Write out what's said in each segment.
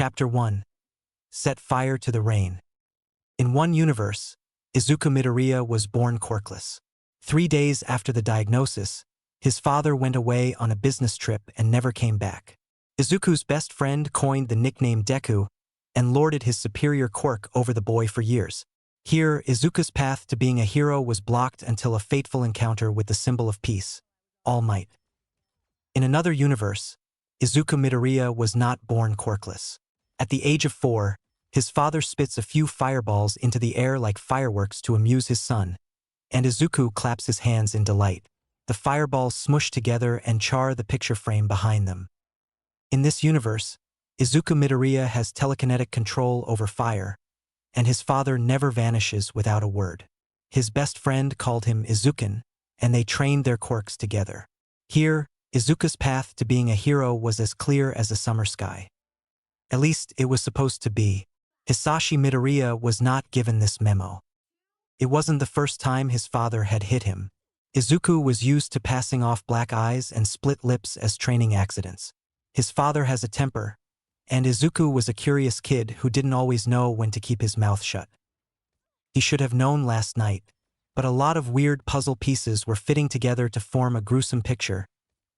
Chapter 1. Set Fire to the Rain. In one universe, Izuku Midoriya was born quirkless. 3 days after the diagnosis, his father went away on a business trip and never came back. Izuku's best friend coined the nickname Deku and lorded his superior quirk over the boy for years. Here, Izuku's path to being a hero was blocked until a fateful encounter with the symbol of peace, All Might. In another universe, Izuku Midoriya was not born quirkless. At the age of 4, his father spits a few fireballs into the air like fireworks to amuse his son, and Izuku claps his hands in delight. The fireballs smush together and char the picture frame behind them. In this universe, Izuku Midoriya has telekinetic control over fire, and his father never vanishes without a word. His best friend called him Izuken, and they trained their quirks together. Here, Izuku's path to being a hero was as clear as a summer sky. At least it was supposed to be. Hisashi Midoriya was not given this memo. It wasn't the first time his father had hit him. Izuku was used to passing off black eyes and split lips as training accidents. His father has a temper, and Izuku was a curious kid who didn't always know when to keep his mouth shut. He should have known last night, but a lot of weird puzzle pieces were fitting together to form a gruesome picture,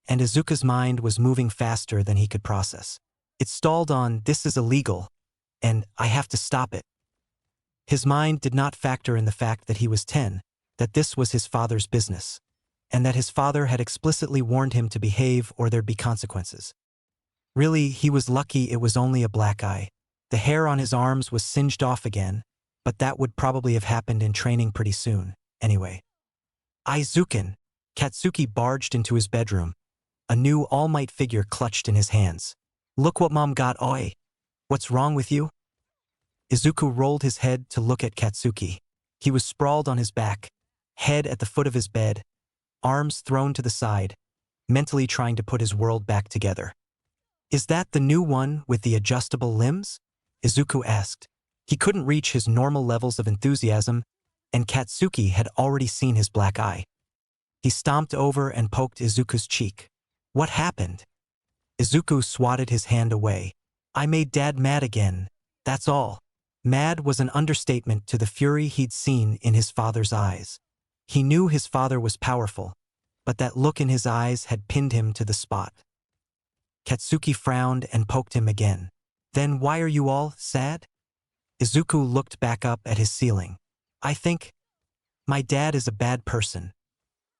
and Izuku's mind was moving faster than he could process. It stalled on, "This is illegal," and "I have to stop it." His mind did not factor in the fact that he was 10, that this was his father's business, and that his father had explicitly warned him to behave or there'd be consequences. Really, he was lucky it was only a black eye. The hair on his arms was singed off again, but that would probably have happened in training pretty soon, anyway. Izuken! Katsuki barged into his bedroom, a new All Might figure clutched in his hands. "Look what Mom got, oi! What's wrong with you?" Izuku rolled his head to look at Katsuki. He was sprawled on his back, head at the foot of his bed, arms thrown to the side, mentally trying to put his world back together. "Is that the new one with the adjustable limbs?" Izuku asked. He couldn't reach his normal levels of enthusiasm, and Katsuki had already seen his black eye. He stomped over and poked Izuku's cheek. "What happened?" Izuku swatted his hand away. "I made Dad mad again, that's all." Mad was an understatement to the fury he'd seen in his father's eyes. He knew his father was powerful, but that look in his eyes had pinned him to the spot. Katsuki frowned and poked him again. "Then why are you all sad?" Izuku looked back up at his ceiling. "I think my dad is a bad person."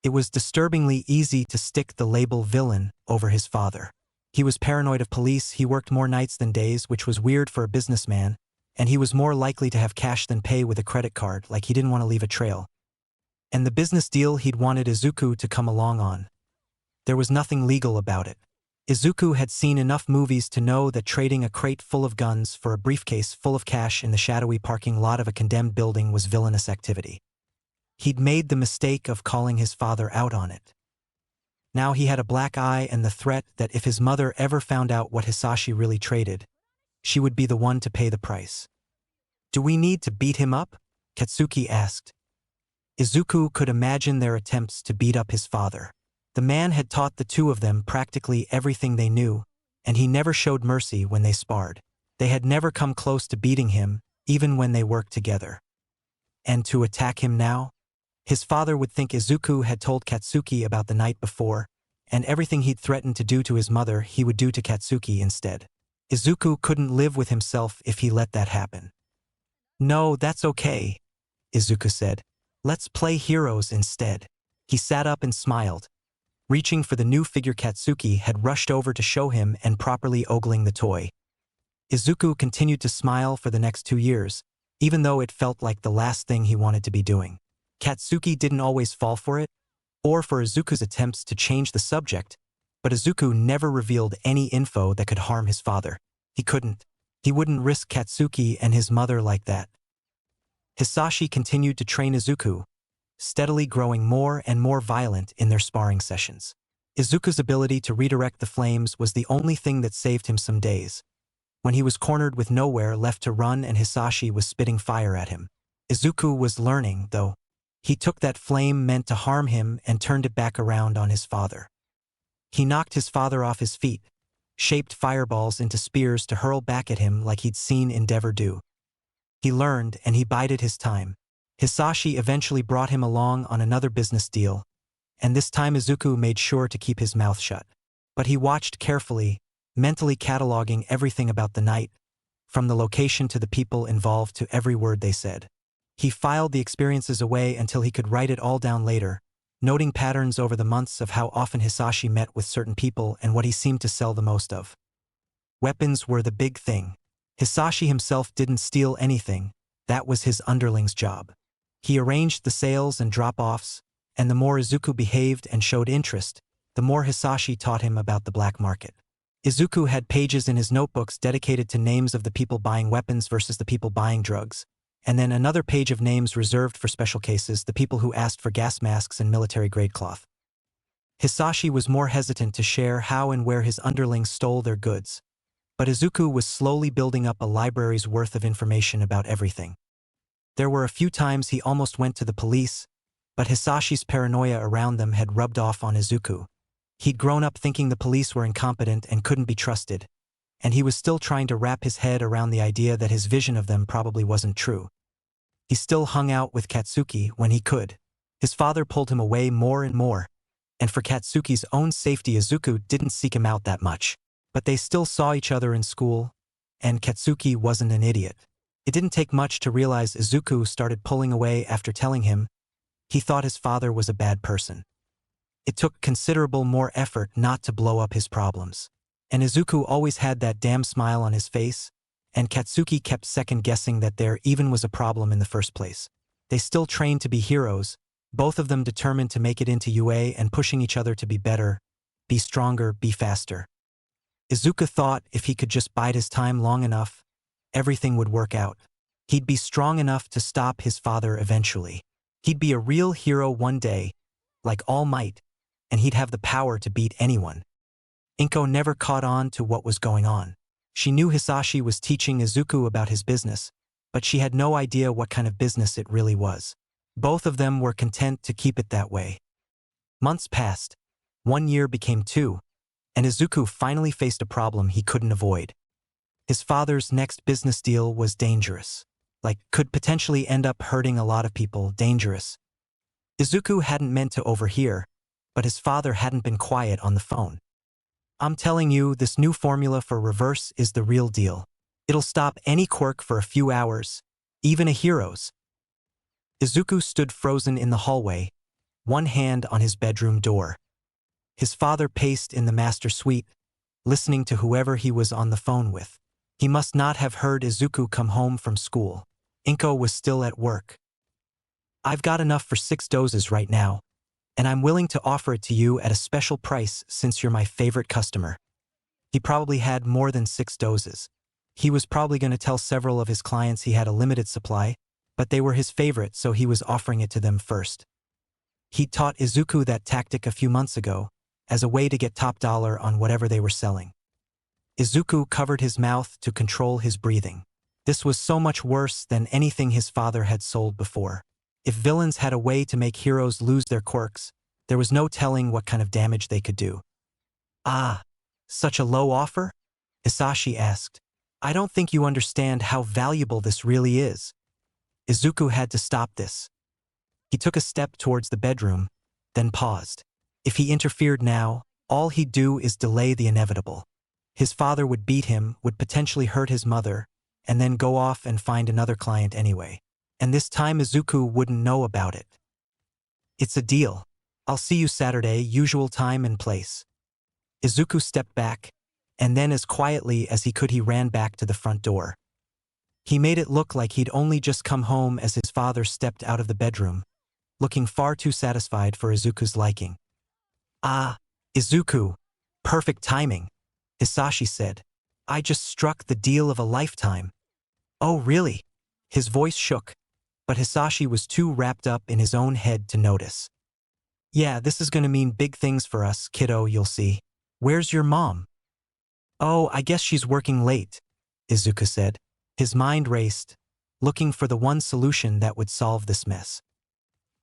It was disturbingly easy to stick the label villain over his father. He was paranoid of police, he worked more nights than days, which was weird for a businessman, and he was more likely to have cash than pay with a credit card, like he didn't want to leave a trail. And the business deal he'd wanted Izuku to come along on. There was nothing legal about it. Izuku had seen enough movies to know that trading a crate full of guns for a briefcase full of cash in the shadowy parking lot of a condemned building was villainous activity. He'd made the mistake of calling his father out on it. Now he had a black eye and the threat that if his mother ever found out what Hisashi really traded, she would be the one to pay the price. "Do we need to beat him up?" Katsuki asked. Izuku could imagine their attempts to beat up his father. The man had taught the two of them practically everything they knew, and he never showed mercy when they sparred. They had never come close to beating him, even when they worked together. And to attack him now? His father would think Izuku had told Katsuki about the night before, and everything he'd threatened to do to his mother he would do to Katsuki instead. Izuku couldn't live with himself if he let that happen. "No, that's okay," Izuku said. "Let's play heroes instead." He sat up and smiled, reaching for the new figure Katsuki had rushed over to show him and properly ogling the toy. Izuku continued to smile for the next 2 years, even though it felt like the last thing he wanted to be doing. Katsuki didn't always fall for it, or for Izuku's attempts to change the subject, but Izuku never revealed any info that could harm his father. He couldn't. He wouldn't risk Katsuki and his mother like that. Hisashi continued to train Izuku, steadily growing more and more violent in their sparring sessions. Izuku's ability to redirect the flames was the only thing that saved him some days, when he was cornered with nowhere left to run and Hisashi was spitting fire at him. Izuku was learning, though. He took that flame meant to harm him and turned it back around on his father. He knocked his father off his feet, shaped fireballs into spears to hurl back at him like he'd seen Endeavor do. He learned, and he bided his time. Hisashi eventually brought him along on another business deal, and this time Izuku made sure to keep his mouth shut. But he watched carefully, mentally cataloging everything about the night, from the location to the people involved to every word they said. He filed the experiences away until he could write it all down later, noting patterns over the months of how often Hisashi met with certain people and what he seemed to sell the most of. Weapons were the big thing. Hisashi himself didn't steal anything. That was his underling's job. He arranged the sales and drop-offs, and the more Izuku behaved and showed interest, the more Hisashi taught him about the black market. Izuku had pages in his notebooks dedicated to names of the people buying weapons versus the people buying drugs, and then another page of names reserved for special cases, the people who asked for gas masks and military-grade cloth. Hisashi was more hesitant to share how and where his underlings stole their goods, but Izuku was slowly building up a library's worth of information about everything. There were a few times he almost went to the police, but Hisashi's paranoia around them had rubbed off on Izuku. He'd grown up thinking the police were incompetent and couldn't be trusted, and he was still trying to wrap his head around the idea that his vision of them probably wasn't true. He still hung out with Katsuki when he could. His father pulled him away more and more, and for Katsuki's own safety Izuku didn't seek him out that much. But they still saw each other in school, and Katsuki wasn't an idiot. It didn't take much to realize Izuku started pulling away after telling him he thought his father was a bad person. It took considerable more effort not to blow up his problems. And Izuku always had that damn smile on his face, and Katsuki kept second-guessing that there even was a problem in the first place. They still trained to be heroes, both of them determined to make it into UA and pushing each other to be better, be stronger, be faster. Izuku thought if he could just bide his time long enough, everything would work out. He'd be strong enough to stop his father eventually. He'd be a real hero one day, like All Might, and he'd have the power to beat anyone. Inko never caught on to what was going on. She knew Hisashi was teaching Izuku about his business, but she had no idea what kind of business it really was. Both of them were content to keep it that way. Months passed. 1 year became 2, and Izuku finally faced a problem he couldn't avoid. His father's next business deal was dangerous. Could potentially end up hurting a lot of people, dangerous. Izuku hadn't meant to overhear, but his father hadn't been quiet on the phone. "I'm telling you, this new formula for reverse is the real deal. It'll stop any quirk for a few hours, even a hero's." Izuku stood frozen in the hallway, one hand on his bedroom door. His father paced in the master suite, listening to whoever he was on the phone with. He must not have heard Izuku come home from school. Inko was still at work. "I've got enough for 6 doses right now, and I'm willing to offer it to you at a special price since you're my favorite customer." He probably had more than 6 doses. He was probably going to tell several of his clients he had a limited supply, but they were his favorite, so he was offering it to them first. He'd taught Izuku that tactic a few months ago, as a way to get top dollar on whatever they were selling. Izuku covered his mouth to control his breathing. This was so much worse than anything his father had sold before. If villains had a way to make heroes lose their quirks, there was no telling what kind of damage they could do. "Ah, such a low offer?" Hisashi asked. "I don't think you understand how valuable this really is." Izuku had to stop this. He took a step towards the bedroom, then paused. If he interfered now, all he'd do is delay the inevitable. His father would beat him, would potentially hurt his mother, and then go off and find another client anyway. And this time Izuku wouldn't know about it. "It's a deal. I'll see you Saturday, usual time and place." Izuku stepped back, and then as quietly as he could he ran back to the front door. He made it look like he'd only just come home as his father stepped out of the bedroom, looking far too satisfied for Izuku's liking. "Ah, Izuku, perfect timing," Hisashi said. "I just struck the deal of a lifetime." "Oh, really?" His voice shook, but Hisashi was too wrapped up in his own head to notice. "Yeah, this is going to mean big things for us, kiddo, you'll see. Where's your mom?" "Oh, I guess she's working late," Izuku said. His mind raced, looking for the one solution that would solve this mess.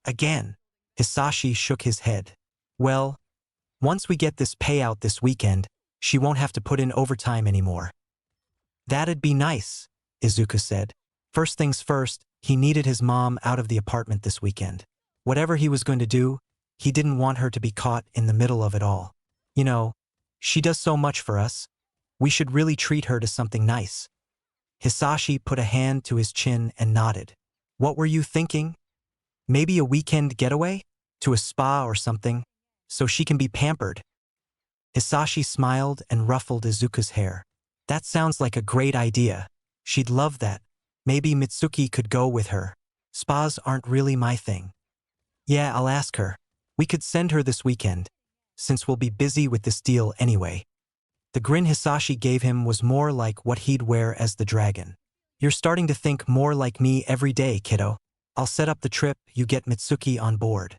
"Again?" Hisashi shook his head. "Well, once we get this payout this weekend, She won't have to put in overtime anymore. That'd be nice, Izuku said. First things first, he needed his mom out of the apartment this weekend. Whatever he was going to do, he didn't want her to be caught in the middle of it all. You know, she does so much for us. We should really treat her to something nice. Hisashi put a hand to his chin and nodded. What were you thinking? Maybe a weekend getaway? To a spa or something, so she can be pampered. Hisashi smiled and ruffled Izuku's hair. That sounds like a great idea. She'd love that. Maybe Mitsuki could go with her. Spas aren't really my thing. Yeah, I'll ask her. We could send her this weekend, since we'll be busy with this deal anyway. The grin Hisashi gave him was more like what he'd wear as the dragon. You're starting to think more like me every day, kiddo. I'll set up the trip, you get Mitsuki on board.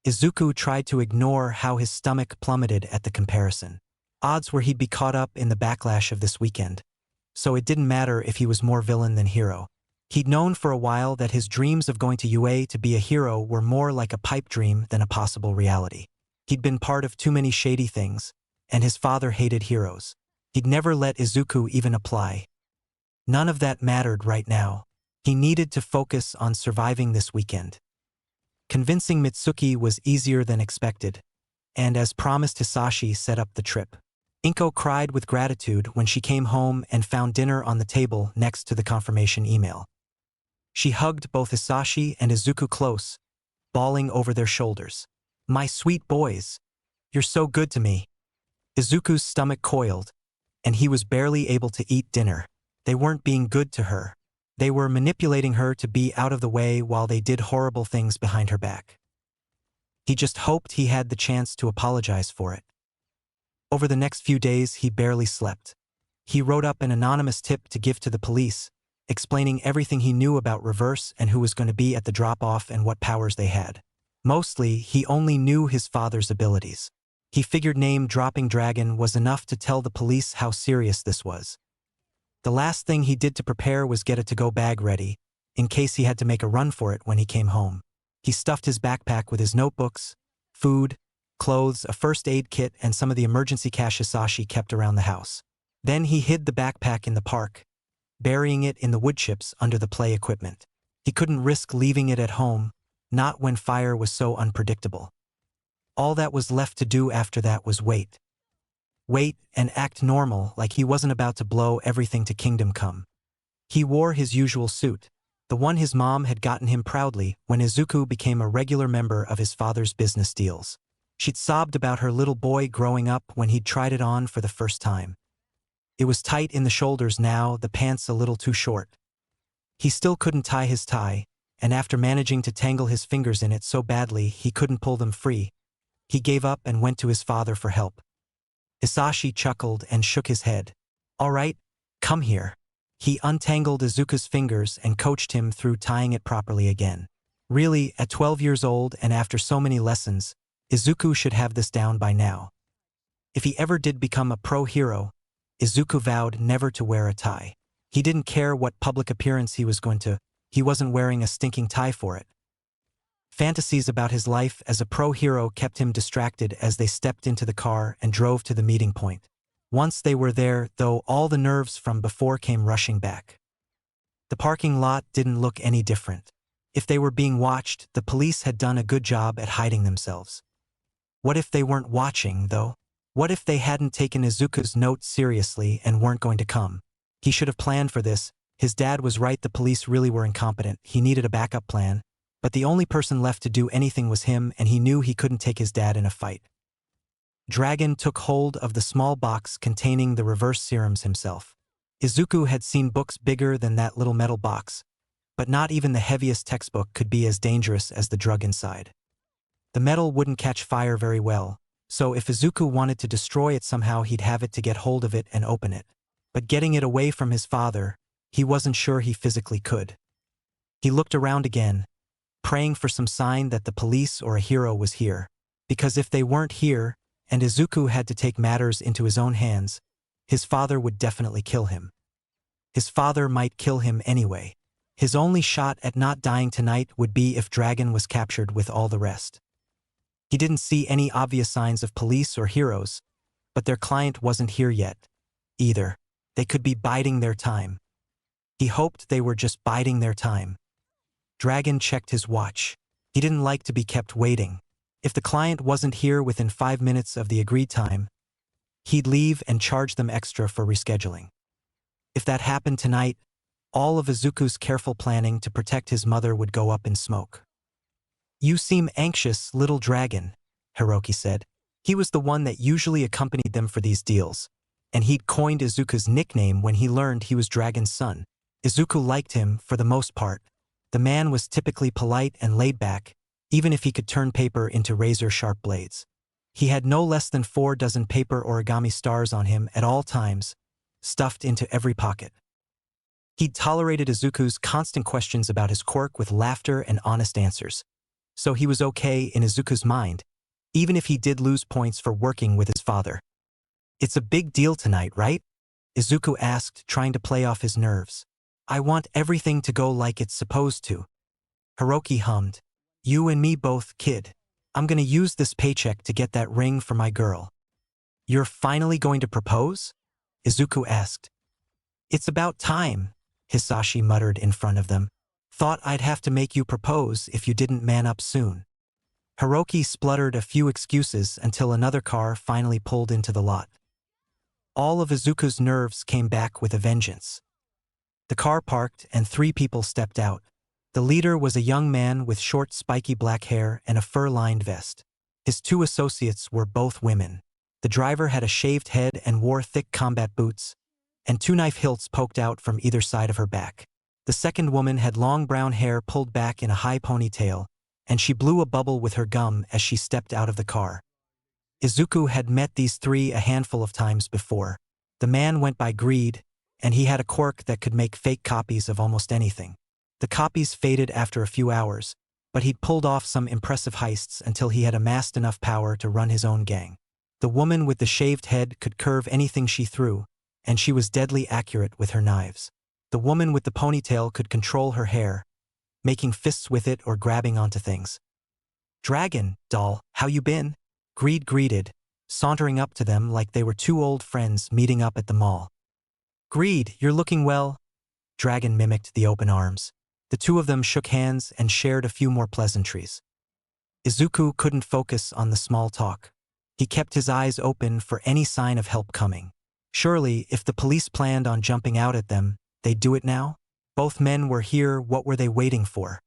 Izuku tried to ignore how his stomach plummeted at the comparison. Odds were he'd be caught up in the backlash of this weekend. So it didn't matter if he was more villain than hero. He'd known for a while that his dreams of going to UA to be a hero were more like a pipe dream than a possible reality. He'd been part of too many shady things, and his father hated heroes. He'd never let Izuku even apply. None of that mattered right now. He needed to focus on surviving this weekend. Convincing Mitsuki was easier than expected, and as promised, Hisashi set up the trip. Inko cried with gratitude when she came home and found dinner on the table next to the confirmation email. She hugged both Hisashi and Izuku close, bawling over their shoulders. My sweet boys, you're so good to me. Izuku's stomach coiled, and he was barely able to eat dinner. They weren't being good to her. They were manipulating her to be out of the way while they did horrible things behind her back. He just hoped he had the chance to apologize for it. Over the next few days, he barely slept. He wrote up an anonymous tip to give to the police, explaining everything he knew about Reverse and who was going to be at the drop-off and what powers they had. Mostly, he only knew his father's abilities. He figured name-dropping Dragon was enough to tell the police how serious this was. The last thing he did to prepare was get a to-go bag ready, in case he had to make a run for it when he came home. He stuffed his backpack with his notebooks, food, clothes, a first aid kit, and some of the emergency cash Hisashi kept around the house. Then he hid the backpack in the park, burying it in the wood chips under the play equipment. He couldn't risk leaving it at home, not when fire was so unpredictable. All that was left to do after that was wait. Wait and act normal, like he wasn't about to blow everything to Kingdom Come. He wore his usual suit, the one his mom had gotten him proudly when Izuku became a regular member of his father's business deals. She'd sobbed about her little boy growing up when he'd tried it on for the first time. It was tight in the shoulders now, the pants a little too short. He still couldn't tie his tie, and after managing to tangle his fingers in it so badly he couldn't pull them free, he gave up and went to his father for help. Hisashi chuckled and shook his head. All right, come here. He untangled Izuku's fingers and coached him through tying it properly again. Really, at 12 years old and after so many lessons, Izuku should have this down by now. If he ever did become a pro hero, Izuku vowed never to wear a tie. He didn't care what public appearance he was going to, he wasn't wearing a stinking tie for it. Fantasies about his life as a pro hero kept him distracted as they stepped into the car and drove to the meeting point. Once they were there, though, all the nerves from before came rushing back. The parking lot didn't look any different. If they were being watched, the police had done a good job at hiding themselves. What if they weren't watching, though? What if they hadn't taken Izuku's note seriously and weren't going to come? He should have planned for this. His dad was right, the police really were incompetent. He needed a backup plan. But the only person left to do anything was him, and he knew he couldn't take his dad in a fight. Dragon took hold of the small box containing the reverse serums himself. Izuku had seen books bigger than that little metal box, but not even the heaviest textbook could be as dangerous as the drug inside. The metal wouldn't catch fire very well, so if Izuku wanted to destroy it somehow, he'd have it to get hold of it and open it. But getting it away from his father, he wasn't sure he physically could. He looked around again, praying for some sign that the police or a hero was here, because if they weren't here, and Izuku had to take matters into his own hands, his father would definitely kill him. His father might kill him anyway. His only shot at not dying tonight would be if Dragon was captured with all the rest. He didn't see any obvious signs of police or heroes, But their client wasn't here yet, either. They could be biding their time. He hoped they were just biding their time. Dragon checked his watch. He didn't like to be kept waiting. If the client wasn't here within 5 minutes of the agreed time, he'd leave and charge them extra for rescheduling. If that happened tonight, all of Izuku's careful planning to protect his mother would go up in smoke. "You seem anxious, little dragon," Hiroki said. He was the one that usually accompanied them for these deals, and he'd coined Izuku's nickname when he learned he was Dragon's son. Izuku liked him, for the most part. The man was typically polite and laid back, even if he could turn paper into razor-sharp blades. He had no less than 4 dozen paper origami stars on him at all times, stuffed into every pocket. He'd tolerated Izuku's constant questions about his quirk with laughter and honest answers. So he was okay in Izuku's mind, even if he did lose points for working with his father. "It's a big deal tonight, right?" Izuku asked, trying to play off his nerves. "I want everything to go like it's supposed to." Hiroki hummed. "You and me both, kid. I'm gonna use this paycheck to get that ring for my girl." "You're finally going to propose?" Izuku asked. "It's about time," Hisashi muttered in front of them. "Thought I'd have to make you propose if you didn't man up soon." Hiroki spluttered a few excuses until another car finally pulled into the lot. All of Izuku's nerves came back with a vengeance. The car parked and 3 people stepped out. The leader was a young man with short spiky black hair and a fur-lined vest. His 2 associates were both women. The driver had a shaved head and wore thick combat boots, and 2 knife hilts poked out from either side of her back. The second woman had long brown hair pulled back in a high ponytail, and she blew a bubble with her gum as she stepped out of the car. Izuku had met these 3 a handful of times before. The man went by Greed, and he had a quirk that could make fake copies of almost anything. The copies faded after a few hours, but he'd pulled off some impressive heists until he had amassed enough power to run his own gang. The woman with the shaved head could curve anything she threw, and she was deadly accurate with her knives. The woman with the ponytail could control her hair, making fists with it or grabbing onto things. "Dragon, doll, how you been?" Greed greeted, sauntering up to them like they were 2 old friends meeting up at the mall. "Greed, you're looking well." Dragon mimicked the open arms. The 2 of them shook hands and shared a few more pleasantries. Izuku couldn't focus on the small talk. He kept his eyes open for any sign of help coming. Surely, if the police planned on jumping out at them, they'd do it now? Both men were here, what were they waiting for?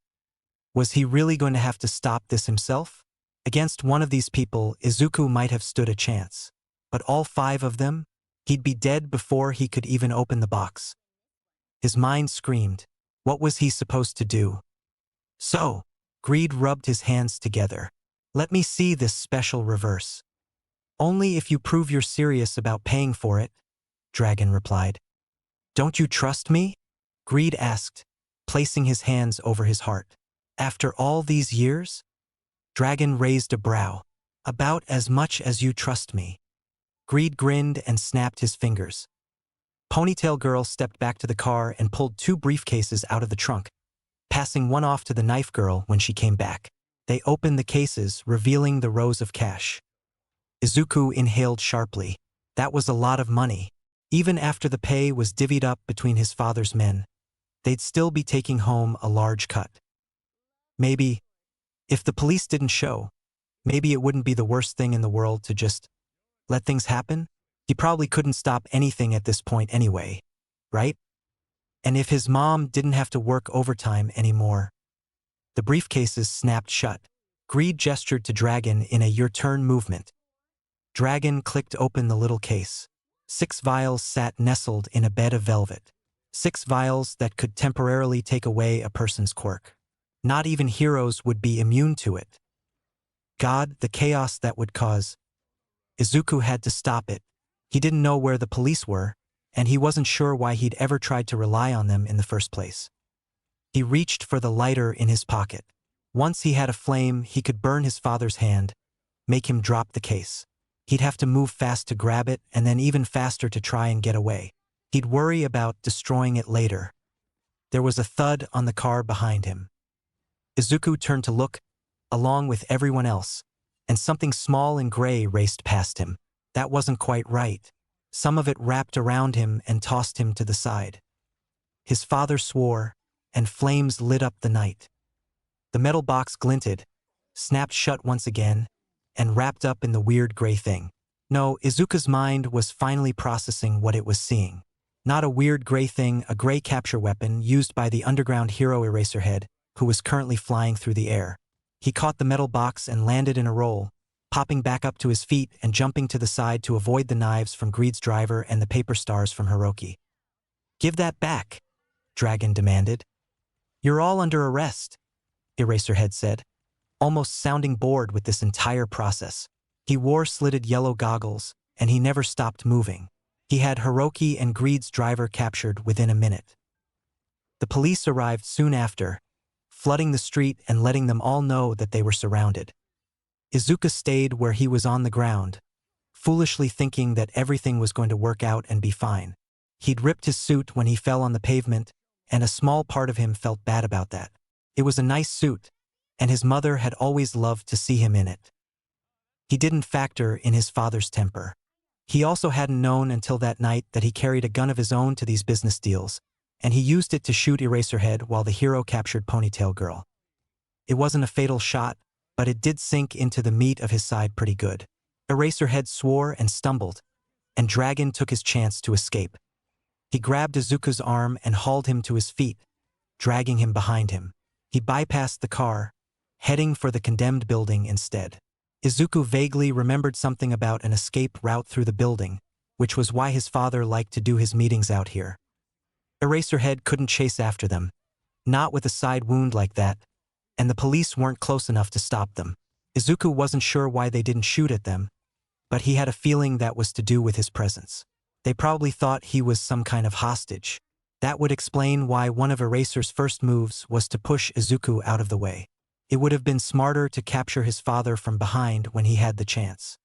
Was he really going to have to stop this himself? Against one of these people, Izuku might have stood a chance. But all 5 of them? He'd be dead before he could even open the box. His mind screamed. What was he supposed to do? "So," Greed rubbed his hands together. "Let me see this special reverse." "Only if you prove you're serious about paying for it," Dragon replied. "Don't you trust me?" Greed asked, placing his hands over his heart. "After all these years?" Dragon raised a brow. "About as much as you trust me." Greed grinned and snapped his fingers. Ponytail Girl stepped back to the car and pulled 2 briefcases out of the trunk, passing one off to the Knife Girl when she came back. They opened the cases, revealing the rows of cash. Izuku inhaled sharply. That was a lot of money. Even after the pay was divvied up between his father's men, they'd still be taking home a large cut. Maybe, if the police didn't show, maybe it wouldn't be the worst thing in the world to just let things happen. He probably couldn't stop anything at this point anyway, right? And if his mom didn't have to work overtime anymore. The briefcases snapped shut. Greed gestured to Dragon in a your turn movement. Dragon clicked open the little case. 6 vials sat nestled in a bed of velvet. 6 vials that could temporarily take away a person's quirk. Not even heroes would be immune to it. God, the chaos that would cause. Izuku had to stop it. He didn't know where the police were, and he wasn't sure why he'd ever tried to rely on them in the first place. He reached for the lighter in his pocket. Once he had a flame, he could burn his father's hand, make him drop the case. He'd have to move fast to grab it, and then even faster to try and get away. He'd worry about destroying it later. There was a thud on the car behind him. Izuku turned to look, along with everyone else, and something small and gray raced past him. That wasn't quite right. Some of it wrapped around him and tossed him to the side. His father swore, and flames lit up the night. The metal box glinted, snapped shut once again, and wrapped up in the weird gray thing. No, Izuku's mind was finally processing what it was seeing. Not a weird gray thing, a gray capture weapon used by the underground hero Eraserhead, who was currently flying through the air. He caught the metal box and landed in a roll, popping back up to his feet and jumping to the side to avoid the knives from Greed's driver and the paper stars from Hiroki. "Give that back," Dragon demanded. "You're all under arrest," Eraserhead said, almost sounding bored with this entire process. He wore slitted yellow goggles, and he never stopped moving. He had Hiroki and Greed's driver captured within a minute. The police arrived soon after, flooding the street and letting them all know that they were surrounded. Izuku stayed where he was on the ground, foolishly thinking that everything was going to work out and be fine. He'd ripped his suit when he fell on the pavement, and a small part of him felt bad about that. It was a nice suit, and his mother had always loved to see him in it. He didn't factor in his father's temper. He also hadn't known until that night that he carried a gun of his own to these business deals, and he used it to shoot Eraserhead while the hero captured Ponytail Girl. It wasn't a fatal shot, but it did sink into the meat of his side pretty good. Eraserhead swore and stumbled, and Dragon took his chance to escape. He grabbed Izuku's arm and hauled him to his feet, dragging him behind him. He bypassed the car, heading for the condemned building instead. Izuku vaguely remembered something about an escape route through the building, which was why his father liked to do his meetings out here. Eraserhead couldn't chase after them, not with a side wound like that, and the police weren't close enough to stop them. Izuku wasn't sure why they didn't shoot at them, but he had a feeling that was to do with his presence. They probably thought he was some kind of hostage. That would explain why one of Eraser's first moves was to push Izuku out of the way. It would have been smarter to capture his father from behind when he had the chance.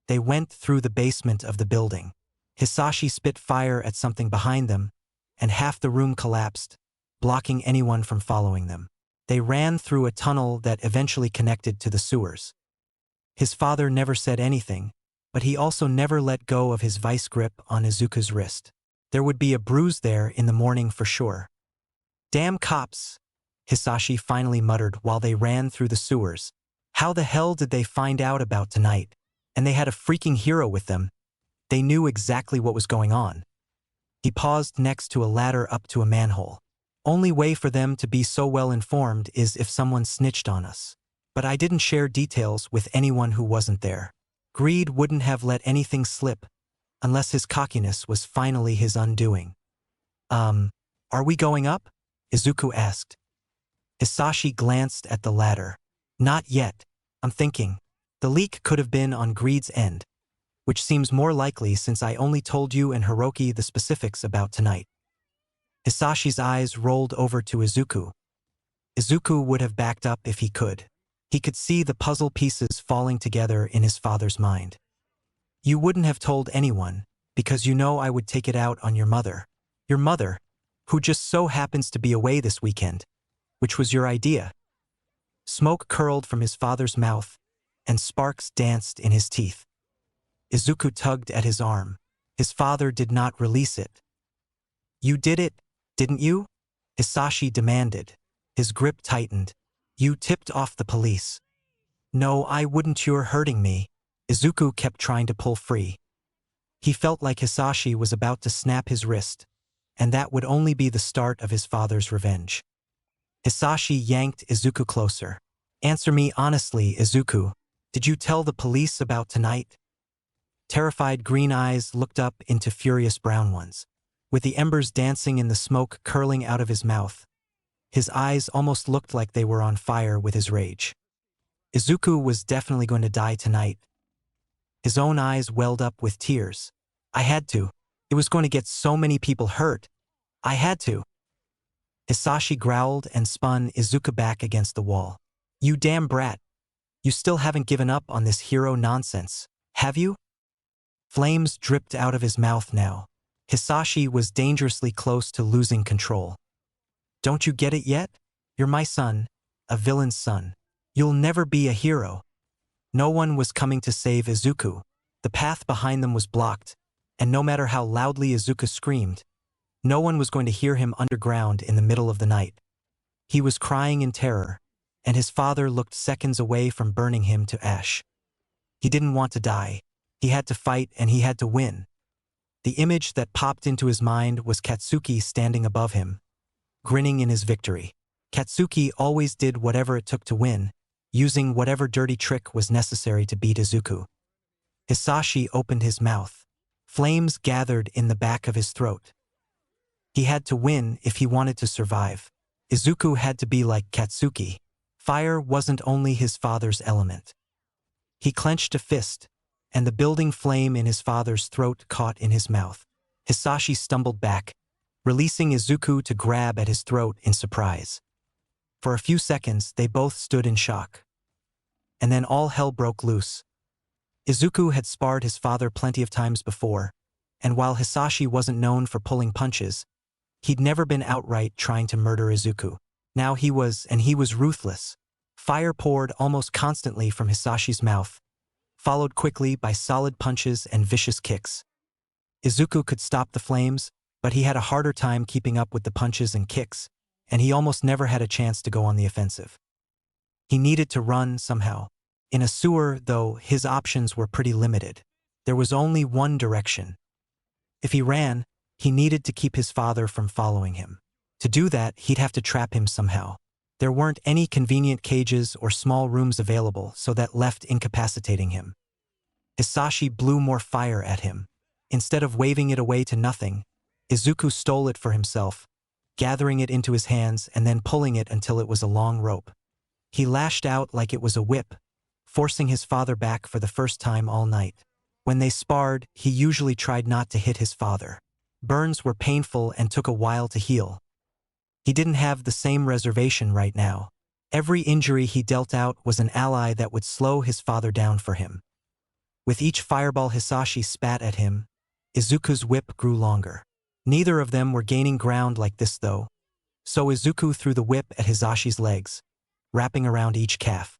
They went through the basement of the building. Hisashi spit fire at something behind them, and half the room collapsed, blocking anyone from following them. They ran through a tunnel that eventually connected to the sewers. His father never said anything, but he also never let go of his vice grip on Izuku's wrist. There would be a bruise there in the morning for sure. "Damn cops," Hisashi finally muttered while they ran through the sewers. How the hell did they find out about tonight? And they had a freaking hero with them. They knew exactly what was going on. He paused next to a ladder up to a manhole. "Only way for them to be so well informed is if someone snitched on us. But I didn't share details with anyone who wasn't there. Greed wouldn't have let anything slip, unless his cockiness was finally his undoing." Are we going up?" Izuku asked. Hisashi glanced at the ladder. "Not yet. I'm thinking. The leak could have been on Greed's end, which seems more likely since I only told you and Hiroki the specifics about tonight." Hisashi's eyes rolled over to Izuku. Izuku would have backed up if he could. He could see the puzzle pieces falling together in his father's mind. "You wouldn't have told anyone, because you know I would take it out on your mother. Your mother, who just so happens to be away this weekend, which was your idea." Smoke curled from his father's mouth, and sparks danced in his teeth. Izuku tugged at his arm. His father did not release it. "You did it, didn't you?" Hisashi demanded. His grip tightened. "You tipped off the police." "No, I wouldn't. You're hurting me." Izuku kept trying to pull free. He felt like Hisashi was about to snap his wrist, and that would only be the start of his father's revenge. Hisashi yanked Izuku closer. "Answer me honestly, Izuku. Did you tell the police about tonight?" Terrified green eyes looked up into furious brown ones. With the embers dancing in the smoke curling out of his mouth, his eyes almost looked like they were on fire with his rage. Izuku was definitely going to die tonight. His own eyes welled up with tears. "I had to. It was going to get so many people hurt. I had to." Hisashi growled and spun Izuku back against the wall. "You damn brat. You still haven't given up on this hero nonsense, have you?" Flames dripped out of his mouth now. Hisashi was dangerously close to losing control. "Don't you get it yet? You're my son, a villain's son. You'll never be a hero." No one was coming to save Izuku. The path behind them was blocked, and no matter how loudly Izuku screamed, no one was going to hear him underground in the middle of the night. He was crying in terror, and his father looked seconds away from burning him to ash. He didn't want to die. He had to fight, and he had to win. The image that popped into his mind was Katsuki standing above him, grinning in his victory. Katsuki always did whatever it took to win, using whatever dirty trick was necessary to beat Izuku. Hisashi opened his mouth. Flames gathered in the back of his throat. He had to win if he wanted to survive. Izuku had to be like Katsuki. Fire wasn't only his father's element. He clenched a fist, and the building flame in his father's throat caught in his mouth. Hisashi stumbled back, releasing Izuku to grab at his throat in surprise. For a few seconds, they both stood in shock. And then all hell broke loose. Izuku had sparred his father plenty of times before, and while Hisashi wasn't known for pulling punches, he'd never been outright trying to murder Izuku. Now he was ruthless. Fire poured almost constantly from Hisashi's mouth, followed quickly by solid punches and vicious kicks. Izuku could stop the flames, but he had a harder time keeping up with the punches and kicks, and he almost never had a chance to go on the offensive. He needed to run somehow. In a sewer, though, his options were pretty limited. There was only one direction. If he ran, he needed to keep his father from following him. To do that, he'd have to trap him somehow. There weren't any convenient cages or small rooms available, so that left incapacitating him. Hisashi blew more fire at him. Instead of waving it away to nothing, Izuku stole it for himself, gathering it into his hands and then pulling it until it was a long rope. He lashed out like it was a whip, forcing his father back for the first time all night. When they sparred, he usually tried not to hit his father. Burns were painful and took a while to heal. He didn't have the same reservation right now. Every injury he dealt out was an ally that would slow his father down for him. With each fireball Hisashi spat at him, Izuku's whip grew longer. Neither of them were gaining ground like this though, so Izuku threw the whip at Hisashi's legs, wrapping around each calf.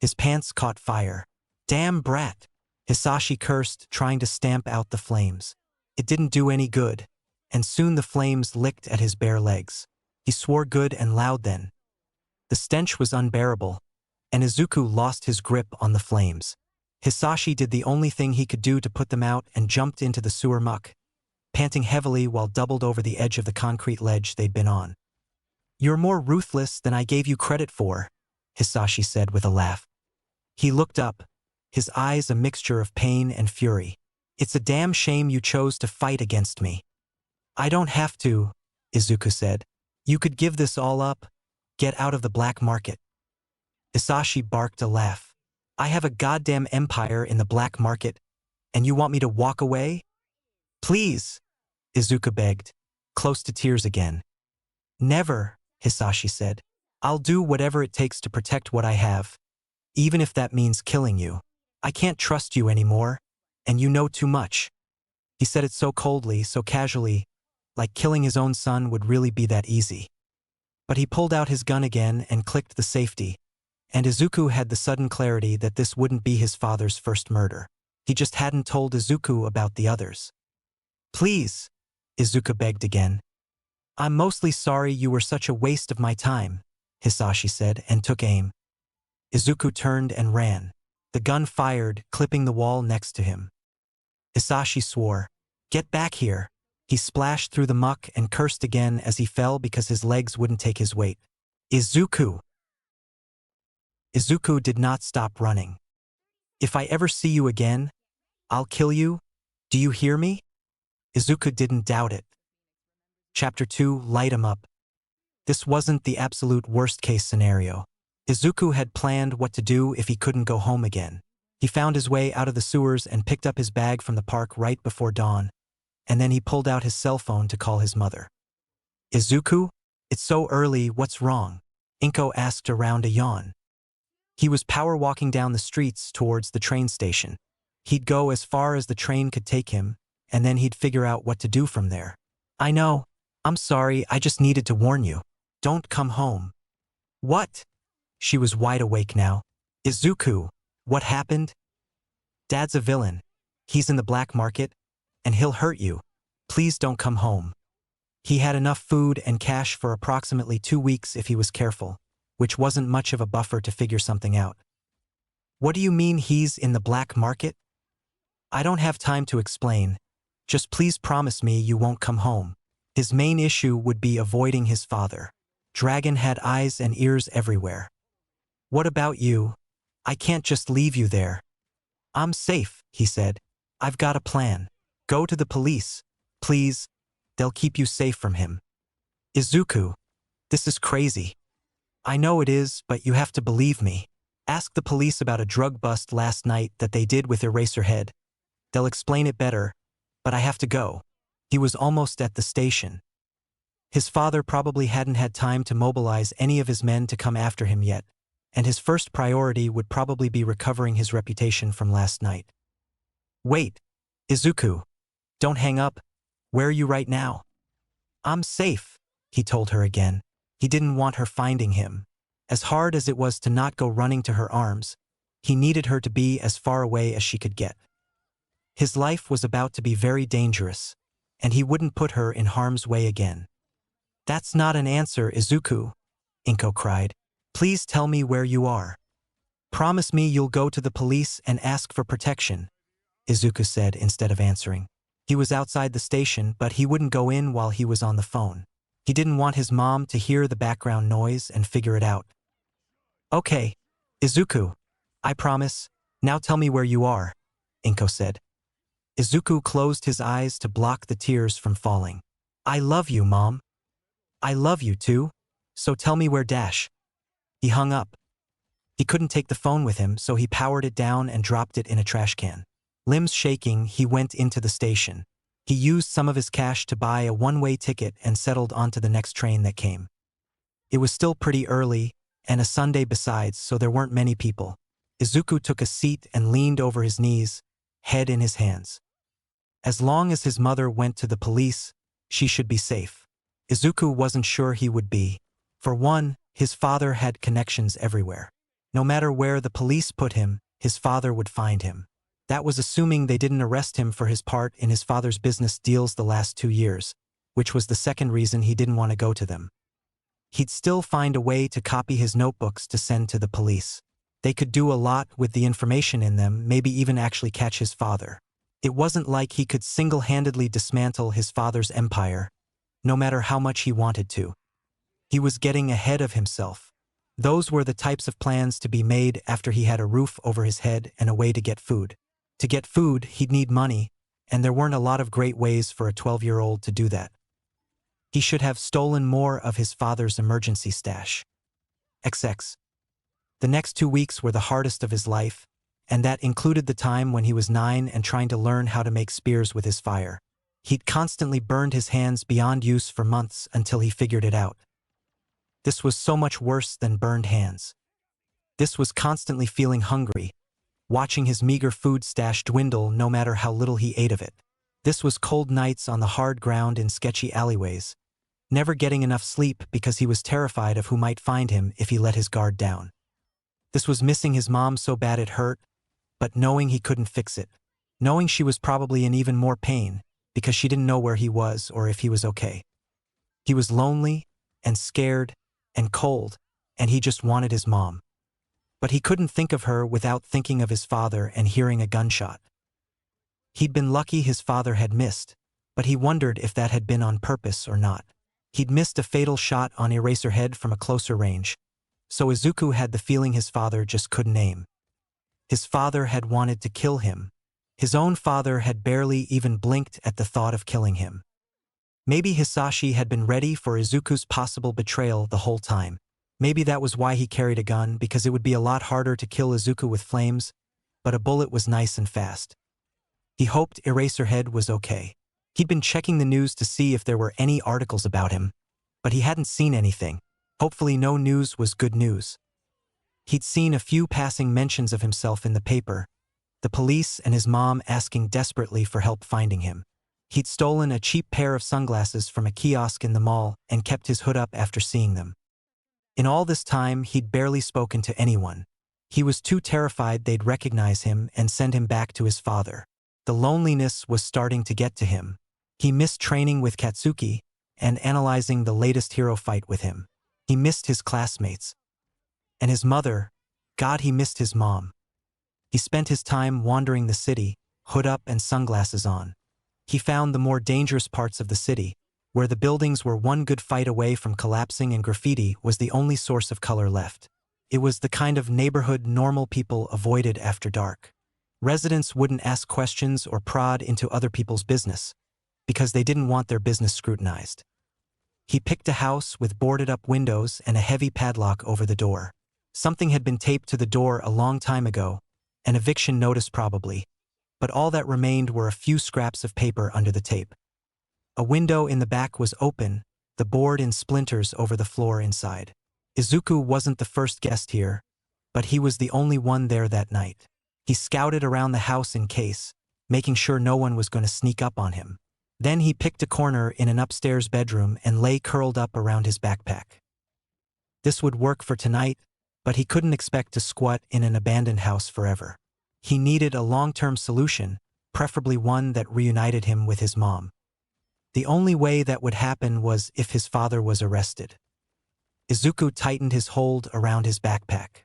His pants caught fire. Damn brat! Hisashi cursed, trying to stamp out the flames. It didn't do any good, and soon the flames licked at his bare legs. He swore good and loud then. The stench was unbearable, and Izuku lost his grip on the flames. Hisashi did the only thing he could do to put them out and jumped into the sewer muck, panting heavily while doubled over the edge of the concrete ledge they'd been on. "You're more ruthless than I gave you credit for," Hisashi said with a laugh. He looked up, his eyes a mixture of pain and fury. "It's a damn shame you chose to fight against me." "I don't have to," Izuku said. "You could give this all up, get out of the black market." Hisashi barked a laugh. "I have a goddamn empire in the black market, and you want me to walk away?" "Please," Izuku begged, close to tears again. "Never," Hisashi said. "I'll do whatever it takes to protect what I have, even if that means killing you. I can't trust you anymore, and you know too much." He said it so coldly, so casually, like killing his own son would really be that easy. But he pulled out his gun again and clicked the safety, and Izuku had the sudden clarity that this wouldn't be his father's first murder. He just hadn't told Izuku about the others. "Please," Izuku begged again. "I'm mostly sorry you were such a waste of my time," Hisashi said and took aim. Izuku turned and ran. The gun fired, clipping the wall next to him. Hisashi swore. "Get back here." He splashed through the muck and cursed again as he fell because his legs wouldn't take his weight. "Izuku!" Izuku did not stop running. "If I ever see you again, I'll kill you. Do you hear me?" Izuku didn't doubt it. Chapter 2, Light 'em Up. This wasn't the absolute worst-case scenario. Izuku had planned what to do if he couldn't go home again. He found his way out of the sewers and picked up his bag from the park right before dawn, and then he pulled out his cell phone to call his mother. "Izuku? It's so early, what's wrong?" Inko asked around a yawn. He was power walking down the streets towards the train station. He'd go as far as the train could take him, and then he'd figure out what to do from there. "I know. I'm sorry, I just needed to warn you. Don't come home." "What?" She was wide awake now. "Izuku, what happened?" "Dad's a villain. He's in the black market, and he'll hurt you. Please don't come home. He had enough food and cash for approximately 2 weeks if he was careful, which wasn't much of a buffer to figure something out. What do you mean he's in the black market? I don't have time to explain. Just please promise me you won't come home. His main issue would be avoiding his father. Dragon had eyes and ears everywhere. What about you? I can't just leave you there. I'm safe, he said. I've got a plan. Go to the police. Please. They'll keep you safe from him. Izuku. This is crazy. I know it is, but you have to believe me. Ask the police about a drug bust last night that they did with Eraserhead. They'll explain it better, but I have to go. He was almost at the station. His father probably hadn't had time to mobilize any of his men to come after him yet, and his first priority would probably be recovering his reputation from last night. Wait, Izuku. Don't hang up. Where are you right now? I'm safe, he told her again. He didn't want her finding him. As hard as it was to not go running to her arms, he needed her to be as far away as she could get. His life was about to be very dangerous, and he wouldn't put her in harm's way again. That's not an answer, Izuku, Inko cried. Please tell me where you are. Promise me you'll go to the police and ask for protection, Izuku said instead of answering. He was outside the station, but he wouldn't go in while he was on the phone. He didn't want his mom to hear the background noise and figure it out. Okay, Izuku. I promise. Now tell me where you are, Inko said. Izuku closed his eyes to block the tears from falling. I love you, Mom. I love you too. So tell me where dash. He hung up. He couldn't take the phone with him, so he powered it down and dropped it in a trash can. Limbs shaking, he went into the station. He used some of his cash to buy a one-way ticket and settled onto the next train that came. It was still pretty early, and a Sunday besides, so there weren't many people. Izuku took a seat and leaned over his knees, head in his hands. As long as his mother went to the police, she should be safe. Izuku wasn't sure he would be. For one, his father had connections everywhere. No matter where the police put him, his father would find him. That was assuming they didn't arrest him for his part in his father's business deals the last 2 years, which was the second reason he didn't want to go to them. He'd still find a way to copy his notebooks to send to the police. They could do a lot with the information in them, maybe even actually catch his father. It wasn't like he could single-handedly dismantle his father's empire, no matter how much he wanted to. He was getting ahead of himself. Those were the types of plans to be made after he had a roof over his head and a way to get food. To get food, he'd need money, and there weren't a lot of great ways for a 12-year-old to do that. He should have stolen more of his father's emergency stash. XX. The next 2 weeks were the hardest of his life, and that included the time when he was 9 and trying to learn how to make spears with his fire. He'd constantly burned his hands beyond use for months until he figured it out. This was so much worse than burned hands. This was constantly feeling hungry, watching his meager food stash dwindle no matter how little he ate of it. This was cold nights on the hard ground in sketchy alleyways, never getting enough sleep because he was terrified of who might find him if he let his guard down. This was missing his mom so bad it hurt, but knowing he couldn't fix it. Knowing she was probably in even more pain because she didn't know where he was or if he was okay. He was lonely and scared and cold, and he just wanted his mom. But he couldn't think of her without thinking of his father and hearing a gunshot. He'd been lucky his father had missed, but he wondered if that had been on purpose or not. He'd missed a fatal shot on Eraserhead from a closer range, so Izuku had the feeling his father just couldn't aim. His father had wanted to kill him. His own father had barely even blinked at the thought of killing him. Maybe Hisashi had been ready for Izuku's possible betrayal the whole time. Maybe that was why he carried a gun, because it would be a lot harder to kill Izuku with flames, but a bullet was nice and fast. He hoped Eraserhead was okay. He'd been checking the news to see if there were any articles about him, but he hadn't seen anything. Hopefully no news was good news. He'd seen a few passing mentions of himself in the paper, the police and his mom asking desperately for help finding him. He'd stolen a cheap pair of sunglasses from a kiosk in the mall and kept his hood up after seeing them. In all this time, he'd barely spoken to anyone. He was too terrified they'd recognize him and send him back to his father. The loneliness was starting to get to him. He missed training with Katsuki and analyzing the latest hero fight with him. He missed his classmates. And his mother, God, he missed his mom. He spent his time wandering the city, hood up and sunglasses on. He found the more dangerous parts of the city, where the buildings were one good fight away from collapsing and graffiti was the only source of color left. It was the kind of neighborhood normal people avoided after dark. Residents wouldn't ask questions or prod into other people's business, because they didn't want their business scrutinized. He picked a house with boarded-up windows and a heavy padlock over the door. Something had been taped to the door a long time ago, an eviction notice probably, but all that remained were a few scraps of paper under the tape. A window in the back was open, the board in splinters over the floor inside. Izuku wasn't the first guest here, but he was the only one there that night. He scouted around the house in case, making sure no one was going to sneak up on him. Then he picked a corner in an upstairs bedroom and lay curled up around his backpack. This would work for tonight, but he couldn't expect to squat in an abandoned house forever. He needed a long-term solution, preferably one that reunited him with his mom. The only way that would happen was if his father was arrested. Izuku tightened his hold around his backpack.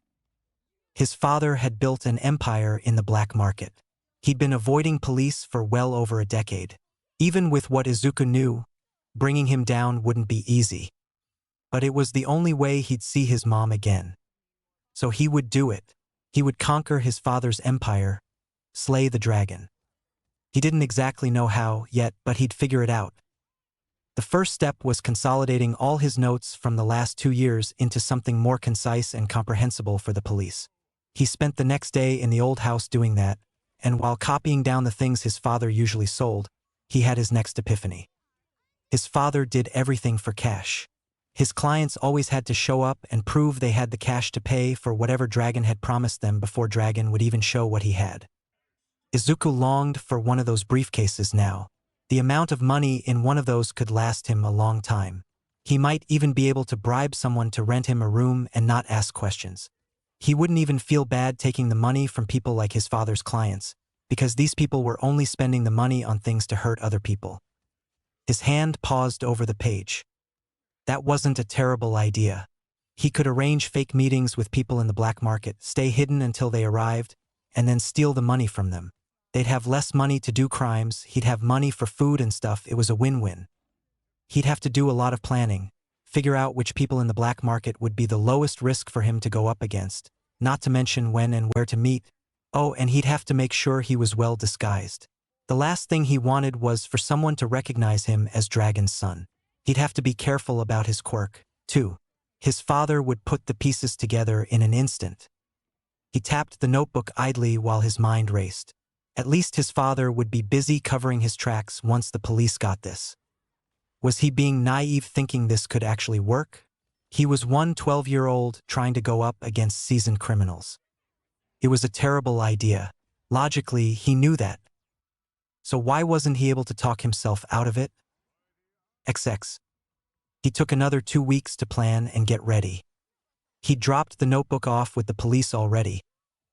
His father had built an empire in the black market. He'd been avoiding police for well over a decade. Even with what Izuku knew, bringing him down wouldn't be easy. But it was the only way he'd see his mom again. So he would do it. He would conquer his father's empire, slay the dragon. He didn't exactly know how yet, but he'd figure it out. The first step was consolidating all his notes from the last 2 years into something more concise and comprehensible for the police. He spent the next day in the old house doing that, and while copying down the things his father usually sold, he had his next epiphany. His father did everything for cash. His clients always had to show up and prove they had the cash to pay for whatever Dragon had promised them before Dragon would even show what he had. Izuku longed for one of those briefcases now. The amount of money in one of those could last him a long time. He might even be able to bribe someone to rent him a room and not ask questions. He wouldn't even feel bad taking the money from people like his father's clients, because these people were only spending the money on things to hurt other people. His hand paused over the page. That wasn't a terrible idea. He could arrange fake meetings with people in the black market, stay hidden until they arrived, and then steal the money from them. They'd have less money to do crimes, he'd have money for food and stuff. It was a win-win. He'd have to do a lot of planning, figure out which people in the black market would be the lowest risk for him to go up against, not to mention when and where to meet. Oh, and he'd have to make sure he was well disguised. The last thing he wanted was for someone to recognize him as Dragon's son. He'd have to be careful about his quirk, too. His father would put the pieces together in an instant. He tapped the notebook idly while his mind raced. At least his father would be busy covering his tracks once the police got this. Was he being naive thinking this could actually work? He was one 12-year-old trying to go up against seasoned criminals. It was a terrible idea. Logically, he knew that. So why wasn't he able to talk himself out of it? XX. He took another 2 weeks to plan and get ready. He dropped the notebook off with the police already,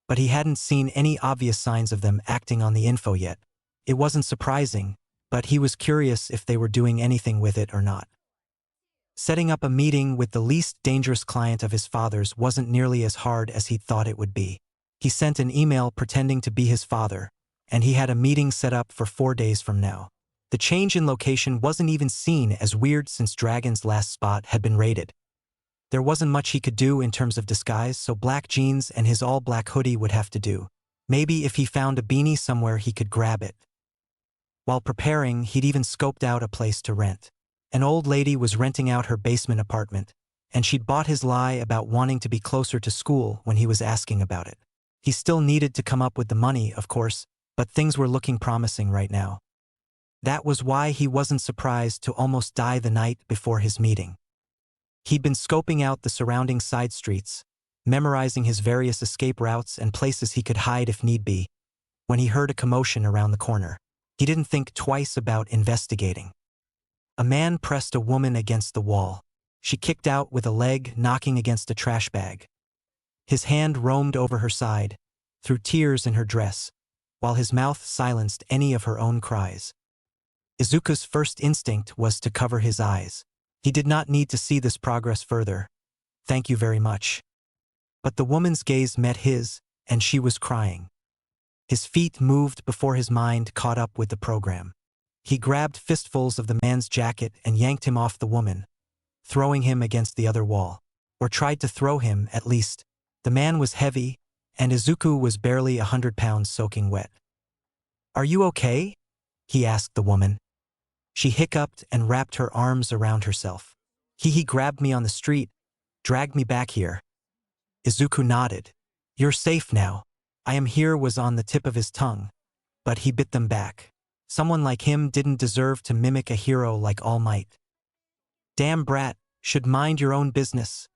but he hadn't seen any obvious signs of them acting on the info yet. It wasn't surprising, but he was curious if they were doing anything with it or not. Setting up a meeting with the least dangerous client of his father's wasn't nearly as hard as he'd thought it would be. He sent an email pretending to be his father, and he had a meeting set up for 4 days from now. The change in location wasn't even seen as weird since Dragon's last spot had been raided. There wasn't much he could do in terms of disguise, so black jeans and his all-black hoodie would have to do. Maybe if he found a beanie somewhere he could grab it. While preparing, he'd even scoped out a place to rent. An old lady was renting out her basement apartment, and she'd bought his lie about wanting to be closer to school when he was asking about it. He still needed to come up with the money, of course, but things were looking promising right now. That was why he wasn't surprised to almost die the night before his meeting. He'd been scoping out the surrounding side streets, memorizing his various escape routes and places he could hide if need be, when he heard a commotion around the corner. He didn't think twice about investigating. A man pressed a woman against the wall. She kicked out with a leg knocking against a trash bag. His hand roamed over her side, through tears in her dress, while his mouth silenced any of her own cries. Izuku's first instinct was to cover his eyes. He did not need to see this progress further. "Thank you very much." But the woman's gaze met his, and she was crying. His feet moved before his mind caught up with the program. He grabbed fistfuls of the man's jacket and yanked him off the woman, throwing him against the other wall. Or tried to throw him, at least. The man was heavy, and Izuku was barely 100 pounds soaking wet. "Are you okay?" he asked the woman. She hiccuped and wrapped her arms around herself. He grabbed me on the street, dragged me back here." Izuku nodded. "You're safe now. I am here" was on the tip of his tongue, but he bit them back. Someone like him didn't deserve to mimic a hero like All Might. "Damn brat, should mind your own business."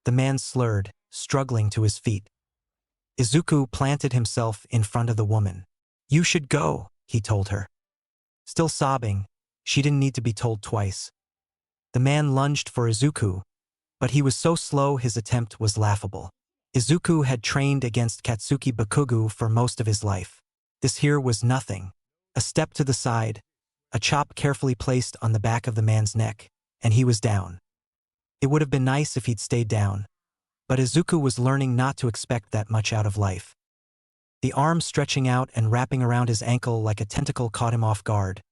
The man slurred, struggling to his feet. Izuku planted himself in front of the woman. "You should go," he told her. Still sobbing, she didn't need to be told twice. The man lunged for Izuku, but he was so slow his attempt was laughable. Izuku had trained against Katsuki Bakugo for most of his life. This here was nothing. A step to the side, a chop carefully placed on the back of the man's neck, and he was down. It would have been nice if he'd stayed down, but Izuku was learning not to expect that much out of life. The arm stretching out and wrapping around his ankle like a tentacle caught him off guard,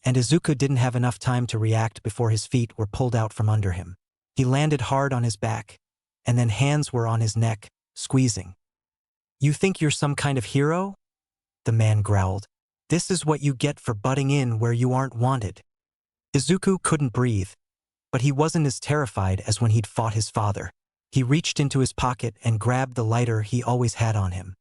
and Izuku didn't have enough time to react before his feet were pulled out from under him. He landed hard on his back, and then hands were on his neck, squeezing. "You think you're some kind of hero?" the man growled. "This is what you get for butting in where you aren't wanted." Izuku couldn't breathe, but he wasn't as terrified as when he'd fought his father. He reached into his pocket and grabbed the lighter he always had on him.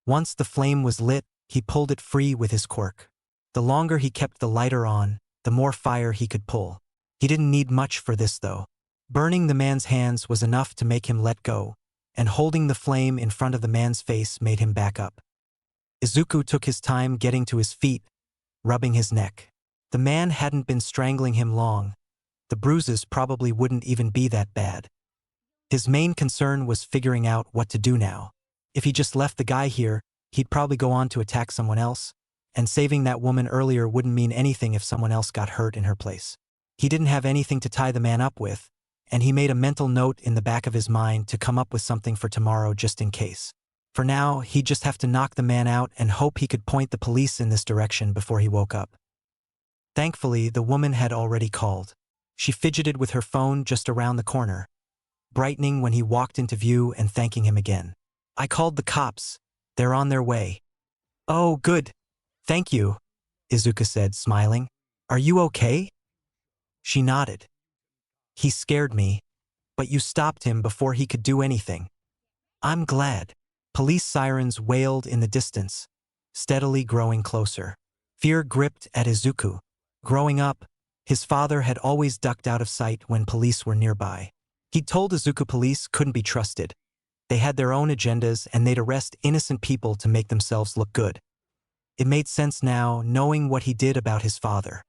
Once the flame was lit, he pulled it free with his quirk. The longer he kept the lighter on, the more fire he could pull. He didn't need much for this, though. Burning the man's hands was enough to make him let go, and holding the flame in front of the man's face made him back up. Izuku took his time getting to his feet, rubbing his neck. The man hadn't been strangling him long. The bruises probably wouldn't even be that bad. His main concern was figuring out what to do now. If he just left the guy here, he'd probably go on to attack someone else, and saving that woman earlier wouldn't mean anything if someone else got hurt in her place. He didn't have anything to tie the man up with, and he made a mental note in the back of his mind to come up with something for tomorrow just in case. For now, he'd just have to knock the man out and hope he could point the police in this direction before he woke up. Thankfully, the woman had already called. She fidgeted with her phone just around the corner, brightening when he walked into view and thanking him again. "I called the cops. They're on their way." "Oh, good. Thank you," Izuku said, smiling. "Are you okay?" She nodded. "He scared me, but you stopped him before he could do anything." "I'm glad." Police sirens wailed in the distance, steadily growing closer. Fear gripped at Izuku. Growing up, his father had always ducked out of sight when police were nearby. He'd told Izuku police couldn't be trusted. They had their own agendas and they'd arrest innocent people to make themselves look good. It made sense now, knowing what he did about his father.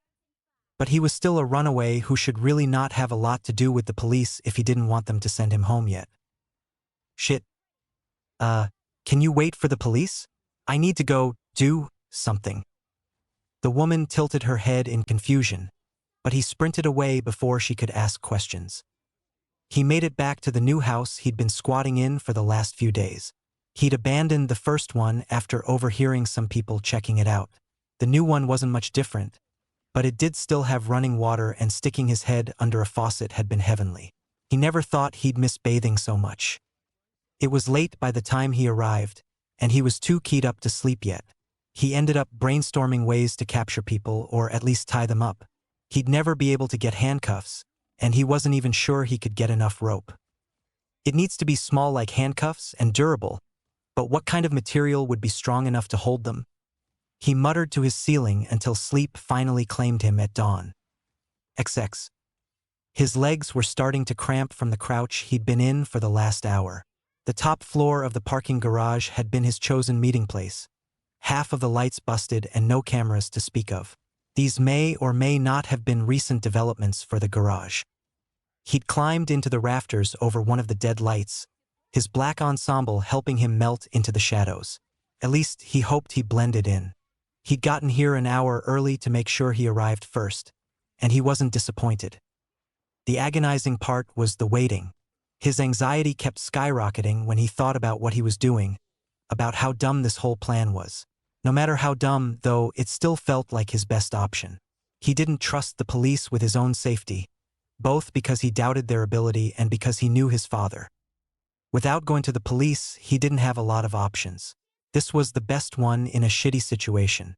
But he was still a runaway who should really not have a lot to do with the police if he didn't want them to send him home yet. "Shit. Can you wait for the police? I need to go do something." The woman tilted her head in confusion, but he sprinted away before she could ask questions. He made it back to the new house he'd been squatting in for the last few days. He'd abandoned the first one after overhearing some people checking it out. The new one wasn't much different, but it did still have running water, and sticking his head under a faucet had been heavenly. He never thought he'd miss bathing so much. It was late by the time he arrived, and he was too keyed up to sleep yet. He ended up brainstorming ways to capture people, or at least tie them up. He'd never be able to get handcuffs, and he wasn't even sure he could get enough rope. It needs to be small like handcuffs and durable, but what kind of material would be strong enough to hold them? He muttered to his ceiling until sleep finally claimed him at dawn. XX. His legs were starting to cramp from the crouch he'd been in for the last hour. The top floor of the parking garage had been his chosen meeting place. Half of the lights busted and no cameras to speak of. These may or may not have been recent developments for the garage. He'd climbed into the rafters over one of the dead lights, his black ensemble helping him melt into the shadows. At least he hoped he blended in. He'd gotten here an hour early to make sure he arrived first, and he wasn't disappointed. The agonizing part was the waiting. His anxiety kept skyrocketing when he thought about what he was doing, about how dumb this whole plan was. No matter how dumb, though, it still felt like his best option. He didn't trust the police with his own safety, both because he doubted their ability and because he knew his father. Without going to the police, he didn't have a lot of options. This was the best one in a shitty situation.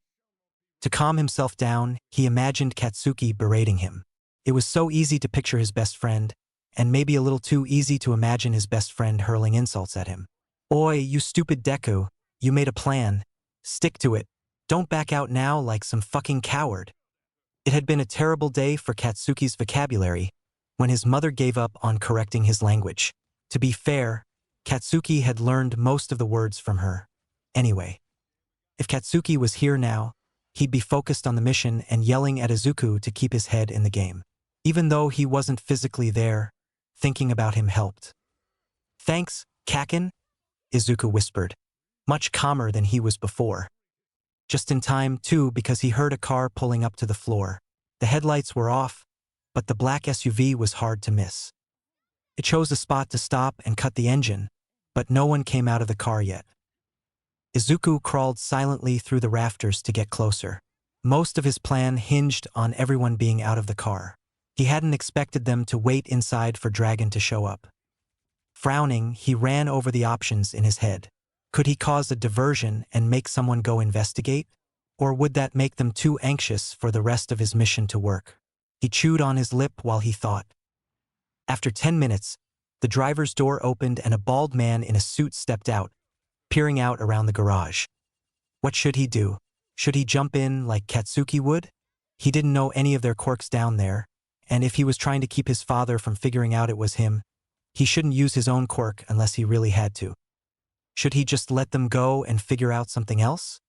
To calm himself down, he imagined Katsuki berating him. It was so easy to picture his best friend, and maybe a little too easy to imagine his best friend hurling insults at him. "Oi, you stupid Deku, you made a plan. Stick to it. Don't back out now like some fucking coward." It had been a terrible day for Katsuki's vocabulary when his mother gave up on correcting his language. To be fair, Katsuki had learned most of the words from her. Anyway, if Katsuki was here now, he'd be focused on the mission and yelling at Izuku to keep his head in the game. Even though he wasn't physically there, thinking about him helped. "Thanks, Kakin," Izuku whispered, much calmer than he was before. Just in time, too, because he heard a car pulling up to the floor. The headlights were off, but the black SUV was hard to miss. It chose a spot to stop and cut the engine, but no one came out of the car yet. Izuku crawled silently through the rafters to get closer. Most of his plan hinged on everyone being out of the car. He hadn't expected them to wait inside for Dragon to show up. Frowning, he ran over the options in his head. Could he cause a diversion and make someone go investigate? Or would that make them too anxious for the rest of his mission to work? He chewed on his lip while he thought. After 10 minutes, the driver's door opened and a bald man in a suit stepped out, peering out around the garage. What should he do? Should he jump in like Katsuki would? He didn't know any of their quirks down there, and if he was trying to keep his father from figuring out it was him, he shouldn't use his own quirk unless he really had to. Should he just let them go and figure out something else?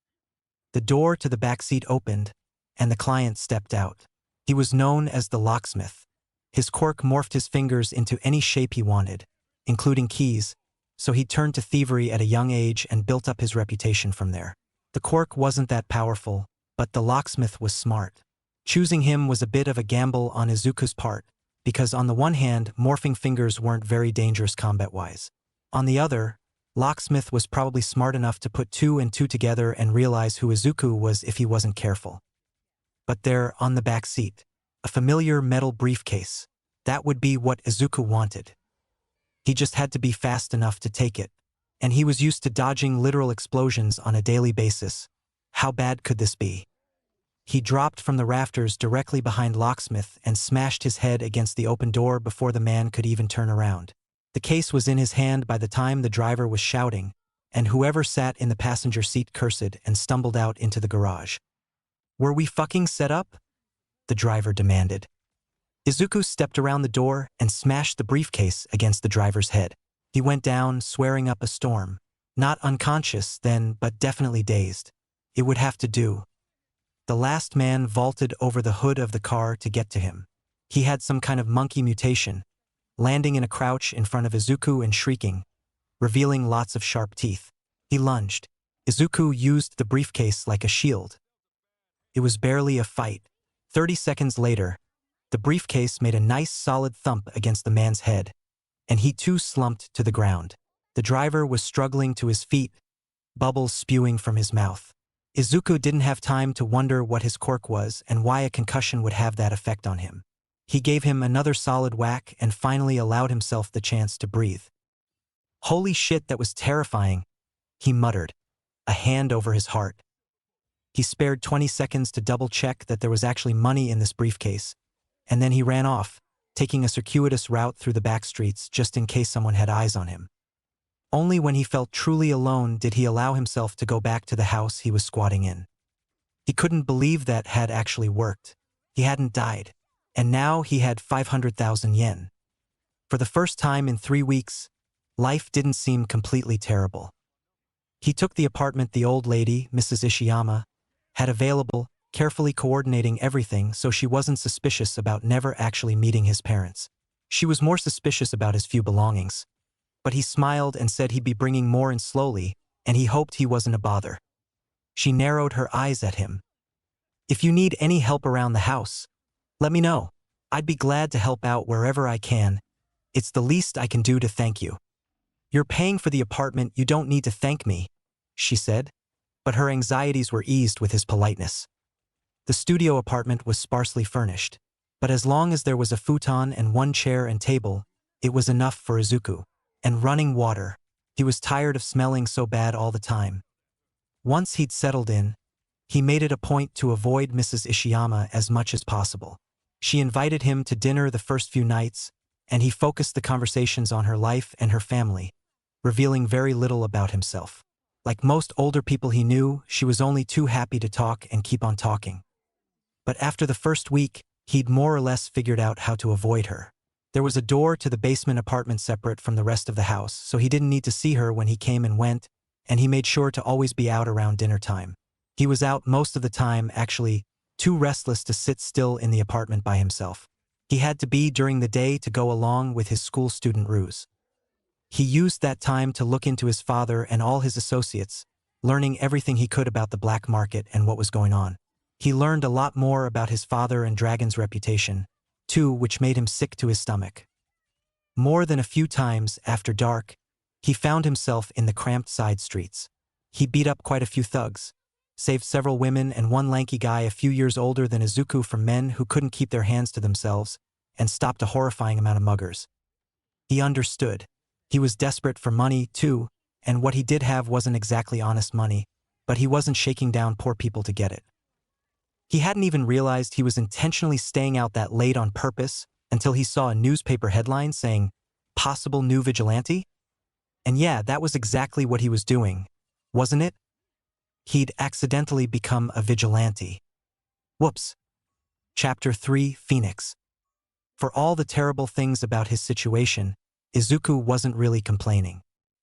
The door to the back seat opened, and the client stepped out. He was known as the locksmith. His quirk morphed his fingers into any shape he wanted, including keys, so he turned to thievery at a young age and built up his reputation from there. The quirk wasn't that powerful, but the locksmith was smart. Choosing him was a bit of a gamble on Izuku's part, because on the one hand, morphing fingers weren't very dangerous combat-wise. On the other, Locksmith was probably smart enough to put two and two together and realize who Izuku was if he wasn't careful. But there, on the back seat, a familiar metal briefcase. That would be what Izuku wanted. He just had to be fast enough to take it, and he was used to dodging literal explosions on a daily basis. How bad could this be? He dropped from the rafters directly behind Locksmith and smashed his head against the open door before the man could even turn around. The case was in his hand by the time the driver was shouting, and whoever sat in the passenger seat cursed and stumbled out into the garage. "Were we fucking set up?" the driver demanded. Izuku stepped around the door and smashed the briefcase against the driver's head. He went down, swearing up a storm. Not unconscious then, but definitely dazed. It would have to do. The last man vaulted over the hood of the car to get to him. He had some kind of monkey mutation, landing in a crouch in front of Izuku and shrieking, revealing lots of sharp teeth. He lunged. Izuku used the briefcase like a shield. It was barely a fight. 30 seconds later, the briefcase made a nice solid thump against the man's head, and he too slumped to the ground. The driver was struggling to his feet, bubbles spewing from his mouth. Izuku didn't have time to wonder what his quirk was and why a concussion would have that effect on him. He gave him another solid whack and finally allowed himself the chance to breathe. "Holy shit, that was terrifying," he muttered, a hand over his heart. He spared 20 seconds to double-check that there was actually money in this briefcase, and then he ran off, taking a circuitous route through the back streets just in case someone had eyes on him. Only when he felt truly alone did he allow himself to go back to the house he was squatting in. He couldn't believe that had actually worked. He hadn't died. And now he had 500,000 yen. For the first time in 3 weeks, life didn't seem completely terrible. He took the apartment the old lady, Mrs. Ishiyama, had available, carefully coordinating everything so she wasn't suspicious about never actually meeting his parents. She was more suspicious about his few belongings. But he smiled and said he'd be bringing more in slowly, and he hoped he wasn't a bother. She narrowed her eyes at him. "If you need any help around the house, let me know. I'd be glad to help out wherever I can. It's the least I can do to thank you." "You're paying for the apartment, you don't need to thank me," she said, but her anxieties were eased with his politeness. The studio apartment was sparsely furnished, but as long as there was a futon and one chair and table, it was enough for Izuku. And running water. He was tired of smelling so bad all the time. Once he'd settled in, he made it a point to avoid Mrs. Ishiyama as much as possible. She invited him to dinner the first few nights, and he focused the conversations on her life and her family, revealing very little about himself. Like most older people he knew, she was only too happy to talk and keep on talking. But after the first week, he'd more or less figured out how to avoid her. There was a door to the basement apartment separate from the rest of the house, so he didn't need to see her when he came and went, and he made sure to always be out around dinner time. He was out most of the time, actually, too restless to sit still in the apartment by himself. He had to be during the day to go along with his school student ruse. He used that time to look into his father and all his associates, learning everything he could about the black market and what was going on. He learned a lot more about his father and Dragon's reputation, too, which made him sick to his stomach. More than a few times after dark, he found himself in the cramped side streets. He beat up quite a few thugs, saved several women and one lanky guy a few years older than Izuku from men who couldn't keep their hands to themselves, and stopped a horrifying amount of muggers. He understood. He was desperate for money, too, and what he did have wasn't exactly honest money, but he wasn't shaking down poor people to get it. He hadn't even realized he was intentionally staying out that late on purpose until he saw a newspaper headline saying, "Possible new vigilante?" And yeah, that was exactly what he was doing, wasn't it? He'd accidentally become a vigilante. Whoops. Chapter 3, Phoenix. For all the terrible things about his situation, Izuku wasn't really complaining.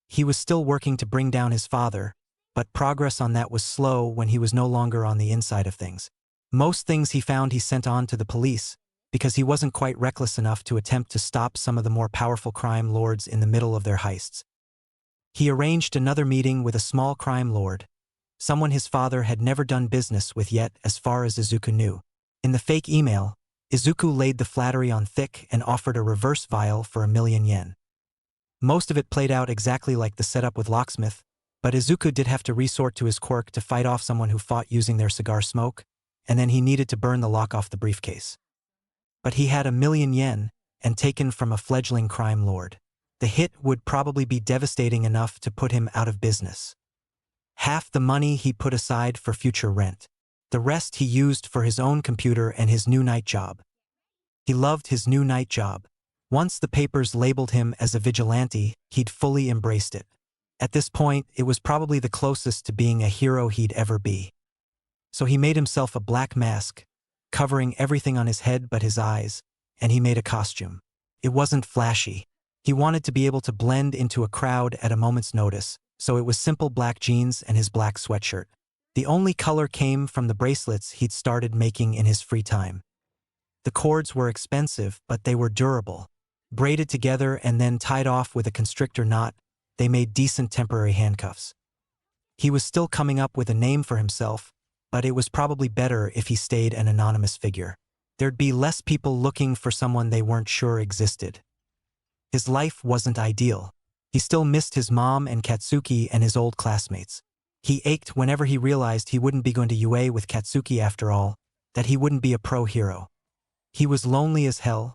He was still working to bring down his father, but progress on that was slow when he was no longer on the inside of things. Most things he found he sent on to the police, because he wasn't quite reckless enough to attempt to stop some of the more powerful crime lords in the middle of their heists. He arranged another meeting with a small crime lord, someone his father had never done business with yet as far as Izuku knew. In the fake email, Izuku laid the flattery on thick and offered a reverse vial for 1,000,000 yen. Most of it played out exactly like the setup with Locksmith, but Izuku did have to resort to his quirk to fight off someone who fought using their cigar smoke, and then he needed to burn the lock off the briefcase. But he had 1,000,000 yen, and taken from a fledgling crime lord. The hit would probably be devastating enough to put him out of business. Half the money he put aside for future rent. The rest he used for his own computer and his new night job. He loved his new night job. Once the papers labeled him as a vigilante, he'd fully embraced it. At this point, it was probably the closest to being a hero he'd ever be. So he made himself a black mask, covering everything on his head but his eyes, and he made a costume. It wasn't flashy. He wanted to be able to blend into a crowd at a moment's notice, so it was simple black jeans and his black sweatshirt. The only color came from the bracelets he'd started making in his free time. The cords were expensive, but they were durable. Braided together and then tied off with a constrictor knot, they made decent temporary handcuffs. He was still coming up with a name for himself, but it was probably better if he stayed an anonymous figure. There'd be less people looking for someone they weren't sure existed. His life wasn't ideal. He still missed his mom and Katsuki and his old classmates. He ached whenever he realized he wouldn't be going to UA with Katsuki after all, that he wouldn't be a pro hero. He was lonely as hell,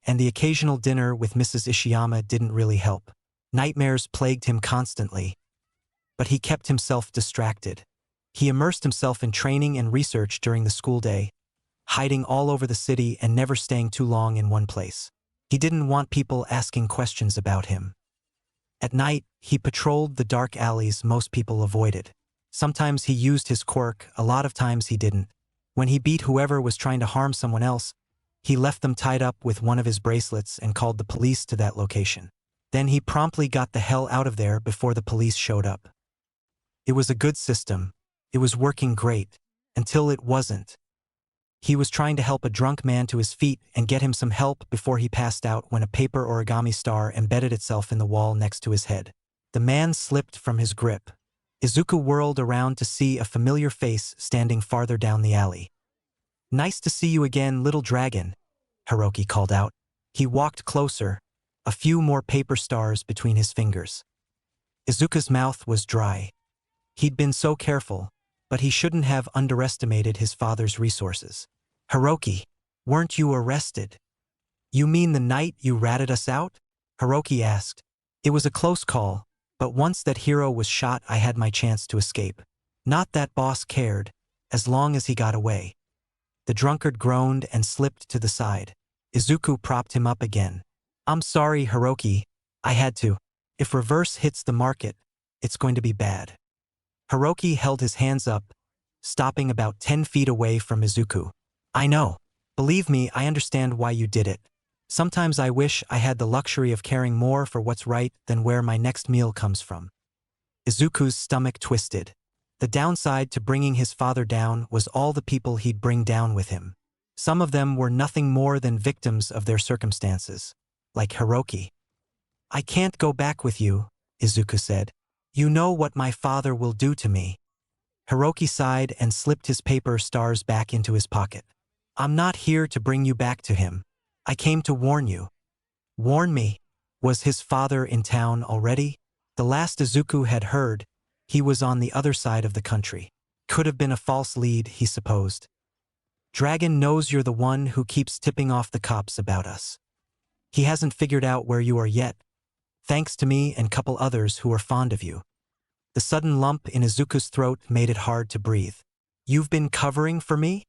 and the occasional dinner with Mrs. Ishiyama didn't really help. Nightmares plagued him constantly. But he kept himself distracted. He immersed himself in training and research during the school day, hiding all over the city and never staying too long in one place. He didn't want people asking questions about him. At night, he patrolled the dark alleys most people avoided. Sometimes he used his quirk, a lot of times he didn't. When he beat whoever was trying to harm someone else, he left them tied up with one of his bracelets and called the police to that location. Then he promptly got the hell out of there before the police showed up. It was a good system. It was working great, until it wasn't. He was trying to help a drunk man to his feet and get him some help before he passed out when a paper origami star embedded itself in the wall next to his head. The man slipped from his grip. Izuku whirled around to see a familiar face standing farther down the alley. "Nice to see you again, little dragon," Hiroki called out. He walked closer, a few more paper stars between his fingers. Izuku's mouth was dry. He'd been so careful, but he shouldn't have underestimated his father's resources. "Hiroki, weren't you arrested?" "You mean the night you ratted us out?" Hiroki asked. "It was a close call, but once that hero was shot I had my chance to escape. Not that boss cared, as long as he got away." The drunkard groaned and slipped to the side. Izuku propped him up again. "I'm sorry, Hiroki. I had to. If reverse hits the market, it's going to be bad." Hiroki held his hands up, stopping about 10 feet away from Izuku. "I know. Believe me, I understand why you did it. Sometimes I wish I had the luxury of caring more for what's right than where my next meal comes from." Izuku's stomach twisted. The downside to bringing his father down was all the people he'd bring down with him. Some of them were nothing more than victims of their circumstances, like Hiroki. "I can't go back with you," Izuku said. "You know what my father will do to me." Hiroki sighed and slipped his paper stars back into his pocket. "I'm not here to bring you back to him. I came to warn you." "Warn me?" Was his father in town already? The last Izuku had heard, he was on the other side of the country. Could have been a false lead, he supposed. "Dragon knows you're the one who keeps tipping off the cops about us. He hasn't figured out where you are yet, thanks to me and couple others who are fond of you." The sudden lump in Izuku's throat made it hard to breathe. "You've been covering for me?"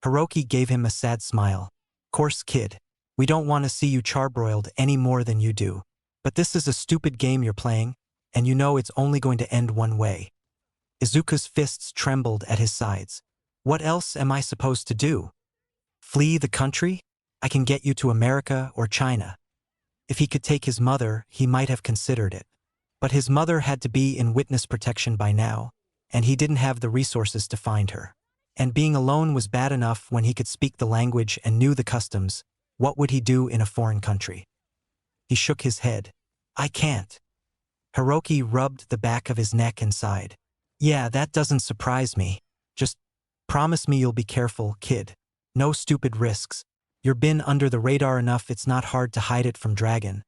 Hiroki gave him a sad smile. "Course, kid. We don't want to see you charbroiled any more than you do. But this is a stupid game you're playing, and you know it's only going to end one way." Izuku's fists trembled at his sides. "What else am I supposed to do? Flee the country? I can get you to America or China." If he could take his mother, he might have considered it. But his mother had to be in witness protection by now, and he didn't have the resources to find her. And being alone was bad enough when he could speak the language and knew the customs. What would he do in a foreign country? He shook his head. "I can't." Hiroki rubbed the back of his neck and sighed. "Yeah, that doesn't surprise me. Just promise me you'll be careful, kid. No stupid risks. You've been under the radar enough it's not hard to hide it from Dragon.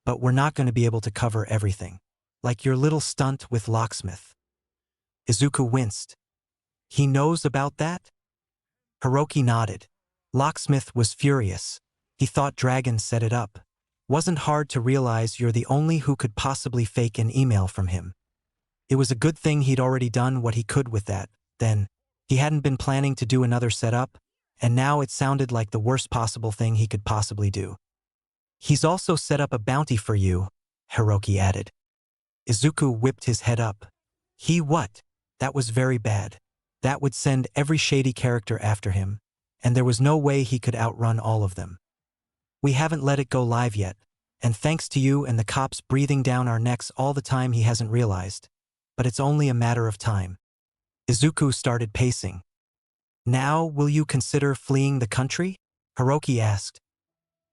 But we're not going to be able to cover everything. Like your little stunt with Locksmith." Izuku winced. "He knows about that?" Hiroki nodded. Locksmith was furious. He thought Dragon set it up. Wasn't hard to realize you're the only who could possibly fake an email from him. It was a good thing he'd already done what he could with that. Then, he hadn't been planning to do another setup, and now it sounded like the worst possible thing he could possibly do. "He's also set up a bounty for you," Hiroki added. Izuku whipped his head up. "He what?" That was very bad. That would send every shady character after him, and there was no way he could outrun all of them. "We haven't let it go live yet, and thanks to you and the cops breathing down our necks all the time he hasn't realized. But it's only a matter of time." Izuku started pacing. "Now will you consider fleeing the country?" Hiroki asked.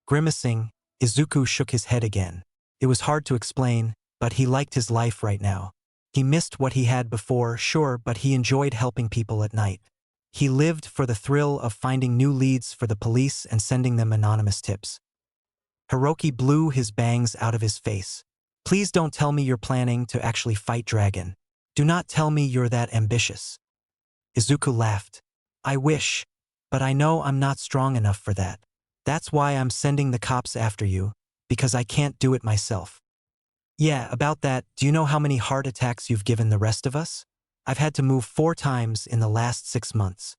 Grimacing, Izuku shook his head again. It was hard to explain, but he liked his life right now. He missed what he had before, sure, but he enjoyed helping people at night. He lived for the thrill of finding new leads for the police and sending them anonymous tips. Hiroki blew his bangs out of his face. "Please don't tell me you're planning to actually fight Dragon. Do not tell me you're that ambitious." Izuku laughed. "I wish, but I know I'm not strong enough for that. That's why I'm sending the cops after you, because I can't do it myself." "Yeah, about that, do you know how many heart attacks you've given the rest of us? I've had to move 4 times in the last 6 months."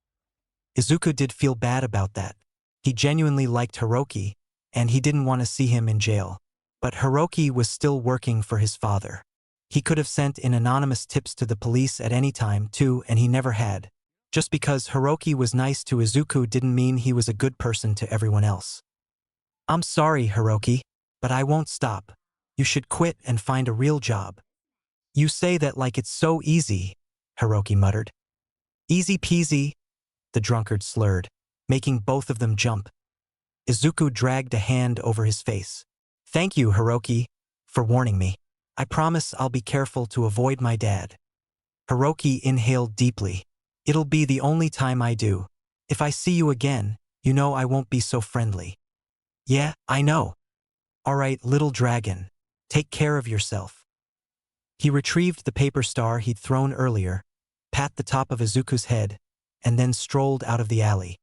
Izuku did feel bad about that. He genuinely liked Hiroki, and he didn't want to see him in jail. But Hiroki was still working for his father. He could have sent in anonymous tips to the police at any time, too, and he never had. Just because Hiroki was nice to Izuku didn't mean he was a good person to everyone else. "I'm sorry, Hiroki, but I won't stop. You should quit and find a real job." "You say that like it's so easy," Hiroki muttered. "Easy peasy," the drunkard slurred, making both of them jump. Izuku dragged a hand over his face. "Thank you, Hiroki, for warning me. I promise I'll be careful to avoid my dad." Hiroki inhaled deeply. It'll be the only time I do. If I see you again, you know I won't be so friendly. Yeah, I know. Alright, little dragon. Take care of yourself. He retrieved the paper star he'd thrown earlier, pat the top of Izuku's head, and then strolled out of the alley.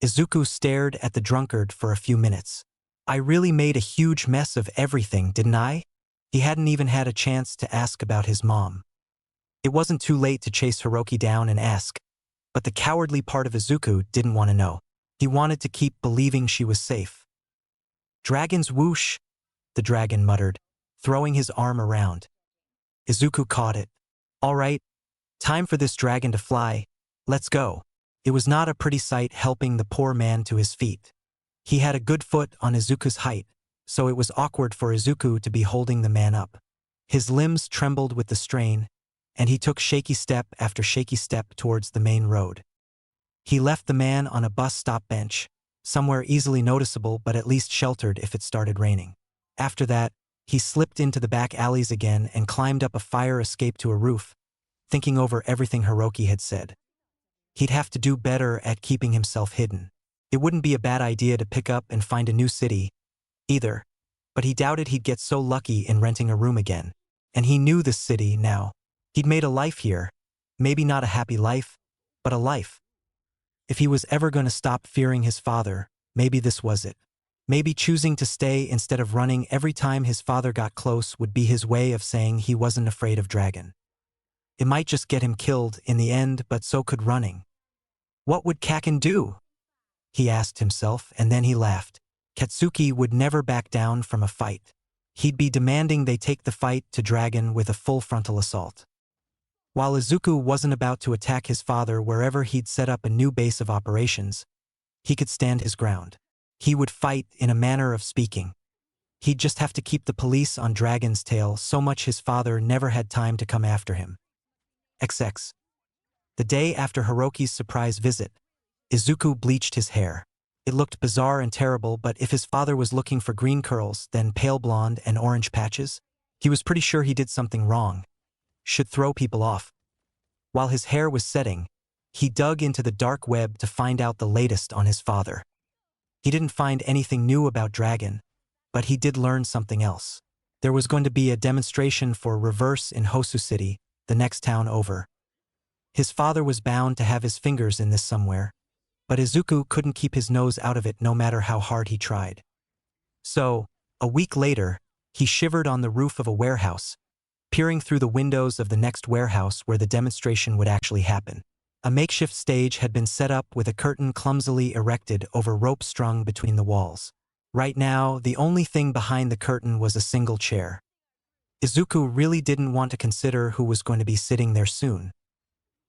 Izuku stared at the drunkard for a few minutes. I really made a huge mess of everything, didn't I? He hadn't even had a chance to ask about his mom. It wasn't too late to chase Hiroki down and ask, but the cowardly part of Izuku didn't want to know. He wanted to keep believing she was safe. Dragon's whoosh, the dragon muttered, throwing his arm around. Izuku caught it. All right, time for this dragon to fly. Let's go. It was not a pretty sight helping the poor man to his feet. He had a good foot on Izuku's height, so it was awkward for Izuku to be holding the man up. His limbs trembled with the strain, and he took shaky step after shaky step towards the main road. He left the man on a bus stop bench, somewhere easily noticeable but at least sheltered if it started raining. After that, he slipped into the back alleys again and climbed up a fire escape to a roof, thinking over everything Hiroki had said. He'd have to do better at keeping himself hidden. It wouldn't be a bad idea to pick up and find a new city, either, but he doubted he'd get so lucky in renting a room again. And he knew this city now. He'd made a life here, maybe not a happy life, but a life. If he was ever going to stop fearing his father, maybe this was it. Maybe choosing to stay instead of running every time his father got close would be his way of saying he wasn't afraid of Dragon. It might just get him killed in the end, but so could running. What would Kaken do? He asked himself, and then he laughed. Katsuki would never back down from a fight. He'd be demanding they take the fight to Dragon with a full frontal assault. While Izuku wasn't about to attack his father wherever he'd set up a new base of operations, he could stand his ground. He would fight in a manner of speaking. He'd just have to keep the police on Dragon's tail so much his father never had time to come after him. XX. The day after Hiroki's surprise visit, Izuku bleached his hair. It looked bizarre and terrible, but if his father was looking for green curls, then pale blonde and orange patches, he was pretty sure he did something wrong. Should throw people off. While his hair was setting, he dug into the dark web to find out the latest on his father. He didn't find anything new about Dragon, but he did learn something else. There was going to be a demonstration for reverse in Hosu City, the next town over. His father was bound to have his fingers in this somewhere, but Izuku couldn't keep his nose out of it no matter how hard he tried. So, a week later, he shivered on the roof of a warehouse, peering through the windows of the next warehouse where the demonstration would actually happen. A makeshift stage had been set up with a curtain clumsily erected over rope strung between the walls. Right now, the only thing behind the curtain was a single chair. Izuku really didn't want to consider who was going to be sitting there soon.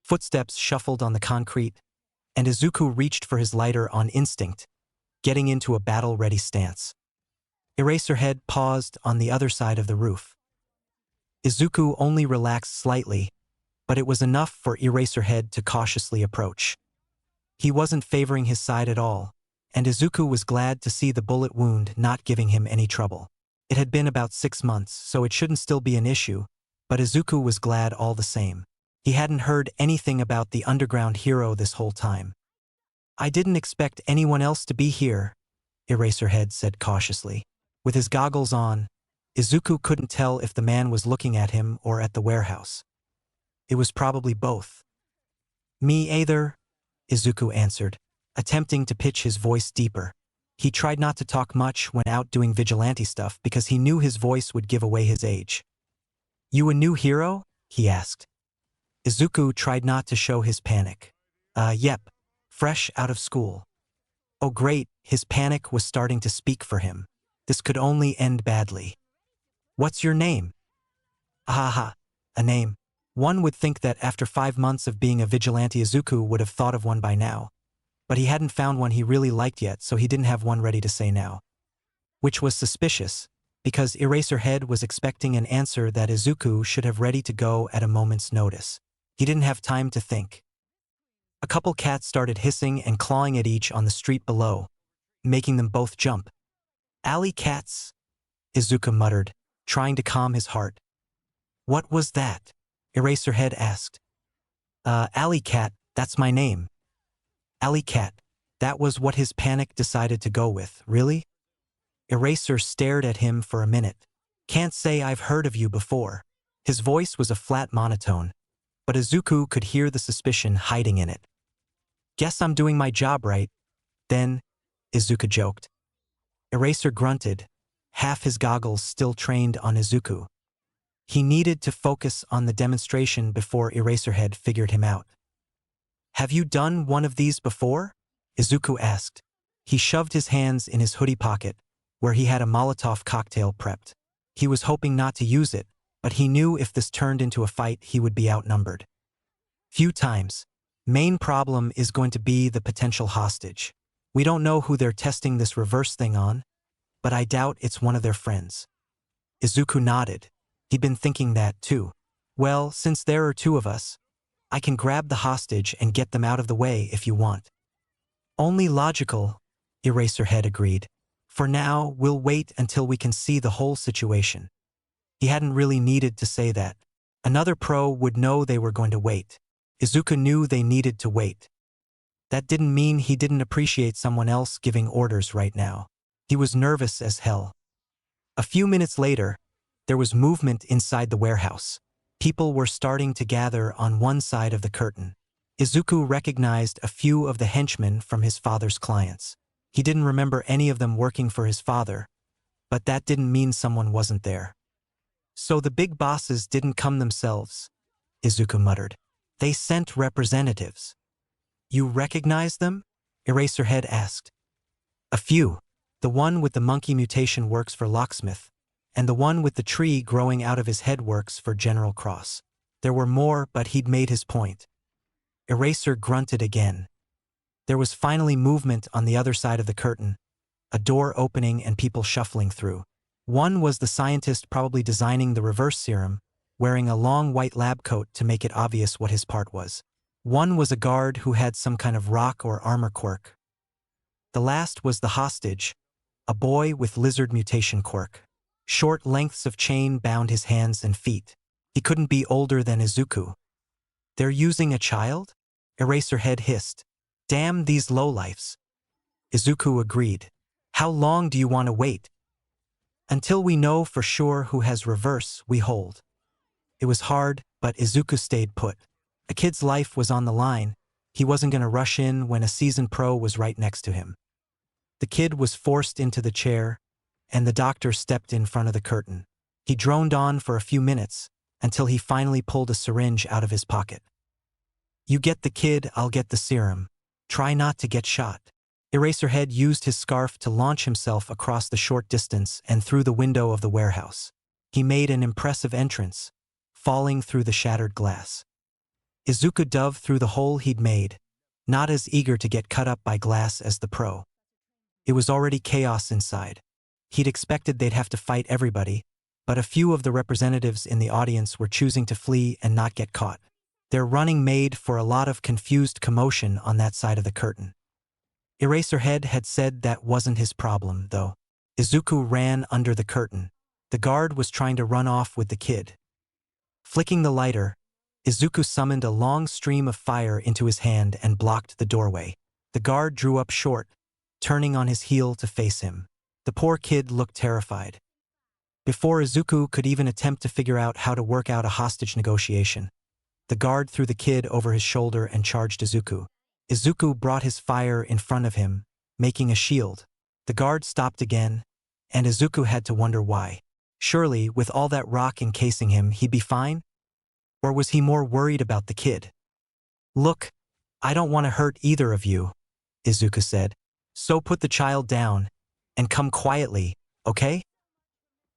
Footsteps shuffled on the concrete, and Izuku reached for his lighter on instinct, getting into a battle-ready stance. Eraserhead paused on the other side of the roof. Izuku only relaxed slightly, but it was enough for Eraserhead to cautiously approach. He wasn't favoring his side at all, and Izuku was glad to see the bullet wound not giving him any trouble. It had been about 6 months, so it shouldn't still be an issue, but Izuku was glad all the same. He hadn't heard anything about the underground hero this whole time. I didn't expect anyone else to be here, Eraserhead said cautiously. With his goggles on, Izuku couldn't tell if the man was looking at him or at the warehouse. It was probably both. Me either, Izuku answered, attempting to pitch his voice deeper. He tried not to talk much when out doing vigilante stuff because he knew his voice would give away his age. You a new hero? He asked. Izuku tried not to show his panic. Yep, fresh out of school. Oh great, his panic was starting to speak for him. This could only end badly. What's your name? Ahaha, a name. One would think that after 5 months of being a vigilante Izuku would have thought of one by now. But he hadn't found one he really liked yet, so he didn't have one ready to say now. Which was suspicious, because Eraserhead was expecting an answer that Izuku should have ready to go at a moment's notice. He didn't have time to think. A couple cats started hissing and clawing at each on the street below, making them both jump. Alley cats, Izuku muttered, trying to calm his heart. What was that? Eraserhead asked. Alley Cat, that's my name. Alley Cat. That was what his panic decided to go with, really? Eraser stared at him for a minute. Can't say I've heard of you before. His voice was a flat monotone, but Izuku could hear the suspicion hiding in it. Guess I'm doing my job right, then, Izuku joked. Eraser grunted, half his goggles still trained on Izuku. He needed to focus on the demonstration before Eraserhead figured him out. Have you done one of these before? Izuku asked. He shoved his hands in his hoodie pocket, where he had a Molotov cocktail prepped. He was hoping not to use it, but he knew if this turned into a fight he would be outnumbered. Few times. Main problem is going to be the potential hostage. We don't know who they're testing this reverse thing on, but I doubt it's one of their friends. Izuku nodded. He'd been thinking that too. Well, since there are two of us, I can grab the hostage and get them out of the way if you want. Only logical, Eraserhead agreed. For now, we'll wait until we can see the whole situation. He hadn't really needed to say that. Another pro would know they were going to wait. Izuku knew they needed to wait. That didn't mean he didn't appreciate someone else giving orders right now. He was nervous as hell. A few minutes later, there was movement inside the warehouse. People were starting to gather on one side of the curtain. Izuku recognized a few of the henchmen from his father's clients. He didn't remember any of them working for his father, but that didn't mean someone wasn't there. So the big bosses didn't come themselves, Izuku muttered. They sent representatives. You recognize them? Eraserhead asked. A few. The one with the monkey mutation works for Locksmith, and the one with the tree growing out of his head works for General Cross. There were more, but he'd made his point. Eraser grunted again. There was finally movement on the other side of the curtain, a door opening and people shuffling through. One was the scientist probably designing the reverse serum, wearing a long white lab coat to make it obvious what his part was. One was a guard who had some kind of rock or armor quirk. The last was the hostage, a boy with lizard mutation quirk. Short lengths of chain bound his hands and feet. He couldn't be older than Izuku. They're using a child? Eraserhead hissed. Damn these lowlifes. Izuku agreed. How long do you want to wait? Until we know for sure who has reverse, we hold. It was hard, but Izuku stayed put. A kid's life was on the line. He wasn't going to rush in when a seasoned pro was right next to him. The kid was forced into the chair, and the doctor stepped in front of the curtain. He droned on for a few minutes, until he finally pulled a syringe out of his pocket. You get the kid, I'll get the serum. Try not to get shot. Eraserhead used his scarf to launch himself across the short distance and through the window of the warehouse. He made an impressive entrance, falling through the shattered glass. Izuku dove through the hole he'd made, not as eager to get cut up by glass as the pro. It was already chaos inside. He'd expected they'd have to fight everybody, but a few of the representatives in the audience were choosing to flee and not get caught. Their running made for a lot of confused commotion on that side of the curtain. Eraserhead had said that wasn't his problem, though. Izuku ran under the curtain. The guard was trying to run off with the kid. Flicking the lighter, Izuku summoned a long stream of fire into his hand and blocked the doorway. The guard drew up short, turning on his heel to face him. The poor kid looked terrified. Before Izuku could even attempt to figure out how to work out a hostage negotiation, the guard threw the kid over his shoulder and charged Izuku. Izuku brought his fire in front of him, making a shield. The guard stopped again, and Izuku had to wonder why. Surely, with all that rock encasing him, he'd be fine? Or was he more worried about the kid? Look, I don't want to hurt either of you, Izuku said. So put the child down, and come quietly, okay?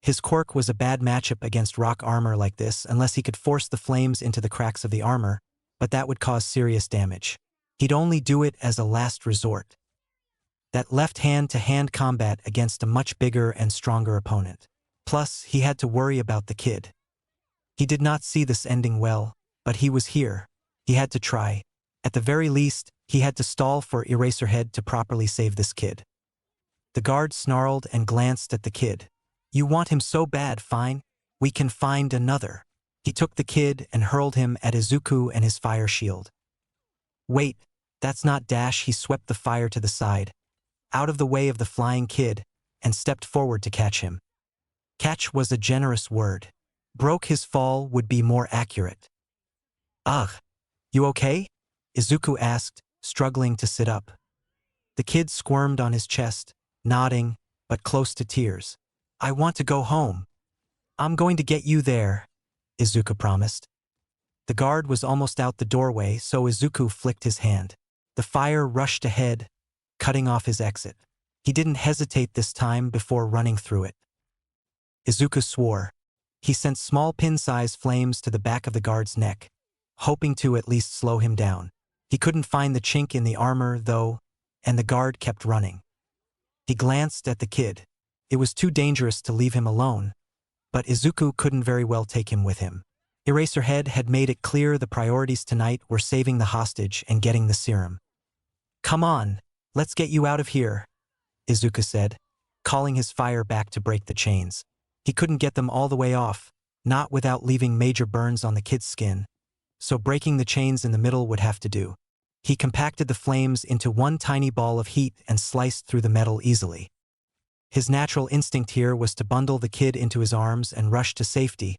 His quirk was a bad matchup against rock armor like this unless he could force the flames into the cracks of the armor, but that would cause serious damage. He'd only do it as a last resort. That left hand-to-hand combat against a much bigger and stronger opponent. Plus, he had to worry about the kid. He did not see this ending well, but he was here. He had to try. At the very least, he had to stall for Eraserhead to properly save this kid. The guard snarled and glanced at the kid. You want him so bad, fine. We can find another. He took the kid and hurled him at Izuku and his fire shield. Wait, that's not dash. He swept the fire to the side, out of the way of the flying kid, and stepped forward to catch him. Catch was a generous word. Broke his fall would be more accurate. Ugh, you okay? Izuku asked, struggling to sit up. The kid squirmed on his chest, nodding, but close to tears. I want to go home. I'm going to get you there, Izuku promised. The guard was almost out the doorway, so Izuku flicked his hand. The fire rushed ahead, cutting off his exit. He didn't hesitate this time before running through it. Izuku swore. He sent small pin-sized flames to the back of the guard's neck, hoping to at least slow him down. He couldn't find the chink in the armor, though, and the guard kept running. He glanced at the kid. It was too dangerous to leave him alone, but Izuku couldn't very well take him with him. Eraserhead had made it clear the priorities tonight were saving the hostage and getting the serum. Come on, let's get you out of here, Izuku said, calling his fire back to break the chains. He couldn't get them all the way off, not without leaving major burns on the kid's skin, so breaking the chains in the middle would have to do. He compacted the flames into one tiny ball of heat and sliced through the metal easily. His natural instinct here was to bundle the kid into his arms and rush to safety,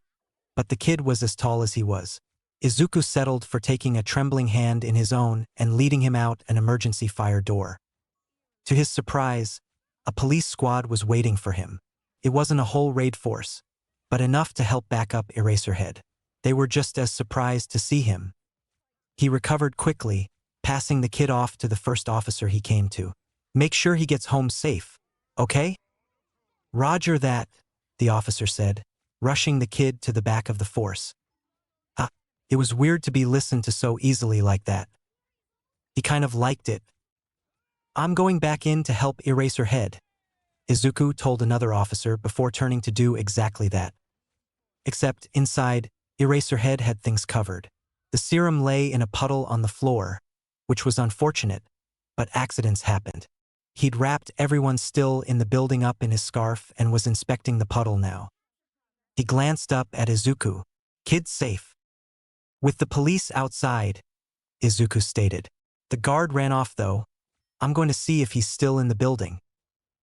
but the kid was as tall as he was. Izuku settled for taking a trembling hand in his own and leading him out an emergency fire door. To his surprise, a police squad was waiting for him. It wasn't a whole raid force, but enough to help back up Eraserhead. They were just as surprised to see him. He recovered quickly, passing the kid off to the first officer he came to. Make sure he gets home safe, okay? Roger that, the officer said, rushing the kid to the back of the force. It was weird to be listened to so easily like that. He kind of liked it. I'm going back in to help Eraserhead, Izuku told another officer before turning to do exactly that. Except inside, Eraserhead had things covered. The serum lay in a puddle on the floor, which was unfortunate, but accidents happened. He'd wrapped everyone still in the building up in his scarf and was inspecting the puddle now. He glanced up at Izuku. Kid safe. With the police outside, Izuku stated. The guard ran off though. I'm going to see if he's still in the building.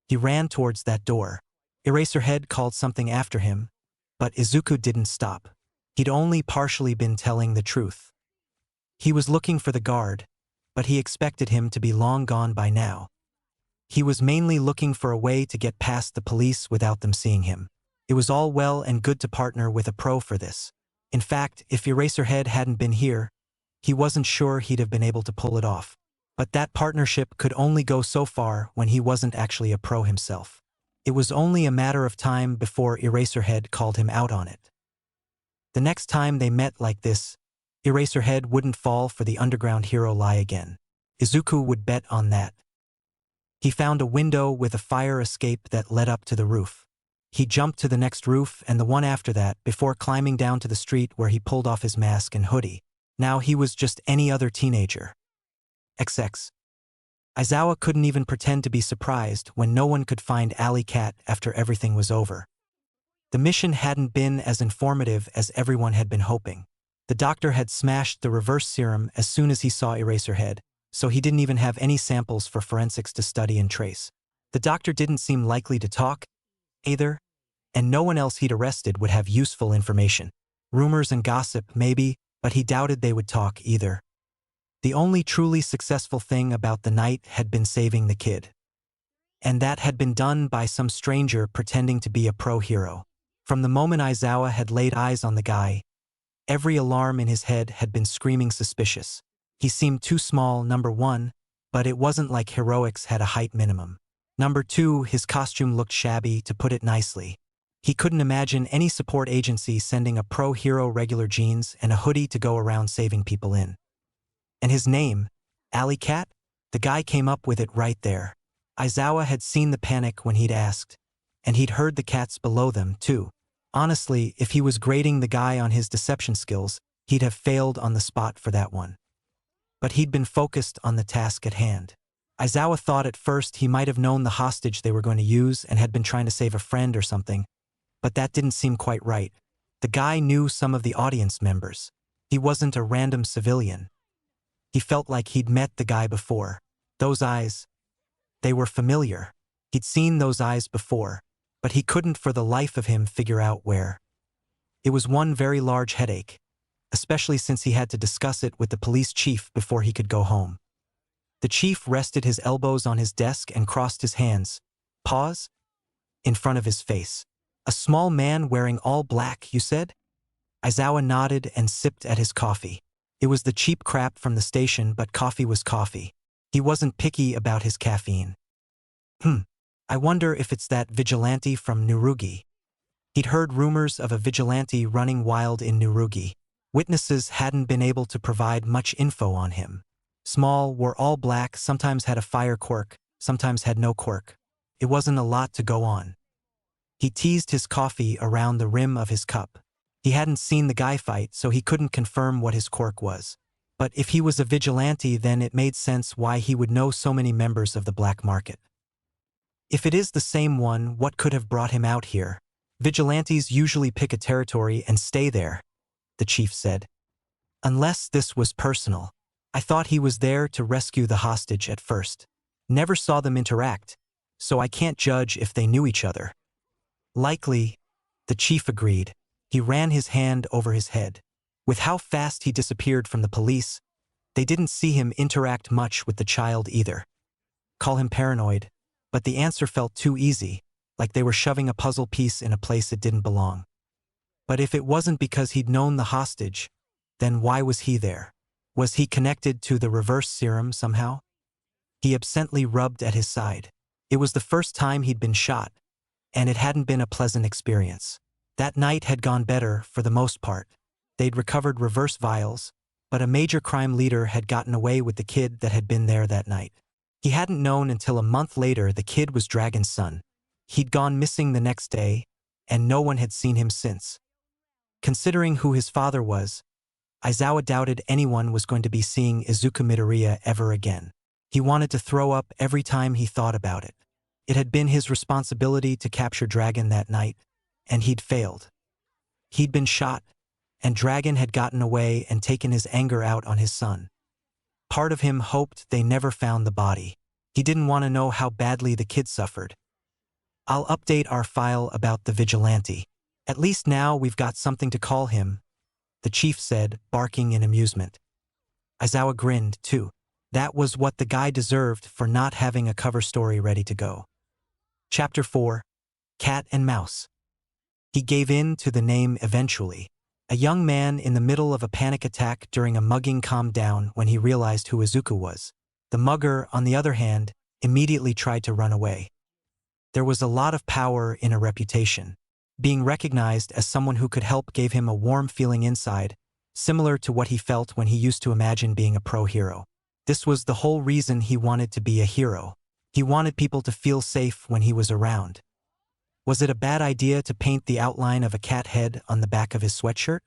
He ran towards that door. Eraserhead called something after him, but Izuku didn't stop. He'd only partially been telling the truth. He was looking for the guard, but he expected him to be long gone by now. He was mainly looking for a way to get past the police without them seeing him. It was all well and good to partner with a pro for this. In fact, if Eraserhead hadn't been here, he wasn't sure he'd have been able to pull it off. But that partnership could only go so far when he wasn't actually a pro himself. It was only a matter of time before Eraserhead called him out on it. The next time they met like this, Eraserhead wouldn't fall for the underground hero lie again. Izuku would bet on that. He found a window with a fire escape that led up to the roof. He jumped to the next roof and the one after that before climbing down to the street where he pulled off his mask and hoodie. Now he was just any other teenager. XX. Aizawa couldn't even pretend to be surprised when no one could find Alley Cat after everything was over. The mission hadn't been as informative as everyone had been hoping. The doctor had smashed the reverse serum as soon as he saw Eraserhead, so he didn't even have any samples for forensics to study and trace. The doctor didn't seem likely to talk, either, and no one else he'd arrested would have useful information. Rumors and gossip, maybe, but he doubted they would talk either. The only truly successful thing about the night had been saving the kid. And that had been done by some stranger pretending to be a pro hero. From the moment Aizawa had laid eyes on the guy, every alarm in his head had been screaming suspicious. He seemed too small, number one, but it wasn't like heroics had a height minimum. Number two, his costume looked shabby, to put it nicely. He couldn't imagine any support agency sending a pro hero regular jeans and a hoodie to go around saving people in. And his name, Alley Cat? The guy came up with it right there. Aizawa had seen the panic when he'd asked, and he'd heard the cats below them, too. Honestly, if he was grading the guy on his deception skills, he'd have failed on the spot for that one. But he'd been focused on the task at hand. Aizawa thought at first he might have known the hostage they were going to use and had been trying to save a friend or something, but that didn't seem quite right. The guy knew some of the audience members. He wasn't a random civilian. He felt like he'd met the guy before. Those eyes, they were familiar. He'd seen those eyes before, but he couldn't for the life of him figure out where. It was one very large headache, especially since he had to discuss it with the police chief before he could go home. The chief rested his elbows on his desk and crossed his hands. Pause? In front of his face. A small man wearing all black, you said? Aizawa nodded and sipped at his coffee. It was the cheap crap from the station, but coffee was coffee. He wasn't picky about his caffeine. I wonder if it's that vigilante from Nurugi. He'd heard rumors of a vigilante running wild in Nurugi. Witnesses hadn't been able to provide much info on him. Small, wore all black, sometimes had a fire quirk, sometimes had no quirk. It wasn't a lot to go on. He teased his coffee around the rim of his cup. He hadn't seen the guy fight, so he couldn't confirm what his quirk was. But if he was a vigilante, then it made sense why he would know so many members of the black market. If it is the same one, what could have brought him out here? Vigilantes usually pick a territory and stay there, the chief said. Unless this was personal. I thought he was there to rescue the hostage at first. Never saw them interact, so I can't judge if they knew each other. Likely, the chief agreed. He ran his hand over his head. With how fast he disappeared from the police, they didn't see him interact much with the child either. Call him paranoid, but the answer felt too easy, like they were shoving a puzzle piece in a place it didn't belong. But if it wasn't because he'd known the hostage, then why was he there? Was he connected to the reverse serum somehow? He absently rubbed at his side. It was the first time he'd been shot, and it hadn't been a pleasant experience. That night had gone better for the most part. They'd recovered reverse vials, but a major crime leader had gotten away with the kid that had been there that night. He hadn't known until a month later the kid was Dragon's son. He'd gone missing the next day, and no one had seen him since. Considering who his father was, Aizawa doubted anyone was going to be seeing Izuku Midoriya ever again. He wanted to throw up every time he thought about it. It had been his responsibility to capture Dragon that night, and he'd failed. He'd been shot, and Dragon had gotten away and taken his anger out on his son. Part of him hoped they never found the body. He didn't want to know how badly the kid suffered. I'll update our file about the vigilante. At least now we've got something to call him, the chief said, barking in amusement. Aizawa grinned, too. That was what the guy deserved for not having a cover story ready to go. Chapter 4. Cat and Mouse. He gave in to the name eventually. A young man in the middle of a panic attack during a mugging calmed down when he realized who Izuku was. The mugger, on the other hand, immediately tried to run away. There was a lot of power in a reputation. Being recognized as someone who could help gave him a warm feeling inside, similar to what he felt when he used to imagine being a pro-hero. This was the whole reason he wanted to be a hero. He wanted people to feel safe when he was around. Was it a bad idea to paint the outline of a cat head on the back of his sweatshirt?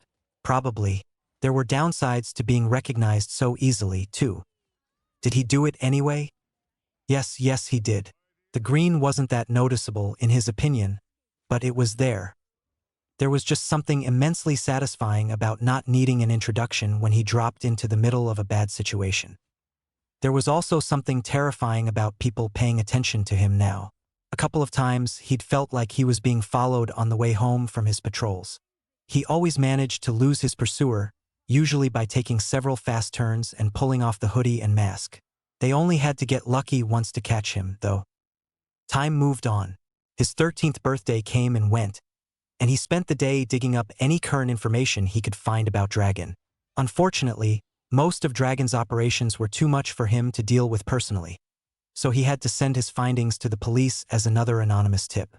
Probably. There were downsides to being recognized so easily, too. Did he do it anyway? Yes, he did. The green wasn't that noticeable in his opinion, but it was there. There was just something immensely satisfying about not needing an introduction when he dropped into the middle of a bad situation. There was also something terrifying about people paying attention to him now. A couple of times, he'd felt like he was being followed on the way home from his patrols. He always managed to lose his pursuer, usually by taking several fast turns and pulling off the hoodie and mask. They only had to get lucky once to catch him, though. Time moved on. His 13th birthday came and went, and he spent the day digging up any current information he could find about Dragon. Unfortunately, most of Dragon's operations were too much for him to deal with personally, so he had to send his findings to the police as another anonymous tip.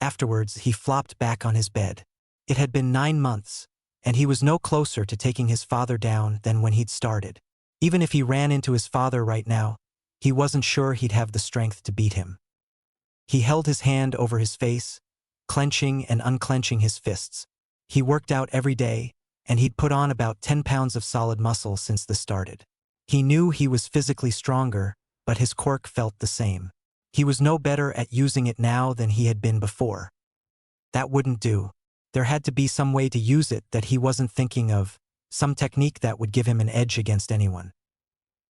Afterwards, he flopped back on his bed. It had been 9 months, and he was no closer to taking his father down than when he'd started. Even if he ran into his father right now, he wasn't sure he'd have the strength to beat him. He held his hand over his face, clenching and unclenching his fists. He worked out every day, and he'd put on about 10 pounds of solid muscle since this started. He knew he was physically stronger, but his quirk felt the same. He was no better at using it now than he had been before. That wouldn't do. There had to be some way to use it that he wasn't thinking of, some technique that would give him an edge against anyone.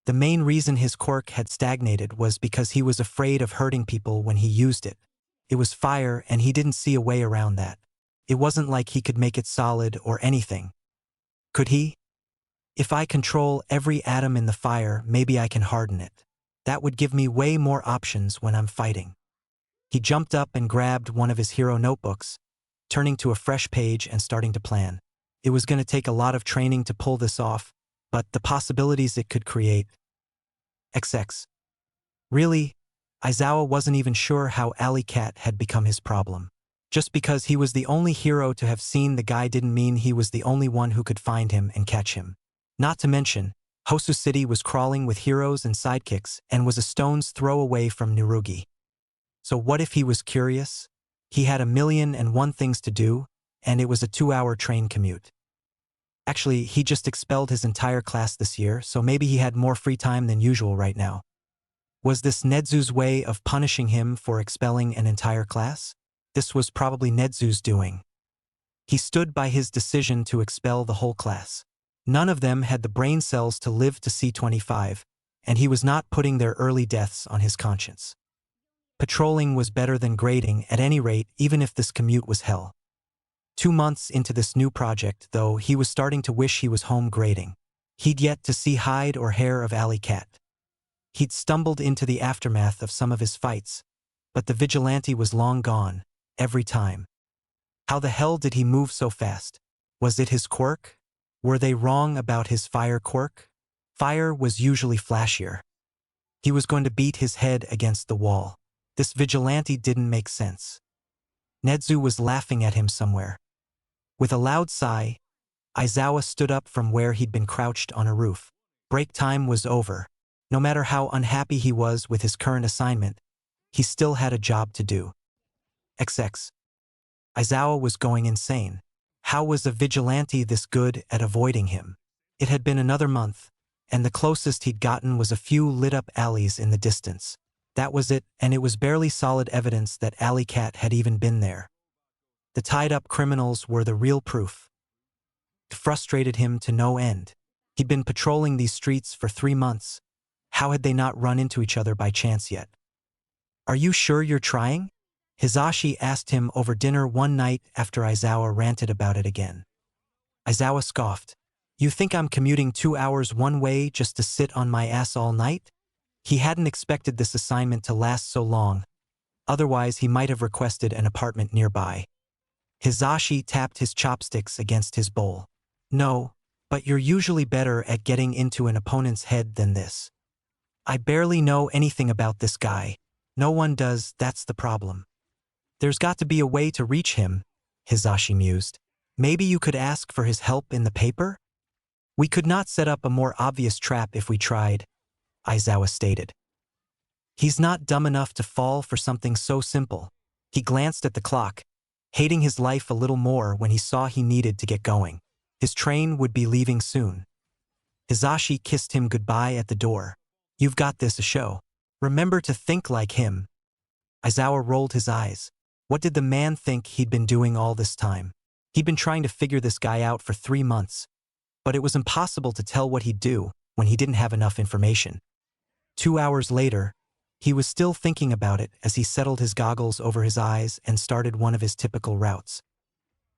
The main reason his quirk had stagnated was because he was afraid of hurting people when he used it. It was fire and he didn't see a way around that. It wasn't like he could make it solid or anything. Could he? If I control every atom in the fire, maybe I can harden it. That would give me way more options when I'm fighting. He jumped up and grabbed one of his hero notebooks, turning to a fresh page and starting to plan. It was going to take a lot of training to pull this off, but the possibilities it could create. XX. Really, Aizawa wasn't even sure how Alley Cat had become his problem. Just because he was the only hero to have seen the guy didn't mean he was the only one who could find him and catch him. Not to mention, Hosu City was crawling with heroes and sidekicks and was a stone's throw away from Nirugi. So what if he was curious? He had 1,000,001 things to do, and it was a 2-hour train commute. Actually, he just expelled his entire class this year, so maybe he had more free time than usual right now. Was this Nedzu's way of punishing him for expelling an entire class? This was probably Nedzu's doing. He stood by his decision to expel the whole class. None of them had the brain cells to live to see 25, and he was not putting their early deaths on his conscience. Patrolling was better than grading, at any rate, even if this commute was hell. 2 months into this new project, though, he was starting to wish he was home grading. He'd yet to see hide or hair of Alley Cat. He'd stumbled into the aftermath of some of his fights, but the vigilante was long gone, every time. How the hell did he move so fast? Was it his quirk? Were they wrong about his fire quirk? Fire was usually flashier. He was going to beat his head against the wall. This vigilante didn't make sense. Nedzu was laughing at him somewhere. With a loud sigh, Aizawa stood up from where he'd been crouched on a roof. Break time was over. No matter how unhappy he was with his current assignment, he still had a job to do. XX. Aizawa was going insane. How was a vigilante this good at avoiding him? It had been another month, and the closest he'd gotten was a few lit-up alleys in the distance. That was it, and it was barely solid evidence that Alley Cat had even been there. The tied-up criminals were the real proof. It frustrated him to no end. He'd been patrolling these streets for 3 months. How had they not run into each other by chance yet? "Are you sure you're trying?" Hizashi asked him over dinner one night after Aizawa ranted about it again. Aizawa scoffed. "You think I'm commuting 2 hours one way just to sit on my ass all night?" He hadn't expected this assignment to last so long. Otherwise, he might have requested an apartment nearby. Hizashi tapped his chopsticks against his bowl. "No, but you're usually better at getting into an opponent's head than this." "I barely know anything about this guy. No one does, that's the problem." "There's got to be a way to reach him," Hizashi mused. "Maybe you could ask for his help in the paper?" "We could not set up a more obvious trap if we tried," Aizawa stated. "He's not dumb enough to fall for something so simple." He glanced at the clock, hating his life a little more when he saw he needed to get going. His train would be leaving soon. Hizashi kissed him goodbye at the door. "You've got this a show. Remember to think like him." Aizawa rolled his eyes. What did the man think he'd been doing all this time? He'd been trying to figure this guy out for 3 months, but it was impossible to tell what he'd do when he didn't have enough information. 2 hours later, he was still thinking about it as he settled his goggles over his eyes and started one of his typical routes.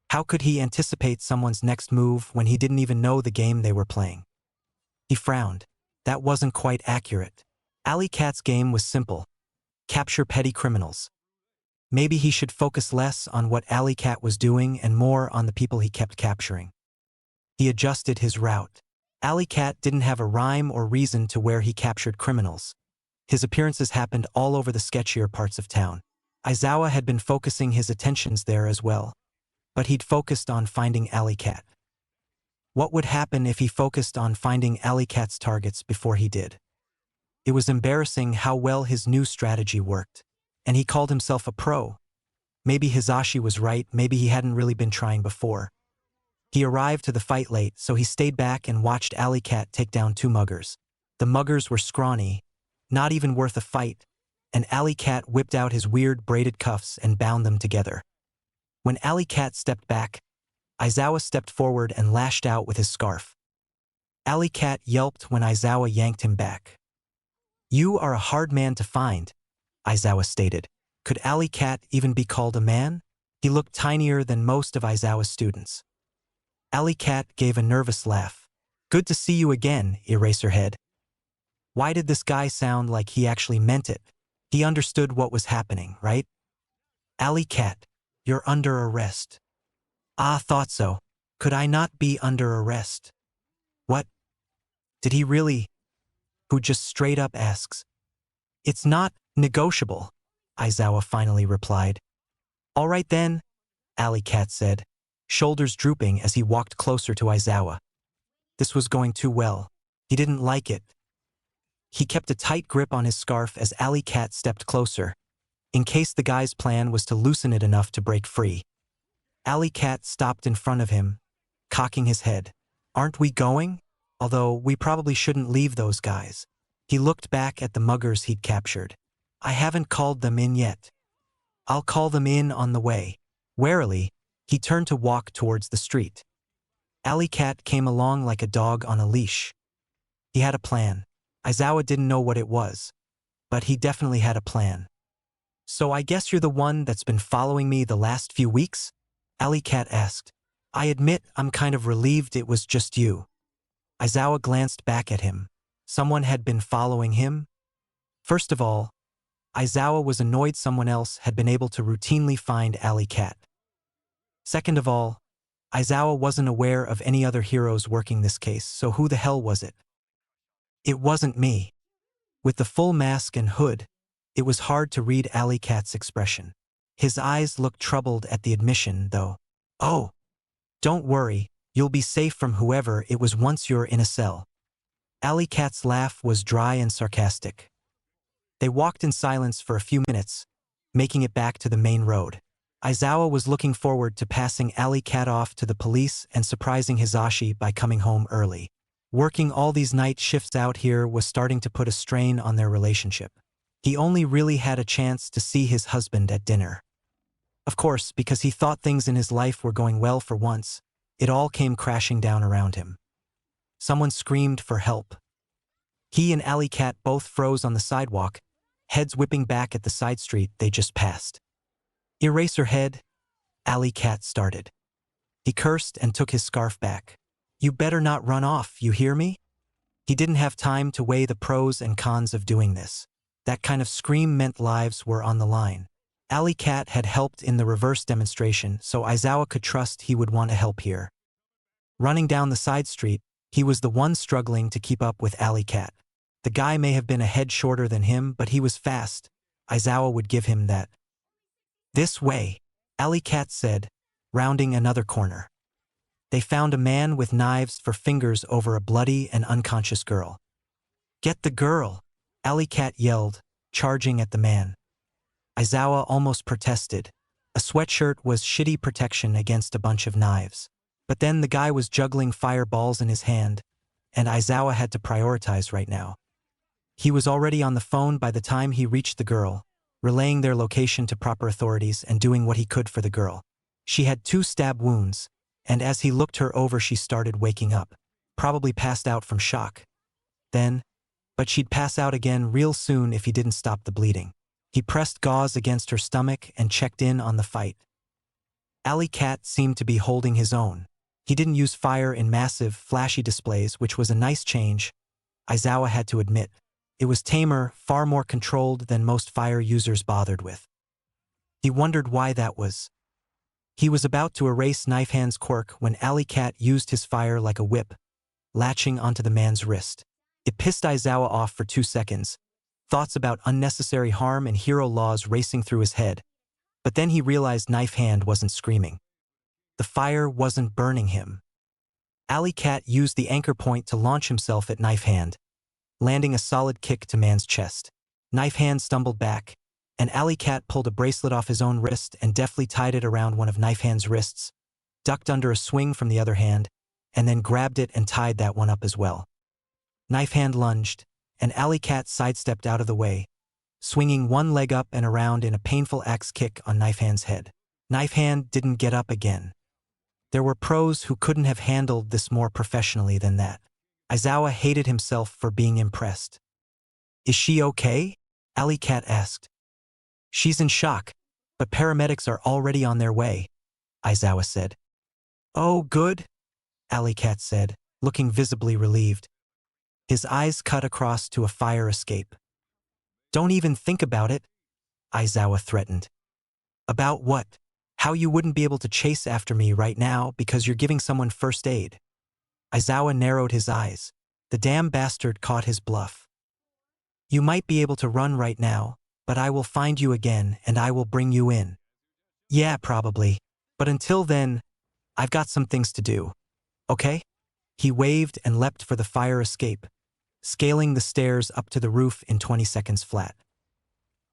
How could he anticipate someone's next move when he didn't even know the game they were playing? He frowned. That wasn't quite accurate. Alley Cat's game was simple. Capture petty criminals. Maybe he should focus less on what Alley Cat was doing and more on the people he kept capturing. He adjusted his route. Alley Cat didn't have a rhyme or reason to where he captured criminals. His appearances happened all over the sketchier parts of town. Aizawa had been focusing his attentions there as well, but he'd focused on finding Alley Cat. What would happen if he focused on finding Alley Cat's targets before he did? It was embarrassing how well his new strategy worked, and he called himself a pro. Maybe Hizashi was right, maybe he hadn't really been trying before. He arrived to the fight late, so he stayed back and watched Alley Cat take down 2 muggers. The muggers were scrawny, not even worth a fight, and Alley Cat whipped out his weird braided cuffs and bound them together. When Alley Cat stepped back, Aizawa stepped forward and lashed out with his scarf. Alley Cat yelped when Aizawa yanked him back. "You are a hard man to find," Aizawa stated. Could Alley Cat even be called a man? He looked tinier than most of Aizawa's students. Alley Cat gave a nervous laugh. "Good to see you again, Eraserhead." Why did this guy sound like he actually meant it? He understood what was happening, right? "Alley Cat, you're under arrest." "Ah, thought so. Could I not be under arrest?" "What? Did he really?" Who just straight up asks. "It's not negotiable," Aizawa finally replied. "All right then," Alley Cat said, shoulders drooping as he walked closer to Aizawa. This was going too well. He didn't like it. He kept a tight grip on his scarf as Alley Cat stepped closer, in case the guy's plan was to loosen it enough to break free. Alley Cat stopped in front of him, cocking his head. "Aren't we going? Although we probably shouldn't leave those guys." He looked back at the muggers he'd captured. "I haven't called them in yet. I'll call them in on the way." Warily, he turned to walk towards the street. Alley Cat came along like a dog on a leash. He had a plan. Aizawa didn't know what it was, but he definitely had a plan. "So I guess you're the one that's been following me the last few weeks?" Alley Cat asked. "I admit I'm kind of relieved it was just you." Aizawa glanced back at him. Someone had been following him? First of all, Aizawa was annoyed someone else had been able to routinely find Alley Cat. Second of all, Aizawa wasn't aware of any other heroes working this case, so who the hell was it? It wasn't me. With the full mask and hood, it was hard to read Alley Cat's expression. His eyes looked troubled at the admission, though. "Oh, don't worry, you'll be safe from whoever it was once you're in a cell." Alley Cat's laugh was dry and sarcastic. They walked in silence for a few minutes, making it back to the main road. Aizawa was looking forward to passing Alley Cat off to the police and surprising Hisashi by coming home early. Working all these night shifts out here was starting to put a strain on their relationship. He only really had a chance to see his husband at dinner. Of course, because he thought things in his life were going well for once, it all came crashing down around him. Someone screamed for help. He and Alley Cat both froze on the sidewalk, heads whipping back at the side street they just passed. "Eraserhead," Alley Cat started. He cursed and took his scarf back. "You better not run off, you hear me?" He didn't have time to weigh the pros and cons of doing this. That kind of scream meant lives were on the line. Alley Cat had helped in the reverse demonstration, so Aizawa could trust he would want to help here. Running down the side street, he was the one struggling to keep up with Alley Cat. The guy may have been a head shorter than him, but he was fast. Aizawa would give him that. "This way," Alley Cat said, rounding another corner. They found a man with knives for fingers over a bloody and unconscious girl. "Get the girl," Alley Cat yelled, charging at the man. Aizawa almost protested. A sweatshirt was shitty protection against a bunch of knives. But then the guy was juggling fireballs in his hand, and Aizawa had to prioritize right now. He was already on the phone by the time he reached the girl, relaying their location to proper authorities and doing what he could for the girl. She had 2 stab wounds, and as he looked her over she started waking up, probably passed out from shock. But she'd pass out again real soon if he didn't stop the bleeding. He pressed gauze against her stomach and checked in on the fight. Alley Cat seemed to be holding his own. He didn't use fire in massive, flashy displays, which was a nice change, Aizawa had to admit. It was tamer, far more controlled than most fire users bothered with. He wondered why that was. He was about to erase Knife Hand's quirk when Alley Cat used his fire like a whip, latching onto the man's wrist. It pissed Aizawa off for 2 seconds, thoughts about unnecessary harm and hero laws racing through his head. But then he realized Knife Hand wasn't screaming. The fire wasn't burning him. Alley Cat used the anchor point to launch himself at Knife Hand, landing a solid kick to man's chest. Knife Hand stumbled back, and Alley Cat pulled a bracelet off his own wrist and deftly tied it around one of Knife Hand's wrists, ducked under a swing from the other hand, and then grabbed it and tied that one up as well. Knife Hand lunged, and Alley Cat sidestepped out of the way, swinging one leg up and around in a painful axe kick on Knife Hand's head. Knife Hand didn't get up again. There were pros who couldn't have handled this more professionally than that. Aizawa hated himself for being impressed. Is she okay? Alley Cat asked. She's in shock, but paramedics are already on their way, Aizawa said. Oh, good, Alley Cat said, looking visibly relieved. His eyes cut across to a fire escape. Don't even think about it, Aizawa threatened. About what? How you wouldn't be able to chase after me right now because you're giving someone first aid. Aizawa narrowed his eyes. The damn bastard caught his bluff. You might be able to run right now, but I will find you again and I will bring you in. Yeah, probably. But until then, I've got some things to do. Okay? He waved and leapt for the fire escape, scaling the stairs up to the roof in 20 seconds flat.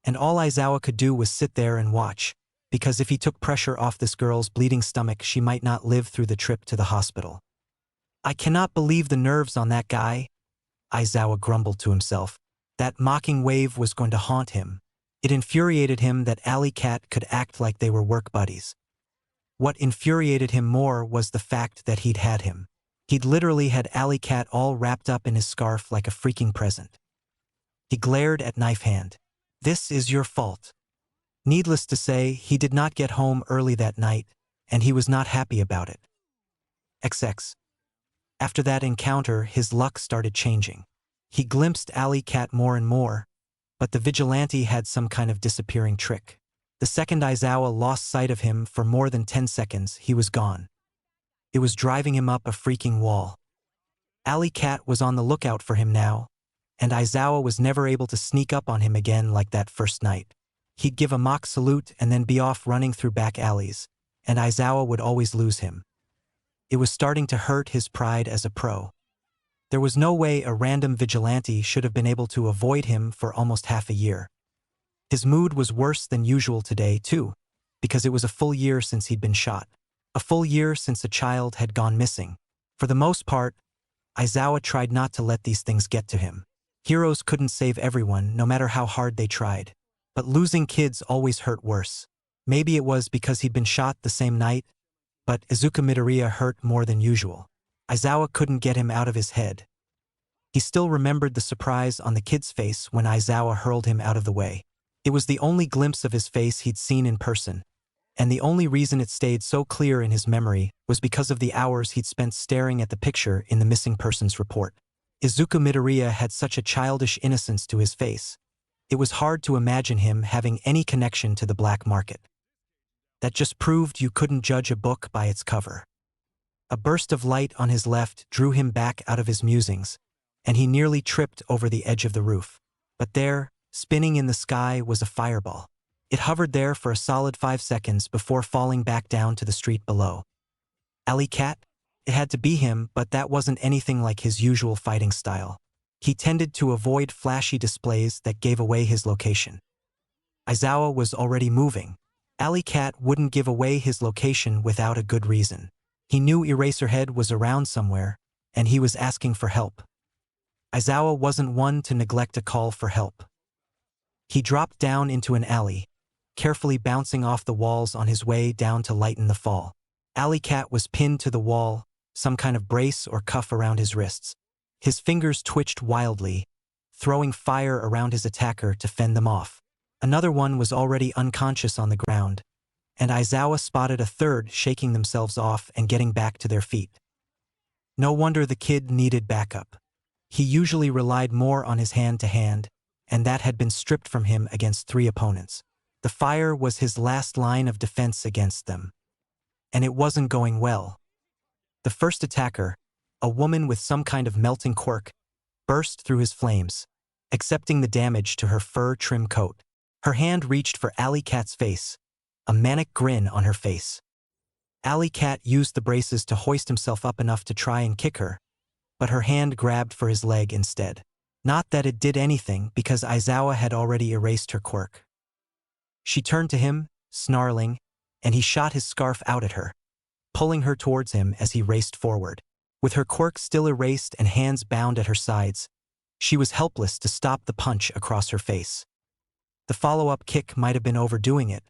And all Aizawa could do was sit there and watch, because if he took pressure off this girl's bleeding stomach, she might not live through the trip to the hospital. I cannot believe the nerves on that guy, Aizawa grumbled to himself. That mocking wave was going to haunt him. It infuriated him that Alley Cat could act like they were work buddies. What infuriated him more was the fact that he'd had him. He'd literally had Alley Cat all wrapped up in his scarf like a freaking present. He glared at Knife Hand. This is your fault. Needless to say, he did not get home early that night, and he was not happy about it. XX. After that encounter, his luck started changing. He glimpsed Alley Cat more and more, but the vigilante had some kind of disappearing trick. The second Aizawa lost sight of him for more than 10 seconds, he was gone. It was driving him up a freaking wall. Alley Cat was on the lookout for him now, and Aizawa was never able to sneak up on him again like that first night. He'd give a mock salute and then be off running through back alleys, and Aizawa would always lose him. It was starting to hurt his pride as a pro. There was no way a random vigilante should have been able to avoid him for almost half a year. His mood was worse than usual today, too, because it was a full year since he'd been shot. A full year since a child had gone missing. For the most part, Aizawa tried not to let these things get to him. Heroes couldn't save everyone, no matter how hard they tried. But losing kids always hurt worse. Maybe it was because he'd been shot the same night, but Izuku Midoriya hurt more than usual. Aizawa couldn't get him out of his head. He still remembered the surprise on the kid's face when Aizawa hurled him out of the way. It was the only glimpse of his face he'd seen in person, and the only reason it stayed so clear in his memory was because of the hours he'd spent staring at the picture in the missing persons report. Izuku Midoriya had such a childish innocence to his face. It was hard to imagine him having any connection to the black market. That just proved you couldn't judge a book by its cover. A burst of light on his left drew him back out of his musings, and he nearly tripped over the edge of the roof. But there, spinning in the sky, was a fireball. It hovered there for a solid 5 seconds before falling back down to the street below. Alley Cat? It had to be him, but that wasn't anything like his usual fighting style. He tended to avoid flashy displays that gave away his location. Aizawa was already moving. Alley Cat wouldn't give away his location without a good reason. He knew Eraserhead was around somewhere, and he was asking for help. Aizawa wasn't one to neglect a call for help. He dropped down into an alley, carefully bouncing off the walls on his way down to lighten the fall. Alley Cat was pinned to the wall, some kind of brace or cuff around his wrists. His fingers twitched wildly, throwing fire around his attacker to fend them off. Another one was already unconscious on the ground, and Aizawa spotted a third shaking themselves off and getting back to their feet. No wonder the kid needed backup. He usually relied more on his hand-to-hand, and that had been stripped from him against 3 opponents. The fire was his last line of defense against them. And it wasn't going well. The first attacker, a woman with some kind of melting quirk, burst through his flames, accepting the damage to her fur-trim coat. Her hand reached for Alley Cat's face, a manic grin on her face. Alley Cat used the braces to hoist himself up enough to try and kick her, but her hand grabbed for his leg instead. Not that it did anything, because Aizawa had already erased her quirk. She turned to him, snarling, and he shot his scarf out at her, pulling her towards him as he raced forward. With her quirk still erased and hands bound at her sides, she was helpless to stop the punch across her face. The follow-up kick might have been overdoing it,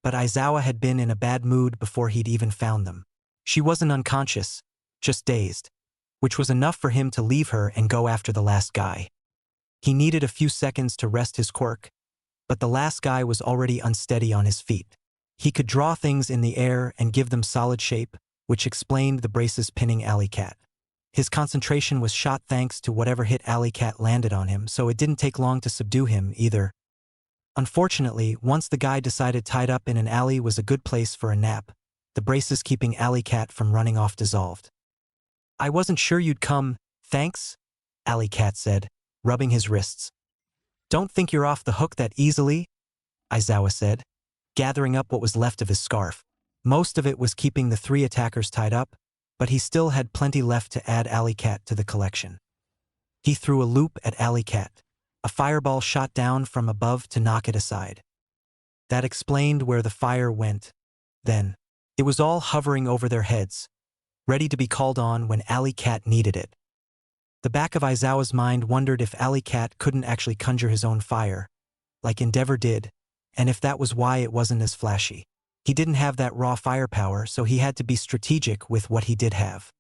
but Aizawa had been in a bad mood before he'd even found them. She wasn't unconscious, just dazed, which was enough for him to leave her and go after the last guy. He needed a few seconds to rest his quirk, but the last guy was already unsteady on his feet. He could draw things in the air and give them solid shape, which explained the braces pinning Alley Cat. His concentration was shot thanks to whatever hit Alley Cat landed on him, so it didn't take long to subdue him either. Unfortunately, once the guy decided tied up in an alley was a good place for a nap, the braces keeping Alley Cat from running off dissolved. "I wasn't sure you'd come, thanks," Alley Cat said, rubbing his wrists. "Don't think you're off the hook that easily," Aizawa said, gathering up what was left of his scarf. Most of it was keeping the 3 attackers tied up, but he still had plenty left to add Alley Cat to the collection. He threw a loop at Alley Cat. A fireball shot down from above to knock it aside. That explained where the fire went. Then, it was all hovering over their heads, ready to be called on when Alley Cat needed it. The back of Aizawa's mind wondered if Alley Cat couldn't actually conjure his own fire, like Endeavor did, and if that was why it wasn't as flashy. He didn't have that raw firepower, so he had to be strategic with what he did have.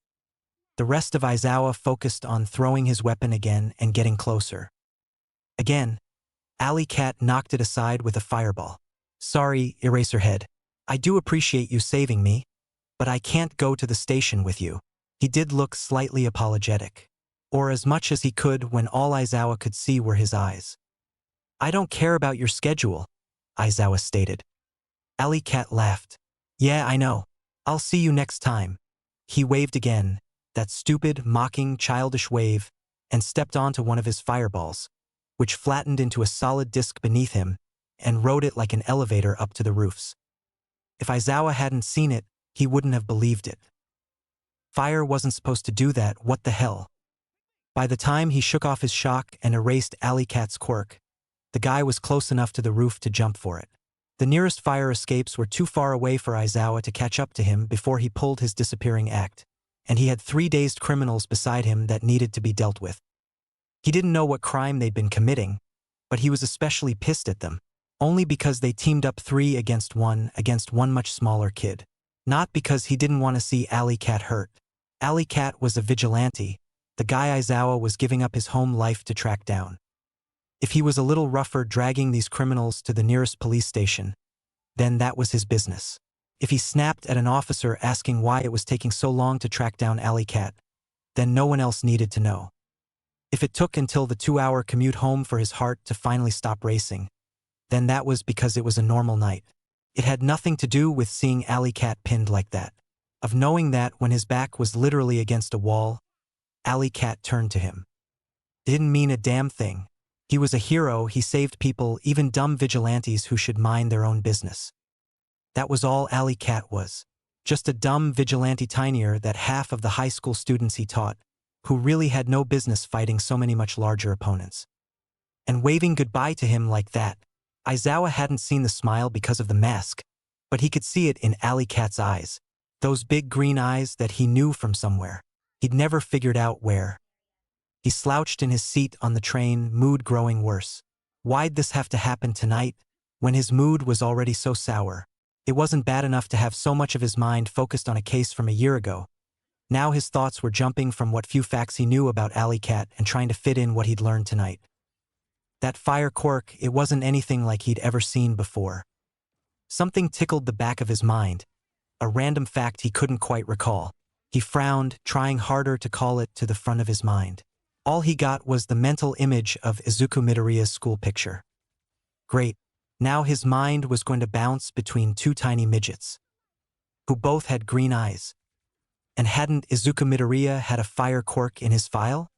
The rest of Aizawa focused on throwing his weapon again and getting closer. Again, Alley Cat knocked it aside with a fireball. "Sorry, Eraserhead. I do appreciate you saving me, but I can't go to the station with you." He did look slightly apologetic, or as much as he could when all Aizawa could see were his eyes. "I don't care about your schedule," Aizawa stated. Alley Cat laughed. "Yeah, I know. I'll see you next time." He waved again, that stupid, mocking, childish wave, and stepped onto one of his fireballs, which flattened into a solid disc beneath him and rode it like an elevator up to the roofs. If Aizawa hadn't seen it, he wouldn't have believed it. Fire wasn't supposed to do that, what the hell? By the time he shook off his shock and erased Alley Cat's quirk, the guy was close enough to the roof to jump for it. The nearest fire escapes were too far away for Aizawa to catch up to him before he pulled his disappearing act, and he had 3 dazed criminals beside him that needed to be dealt with. He didn't know what crime they'd been committing, but he was especially pissed at them, only because they teamed up 3 against one much smaller kid. Not because he didn't want to see Alley Cat hurt. Alley Cat was a vigilante, the guy Aizawa was giving up his home life to track down. If he was a little rougher dragging these criminals to the nearest police station, then that was his business. If he snapped at an officer asking why it was taking so long to track down Alley Cat, then no one else needed to know. If it took until the 2-hour commute home for his heart to finally stop racing, then that was because it was a normal night. It had nothing to do with seeing Alley Cat pinned like that, of knowing that when his back was literally against a wall, Alley Cat turned to him. It didn't mean a damn thing. He was a hero, he saved people, even dumb vigilantes who should mind their own business. That was all Alley Cat was. Just a dumb vigilante tinier that half of the high school students he taught, who really had no business fighting so many much larger opponents. And waving goodbye to him like that. Aizawa hadn't seen the smile because of the mask, but he could see it in Alley Cat's eyes. Those big green eyes that he knew from somewhere. He'd never figured out where. He slouched in his seat on the train, mood growing worse. Why'd this have to happen tonight, when his mood was already so sour? It wasn't bad enough to have so much of his mind focused on a case from a year ago. Now his thoughts were jumping from what few facts he knew about Alley Cat and trying to fit in what he'd learned tonight. That fire quirk, it wasn't anything like he'd ever seen before. Something tickled the back of his mind, a random fact he couldn't quite recall. He frowned, trying harder to call it to the front of his mind. All he got was the mental image of Izuku Midoriya's school picture. Great. Now his mind was going to bounce between 2 tiny midgets, who both had green eyes. And hadn't Izuku Midoriya had a fire quirk in his file?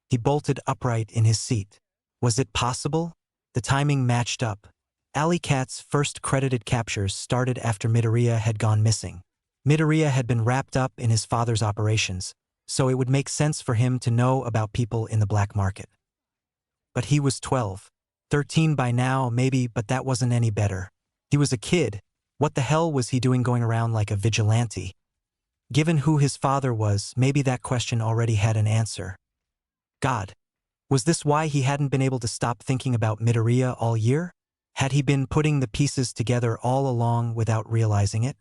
He bolted upright in his seat. Was it possible? The timing matched up. Alley Cat's first credited captures started after Midoriya had gone missing. Midoriya had been wrapped up in his father's operations, so it would make sense for him to know about people in the black market. But he was 12. 13 by now, maybe, but that wasn't any better. He was a kid. What the hell was he doing going around like a vigilante? Given who his father was, maybe that question already had an answer. God. Was this why he hadn't been able to stop thinking about Midoriya all year? Had he been putting the pieces together all along without realizing it?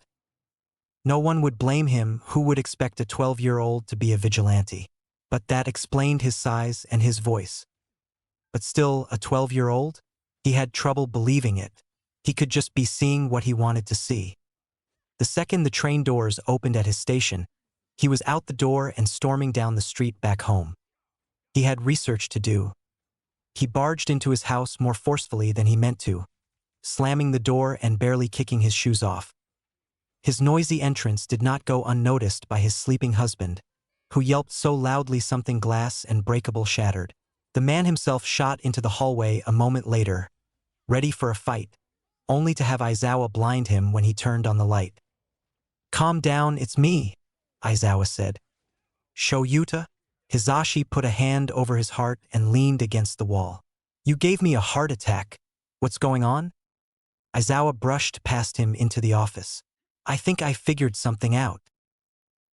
No one would blame him. Who would expect a 12-year-old to be a vigilante? But that explained his size and his voice. But still, a 12-year-old? He had trouble believing it. He could just be seeing what he wanted to see. The second the train doors opened at his station, he was out the door and storming down the street back home. He had research to do. He barged into his house more forcefully than he meant to, slamming the door and barely kicking his shoes off. His noisy entrance did not go unnoticed by his sleeping husband, who yelped so loudly something glass and breakable shattered. The man himself shot into the hallway a moment later, ready for a fight, only to have Aizawa blind him when he turned on the light. "Calm down, it's me," Aizawa said. "Shoyuta?" Hizashi put a hand over his heart and leaned against the wall. "You gave me a heart attack. What's going on?" Aizawa brushed past him into the office. "I think I figured something out."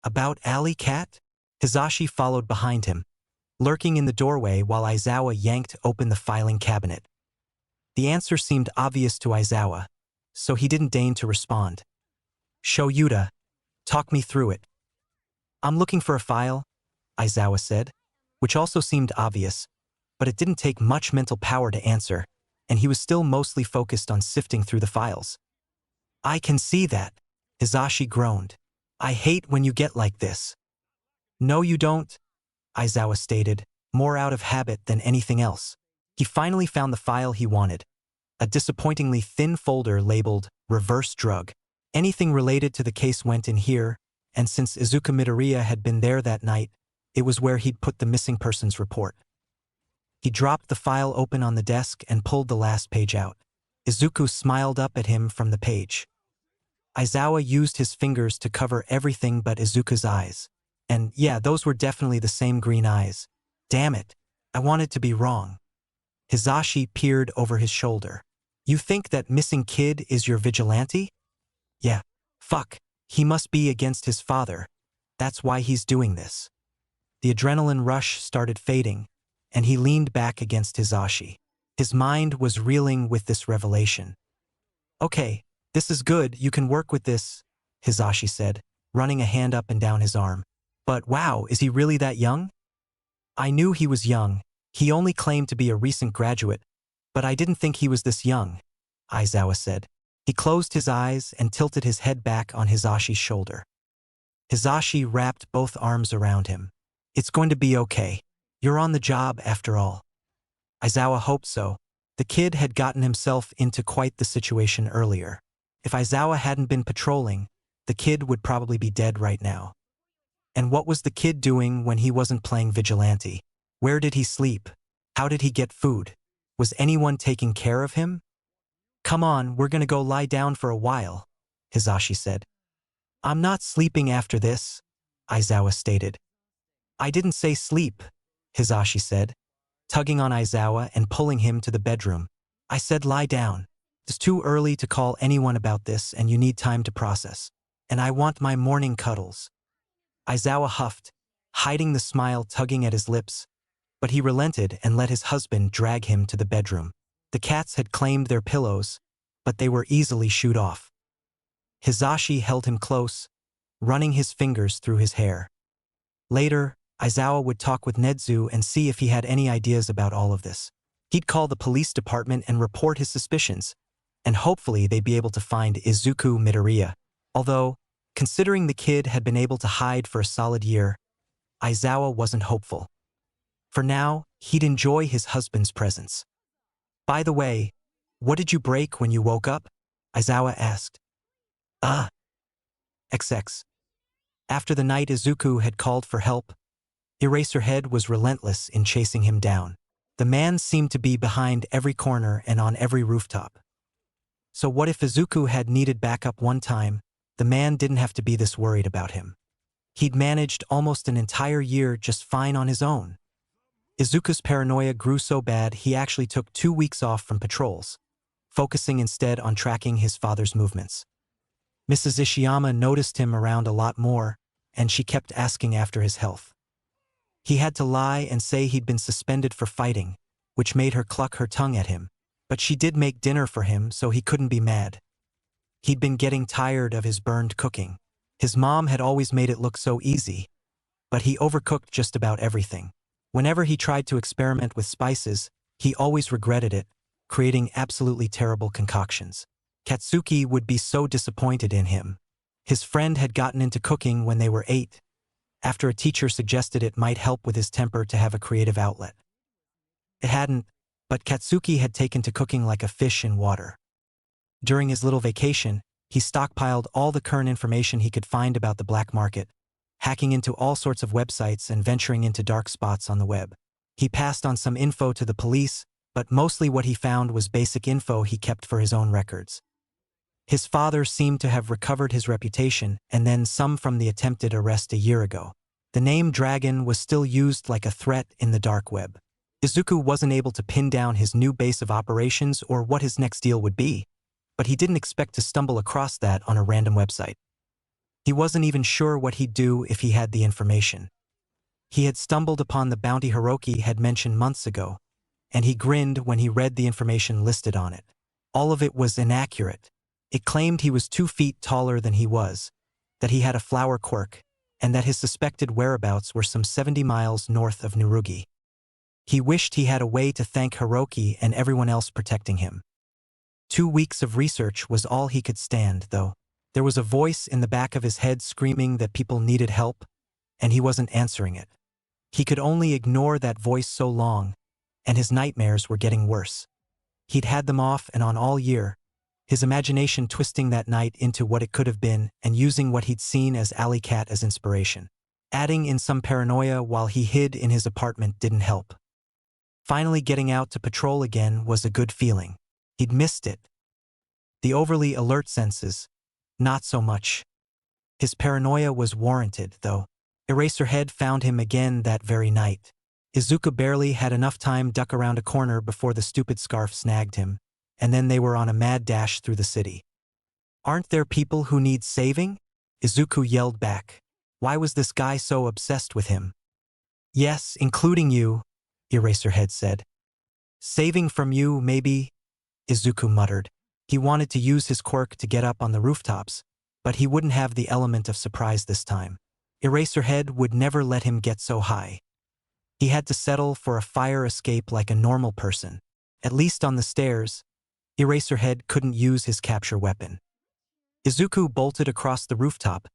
"About Alley Cat?" Hizashi followed behind him, lurking in the doorway while Aizawa yanked open the filing cabinet. The answer seemed obvious to Aizawa, so he didn't deign to respond. "Shoyuta, talk me through it." "I'm looking for a file," Aizawa said, which also seemed obvious, but it didn't take much mental power to answer, and he was still mostly focused on sifting through the files. "I can see that," Hizashi groaned. "I hate when you get like this." "No you don't," Aizawa stated, more out of habit than anything else. He finally found the file he wanted, a disappointingly thin folder labeled Reverse Drug. Anything related to the case went in here, and since Izuku Midoriya had been there that night, it was where he'd put the missing persons report. He dropped the file open on the desk and pulled the last page out. Izuku smiled up at him from the page. Aizawa used his fingers to cover everything but Izuku's eyes. And yeah, those were definitely the same green eyes. Damn it, I wanted to be wrong. Hizashi peered over his shoulder. "You think that missing kid is your vigilante?" "Yeah. Fuck, he must be against his father. That's why he's doing this." The adrenaline rush started fading, and he leaned back against Hizashi. His mind was reeling with this revelation. "Okay, this is good, you can work with this," Hizashi said, running a hand up and down his arm. "But wow, is he really that young?" "I knew he was young. He only claimed to be a recent graduate, but I didn't think he was this young," Aizawa said. He closed his eyes and tilted his head back on Hizashi's shoulder. Hizashi wrapped both arms around him. "It's going to be okay. You're on the job after all." Aizawa hoped so. The kid had gotten himself into quite the situation earlier. If Aizawa hadn't been patrolling, the kid would probably be dead right now. And what was the kid doing when he wasn't playing vigilante? Where did he sleep? How did he get food? Was anyone taking care of him? "Come on, we're gonna go lie down for a while," Hizashi said. "I'm not sleeping after this," Aizawa stated. "I didn't say sleep," Hizashi said, tugging on Aizawa and pulling him to the bedroom. "I said lie down. It's too early to call anyone about this and you need time to process. And I want my morning cuddles." Aizawa huffed, hiding the smile tugging at his lips, but he relented and let his husband drag him to the bedroom. The cats had claimed their pillows, but they were easily shooed off. Hizashi held him close, running his fingers through his hair. Later, Aizawa would talk with Nedzu and see if he had any ideas about all of this. He'd call the police department and report his suspicions, and hopefully they'd be able to find Izuku Midoriya. Although, considering the kid had been able to hide for a solid year, Aizawa wasn't hopeful. For now, he'd enjoy his husband's presence. "By the way, what did you break when you woke up?" Aizawa asked. XX. After the night Izuku had called for help, Eraserhead was relentless in chasing him down. The man seemed to be behind every corner and on every rooftop. So what if Izuku had needed backup one time, the man didn't have to be this worried about him. He'd managed almost an entire year just fine on his own. Izuku's paranoia grew so bad he actually took 2 weeks off from patrols, focusing instead on tracking his father's movements. Mrs. Ishiyama noticed him around a lot more, and she kept asking after his health. He had to lie and say he'd been suspended for fighting, which made her cluck her tongue at him. But she did make dinner for him, so he couldn't be mad. He'd been getting tired of his burned cooking. His mom had always made it look so easy, but he overcooked just about everything. Whenever he tried to experiment with spices, he always regretted it, creating absolutely terrible concoctions. Katsuki would be so disappointed in him. His friend had gotten into cooking when they were 8, after a teacher suggested it might help with his temper to have a creative outlet. It hadn't, but Katsuki had taken to cooking like a fish in water. During his little vacation, he stockpiled all the current information he could find about the black market, hacking into all sorts of websites and venturing into dark spots on the web. He passed on some info to the police, but mostly what he found was basic info he kept for his own records. His father seemed to have recovered his reputation and then some from the attempted arrest a year ago. The name Dragon was still used like a threat in the dark web. Izuku wasn't able to pin down his new base of operations or what his next deal would be, but he didn't expect to stumble across that on a random website. He wasn't even sure what he'd do if he had the information. He had stumbled upon the bounty Hiroki had mentioned months ago, and he grinned when he read the information listed on it. All of it was inaccurate. It claimed he was 2 feet taller than he was, that he had a flower quirk, and that his suspected whereabouts were some 70 miles north of Nurugi. He wished he had a way to thank Hiroki and everyone else protecting him. 2 weeks of research was all he could stand, though. There was a voice in the back of his head screaming that people needed help, and he wasn't answering it. He could only ignore that voice so long, and his nightmares were getting worse. He'd had them off and on all year, his imagination twisting that night into what it could have been and using what he'd seen as Alley Cat as inspiration. Adding in some paranoia while he hid in his apartment didn't help. Finally getting out to patrol again was a good feeling. He'd missed it. The overly alert senses, not so much. His paranoia was warranted, though. Eraserhead found him again that very night. Izuku barely had enough time duck around a corner before the stupid scarf snagged him, and then they were on a mad dash through the city. "Aren't there people who need saving?" Izuku yelled back. Why was this guy so obsessed with him? "Yes, including you," Eraserhead said. "Saving from you, maybe," Izuku muttered. He wanted to use his quirk to get up on the rooftops, but he wouldn't have the element of surprise this time. Eraserhead would never let him get so high. He had to settle for a fire escape like a normal person. At least on the stairs, Eraserhead couldn't use his capture weapon. Izuku bolted across the rooftop,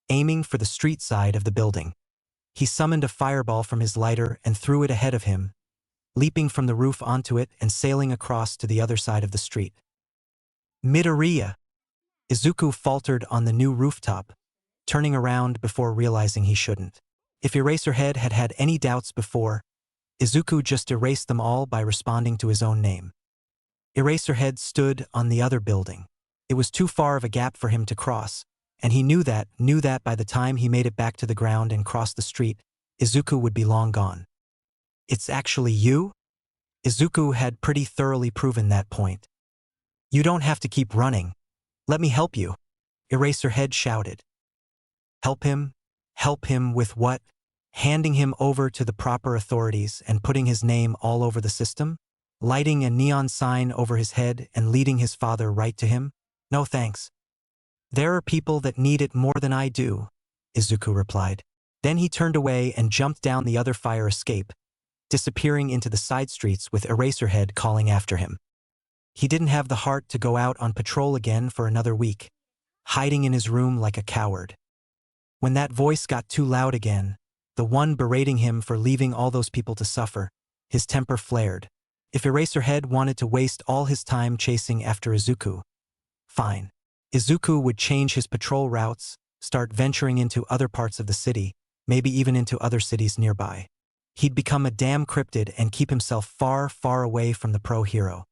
aiming for the street side of the building. He summoned a fireball from his lighter and threw it ahead of him, leaping from the roof onto it and sailing across to the other side of the street. Midoriya! Izuku faltered on the new rooftop, turning around before realizing he shouldn't. If Eraserhead had had any doubts before, Izuku just erased them all by responding to his own name. Eraserhead stood on the other building. It was too far of a gap for him to cross, and he knew that by the time he made it back to the ground and crossed the street, Izuku would be long gone. "It's actually you?" Izuku had pretty thoroughly proven that point. "You don't have to keep running. Let me help you," Eraserhead shouted. Help him? Help him with what? Handing him over to the proper authorities and putting his name all over the system? Lighting a neon sign over his head and leading his father right to him? No thanks. "There are people that need it more than I do," Izuku replied. Then he turned away and jumped down the other fire escape, disappearing into the side streets with Eraserhead calling after him. He didn't have the heart to go out on patrol again for another week, hiding in his room like a coward. When that voice got too loud again, the one berating him for leaving all those people to suffer, his temper flared. If Eraserhead wanted to waste all his time chasing after Izuku, fine. Izuku would change his patrol routes, start venturing into other parts of the city, maybe even into other cities nearby. He'd become a damn cryptid and keep himself far, far away from the pro-hero.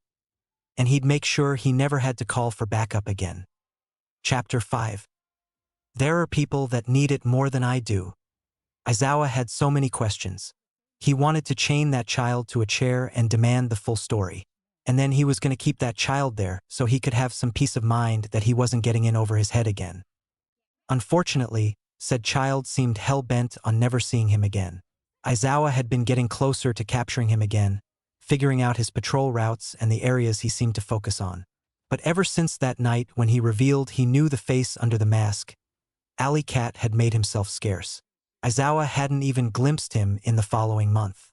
And he'd make sure he never had to call for backup again. Chapter 5. There are people that need it more than I do. Aizawa had so many questions. He wanted to chain that child to a chair and demand the full story. And then he was going to keep that child there so he could have some peace of mind that he wasn't getting in over his head again. Unfortunately, said child seemed hell-bent on never seeing him again. Aizawa had been getting closer to capturing him again, figuring out his patrol routes and the areas he seemed to focus on. But ever since that night when he revealed he knew the face under the mask, Alley Cat had made himself scarce. Aizawa hadn't even glimpsed him in the following month.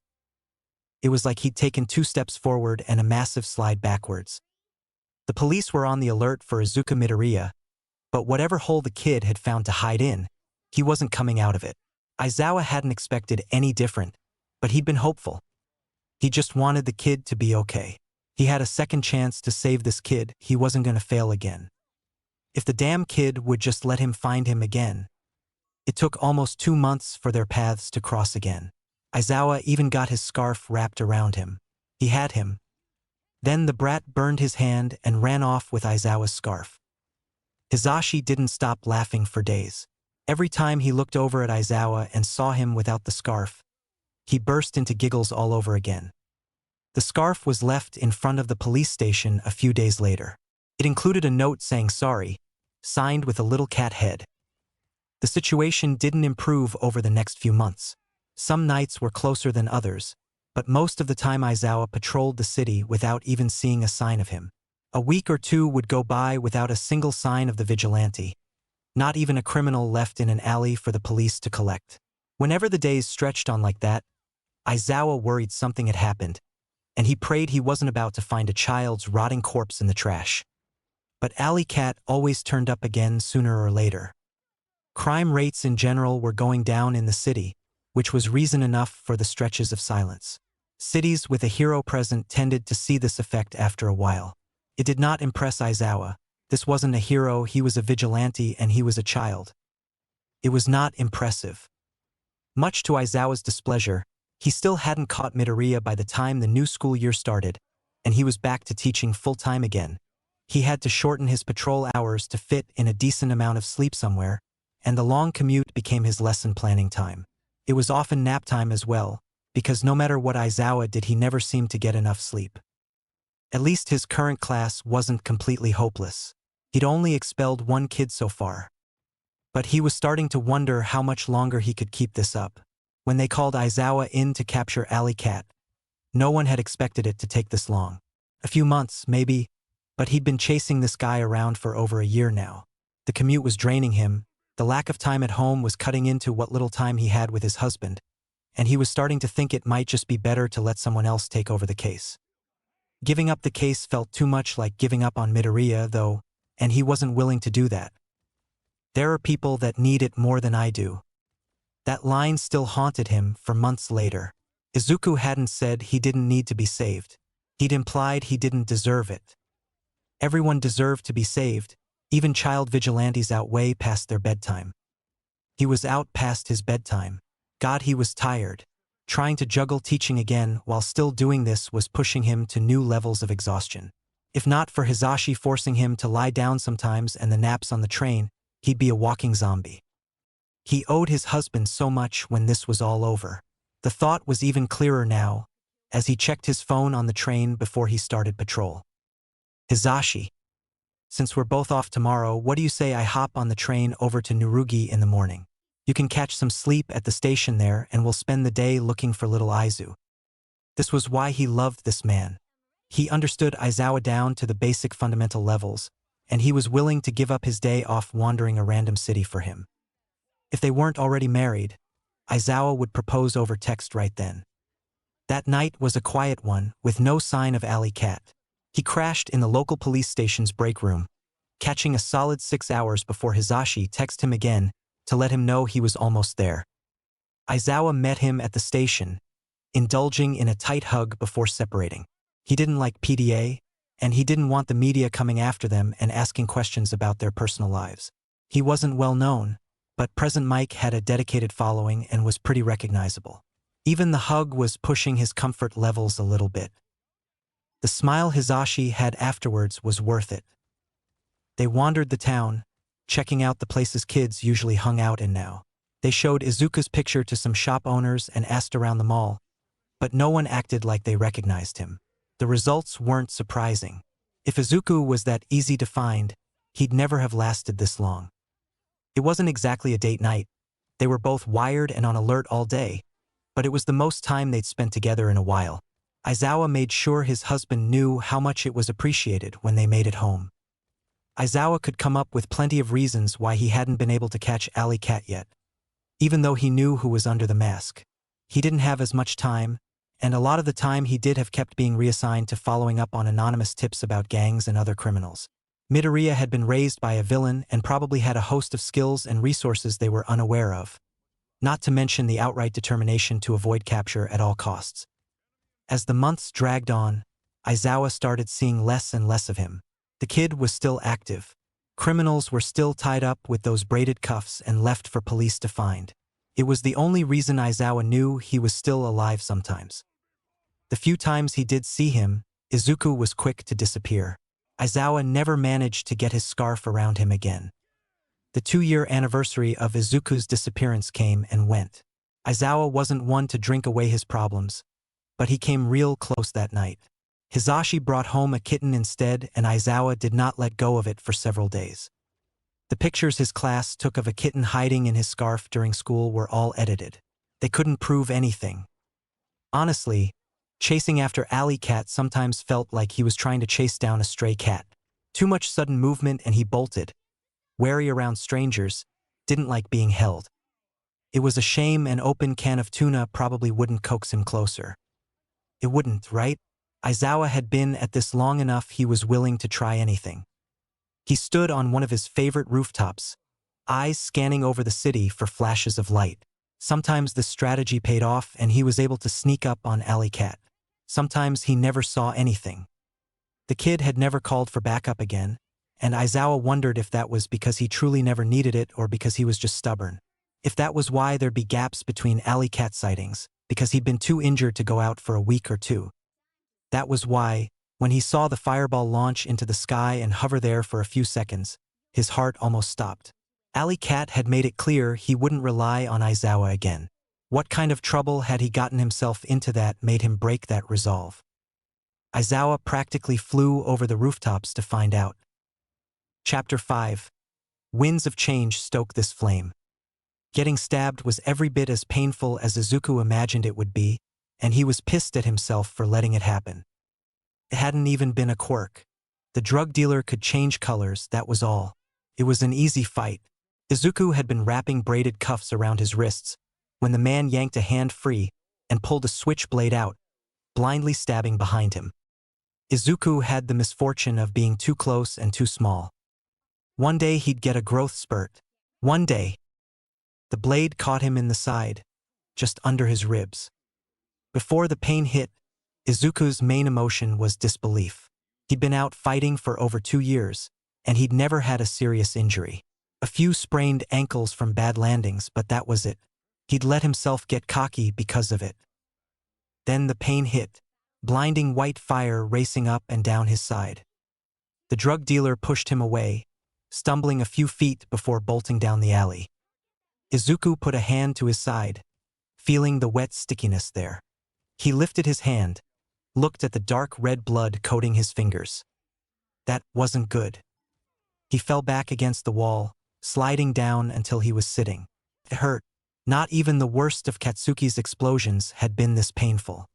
It was like he'd taken 2 steps forward and a massive slide backwards. The police were on the alert for Izuku Midoriya, but whatever hole the kid had found to hide in, he wasn't coming out of it. Aizawa hadn't expected any different, but he'd been hopeful. He just wanted the kid to be okay. He had a second chance to save this kid. He wasn't going to fail again. If the damn kid would just let him find him again. It took almost 2 months for their paths to cross again. Aizawa even got his scarf wrapped around him. He had him. Then the brat burned his hand and ran off with Aizawa's scarf. Hizashi didn't stop laughing for days. Every time he looked over at Aizawa and saw him without the scarf, he burst into giggles all over again. The scarf was left in front of the police station a few days later. It included a note saying sorry, signed with a little cat head. The situation didn't improve over the next few months. Some nights were closer than others, but most of the time Aizawa patrolled the city without even seeing a sign of him. A week or 2 would go by without a single sign of the vigilante. Not even a criminal left in an alley for the police to collect. Whenever the days stretched on like that, Aizawa worried something had happened, and he prayed he wasn't about to find a child's rotting corpse in the trash. But Alley Cat always turned up again sooner or later. Crime rates in general were going down in the city, which was reason enough for the stretches of silence. Cities with a hero present tended to see this effect after a while. It did not impress Aizawa. This wasn't a hero, he was a vigilante and he was a child. It was not impressive. Much to Aizawa's displeasure, he still hadn't caught Midoriya by the time the new school year started, and he was back to teaching full-time again. He had to shorten his patrol hours to fit in a decent amount of sleep somewhere, and the long commute became his lesson planning time. It was often nap time as well, because no matter what Aizawa did, he never seemed to get enough sleep. At least his current class wasn't completely hopeless. He'd only expelled 1 kid so far. But he was starting to wonder how much longer he could keep this up. When they called Aizawa in to capture Alley Cat, no one had expected it to take this long. A few months, maybe, but he'd been chasing this guy around for over a year now. The commute was draining him, the lack of time at home was cutting into what little time he had with his husband, and he was starting to think it might just be better to let someone else take over the case. Giving up the case felt too much like giving up on Midoriya, though, and he wasn't willing to do that. There are people that need it more than I do. That line still haunted him for months later. Izuku hadn't said he didn't need to be saved. He'd implied he didn't deserve it. Everyone deserved to be saved, even child vigilantes out way past their bedtime. He was out past his bedtime. God, he was tired. Trying to juggle teaching again while still doing this was pushing him to new levels of exhaustion. If not for Hizashi forcing him to lie down sometimes and the naps on the train, he'd be a walking zombie. He owed his husband so much when this was all over. The thought was even clearer now, as he checked his phone on the train before he started patrol. Hizashi, since we're both off tomorrow, what do you say I hop on the train over to Nurugi in the morning? You can catch some sleep at the station there and we'll spend the day looking for little Aizu. This was why he loved this man. He understood Aizawa down to the basic fundamental levels, and he was willing to give up his day off wandering a random city for him. If they weren't already married, Aizawa would propose over text right then. That night was a quiet one, with no sign of Alley Cat. He crashed in the local police station's break room, catching a solid 6 hours before Hizashi texted him again to let him know he was almost there. Aizawa met him at the station, indulging in a tight hug before separating. He didn't like PDA, and he didn't want the media coming after them and asking questions about their personal lives. He wasn't well known, but Present Mike had a dedicated following and was pretty recognizable. Even the hug was pushing his comfort levels a little bit. The smile Hizashi had afterwards was worth it. They wandered the town, checking out the places kids usually hung out in now. They showed Izuku's picture to some shop owners and asked around the mall, but no one acted like they recognized him. The results weren't surprising. If Izuku was that easy to find, he'd never have lasted this long. It wasn't exactly a date night. They were both wired and on alert all day, but it was the most time they'd spent together in a while. Aizawa made sure his husband knew how much it was appreciated when they made it home. Aizawa could come up with plenty of reasons why he hadn't been able to catch Alley Cat yet. Even though he knew who was under the mask. He didn't have as much time, and a lot of the time he did have kept being reassigned to following up on anonymous tips about gangs and other criminals. Midoriya had been raised by a villain and probably had a host of skills and resources they were unaware of. Not to mention the outright determination to avoid capture at all costs. As the months dragged on, Aizawa started seeing less and less of him. The kid was still active. Criminals were still tied up with those braided cuffs and left for police to find. It was the only reason Aizawa knew he was still alive sometimes. The few times he did see him, Izuku was quick to disappear. Aizawa never managed to get his scarf around him again. The 2-year anniversary of Izuku's disappearance came and went. Aizawa wasn't one to drink away his problems, but he came real close that night. Hisashi brought home a kitten instead, and Aizawa did not let go of it for several days. The pictures his class took of a kitten hiding in his scarf during school were all edited. They couldn't prove anything. Honestly, chasing after Alley Cat sometimes felt like he was trying to chase down a stray cat. Too much sudden movement and he bolted. Wary around strangers, didn't like being held. It was a shame an open can of tuna probably wouldn't coax him closer. It wouldn't, right? Aizawa had been at this long enough he was willing to try anything. He stood on one of his favorite rooftops, eyes scanning over the city for flashes of light. Sometimes the strategy paid off and he was able to sneak up on Alley Cat. Sometimes he never saw anything. The kid had never called for backup again, and Aizawa wondered if that was because he truly never needed it or because he was just stubborn. If that was why there'd be gaps between Alley Cat sightings, because he'd been too injured to go out for a week or two. That was why, when he saw the fireball launch into the sky and hover there for a few seconds, his heart almost stopped. Alley Cat had made it clear he wouldn't rely on Aizawa again. What kind of trouble had he gotten himself into that made him break that resolve? Aizawa practically flew over the rooftops to find out. Chapter 5. Winds of change stoke this flame. Getting stabbed was every bit as painful as Izuku imagined it would be, and he was pissed at himself for letting it happen. It hadn't even been a quirk. The drug dealer could change colors, that was all. It was an easy fight. Izuku had been wrapping braided cuffs around his wrists, when the man yanked a hand free and pulled a switchblade out, blindly stabbing behind him. Izuku had the misfortune of being too close and too small. One day he'd get a growth spurt. One day. The blade caught him in the side, just under his ribs. Before the pain hit, Izuku's main emotion was disbelief. He'd been out fighting for over 2 years, and he'd never had a serious injury. A few sprained ankles from bad landings, but that was it. He'd let himself get cocky because of it. Then the pain hit, blinding white fire racing up and down his side. The drug dealer pushed him away, stumbling a few feet before bolting down the alley. Izuku put a hand to his side, feeling the wet stickiness there. He lifted his hand, looked at the dark red blood coating his fingers. That wasn't good. He fell back against the wall, sliding down until he was sitting. It hurt. Not even the worst of Katsuki's explosions had been this painful.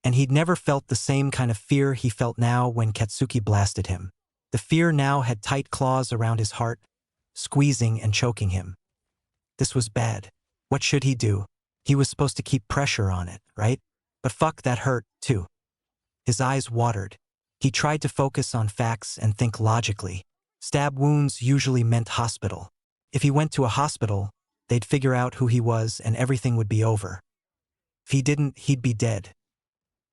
And he'd never felt the same kind of fear he felt now when Katsuki blasted him. The fear now had tight claws around his heart, squeezing and choking him. This was bad. What should he do? He was supposed to keep pressure on it, right? But fuck, that hurt, too. His eyes watered. He tried to focus on facts and think logically. Stab wounds usually meant hospital. If he went to a hospital, they'd figure out who he was and everything would be over. If he didn't, he'd be dead.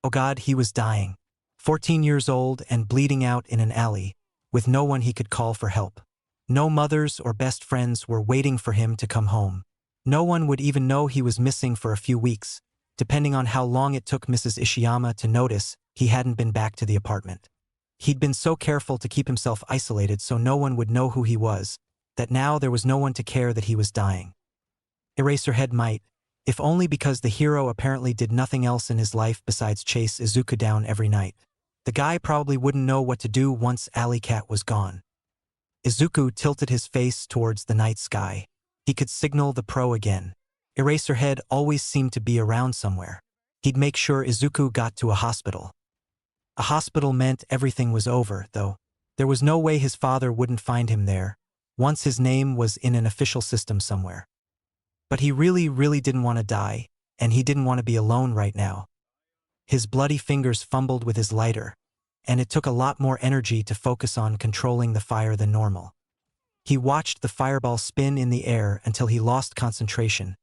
Oh God, he was dying. 14 years old and bleeding out in an alley, with no one he could call for help. No mothers or best friends were waiting for him to come home. No one would even know he was missing for a few weeks, depending on how long it took Mrs. Ishiyama to notice he hadn't been back to the apartment. He'd been so careful to keep himself isolated so no one would know who he was, that now there was no one to care that he was dying. Eraserhead might, if only because the hero apparently did nothing else in his life besides chase Izuku down every night. The guy probably wouldn't know what to do once Alley Cat was gone. Izuku tilted his face towards the night sky. He could signal the pro again. Eraserhead always seemed to be around somewhere. He'd make sure Izuku got to a hospital. A hospital meant everything was over, though. There was no way his father wouldn't find him there, once his name was in an official system somewhere. But he really didn't want to die, and he didn't want to be alone right now. His bloody fingers fumbled with his lighter, and it took a lot more energy to focus on controlling the fire than normal. He watched the fireball spin in the air until he lost concentration,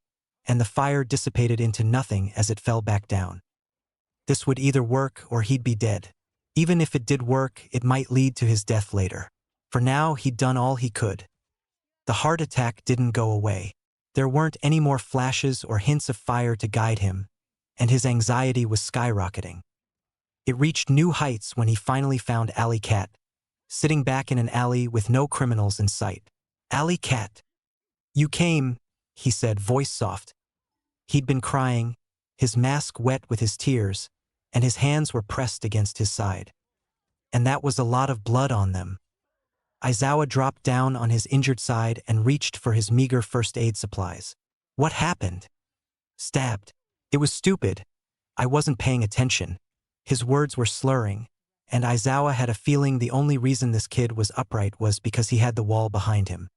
and the fire dissipated into nothing as it fell back down. This would either work or he'd be dead. Even if it did work, it might lead to his death later. For now, he'd done all he could. The heart attack didn't go away. There weren't any more flashes or hints of fire to guide him, and his anxiety was skyrocketing. It reached new heights when he finally found Alley Cat, sitting back in an alley with no criminals in sight. "Alley Cat. You came," he said, voice soft. He'd been crying, his mask wet with his tears, and his hands were pressed against his side. And that was a lot of blood on them. Aizawa dropped down on his injured side and reached for his meager first aid supplies. "What happened?" "Stabbed. It was stupid. I wasn't paying attention." His words were slurring, and Aizawa had a feeling the only reason this kid was upright was because he had the wall behind him.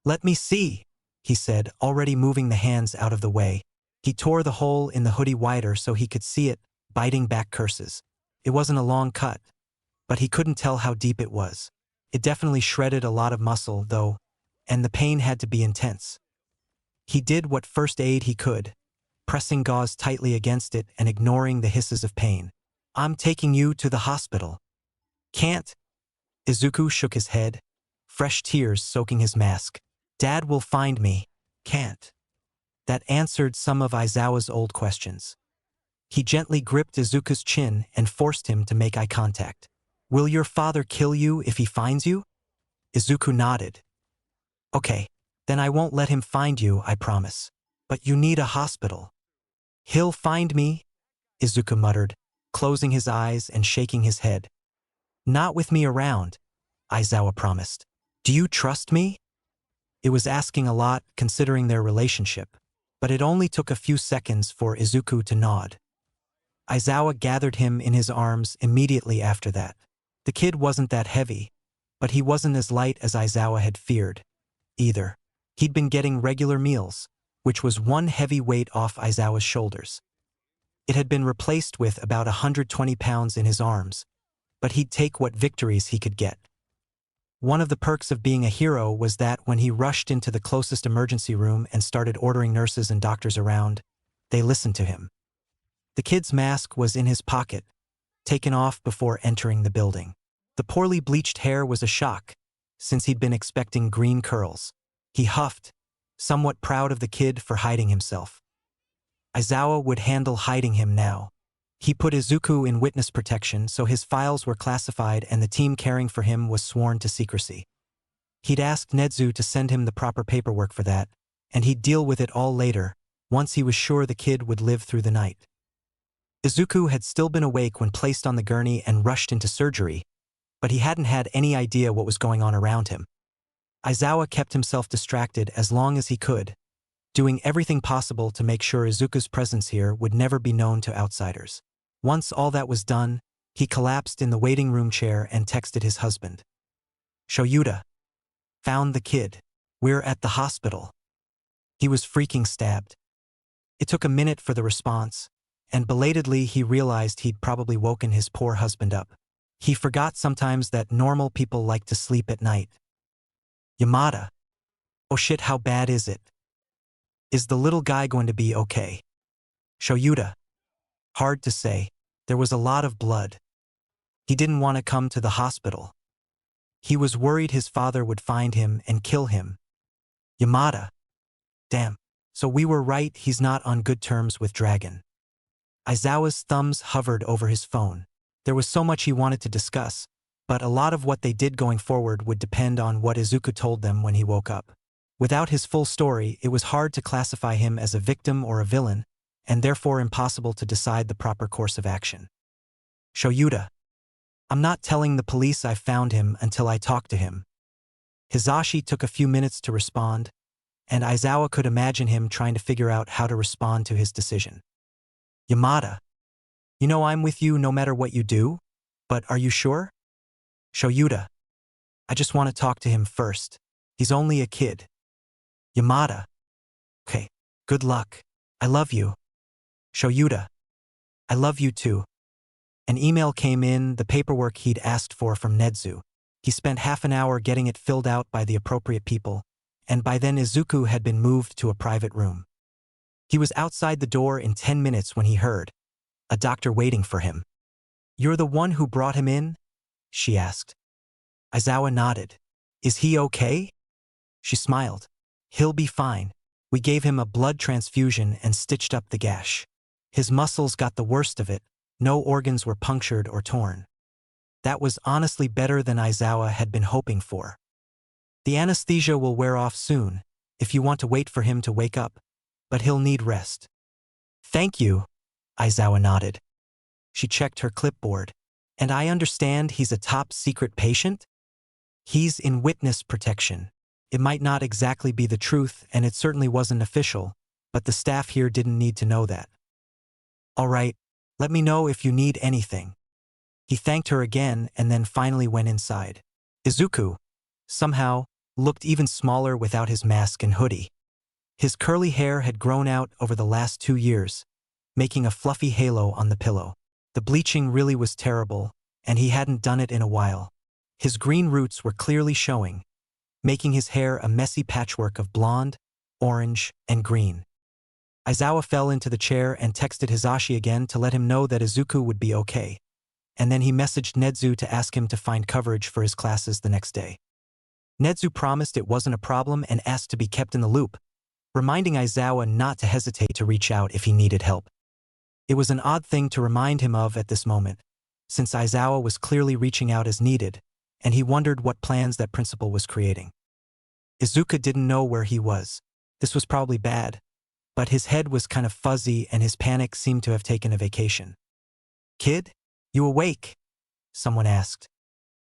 "Let me see," he said, already moving the hands out of the way. He tore the hole in the hoodie wider so he could see it, biting back curses. It wasn't a long cut, but he couldn't tell how deep it was. It definitely shredded a lot of muscle, though, and the pain had to be intense. He did what first aid he could, pressing gauze tightly against it and ignoring the hisses of pain. "I'm taking you to the hospital." "Can't." Izuku shook his head, fresh tears soaking his mask. "Dad will find me." "Can't." That answered some of Aizawa's old questions. He gently gripped Izuku's chin and forced him to make eye contact. "Will your father kill you if he finds you?" Izuku nodded. "Okay, then I won't let him find you, I promise. But you need a hospital." "He'll find me," Izuku muttered, closing his eyes and shaking his head. "Not with me around," Aizawa promised. "Do you trust me?" It was asking a lot considering their relationship, but it only took a few seconds for Izuku to nod. Aizawa gathered him in his arms immediately after that. The kid wasn't that heavy, but he wasn't as light as Aizawa had feared, either. He'd been getting regular meals, which was one heavy weight off Aizawa's shoulders. It had been replaced with about 120 pounds in his arms, but he'd take what victories he could get. One of the perks of being a hero was that when he rushed into the closest emergency room and started ordering nurses and doctors around, they listened to him. The kid's mask was in his pocket, taken off before entering the building. The poorly bleached hair was a shock, since he'd been expecting green curls. He huffed, somewhat proud of the kid for hiding himself. Aizawa would handle hiding him now. He put Izuku in witness protection so his files were classified and the team caring for him was sworn to secrecy. He'd asked Nedzu to send him the proper paperwork for that, and he'd deal with it all later, once he was sure the kid would live through the night. Izuku had still been awake when placed on the gurney and rushed into surgery, but he hadn't had any idea what was going on around him. Aizawa kept himself distracted as long as he could, doing everything possible to make sure Izuku's presence here would never be known to outsiders. Once all that was done, he collapsed in the waiting room chair and texted his husband. "Shoyuta. Found the kid. We're at the hospital." He was freaking stabbed. It took a minute for the response, and belatedly he realized he'd probably woken his poor husband up. He forgot sometimes that normal people like to sleep at night. "Yamada. Oh shit, how bad is it? Is the little guy going to be okay?" "Shoyuta. Hard to say. There was a lot of blood. He didn't want to come to the hospital. He was worried his father would find him and kill him." "Yamada. Damn. So we were right, he's not on good terms with Dragon." Aizawa's thumbs hovered over his phone. There was so much he wanted to discuss, but a lot of what they did going forward would depend on what Izuku told them when he woke up. Without his full story, it was hard to classify him as a victim or a villain, and therefore impossible to decide the proper course of action. "Shoyuta. I'm not telling the police I found him until I talk to him." Hizashi took a few minutes to respond, and Aizawa could imagine him trying to figure out how to respond to his decision. Yamada, you know I'm with you no matter what you do? But are you sure? Shoyuta, I just want to talk to him first. He's only a kid. Yamada, okay, good luck. I love you. Shoyuta, I love you too. An email came in, the paperwork he'd asked for from Nedzu. He spent half an hour getting it filled out by the appropriate people, and by then Izuku had been moved to a private room. He was outside the door in 10 minutes when he heard a doctor waiting for him. You're the one who brought him in? She asked. Aizawa nodded. Is he okay? She smiled. He'll be fine. We gave him a blood transfusion and stitched up the gash. His muscles got the worst of it. No organs were punctured or torn. That was honestly better than Aizawa had been hoping for. The anesthesia will wear off soon, if you want to wait for him to wake up, but he'll need rest. Thank you, Aizawa nodded. She checked her clipboard. And I understand he's a top-secret patient? He's in witness protection. It might not exactly be the truth, and it certainly wasn't official, but the staff here didn't need to know that. All right, let me know if you need anything. He thanked her again and then finally went inside. Izuku, somehow, looked even smaller without his mask and hoodie. His curly hair had grown out over the last 2 years, making a fluffy halo on the pillow. The bleaching really was terrible, and he hadn't done it in a while. His green roots were clearly showing, making his hair a messy patchwork of blonde, orange, and green. Aizawa fell into the chair and texted Hisashi again to let him know that Izuku would be okay, and then he messaged Nedzu to ask him to find coverage for his classes the next day. Nedzu promised it wasn't a problem and asked to be kept in the loop, reminding Aizawa not to hesitate to reach out if he needed help. It was an odd thing to remind him of at this moment, since Aizawa was clearly reaching out as needed, and he wondered what plans that principal was creating. Izuku didn't know where he was. This was probably bad, but his head was kind of fuzzy and his panic seemed to have taken a vacation. Kid, you awake? Someone asked.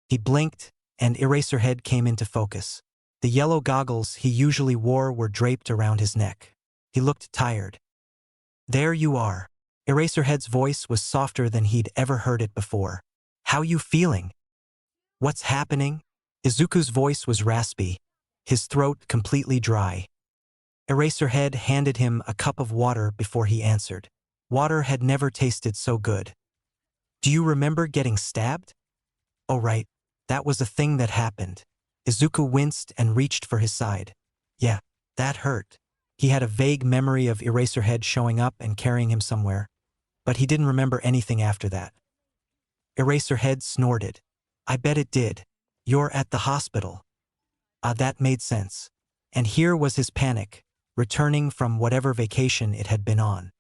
He blinked, and Eraserhead came into focus. The yellow goggles he usually wore were draped around his neck. He looked tired. There you are. Eraserhead's voice was softer than he'd ever heard it before. How you feeling? What's happening? Izuku's voice was raspy, his throat completely dry. Eraserhead handed him a cup of water before he answered. Water had never tasted so good. Do you remember getting stabbed? Oh right, that was a thing that happened. Izuku winced and reached for his side. Yeah, that hurt. He had a vague memory of Eraserhead showing up and carrying him somewhere, but he didn't remember anything after that. Eraserhead snorted. I bet it did. You're at the hospital. That made sense. And here was his panic, returning from whatever vacation it had been on.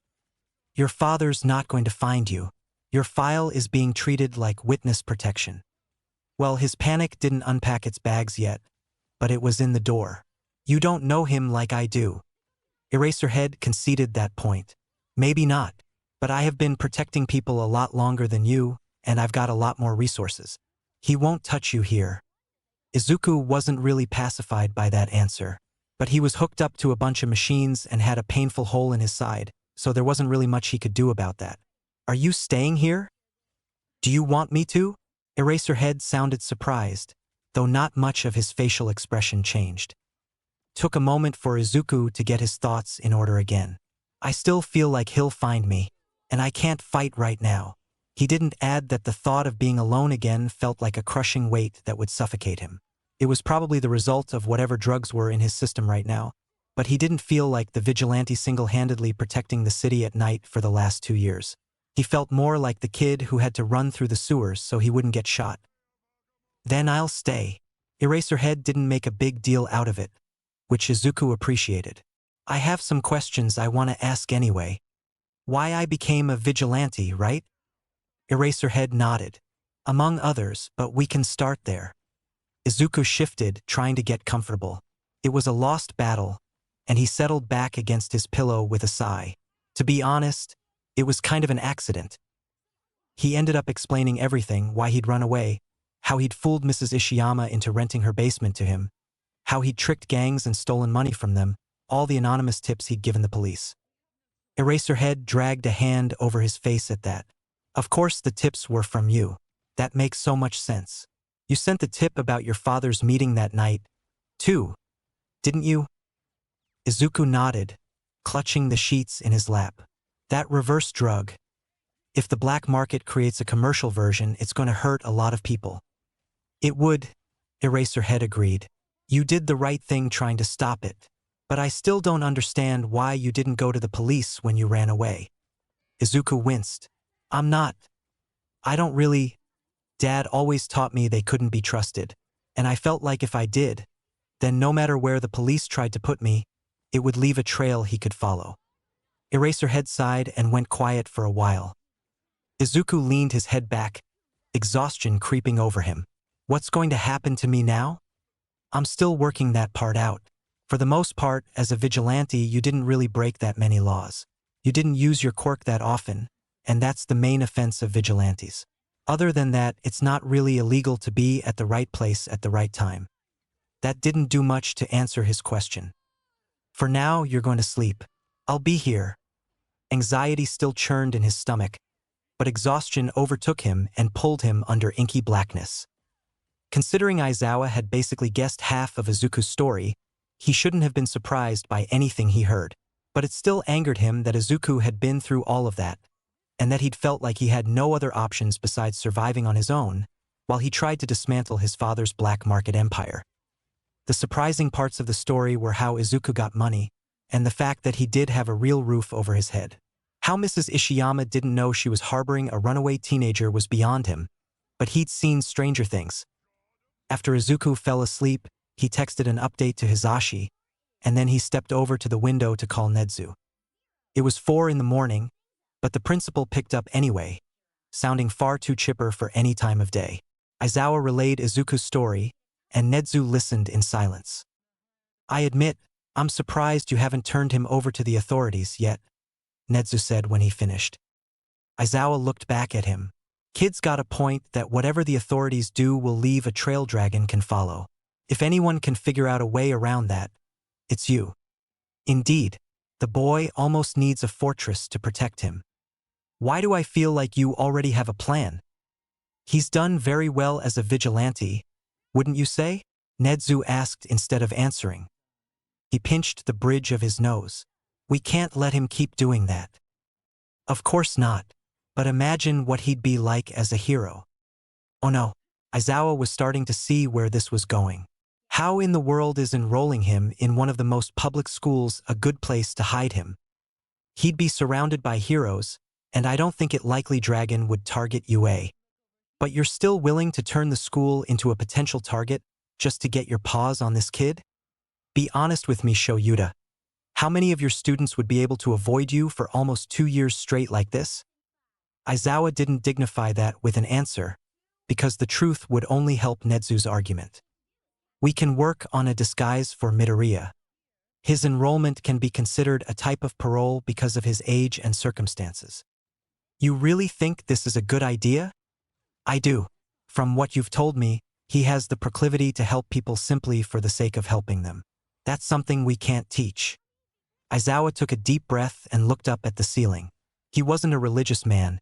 Your father's not going to find you. Your file is being treated like witness protection. Well, his panic didn't unpack its bags yet, but it was in the door. You don't know him like I do. Eraserhead conceded that point. Maybe not, but I have been protecting people a lot longer than you, and I've got a lot more resources. He won't touch you here. Izuku wasn't really pacified by that answer, but he was hooked up to a bunch of machines and had a painful hole in his side, so there wasn't really much he could do about that. Are you staying here? Do you want me to? Eraserhead sounded surprised, though not much of his facial expression changed. Took a moment for Izuku to get his thoughts in order again. I still feel like he'll find me, and I can't fight right now. He didn't add that the thought of being alone again felt like a crushing weight that would suffocate him. It was probably the result of whatever drugs were in his system right now, but he didn't feel like the vigilante single-handedly protecting the city at night for the last 2 years. He felt more like the kid who had to run through the sewers so he wouldn't get shot. Then I'll stay. Eraserhead didn't make a big deal out of it, which Izuku appreciated. I have some questions I want to ask anyway. Why I became a vigilante, right? Eraserhead nodded. Among others, but we can start there. Izuku shifted, trying to get comfortable. It was a lost battle, and he settled back against his pillow with a sigh. To be honest, it was kind of an accident. He ended up explaining everything, why he'd run away, how he'd fooled Mrs. Ishiyama into renting her basement to him, how he'd tricked gangs and stolen money from them, all the anonymous tips he'd given the police. Eraserhead dragged a hand over his face at that. Of course the tips were from you. That makes so much sense. You sent the tip about your father's meeting that night, too, didn't you? Izuku nodded, clutching the sheets in his lap. That reverse drug. If the black market creates a commercial version, it's going to hurt a lot of people. It would, Eraserhead agreed. You did the right thing trying to stop it. But I still don't understand why you didn't go to the police when you ran away. Izuku winced. I don't really. Dad always taught me they couldn't be trusted. And I felt like if I did, then no matter where the police tried to put me, it would leave a trail he could follow. Eraserhead sighed and went quiet for a while. Izuku leaned his head back, exhaustion creeping over him. What's going to happen to me now? I'm still working that part out. For the most part, as a vigilante, you didn't really break that many laws. You didn't use your quirk that often, and that's the main offense of vigilantes. Other than that, it's not really illegal to be at the right place at the right time. That didn't do much to answer his question. For now, you're going to sleep. I'll be here. Anxiety still churned in his stomach, but exhaustion overtook him and pulled him under inky blackness. Considering Aizawa had basically guessed half of Izuku's story, he shouldn't have been surprised by anything he heard. But it still angered him that Izuku had been through all of that, and that he'd felt like he had no other options besides surviving on his own, while he tried to dismantle his father's black market empire. The surprising parts of the story were how Izuku got money, and the fact that he did have a real roof over his head. How Mrs. Ishiyama didn't know she was harboring a runaway teenager was beyond him, but he'd seen stranger things. After Izuku fell asleep, he texted an update to Hisashi, and then he stepped over to the window to call Nedzu. It was 4 in the morning, but the principal picked up anyway, sounding far too chipper for any time of day. Aizawa relayed Izuku's story, and Nedzu listened in silence. I admit, I'm surprised you haven't turned him over to the authorities yet, Nedzu said when he finished. Aizawa looked back at him. Kid's got a point that whatever the authorities do will leave a trail dragon can follow. If anyone can figure out a way around that, it's you. Indeed, the boy almost needs a fortress to protect him. Why do I feel like you already have a plan? He's done very well as a vigilante, wouldn't you say? Nedzu asked instead of answering. He pinched the bridge of his nose. We can't let him keep doing that. Of course not, but imagine what he'd be like as a hero. Oh no, Aizawa was starting to see where this was going. How in the world is enrolling him in one of the most public schools a good place to hide him? He'd be surrounded by heroes, and I don't think it likely Dragon would target UA. But you're still willing to turn the school into a potential target just to get your paws on this kid? Be honest with me, Shoyuta. How many of your students would be able to avoid you for almost 2 years straight like this? Aizawa didn't dignify that with an answer, because the truth would only help Nedzu's argument. We can work on a disguise for Midoriya. His enrollment can be considered a type of parole because of his age and circumstances. You really think this is a good idea? I do. From what you've told me, he has the proclivity to help people simply for the sake of helping them. That's something we can't teach. Aizawa took a deep breath and looked up at the ceiling. He wasn't a religious man,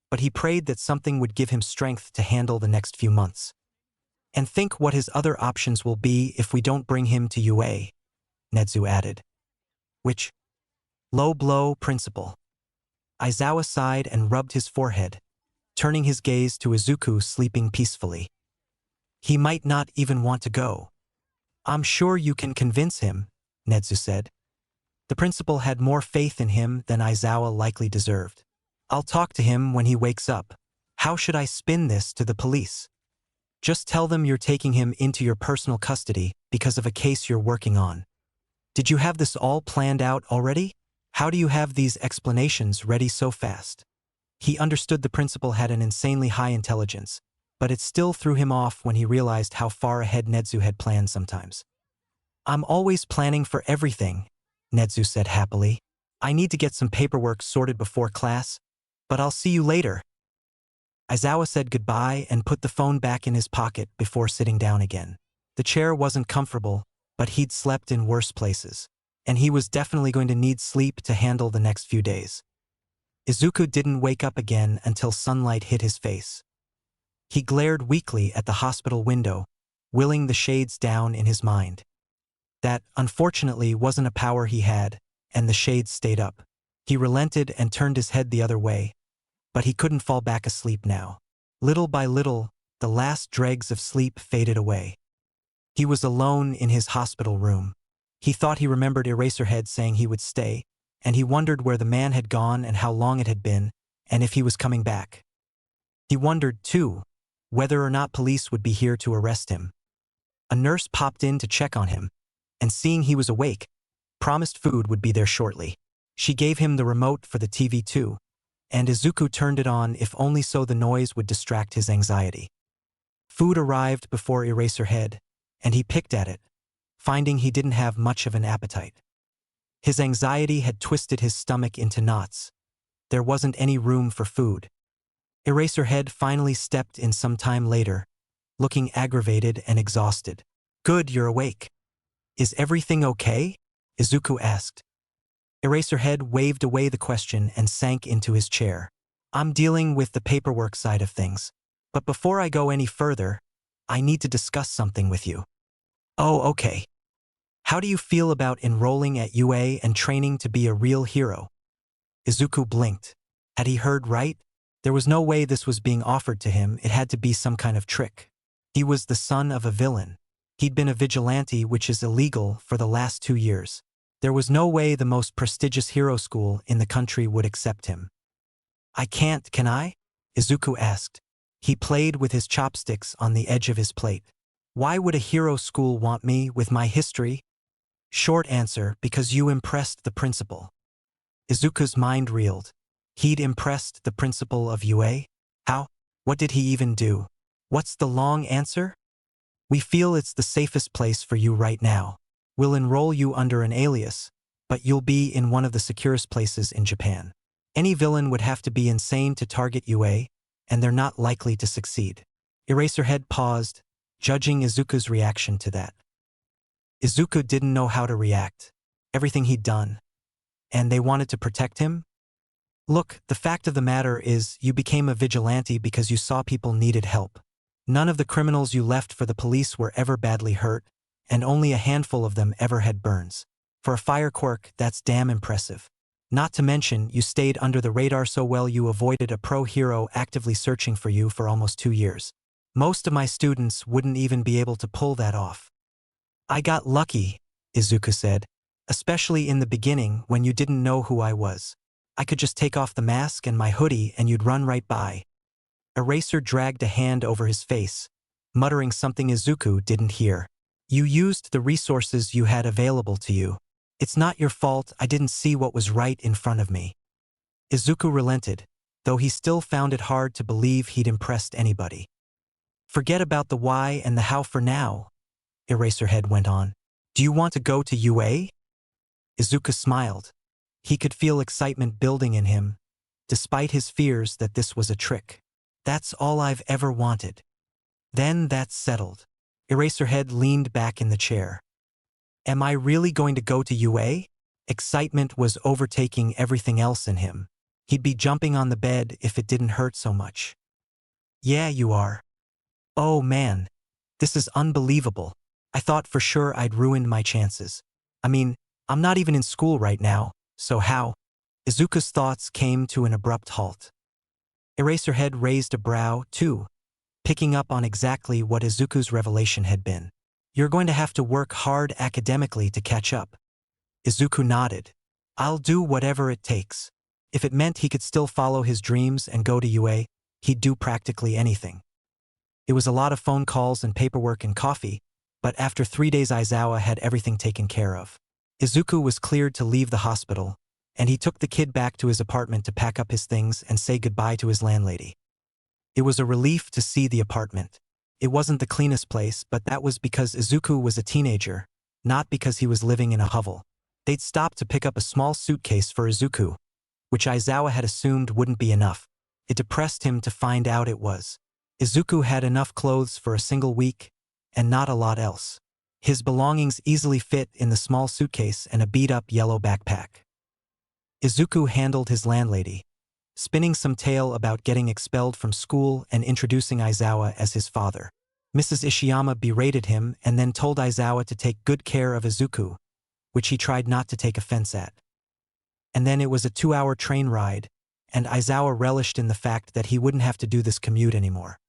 but he prayed that something would give him strength to handle the next few months. And think what his other options will be if we don't bring him to UA, Nedzu added. Which? Low blow principle. Aizawa sighed and rubbed his forehead, turning his gaze to Izuku sleeping peacefully. He might not even want to go. I'm sure you can convince him, Nedzu said. The principal had more faith in him than Aizawa likely deserved. I'll talk to him when he wakes up. How should I spin this to the police? Just tell them you're taking him into your personal custody because of a case you're working on. Did you have this all planned out already? How do you have these explanations ready so fast? He understood the principal had an insanely high intelligence, but it still threw him off when he realized how far ahead Nedzu had planned sometimes. I'm always planning for everything, Nedzu said happily. I need to get some paperwork sorted before class, but I'll see you later. Aizawa said goodbye and put the phone back in his pocket before sitting down again. The chair wasn't comfortable, but he'd slept in worse places. and he was definitely going to need sleep to handle the next few days. Izuku didn't wake up again until sunlight hit his face. He glared weakly at the hospital window, willing the shades down in his mind. That, unfortunately, wasn't a power he had, and the shades stayed up. He relented and turned his head the other way, but he couldn't fall back asleep now. Little by little, the last dregs of sleep faded away. He was alone in his hospital room. He thought he remembered Eraserhead saying he would stay, and he wondered where the man had gone and how long it had been, and if he was coming back. He wondered, too, whether or not police would be here to arrest him. A nurse popped in to check on him, and seeing he was awake, promised food would be there shortly. She gave him the remote for the TV too, and Izuku turned it on if only so the noise would distract his anxiety. Food arrived before Eraserhead, and he picked at it, finding he didn't have much of an appetite. His anxiety had twisted his stomach into knots. There wasn't any room for food. Eraserhead finally stepped in some time later, looking aggravated and exhausted. "Good, you're awake. Is everything okay?" Izuku asked. Eraserhead waved away the question and sank into his chair. "I'm dealing with the paperwork side of things. But before I go any further, I need to discuss something with you." "Oh, okay. How do you feel about enrolling at UA and training to be a real hero?" Izuku blinked. Had he heard right? There was no way this was being offered to him. It had to be some kind of trick. He was the son of a villain. He'd been a vigilante, which is illegal, for the last 2 years. There was no way the most prestigious hero school in the country would accept him. "I can't, can I?" Izuku asked. He played with his chopsticks on the edge of his plate. "Why would a hero school want me with my history?" Short answer, because you impressed the principal. Izuku's mind reeled. He'd impressed the principal of UA? How? What did he even do? What's the long answer? "We feel it's the safest place for you right now. We'll enroll you under an alias, but you'll be in one of the securest places in Japan. Any villain would have to be insane to target UA, and they're not likely to succeed." Eraserhead paused, judging Izuku's reaction to that. Izuku didn't know how to react. Everything he'd done. And they wanted to protect him? "Look, the fact of the matter is you became a vigilante because you saw people needed help. None of the criminals you left for the police were ever badly hurt, and only a handful of them ever had burns. For a fire quirk, that's damn impressive. Not to mention, you stayed under the radar so well you avoided a pro-hero actively searching for you for almost 2 years. Most of my students wouldn't even be able to pull that off." "I got lucky," Izuku said, "especially in the beginning when you didn't know who I was. I could just take off the mask and my hoodie and you'd run right by." Eraser dragged a hand over his face, muttering something Izuku didn't hear. "You used the resources you had available to you. It's not your fault I didn't see what was right in front of me." Izuku relented, though he still found it hard to believe he'd impressed anybody. "Forget about the why and the how for now," Eraserhead went on. "Do you want to go to UA?" Izuku smiled. He could feel excitement building in him, despite his fears that this was a trick. "That's all I've ever wanted." "Then that's settled." Eraserhead leaned back in the chair. "Am I really going to go to UA?" Excitement was overtaking everything else in him. He'd be jumping on the bed if it didn't hurt so much. "Yeah, you are." "Oh man, this is unbelievable. I thought for sure I'd ruined my chances. I mean, I'm not even in school right now, so how?" Izuku's thoughts came to an abrupt halt. Eraserhead raised a brow, too, picking up on exactly what Izuku's revelation had been. "You're going to have to work hard academically to catch up." Izuku nodded. "I'll do whatever it takes." If it meant he could still follow his dreams and go to UA, he'd do practically anything. It was a lot of phone calls and paperwork and coffee, but after 3 days Aizawa had everything taken care of. Izuku was cleared to leave the hospital, and he took the kid back to his apartment to pack up his things and say goodbye to his landlady. It was a relief to see the apartment. It wasn't the cleanest place, but that was because Izuku was a teenager, not because he was living in a hovel. They'd stopped to pick up a small suitcase for Izuku, which Aizawa had assumed wouldn't be enough. It depressed him to find out it was. Izuku had enough clothes for a single week, and not a lot else. His belongings easily fit in the small suitcase and a beat-up yellow backpack. Izuku handled his landlady, spinning some tale about getting expelled from school and introducing Aizawa as his father. Mrs. Ishiyama berated him and then told Aizawa to take good care of Izuku, which he tried not to take offense at. And then it was a 2-hour train ride, and Aizawa relished in the fact that he wouldn't have to do this commute anymore.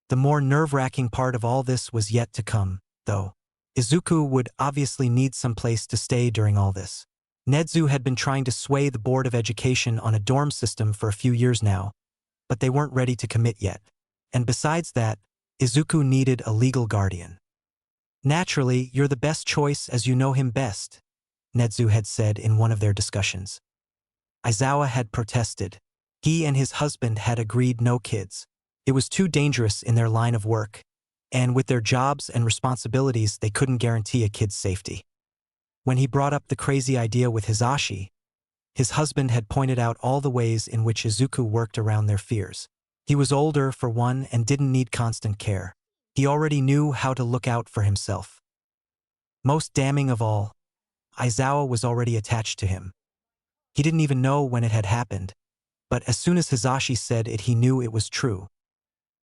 The more nerve-wracking part of all this was yet to come, though. Izuku would obviously need some place to stay during all this. Nedzu had been trying to sway the Board of Education on a dorm system for a few years now, but they weren't ready to commit yet. And besides that, Izuku needed a legal guardian. "Naturally, you're the best choice as you know him best," Nedzu had said in one of their discussions. Aizawa had protested. He and his husband had agreed no kids. It was too dangerous in their line of work, and with their jobs and responsibilities they couldn't guarantee a kid's safety. When he brought up the crazy idea with Hisashi, his husband had pointed out all the ways in which Izuku worked around their fears. He was older, for one, and didn't need constant care. He already knew how to look out for himself. Most damning of all, Aizawa was already attached to him. He didn't even know when it had happened, but as soon as Hisashi said it, he knew it was true.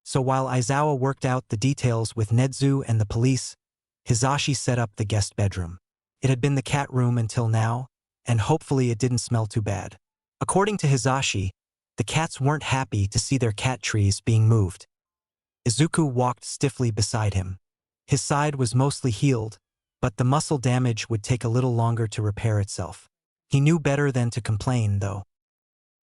So while Aizawa worked out the details with Nedzu and the police, Hisashi set up the guest bedroom. It had been the cat room until now, and hopefully it didn't smell too bad. According to Hisashi, the cats weren't happy to see their cat trees being moved. Izuku walked stiffly beside him. His side was mostly healed, but the muscle damage would take a little longer to repair itself. He knew better than to complain, though.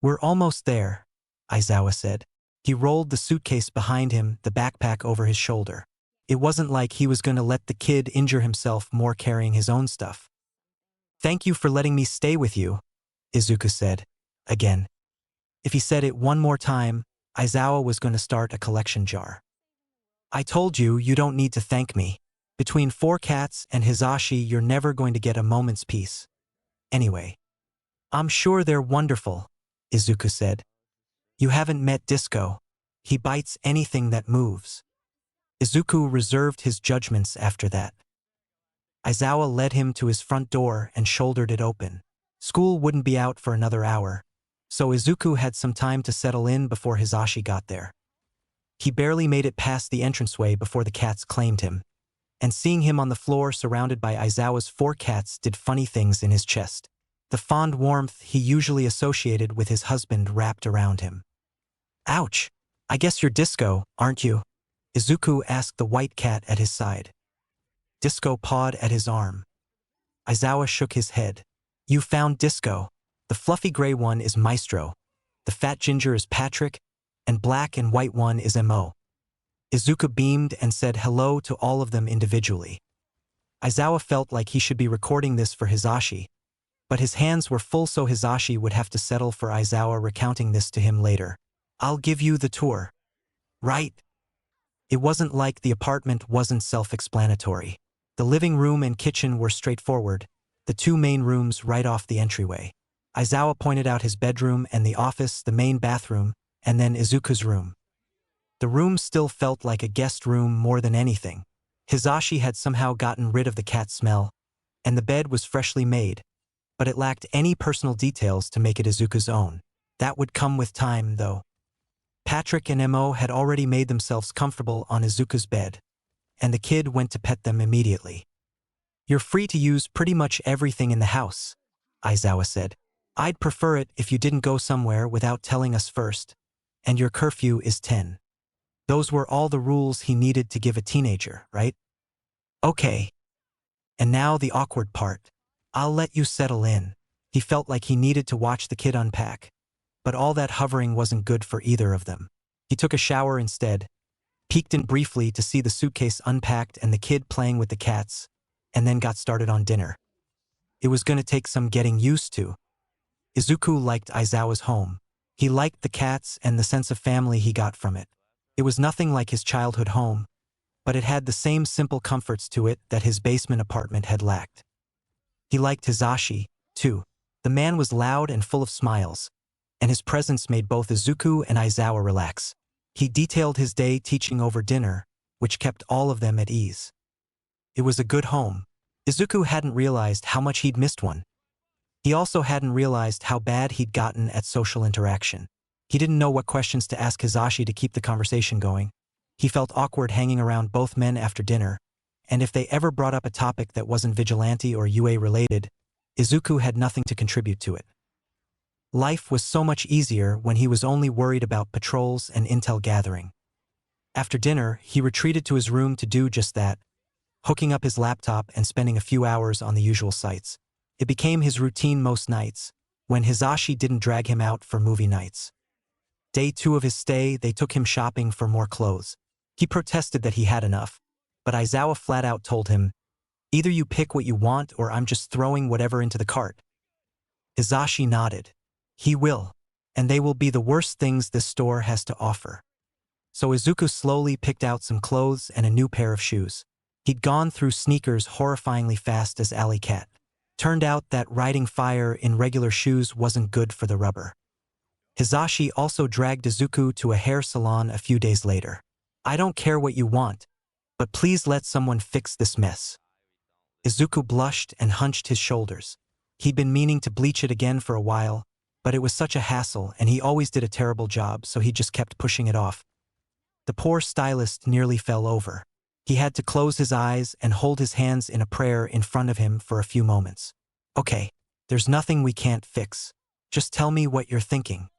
"We're almost there," Aizawa said. He rolled the suitcase behind him, the backpack over his shoulder. It wasn't like he was going to let the kid injure himself more carrying his own stuff. "Thank you for letting me stay with you," Izuku said, again. If he said it one more time, Aizawa was going to start a collection jar. "I told you, you don't need to thank me. Between 4 cats and Hisashi, you're never going to get a moment's peace. Anyway, I'm sure they're wonderful," Izuku said. "You haven't met Disco. He bites anything that moves." Izuku reserved his judgments after that. Aizawa led him to his front door and shouldered it open. School wouldn't be out for another hour, so Izuku had some time to settle in before Hisashi got there. He barely made it past the entranceway before the cats claimed him, and seeing him on the floor surrounded by Aizawa's 4 cats did funny things in his chest. The fond warmth he usually associated with his husband wrapped around him. "Ouch! I guess you're Disco, aren't you?" Izuku asked the white cat at his side. Disco pawed at his arm. Aizawa shook his head. "You found Disco. The fluffy gray one is Maestro, the fat ginger is Patrick, and black and white one is Mo." Izuku beamed and said hello to all of them individually. Aizawa felt like he should be recording this for Hisashi, but his hands were full, so Hisashi would have to settle for Aizawa recounting this to him later. "I'll give you the tour. Right?" It wasn't like the apartment wasn't self-explanatory. The living room and kitchen were straightforward, the 2 main rooms right off the entryway. Aizawa pointed out his bedroom and the office, the main bathroom, and then Izuku's room. The room still felt like a guest room more than anything. Hisashi had somehow gotten rid of the cat smell, and the bed was freshly made, but it lacked any personal details to make it Izuku's own. That would come with time, though. Patrick and Mo had already made themselves comfortable on Izuku's bed, and the kid went to pet them immediately. "You're free to use pretty much everything in the house," Aizawa said. "I'd prefer it if you didn't go somewhere without telling us first, and your curfew is 10. Those were all the rules he needed to give a teenager, right? "Okay. And now the awkward part. I'll let you settle in." He felt like he needed to watch the kid unpack, but all that hovering wasn't good for either of them. He took a shower instead, peeked in briefly to see the suitcase unpacked and the kid playing with the cats, and then got started on dinner. It was going to take some getting used to. Izuku liked Aizawa's home. He liked the cats and the sense of family he got from it. It was nothing like his childhood home, but it had the same simple comforts to it that his basement apartment had lacked. He liked Hisashi, too. The man was loud and full of smiles, and his presence made both Izuku and Aizawa relax. He detailed his day teaching over dinner, which kept all of them at ease. It was a good home. Izuku hadn't realized how much he'd missed one. He also hadn't realized how bad he'd gotten at social interaction. He didn't know what questions to ask Hizashi to keep the conversation going. He felt awkward hanging around both men after dinner, and if they ever brought up a topic that wasn't vigilante or UA related, Izuku had nothing to contribute to it. Life was so much easier when he was only worried about patrols and intel gathering. After dinner, he retreated to his room to do just that, hooking up his laptop and spending a few hours on the usual sites. It became his routine most nights, when Hizashi didn't drag him out for movie nights. Day 2 of his stay, they took him shopping for more clothes. He protested that he had enough, but Aizawa flat out told him, "Either you pick what you want or I'm just throwing whatever into the cart." Hizashi nodded. He will, and they will be the worst things this store has to offer. So Izuku slowly picked out some clothes and a new pair of shoes. He'd gone through sneakers horrifyingly fast as Alley Cat. Turned out that riding fire in regular shoes wasn't good for the rubber. Hizashi also dragged Izuku to a hair salon a few days later. "I don't care what you want, but please let someone fix this mess." Izuku blushed and hunched his shoulders. He'd been meaning to bleach it again for a while, but it was such a hassle and he always did a terrible job, so he just kept pushing it off. The poor stylist nearly fell over. He had to close his eyes and hold his hands in a prayer in front of him for a few moments. "Okay, there's nothing we can't fix. Just tell me what you're thinking."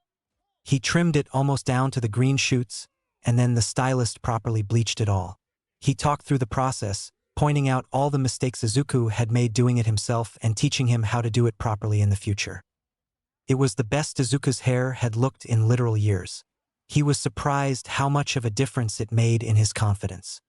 He trimmed it almost down to the green shoots, and then the stylist properly bleached it all. He talked through the process, pointing out all the mistakes Izuku had made doing it himself and teaching him how to do it properly in the future. It was the best Izuku's hair had looked in literal years. He was surprised how much of a difference it made in his confidence.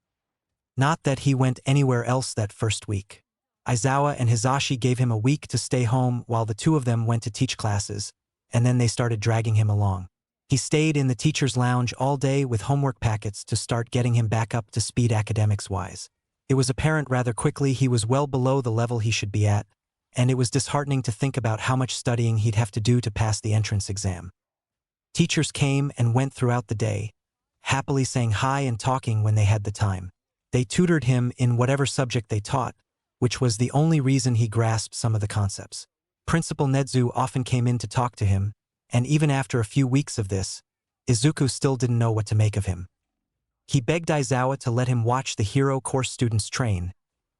Not that he went anywhere else that first week. Aizawa and Hizashi gave him a week to stay home while the two of them went to teach classes, and then they started dragging him along. He stayed in the teacher's lounge all day with homework packets to start getting him back up to speed academics-wise. It was apparent rather quickly he was well below the level he should be at, and it was disheartening to think about how much studying he'd have to do to pass the entrance exam. Teachers came and went throughout the day, happily saying hi and talking when they had the time. They tutored him in whatever subject they taught, which was the only reason he grasped some of the concepts. Principal Nedzu often came in to talk to him, and even after a few weeks of this, Izuku still didn't know what to make of him. He begged Aizawa to let him watch the hero course students train,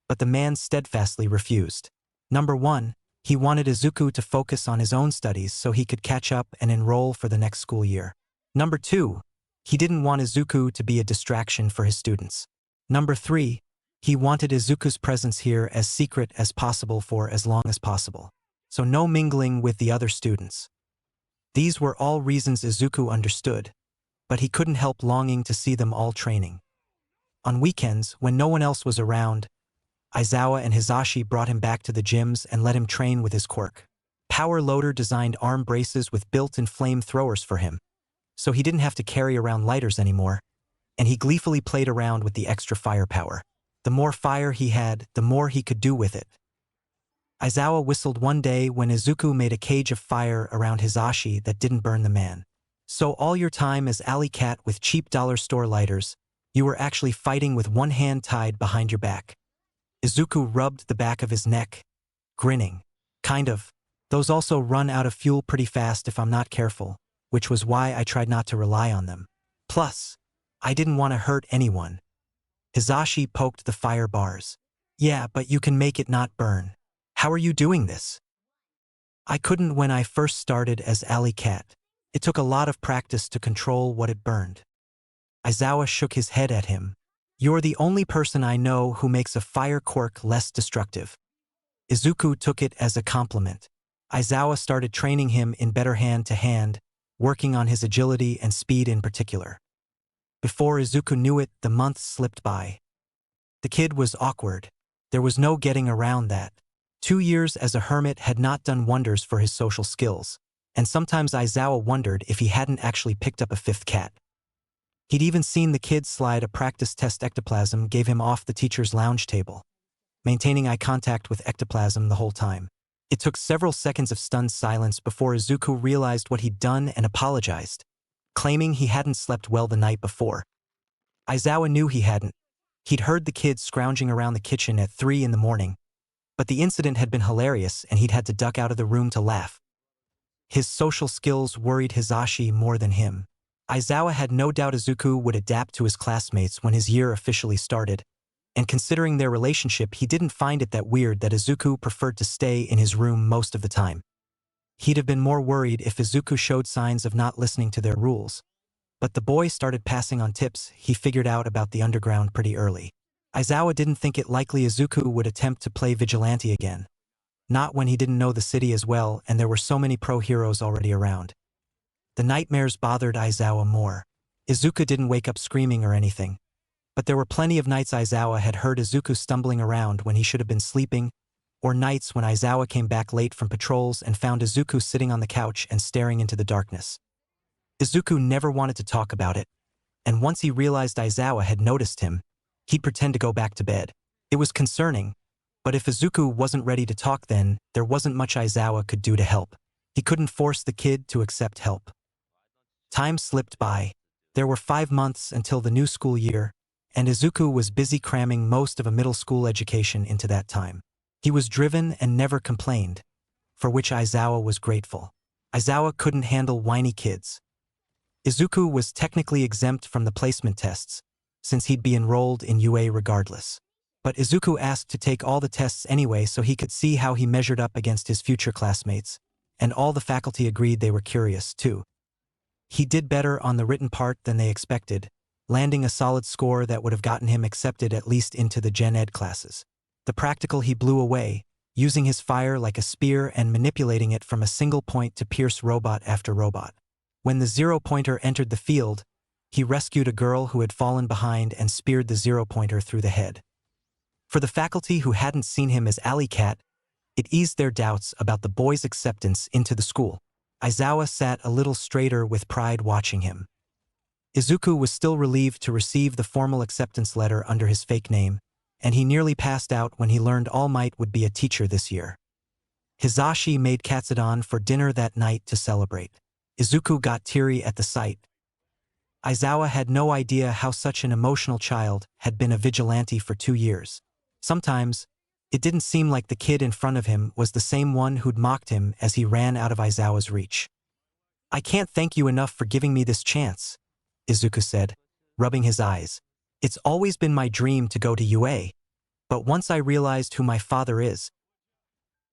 but the man steadfastly refused. Number 1, he wanted Izuku to focus on his own studies so he could catch up and enroll for the next school year. Number 2, he didn't want Izuku to be a distraction for his students. Number 3, he wanted Izuku's presence here as secret as possible for as long as possible. So no mingling with the other students. These were all reasons Izuku understood, but he couldn't help longing to see them all training. On weekends, when no one else was around, Aizawa and Hizashi brought him back to the gyms and let him train with his Quirk. Power Loader designed arm braces with built-in flame throwers for him, so he didn't have to carry around lighters anymore, and he gleefully played around with the extra firepower. The more fire he had, the more he could do with it. Aizawa whistled one day when Izuku made a cage of fire around Hizashi that didn't burn the man. "So all your time as alley cat with cheap dollar store lighters, you were actually fighting with one hand tied behind your back." Izuku rubbed the back of his neck, grinning. "Kind of. Those also run out of fuel pretty fast if I'm not careful, which was why I tried not to rely on them. Plus, I didn't want to hurt anyone." Hizashi poked the fire bars. "Yeah, but you can make it not burn. How are you doing this?" "I couldn't when I first started as alley cat. It took a lot of practice to control what it burned." Aizawa shook his head at him. "You're the only person I know who makes a fire quirk less destructive." Izuku took it as a compliment. Aizawa started training him in better hand-to-hand, working on his agility and speed in particular. Before Izuku knew it, the months slipped by. The kid was awkward. There was no getting around that. 2 years as a hermit had not done wonders for his social skills, and sometimes Aizawa wondered if he hadn't actually picked up a 5th cat. He'd even seen the kid slide a practice test ectoplasm gave him off the teacher's lounge table, maintaining eye contact with ectoplasm the whole time. It took several seconds of stunned silence before Izuku realized what he'd done and apologized, claiming he hadn't slept well the night before. Aizawa knew he hadn't, He'd heard the kids scrounging around the kitchen at 3 in the morning, but the incident had been hilarious and he'd had to duck out of the room to laugh. His social skills worried Hisashi more than him. Aizawa had no doubt Izuku would adapt to his classmates when his year officially started, and considering their relationship, he didn't find it that weird that Izuku preferred to stay in his room most of the time. He'd have been more worried if Izuku showed signs of not listening to their rules. But the boy started passing on tips he figured out about the underground pretty early. Aizawa didn't think it likely Izuku would attempt to play vigilante again. Not when he didn't know the city as well and there were so many pro-heroes already around. The nightmares bothered Aizawa more. Izuku didn't wake up screaming or anything. But there were plenty of nights Aizawa had heard Izuku stumbling around when he should have been sleeping, or nights when Aizawa came back late from patrols and found Izuku sitting on the couch and staring into the darkness. Izuku never wanted to talk about it, and once he realized Aizawa had noticed him, he'd pretend to go back to bed. It was concerning, but if Izuku wasn't ready to talk then, there wasn't much Aizawa could do to help. He couldn't force the kid to accept help. Time slipped by. There were 5 months until the new school year, and Izuku was busy cramming most of a middle school education into that time. He was driven and never complained, for which Aizawa was grateful. Aizawa couldn't handle whiny kids. Izuku was technically exempt from the placement tests, since he'd be enrolled in UA regardless. But Izuku asked to take all the tests anyway so he could see how he measured up against his future classmates, and all the faculty agreed they were curious, too. He did better on the written part than they expected, landing a solid score that would have gotten him accepted at least into the Gen Ed classes. The practical he blew away, using his fire like a spear and manipulating it from a single point to pierce robot after robot. When the zero-pointer entered the field, he rescued a girl who had fallen behind and speared the zero-pointer through the head. For the faculty who hadn't seen him as Alley Cat, it eased their doubts about the boy's acceptance into the school. Aizawa sat a little straighter with pride watching him. Izuku was still relieved to receive the formal acceptance letter under his fake name, and he nearly passed out when he learned All Might would be a teacher this year. Hisashi made katsudon for dinner that night to celebrate. Izuku got teary at the sight. Aizawa had no idea how such an emotional child had been a vigilante for 2 years. Sometimes, it didn't seem like the kid in front of him was the same one who'd mocked him as he ran out of Aizawa's reach. "I can't thank you enough for giving me this chance," Izuku said, rubbing his eyes. "It's always been my dream to go to UA, but once I realized who my father is—"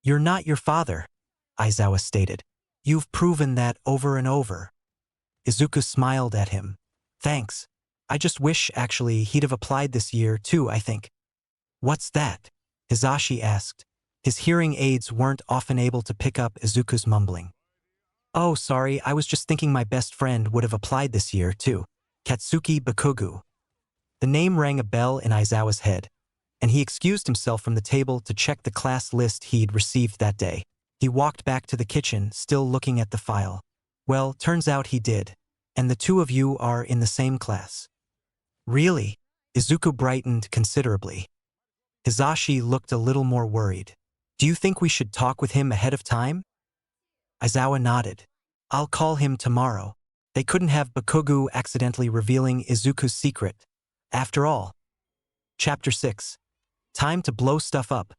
"You're not your father," Aizawa stated. "You've proven that over and over." Izuku smiled at him. "Thanks. I just wish, actually, he'd have applied this year, too, I think." "What's that?" Hisashi asked. His hearing aids weren't often able to pick up Izuku's mumbling. "Oh, sorry, I was just thinking my best friend would have applied this year, too. Katsuki Bakugu." The name rang a bell in Aizawa's head, and he excused himself from the table to check the class list he'd received that day. He walked back to the kitchen, still looking at the file. "Well, turns out he did, and the two of you are in the same class." "Really?" Izuku brightened considerably. Hisashi looked a little more worried. "Do you think we should talk with him ahead of time?" Aizawa nodded. "I'll call him tomorrow." They couldn't have Bakugu accidentally revealing Izuku's secret. After all. Chapter 6. Time to blow stuff up.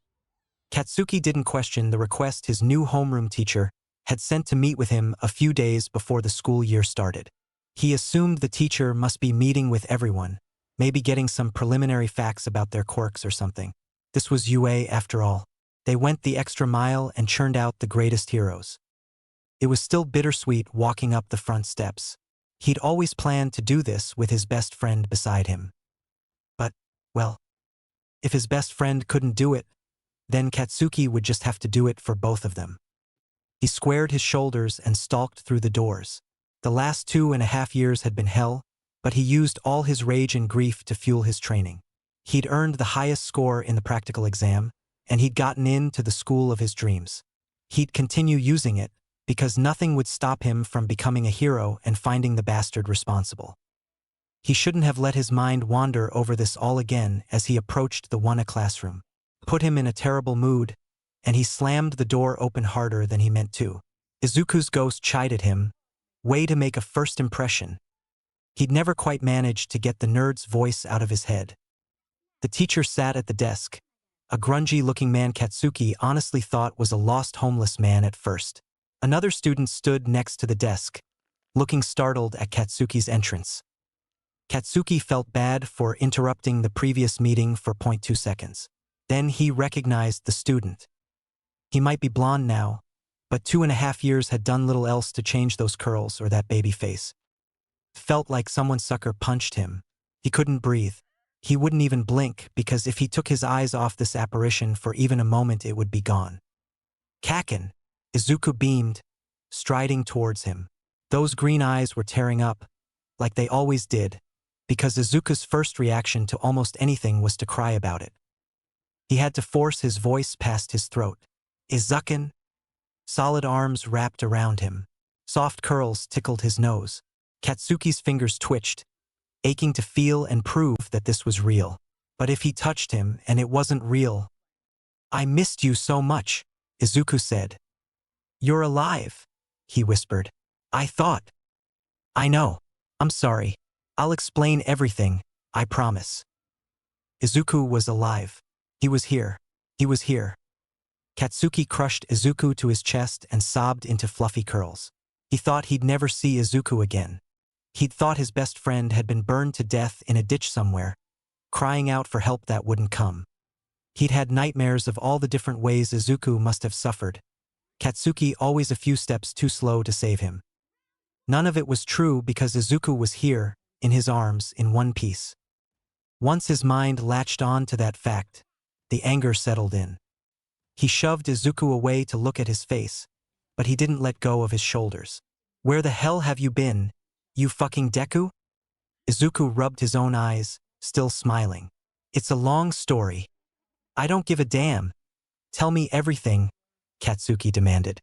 Katsuki didn't question the request his new homeroom teacher had sent to meet with him a few days before the school year started. He assumed the teacher must be meeting with everyone, maybe getting some preliminary facts about their quirks or something. This was UA after all. They went the extra mile and churned out the greatest heroes. It was still bittersweet walking up the front steps. He'd always planned to do this with his best friend beside him. But, well, if his best friend couldn't do it, then Katsuki would just have to do it for both of them. He squared his shoulders and stalked through the doors. The last 2.5 years had been hell, but he used all his rage and grief to fuel his training. He'd earned the highest score in the practical exam, and he'd gotten into the school of his dreams. He'd continue using it, because nothing would stop him from becoming a hero and finding the bastard responsible. He shouldn't have let his mind wander over this all again as he approached the Wana classroom. Put him in a terrible mood, and he slammed the door open harder than he meant to. Izuku's ghost chided him. Way to make a first impression. He'd never quite managed to get the nerd's voice out of his head. The teacher sat at the desk. A grungy-looking man Katsuki honestly thought was a lost homeless man at first. Another student stood next to the desk, looking startled at Katsuki's entrance. Katsuki felt bad for interrupting the previous meeting for 0.2 seconds. Then he recognized the student. He might be blonde now, but 2.5 years had done little else to change those curls or that baby face. Felt like someone sucker punched him. He couldn't breathe. He wouldn't even blink because if he took his eyes off this apparition for even a moment it would be gone. Kaken! Izuku beamed, striding towards him. Those green eyes were tearing up, like they always did, because Izuku's first reaction to almost anything was to cry about it. He had to force his voice past his throat. Izuken? Solid arms wrapped around him. Soft curls tickled his nose. Katsuki's fingers twitched, aching to feel and prove that this was real. But if he touched him and it wasn't real... I missed you so much, Izuku said. You're alive, he whispered. I thought. I know. I'm sorry. I'll explain everything, I promise. Izuku was alive. He was here. He was here. Katsuki crushed Izuku to his chest and sobbed into fluffy curls. He thought he'd never see Izuku again. He'd thought his best friend had been burned to death in a ditch somewhere, crying out for help that wouldn't come. He'd had nightmares of all the different ways Izuku must have suffered. Katsuki always a few steps too slow to save him. None of it was true because Izuku was here, in his arms, in one piece. Once his mind latched on to that fact, the anger settled in. He shoved Izuku away to look at his face, but he didn't let go of his shoulders. Where the hell have you been, you fucking Deku? Izuku rubbed his own eyes, still smiling. It's a long story. I don't give a damn. Tell me everything, Katsuki demanded.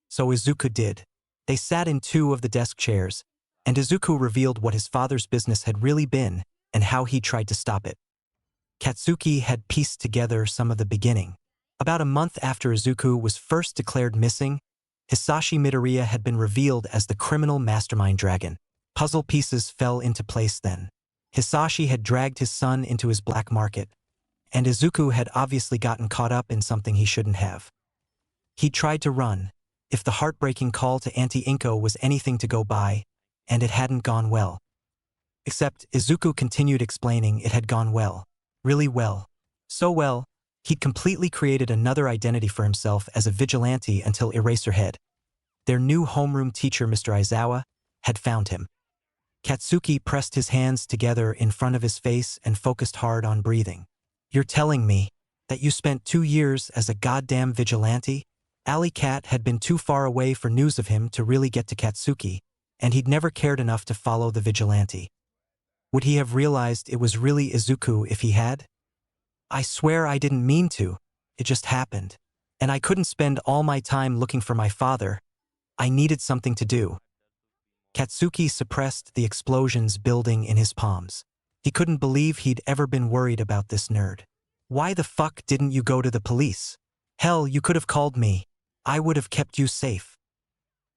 So Izuku did. They sat in 2 of the desk chairs, and Izuku revealed what his father's business had really been and how he tried to stop it. Katsuki had pieced together some of the beginning. About a month after Izuku was first declared missing, Hisashi Midoriya had been revealed as the criminal mastermind dragon. Puzzle pieces fell into place then. Hisashi had dragged his son into his black market, and Izuku had obviously gotten caught up in something he shouldn't have. He tried to run, if the heartbreaking call to Auntie Inko was anything to go by, and it hadn't gone well. Except Izuku continued explaining it had gone well. Really well. So well, he'd completely created another identity for himself as a vigilante until Eraserhead. Their new homeroom teacher, Mr. Aizawa, had found him. Katsuki pressed his hands together in front of his face and focused hard on breathing. You're telling me that you spent 2 years as a goddamn vigilante? Alley Cat had been too far away for news of him to really get to Katsuki, and he'd never cared enough to follow the vigilante. Would he have realized it was really Izuku if he had? I swear I didn't mean to. It just happened. And I couldn't spend all my time looking for my father. I needed something to do. Katsuki suppressed the explosions building in his palms. He couldn't believe he'd ever been worried about this nerd. Why the fuck didn't you go to the police? Hell, you could have called me. I would have kept you safe.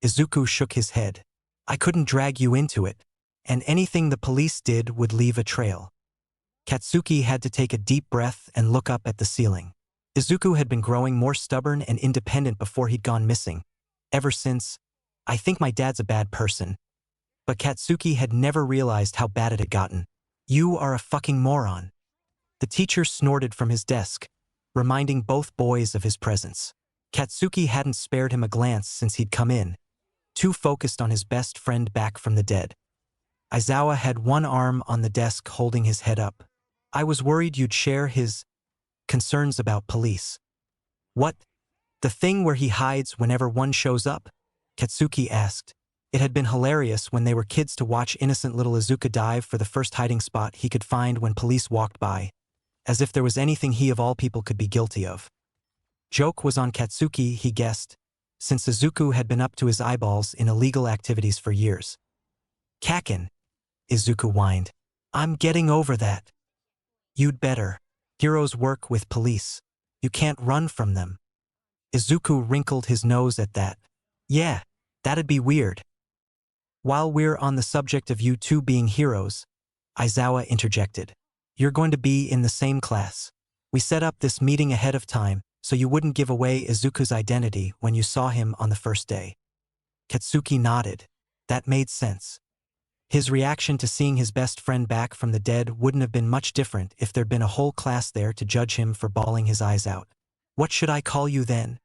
Izuku shook his head. I couldn't drag you into it, and anything the police did would leave a trail. Katsuki had to take a deep breath and look up at the ceiling. Izuku had been growing more stubborn and independent before he'd gone missing. Ever since, I think my dad's a bad person. But Katsuki had never realized how bad it had gotten. You are a fucking moron. The teacher snorted from his desk, reminding both boys of his presence. Katsuki hadn't spared him a glance since he'd come in, too focused on his best friend back from the dead. Aizawa had one arm on the desk holding his head up. I was worried you'd share his concerns about police. What? The thing where he hides whenever one shows up? Katsuki asked. It had been hilarious when they were kids to watch innocent little Izuku dive for the first hiding spot he could find when police walked by, as if there was anything he of all people could be guilty of. Joke was on Katsuki, he guessed, since Izuku had been up to his eyeballs in illegal activities for years. Kaken, Izuku whined. I'm getting over that. You'd better. Heroes work with police. You can't run from them. Izuku wrinkled his nose at that. Yeah, that'd be weird. While we're on the subject of you two being heroes, Aizawa interjected. You're going to be in the same class. We set up this meeting ahead of time so you wouldn't give away Izuku's identity when you saw him on the first day. Katsuki nodded. That made sense. His reaction to seeing his best friend back from the dead wouldn't have been much different if there'd been a whole class there to judge him for bawling his eyes out. What should I call you then?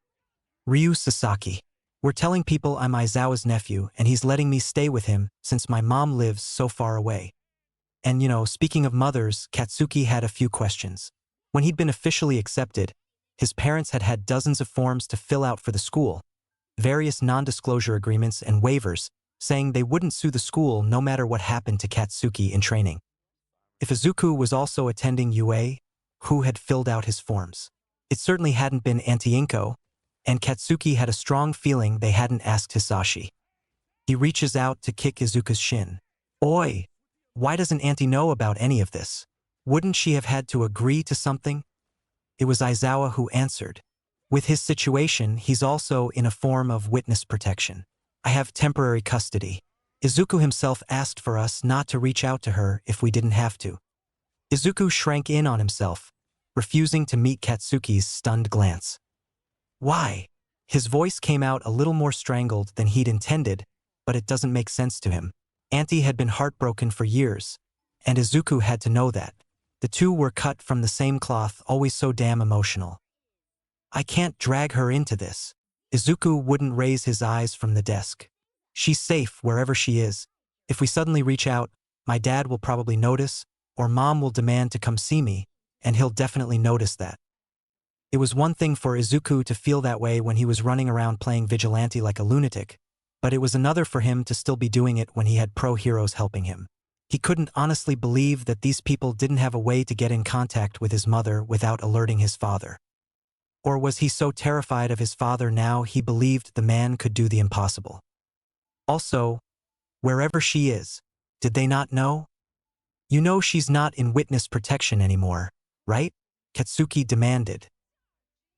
Ryu Sasaki. We're telling people I'm Aizawa's nephew and he's letting me stay with him since my mom lives so far away. And speaking of mothers, Katsuki had a few questions. When he'd been officially accepted, his parents had had dozens of forms to fill out for the school, various non-disclosure agreements and waivers, saying they wouldn't sue the school no matter what happened to Katsuki in training. If Izuku was also attending UA, who had filled out his forms? It certainly hadn't been Auntie Inko, and Katsuki had a strong feeling they hadn't asked Hisashi. He reaches out to kick Izuku's shin. Oi! Why doesn't Auntie know about any of this? Wouldn't she have had to agree to something? It was Aizawa who answered. With his situation, he's also in a form of witness protection. I have temporary custody. Izuku himself asked for us not to reach out to her if we didn't have to. Izuku shrank in on himself, refusing to meet Katsuki's stunned glance. Why? His voice came out a little more strangled than he'd intended, but it doesn't make sense to him. Auntie had been heartbroken for years, and Izuku had to know that. The two were cut from the same cloth, always so damn emotional. I can't drag her into this. Izuku wouldn't raise his eyes from the desk. She's safe wherever she is. If we suddenly reach out, my dad will probably notice, or mom will demand to come see me, and he'll definitely notice that. It was one thing for Izuku to feel that way when he was running around playing vigilante like a lunatic, but it was another for him to still be doing it when he had pro-heroes helping him. He couldn't honestly believe that these people didn't have a way to get in contact with his mother without alerting his father. Or was he so terrified of his father now he believed the man could do the impossible? Also, wherever she is, did they not know? You know she's not in witness protection anymore, right? Katsuki demanded.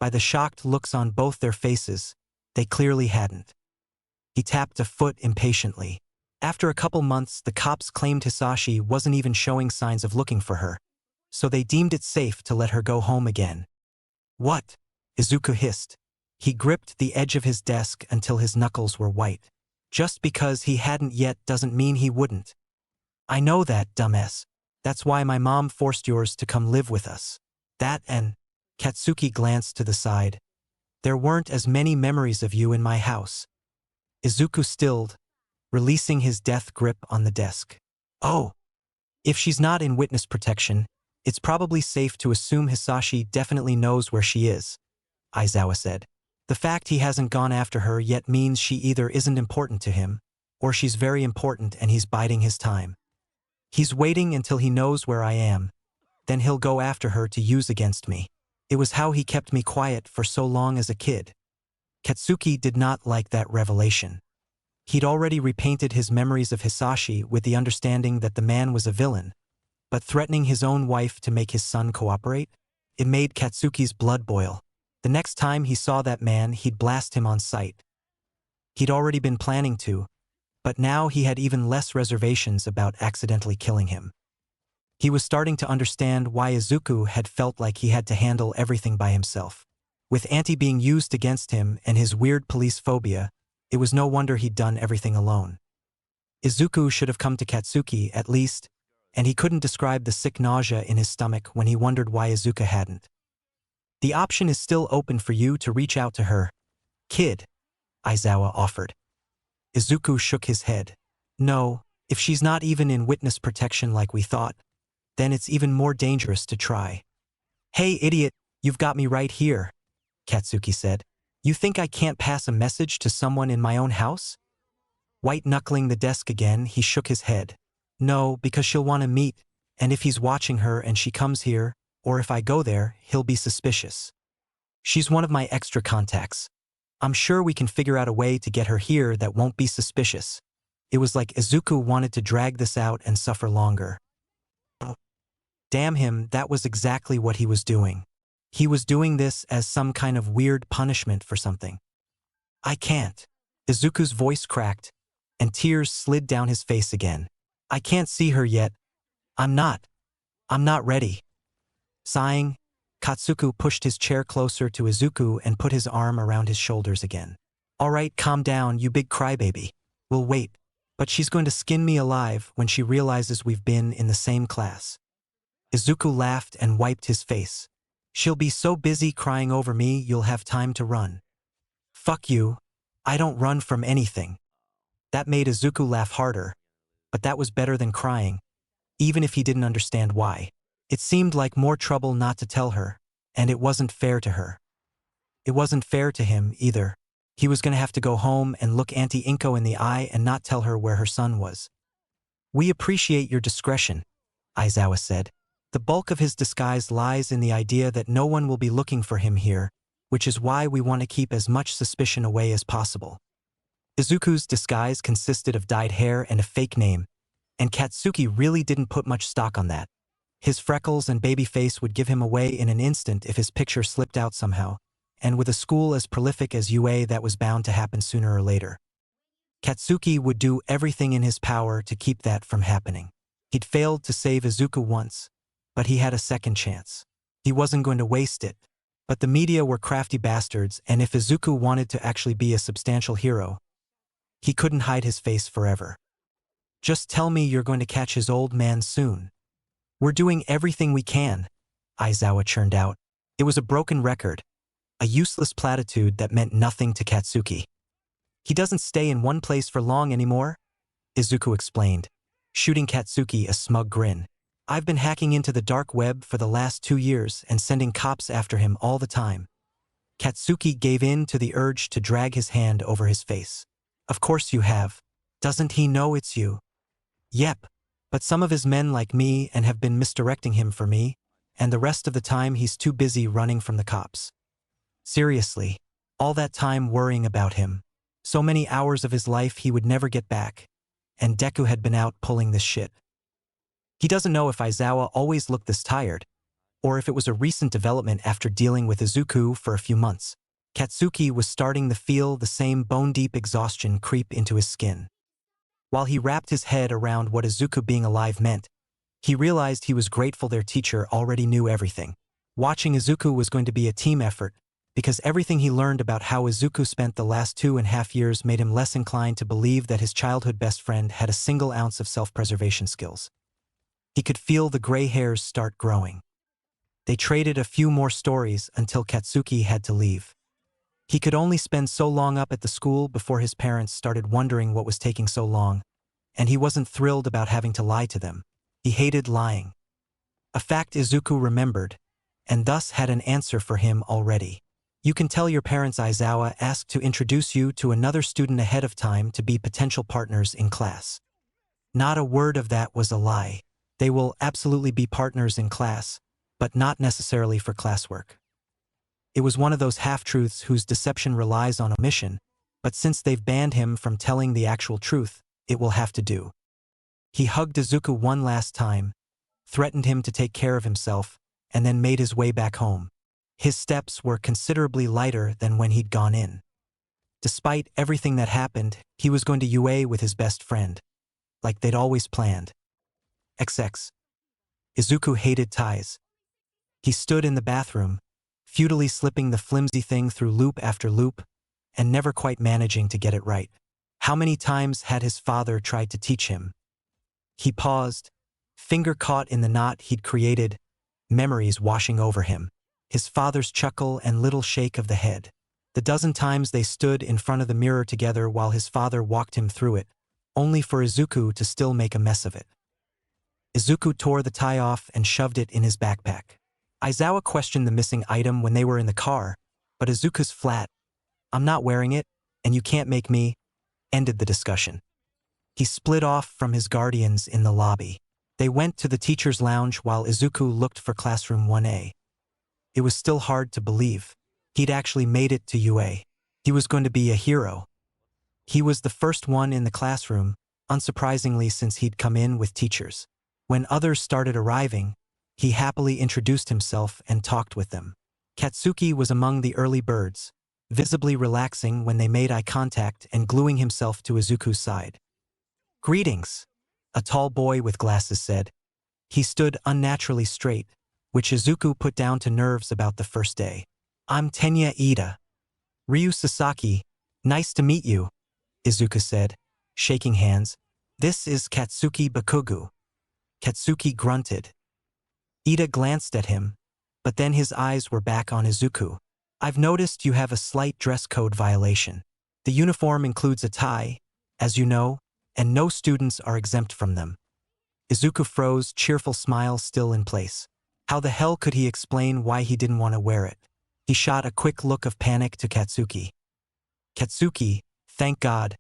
By the shocked looks on both their faces, they clearly hadn't. He tapped a foot impatiently. After a couple months, the cops claimed Hisashi wasn't even showing signs of looking for her, so they deemed it safe to let her go home again. What? Izuku hissed. He gripped the edge of his desk until his knuckles were white. Just because he hadn't yet doesn't mean he wouldn't. I know that, dumbass. That's why my mom forced yours to come live with us. That and… Katsuki glanced to the side. There weren't as many memories of you in my house. Izuku stilled, releasing his death grip on the desk. Oh! If she's not in witness protection, it's probably safe to assume Hisashi definitely knows where she is, Aizawa said. The fact he hasn't gone after her yet means she either isn't important to him, or she's very important and he's biding his time. He's waiting until he knows where I am, then he'll go after her to use against me. It was how he kept me quiet for so long as a kid. Katsuki did not like that revelation. He'd already repainted his memories of Hisashi with the understanding that the man was a villain, but threatening his own wife to make his son cooperate? It made Katsuki's blood boil. The next time he saw that man, he'd blast him on sight. He'd already been planning to, but now he had even less reservations about accidentally killing him. He was starting to understand why Izuku had felt like he had to handle everything by himself. With Auntie being used against him and his weird police phobia, it was no wonder he'd done everything alone. Izuku should have come to Katsuki, at least, and he couldn't describe the sick nausea in his stomach when he wondered why Izuku hadn't. The option is still open for you to reach out to her, kid, Aizawa offered. Izuku shook his head. No, if she's not even in witness protection like we thought, then it's even more dangerous to try. Hey, idiot, you've got me right here, Katsuki said. You think I can't pass a message to someone in my own house? White-knuckling the desk again, he shook his head. No, because she'll want to meet, and if he's watching her and she comes here, or if I go there, he'll be suspicious. She's one of my extra contacts. I'm sure we can figure out a way to get her here that won't be suspicious. It was like Izuku wanted to drag this out and suffer longer. Damn him, that was exactly what he was doing. He was doing this as some kind of weird punishment for something. I can't. Izuku's voice cracked, and tears slid down his face again. I can't see her yet. I'm not. I'm not ready. Sighing, Katsuku pushed his chair closer to Izuku and put his arm around his shoulders again. All right, calm down, you big crybaby. We'll wait. But she's going to skin me alive when she realizes we've been in the same class. Izuku laughed and wiped his face. She'll be so busy crying over me, you'll have time to run. Fuck you. I don't run from anything. That made Izuku laugh harder, but that was better than crying, even if he didn't understand why. It seemed like more trouble not to tell her, and it wasn't fair to her. It wasn't fair to him, either. He was going to have to go home and look Auntie Inko in the eye and not tell her where her son was. We appreciate your discretion, Aizawa said. The bulk of his disguise lies in the idea that no one will be looking for him here, which is why we want to keep as much suspicion away as possible. Izuku's disguise consisted of dyed hair and a fake name, and Katsuki really didn't put much stock on that. His freckles and baby face would give him away in an instant if his picture slipped out somehow, and with a school as prolific as UA, that was bound to happen sooner or later. Katsuki would do everything in his power to keep that from happening. He'd failed to save Izuku once, but he had a second chance. He wasn't going to waste it, but the media were crafty bastards, and if Izuku wanted to actually be a substantial hero, he couldn't hide his face forever. Just tell me you're going to catch his old man soon. We're doing everything we can, Aizawa churned out. It was a broken record, a useless platitude that meant nothing to Katsuki. He doesn't stay in one place for long anymore, Izuku explained, shooting Katsuki a smug grin. I've been hacking into the dark web for the last 2 years and sending cops after him all the time. Katsuki gave in to the urge to drag his hand over his face. Of course you have. Doesn't he know it's you? Yep, but some of his men like me and have been misdirecting him for me, and the rest of the time he's too busy running from the cops. Seriously, all that time worrying about him. So many hours of his life he would never get back, and Deku had been out pulling this shit. He doesn't know if Aizawa always looked this tired, or if it was a recent development after dealing with Izuku for a few months. Katsuki was starting to feel the same bone-deep exhaustion creep into his skin. While he wrapped his head around what Izuku being alive meant, he realized he was grateful their teacher already knew everything. Watching Izuku was going to be a team effort, because everything he learned about how Izuku spent the last 2.5 years made him less inclined to believe that his childhood best friend had a single ounce of self-preservation skills. He could feel the gray hairs start growing. They traded a few more stories until Katsuki had to leave. He could only spend so long up at the school before his parents started wondering what was taking so long, and he wasn't thrilled about having to lie to them. He hated lying. A fact Izuku remembered, and thus had an answer for him already. You can tell your parents Aizawa asked to introduce you to another student ahead of time to be potential partners in class. Not a word of that was a lie. They will absolutely be partners in class, but not necessarily for classwork. It was one of those half-truths whose deception relies on omission, but since they've banned him from telling the actual truth, it will have to do. He hugged Izuku one last time, threatened him to take care of himself, and then made his way back home. His steps were considerably lighter than when he'd gone in. Despite everything that happened, he was going to UA with his best friend, like they'd always planned. XX. Izuku hated ties. He stood in the bathroom, futilely slipping the flimsy thing through loop after loop, and never quite managing to get it right. How many times had his father tried to teach him? He paused, finger caught in the knot he'd created, memories washing over him. His father's chuckle and little shake of the head. The dozen times they stood in front of the mirror together while his father walked him through it, only for Izuku to still make a mess of it. Izuku tore the tie off and shoved it in his backpack. Aizawa questioned the missing item when they were in the car, but Izuku's flat, "I'm not wearing it, and you can't make me," ended the discussion. He split off from his guardians in the lobby. They went to the teacher's lounge while Izuku looked for classroom 1A. It was still hard to believe. He'd actually made it to UA. He was going to be a hero. He was the first one in the classroom, unsurprisingly since he'd come in with teachers. When others started arriving, he happily introduced himself and talked with them. Katsuki was among the early birds, visibly relaxing when they made eye contact and gluing himself to Izuku's side. "Greetings," a tall boy with glasses said. He stood unnaturally straight, which Izuku put down to nerves about the first day. I'm Tenya Ida. Ryu Sasaki, nice to meet you, Izuku said, shaking hands. This is Katsuki Bakugu. Katsuki grunted. Ida glanced at him, but then his eyes were back on Izuku. I've noticed you have a slight dress code violation. The uniform includes a tie, as you know, and no students are exempt from them. Izuku froze, cheerful smile still in place. How the hell could he explain why he didn't want to wear it? He shot a quick look of panic to Katsuki. Katsuki, thank God,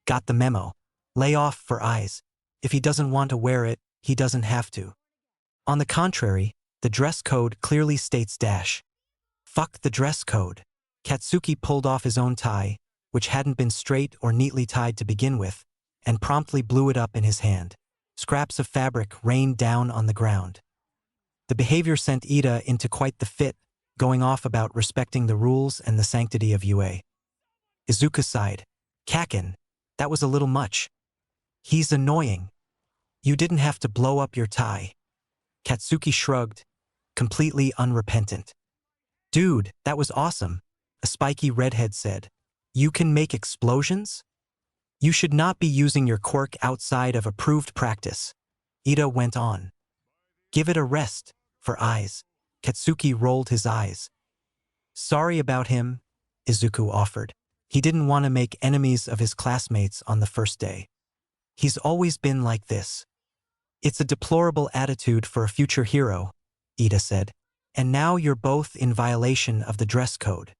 got the memo. Lay off for eyes. If he doesn't want to wear it, he doesn't have to. On the contrary, the dress code clearly states dash. Fuck the dress code. Katsuki pulled off his own tie, which hadn't been straight or neatly tied to begin with, and promptly blew it up in his hand. Scraps of fabric rained down on the ground. The behavior sent Ida into quite the fit, going off about respecting the rules and the sanctity of UA. Izuku sighed. Kaken, that was a little much. He's annoying. You didn't have to blow up your tie. Katsuki shrugged, completely unrepentant. Dude, that was awesome, a spiky redhead said. You can make explosions? You should not be using your quirk outside of approved practice, Ida went on. Give it a rest, for eyes. Katsuki rolled his eyes. Sorry about him, Izuku offered. He didn't want to make enemies of his classmates on the first day. He's always been like this. It's a deplorable attitude for a future hero, Ida said. And now you're both in violation of the dress code.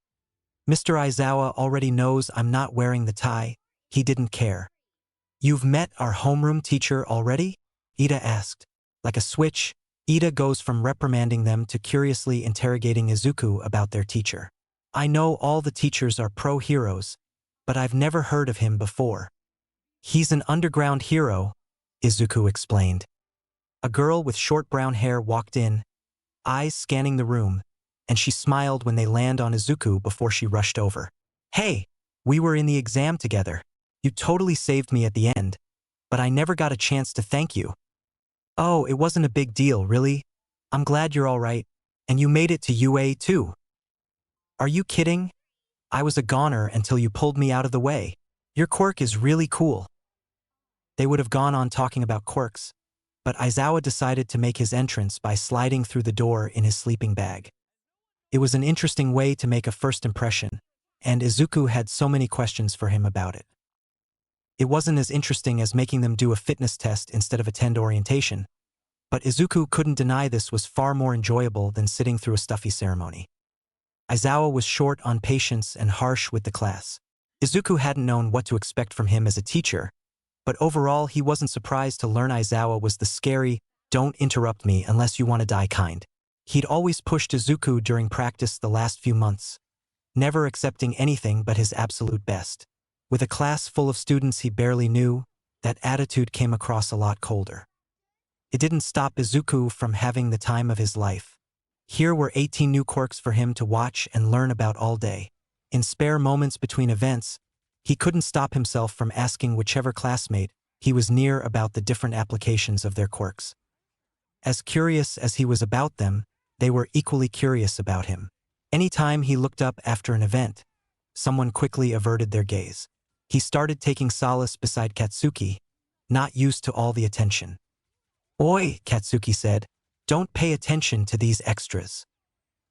Mr. Aizawa already knows I'm not wearing the tie. He didn't care. You've met our homeroom teacher already? Ida asked. Like a switch, Ida goes from reprimanding them to curiously interrogating Izuku about their teacher. I know all the teachers are pro-heroes, but I've never heard of him before. He's an underground hero, Izuku explained. A girl with short brown hair walked in, eyes scanning the room, and she smiled when they landed on Izuku before she rushed over. Hey, we were in the exam together. You totally saved me at the end, but I never got a chance to thank you. Oh, it wasn't a big deal, really. I'm glad you're all right, and you made it to UA too. Are you kidding? I was a goner until you pulled me out of the way. Your quirk is really cool. They would have gone on talking about quirks, but Aizawa decided to make his entrance by sliding through the door in his sleeping bag. It was an interesting way to make a first impression, and Izuku had so many questions for him about it. It wasn't as interesting as making them do a fitness test instead of attend orientation, but Izuku couldn't deny this was far more enjoyable than sitting through a stuffy ceremony. Aizawa was short on patience and harsh with the class. Izuku hadn't known what to expect from him as a teacher, but overall he wasn't surprised to learn Aizawa was the scary, don't interrupt me unless you want to die kind. He'd always pushed Izuku during practice the last few months, never accepting anything but his absolute best. With a class full of students he barely knew, that attitude came across a lot colder. It didn't stop Izuku from having the time of his life. Here were 18 new quirks for him to watch and learn about all day. In spare moments between events, he couldn't stop himself from asking whichever classmate he was near about the different applications of their quirks. As curious as he was about them, they were equally curious about him. Anytime he looked up after an event, someone quickly averted their gaze. He started taking solace beside Katsuki, not used to all the attention. Oi, Katsuki said, don't pay attention to these extras.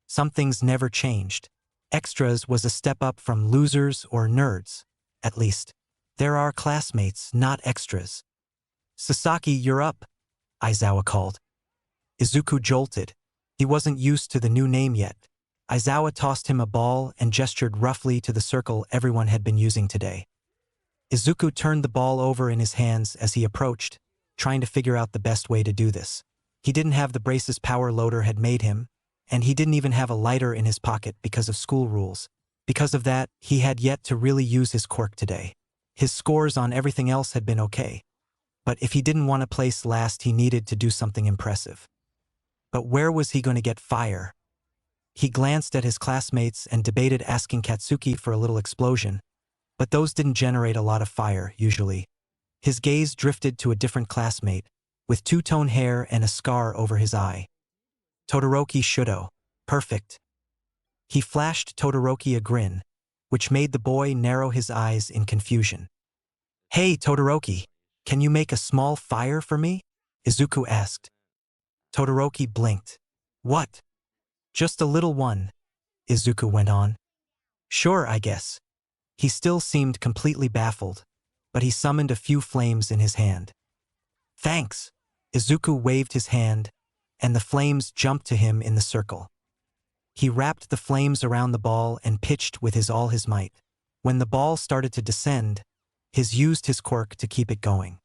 Some things never changed. Extras was a step up from losers or nerds, at least. There are classmates, not extras. Sasaki, you're up, Aizawa called. Izuku jolted. He wasn't used to the new name yet. Aizawa tossed him a ball and gestured roughly to the circle everyone had been using today. Izuku turned the ball over in his hands as he approached, trying to figure out the best way to do this. He didn't have the braces power loader had made him, and he didn't even have a lighter in his pocket because of school rules. Because of that, he had yet to really use his quirk today. His scores on everything else had been okay. But if he didn't want to place last, he needed to do something impressive. But where was he going to get fire? He glanced at his classmates and debated asking Katsuki for a little explosion, but those didn't generate a lot of fire, usually. His gaze drifted to a different classmate, with two-tone hair and a scar over his eye. Todoroki Shudo. Perfect. He flashed Todoroki a grin, which made the boy narrow his eyes in confusion. Hey, Todoroki, can you make a small fire for me? Izuku asked. Todoroki blinked. What? Just a little one, Izuku went on. Sure, I guess. He still seemed completely baffled, but he summoned a few flames in his hand. Thanks. Izuku waved his hand, and the flames jumped to him in the circle. He wrapped the flames around the ball and pitched with all his might. When the ball started to descend, he used his quirk to keep it going.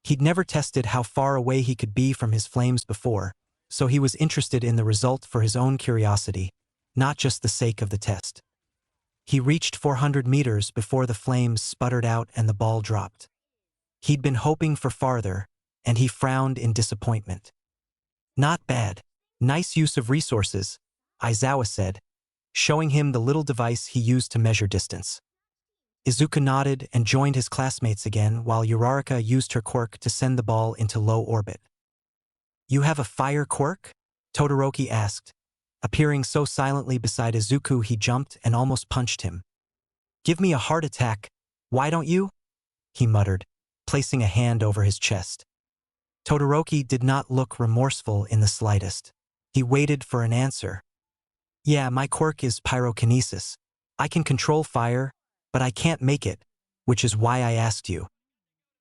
He'd never tested how far away he could be from his flames before, so he was interested in the result for his own curiosity, not just the sake of the test. He reached 400 meters before the flames sputtered out and the ball dropped. He'd been hoping for farther, and he frowned in disappointment. Not bad. Nice use of resources, Aizawa said, showing him the little device he used to measure distance. Izuku nodded and joined his classmates again while Uraraka used her quirk to send the ball into low orbit. You have a fire quirk? Todoroki asked. Appearing so silently beside Izuku, he jumped and almost punched him. Give me a heart attack, why don't you? He muttered, placing a hand over his chest. Todoroki did not look remorseful in the slightest. He waited for an answer. Yeah, my quirk is pyrokinesis. I can control fire, but I can't make it, which is why I asked you.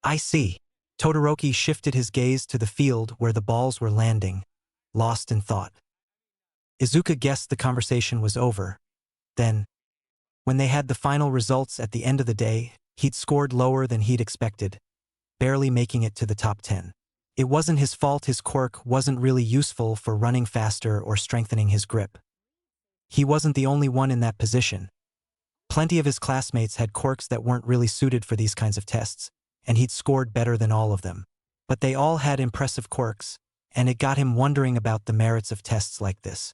I see. Todoroki shifted his gaze to the field where the balls were landing, lost in thought. Izuku guessed the conversation was over. Then, when they had the final results at the end of the day, he'd scored lower than he'd expected, barely making it to the top 10. It wasn't his fault his quirk wasn't really useful for running faster or strengthening his grip. He wasn't the only one in that position. Plenty of his classmates had quirks that weren't really suited for these kinds of tests, and he'd scored better than all of them. But they all had impressive quirks, and it got him wondering about the merits of tests like this.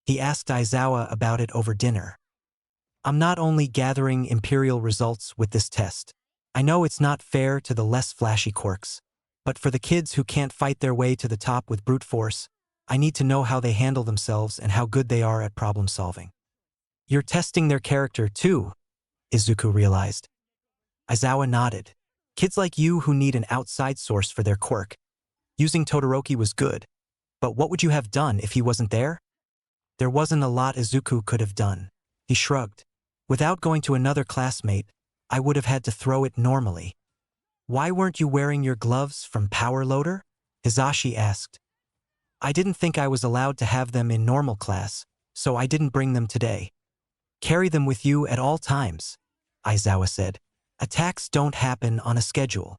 He asked Aizawa about it over dinner. I'm not only gathering imperial results with this test. I know it's not fair to the less flashy quirks, but for the kids who can't fight their way to the top with brute force, I need to know how they handle themselves and how good they are at problem solving. You're testing their character too, Izuku realized. Aizawa nodded. Kids like you who need an outside source for their quirk. Using Todoroki was good, but what would you have done if he wasn't there? There wasn't a lot Izuku could have done. He shrugged. Without going to another classmate, I would have had to throw it normally. Why weren't you wearing your gloves from Power Loader? Hisashi asked. I didn't think I was allowed to have them in normal class, so I didn't bring them today. Carry them with you at all times, Aizawa said. Attacks don't happen on a schedule.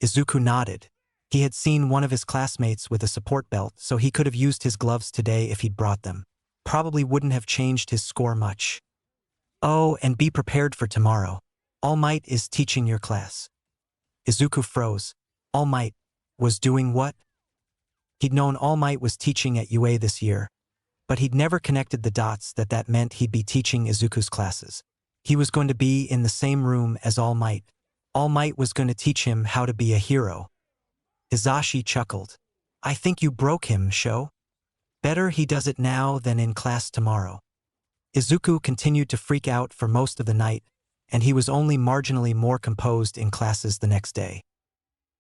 Izuku nodded. He had seen one of his classmates with a support belt, so he could have used his gloves today if he'd brought them. Probably wouldn't have changed his score much. Oh, and be prepared for tomorrow. All Might is teaching your class. Izuku froze. All Might was doing what? He'd known All Might was teaching at UA this year, but he'd never connected the dots that meant he'd be teaching Izuku's classes. He was going to be in the same room as All Might. All Might was going to teach him how to be a hero. Hisashi chuckled. I think you broke him, Sho. Better he does it now than in class tomorrow. Izuku continued to freak out for most of the night, and he was only marginally more composed in classes the next day.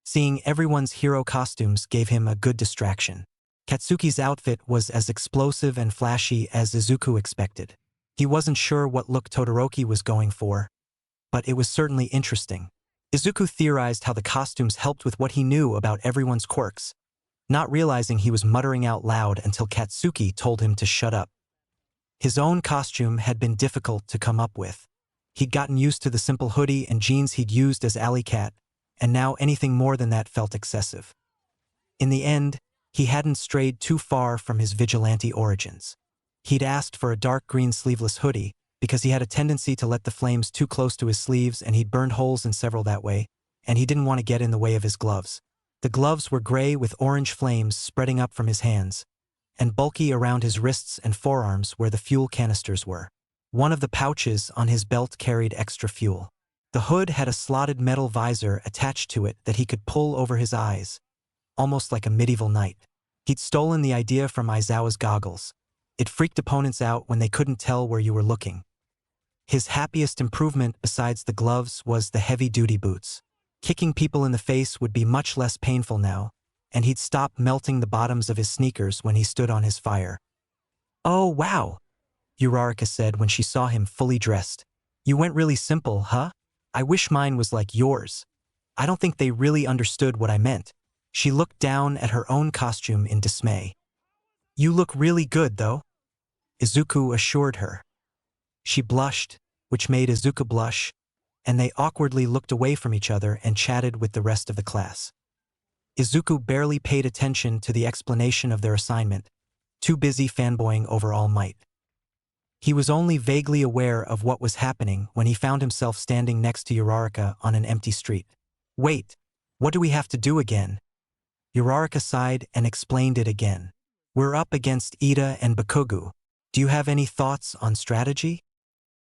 Seeing everyone's hero costumes gave him a good distraction. Katsuki's outfit was as explosive and flashy as Izuku expected. He wasn't sure what look Todoroki was going for, but it was certainly interesting. Izuku theorized how the costumes helped with what he knew about everyone's quirks, not realizing he was muttering out loud until Katsuki told him to shut up. His own costume had been difficult to come up with. He'd gotten used to the simple hoodie and jeans he'd used as Alley Cat, and now anything more than that felt excessive. In the end, he hadn't strayed too far from his vigilante origins. He'd asked for a dark green sleeveless hoodie because he had a tendency to let the flames too close to his sleeves, and he'd burned holes in several that way, and he didn't want to get in the way of his gloves. The gloves were gray with orange flames spreading up from his hands, and bulky around his wrists and forearms where the fuel canisters were. One of the pouches on his belt carried extra fuel. The hood had a slotted metal visor attached to it that he could pull over his eyes, almost like a medieval knight. He'd stolen the idea from Aizawa's goggles. It freaked opponents out when they couldn't tell where you were looking. His happiest improvement besides the gloves was the heavy-duty boots. Kicking people in the face would be much less painful now, and he'd stop melting the bottoms of his sneakers when he stood on his fire. "Oh, wow," Uraraka said when she saw him fully dressed. "You went really simple, huh? I wish mine was like yours." I don't think they really understood what I meant. She looked down at her own costume in dismay. "You look really good, though," Izuku assured her. She blushed, which made Izuku blush, and they awkwardly looked away from each other and chatted with the rest of the class. Izuku barely paid attention to the explanation of their assignment, too busy fanboying over All Might. He was only vaguely aware of what was happening when he found himself standing next to Uraraka on an empty street. "Wait, what do we have to do again?" Uraraka sighed and explained it again. "We're up against Ida and Bakugo. Do you have any thoughts on strategy?"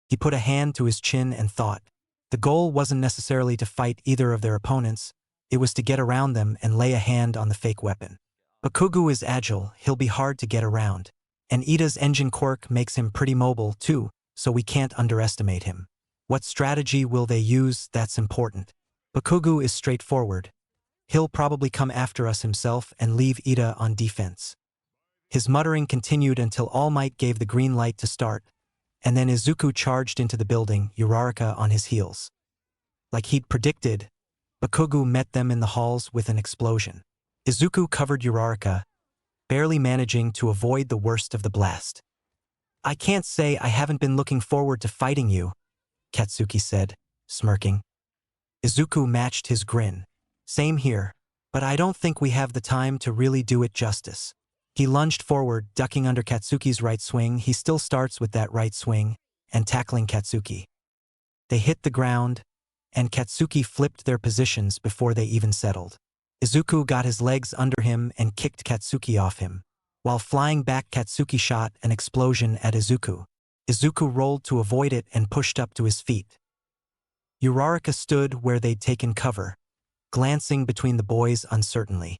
He put a hand to his chin and thought. The goal wasn't necessarily to fight either of their opponents, it was to get around them and lay a hand on the fake weapon. Bakugo is agile, he'll be hard to get around. And Ida's engine quirk makes him pretty mobile too, so we can't underestimate him. What strategy will they use, that's important. Bakugo is straightforward. He'll probably come after us himself and leave Ida on defense. His muttering continued until All Might gave the green light to start, and then Izuku charged into the building, Uraraka on his heels. Like he'd predicted, Bakugo met them in the halls with an explosion. Izuku covered Uraraka, barely managing to avoid the worst of the blast. "I can't say I haven't been looking forward to fighting you," Katsuki said, smirking. Izuku matched his grin. "Same here, but I don't think we have the time to really do it justice." He lunged forward, ducking under Katsuki's right swing. He still starts with that right swing, and tackling Katsuki. They hit the ground, and Katsuki flipped their positions before they even settled. Izuku got his legs under him and kicked Katsuki off him. While flying back, Katsuki shot an explosion at Izuku. Izuku rolled to avoid it and pushed up to his feet. Uraraka stood where they'd taken cover, glancing between the boys uncertainly.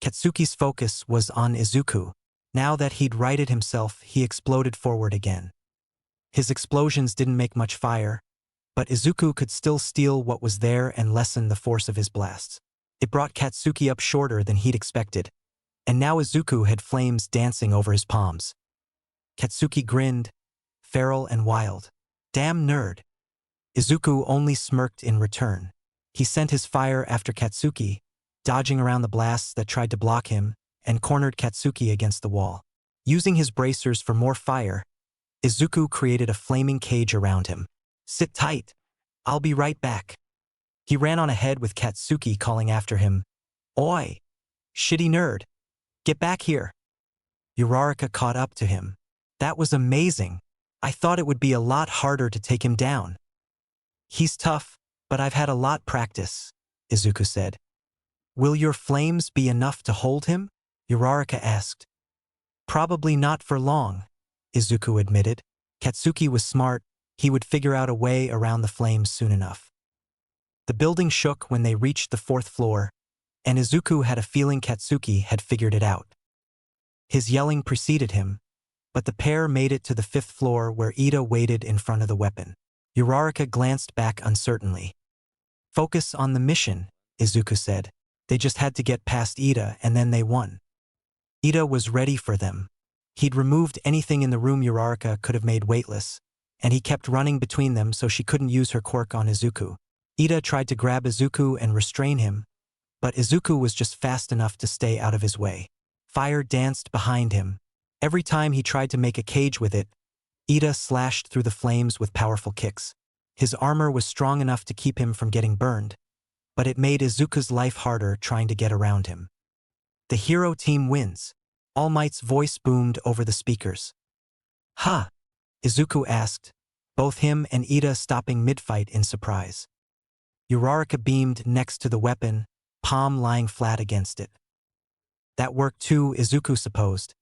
Katsuki's focus was on Izuku. Now that he'd righted himself, he exploded forward again. His explosions didn't make much fire, but Izuku could still steal what was there and lessen the force of his blasts. It brought Katsuki up shorter than he'd expected, and now Izuku had flames dancing over his palms. Katsuki grinned, feral and wild. "Damn nerd." Izuku only smirked in return. He sent his fire after Katsuki, dodging around the blasts that tried to block him, and cornered Katsuki against the wall. Using his bracers for more fire, Izuku created a flaming cage around him. "Sit tight. I'll be right back." He ran on ahead with Katsuki calling after him, "Oi, shitty nerd. Get back here." Uraraka caught up to him. "That was amazing. I thought it would be a lot harder to take him down." "He's tough, but I've had a lot practice," Izuku said. "Will your flames be enough to hold him?" Uraraka asked. "Probably not for long," Izuku admitted. Katsuki was smart, he would figure out a way around the flames soon enough. The building shook when they reached the 4th floor, and Izuku had a feeling Katsuki had figured it out. His yelling preceded him, but the pair made it to the 5th floor where Ida waited in front of the weapon. Uraraka glanced back uncertainly. "Focus on the mission," Izuku said. They just had to get past Ida and then they won. Ida was ready for them. He'd removed anything in the room Uraraka could have made weightless, and he kept running between them so she couldn't use her quirk on Izuku. Ida tried to grab Izuku and restrain him, but Izuku was just fast enough to stay out of his way. Fire danced behind him. Every time he tried to make a cage with it, Ida slashed through the flames with powerful kicks. His armor was strong enough to keep him from getting burned, but it made Izuku's life harder trying to get around him. "The hero team wins," All Might's voice boomed over the speakers. "Huh?" Izuku asked, both him and Ida stopping mid-fight in surprise. Uraraka beamed next to the weapon, palm lying flat against it. That worked too, Izuku supposed.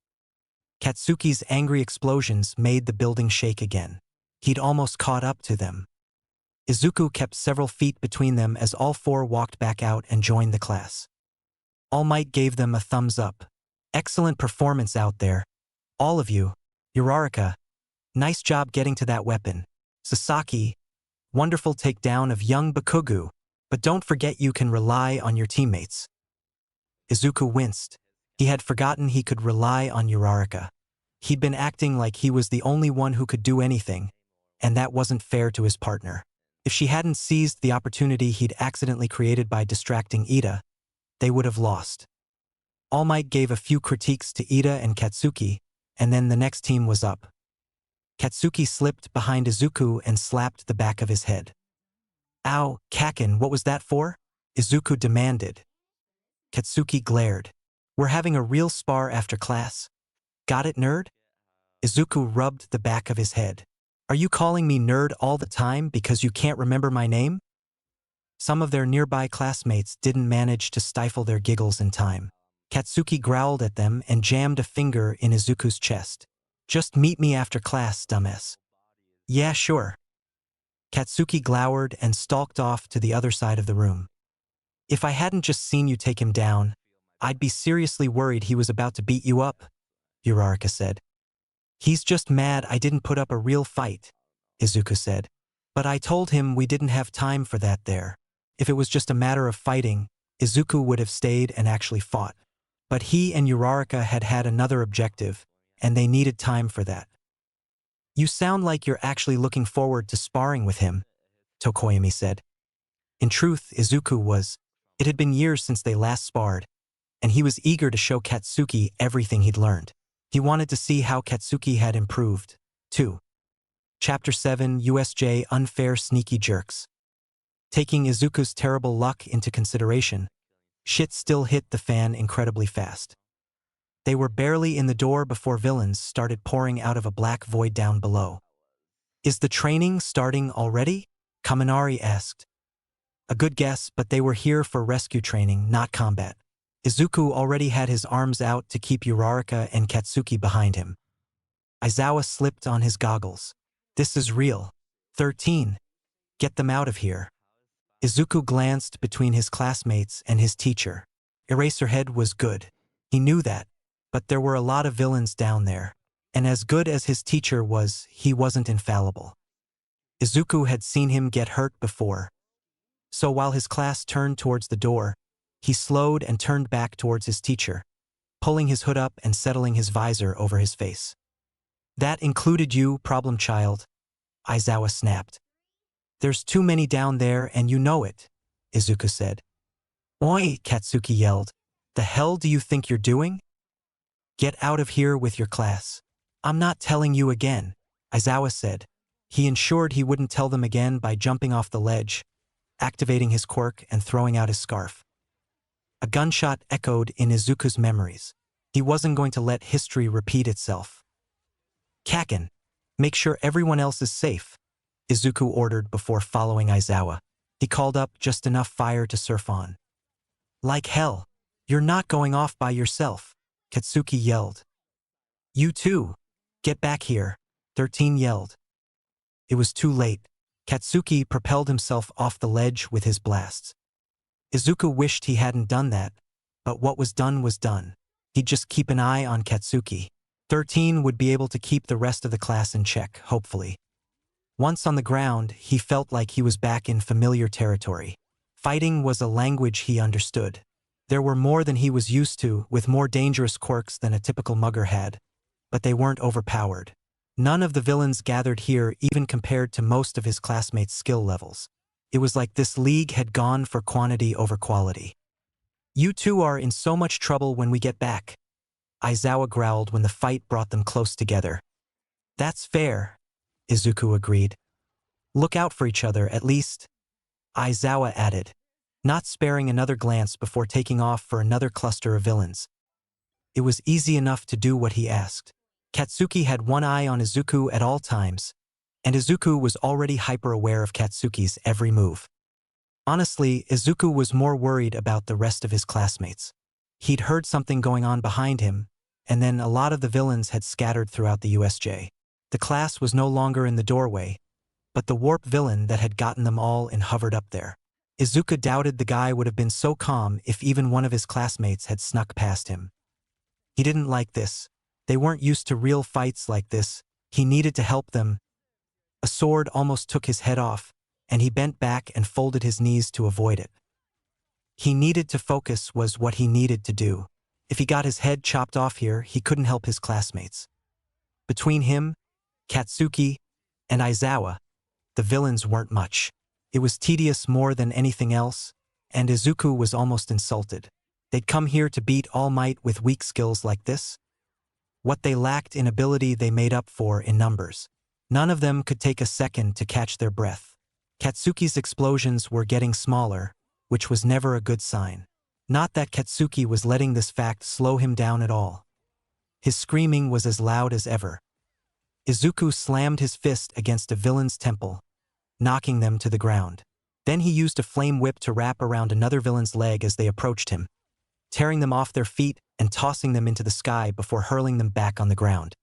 Katsuki's angry explosions made the building shake again. He'd almost caught up to them. Izuku kept several feet between them as all four walked back out and joined the class. All Might gave them a thumbs up. Excellent performance out there. All of you. Uraraka. Nice job getting to that weapon. Sasaki. Wonderful takedown of young Bakugu. But don't forget you can rely on your teammates. Izuku winced. He had forgotten he could rely on Uraraka. He'd been acting like he was the only one who could do anything, and that wasn't fair to his partner. If she hadn't seized the opportunity he'd accidentally created by distracting Ida, they would have lost. All Might gave a few critiques to Ida and Katsuki, and then the next team was up. Katsuki slipped behind Izuku and slapped the back of his head. Ow, Kaken, what was that for? Izuku demanded. Katsuki glared. We're having a real spar after class. Got it, nerd? Izuku rubbed the back of his head. Are you calling me nerd all the time because you can't remember my name? Some of their nearby classmates didn't manage to stifle their giggles in time. Katsuki growled at them and jammed a finger in Izuku's chest. Just meet me after class, dumbass. Yeah, sure. Katsuki glowered and stalked off to the other side of the room. If I hadn't just seen you take him down, I'd be seriously worried he was about to beat you up, Uraraka said. He's just mad I didn't put up a real fight, Izuku said. But I told him we didn't have time for that there. If it was just a matter of fighting, Izuku would have stayed and actually fought. But he and Uraraka had had another objective, and they needed time for that. You sound like you're actually looking forward to sparring with him, Tokoyami said. In truth, Izuku was. It had been years since they last sparred, and he was eager to show Katsuki everything he'd learned. He wanted to see how Katsuki had improved, too. Chapter 7, USJ Unfair Sneaky Jerks. Taking Izuku's terrible luck into consideration, shit still hit the fan incredibly fast. They were barely in the door before villains started pouring out of a black void down below. Is the training starting already? Kaminari asked. A good guess, but they were here for rescue training, not combat. Izuku already had his arms out to keep Uraraka and Katsuki behind him. Aizawa slipped on his goggles. This is real. 13. Get them out of here. Izuku glanced between his classmates and his teacher. Eraserhead was good. He knew that. But there were a lot of villains down there. And as good as his teacher was, he wasn't infallible. Izuku had seen him get hurt before. So while his class turned towards the door, he slowed and turned back towards his teacher, pulling his hood up and settling his visor over his face. That included you, problem child, Aizawa snapped. There's too many down there and you know it, Izuku said. Oi, Katsuki yelled. The hell do you think you're doing? Get out of here with your class. I'm not telling you again, Aizawa said. He ensured he wouldn't tell them again by jumping off the ledge, activating his quirk and throwing out his scarf. A gunshot echoed in Izuku's memories. He wasn't going to let history repeat itself. Kaken, make sure everyone else is safe, Izuku ordered before following Aizawa. He called up just enough fire to surf on. Like hell, you're not going off by yourself, Katsuki yelled. You too. Get back here, 13 yelled. It was too late. Katsuki propelled himself off the ledge with his blasts. Izuku wished he hadn't done that, but what was done was done. He'd just keep an eye on Katsuki. 13 would be able to keep the rest of the class in check, hopefully. Once on the ground, he felt like he was back in familiar territory. Fighting was a language he understood. There were more than he was used to, with more dangerous quirks than a typical mugger had. But they weren't overpowered. None of the villains gathered here even compared to most of his classmates' skill levels. It was like this league had gone for quantity over quality. You two are in so much trouble when we get back, Aizawa growled when the fight brought them close together. That's fair, Izuku agreed. Look out for each other, at least, Aizawa added, not sparing another glance before taking off for another cluster of villains. It was easy enough to do what he asked. Katsuki had one eye on Izuku at all times, and Izuku was already hyper-aware of Katsuki's every move. Honestly, Izuku was more worried about the rest of his classmates. He'd heard something going on behind him, and then a lot of the villains had scattered throughout the USJ. The class was no longer in the doorway, but the warp villain that had gotten them all and hovered up there. Izuku doubted the guy would have been so calm if even one of his classmates had snuck past him. He didn't like this. They weren't used to real fights like this. He needed to help them. A sword almost took his head off, and he bent back and folded his knees to avoid it. He needed to focus was what he needed to do. If he got his head chopped off here, he couldn't help his classmates. Between him, Katsuki, and Aizawa, the villains weren't much. It was tedious more than anything else, and Izuku was almost insulted. They'd come here to beat All Might with weak skills like this? What they lacked in ability they made up for in numbers. None of them could take a second to catch their breath. Katsuki's explosions were getting smaller, which was never a good sign. Not that Katsuki was letting this fact slow him down at all. His screaming was as loud as ever. Izuku slammed his fist against a villain's temple, knocking them to the ground. Then he used a flame whip to wrap around another villain's leg as they approached him, tearing them off their feet and tossing them into the sky before hurling them back on the ground.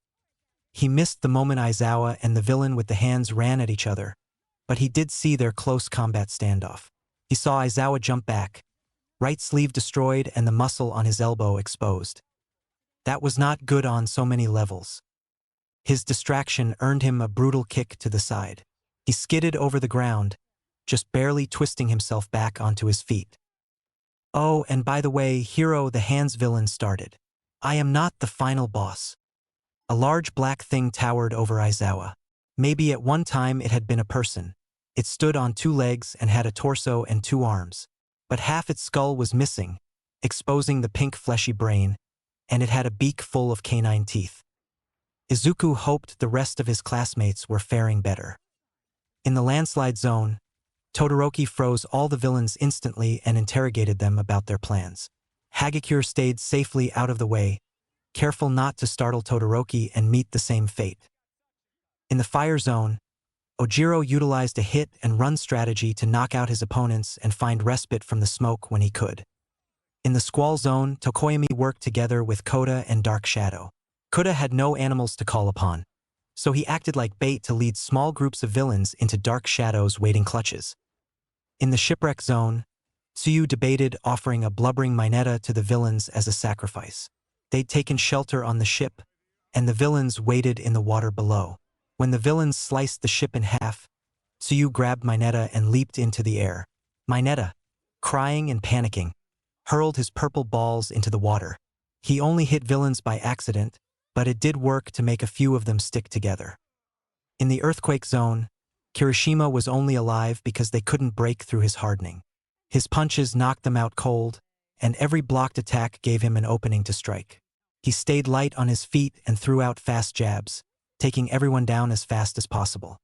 He missed the moment Aizawa and the villain with the hands ran at each other, but he did see their close combat standoff. He saw Aizawa jump back, right sleeve destroyed and the muscle on his elbow exposed. That was not good on so many levels. His distraction earned him a brutal kick to the side. He skidded over the ground, just barely twisting himself back onto his feet. Oh, and by the way, Hero the Hands villain started. I am not the final boss. A large black thing towered over Aizawa. Maybe at one time it had been a person. It stood on 2 legs and had a torso and 2 arms. But half its skull was missing, exposing the pink fleshy brain, and it had a beak full of canine teeth. Izuku hoped the rest of his classmates were faring better. In the landslide zone, Todoroki froze all the villains instantly and interrogated them about their plans. Hagakure stayed safely out of the way, careful not to startle Todoroki and meet the same fate. In the fire zone, Ojiro utilized a hit-and-run strategy to knock out his opponents and find respite from the smoke when he could. In the squall zone, Tokoyami worked together with Koda and Dark Shadow. Koda had no animals to call upon, so he acted like bait to lead small groups of villains into Dark Shadow's waiting clutches. In the shipwreck zone, Tsuyu debated offering a blubbering Mineta to the villains as a sacrifice. They'd taken shelter on the ship, and the villains waited in the water below. When the villains sliced the ship in half, Tsuyu grabbed Mineta and leaped into the air. Mineta, crying and panicking, hurled his purple balls into the water. He only hit villains by accident, but it did work to make a few of them stick together. In the earthquake zone, Kirishima was only alive because they couldn't break through his hardening. His punches knocked them out cold, and every blocked attack gave him an opening to strike. He stayed light on his feet and threw out fast jabs, taking everyone down as fast as possible.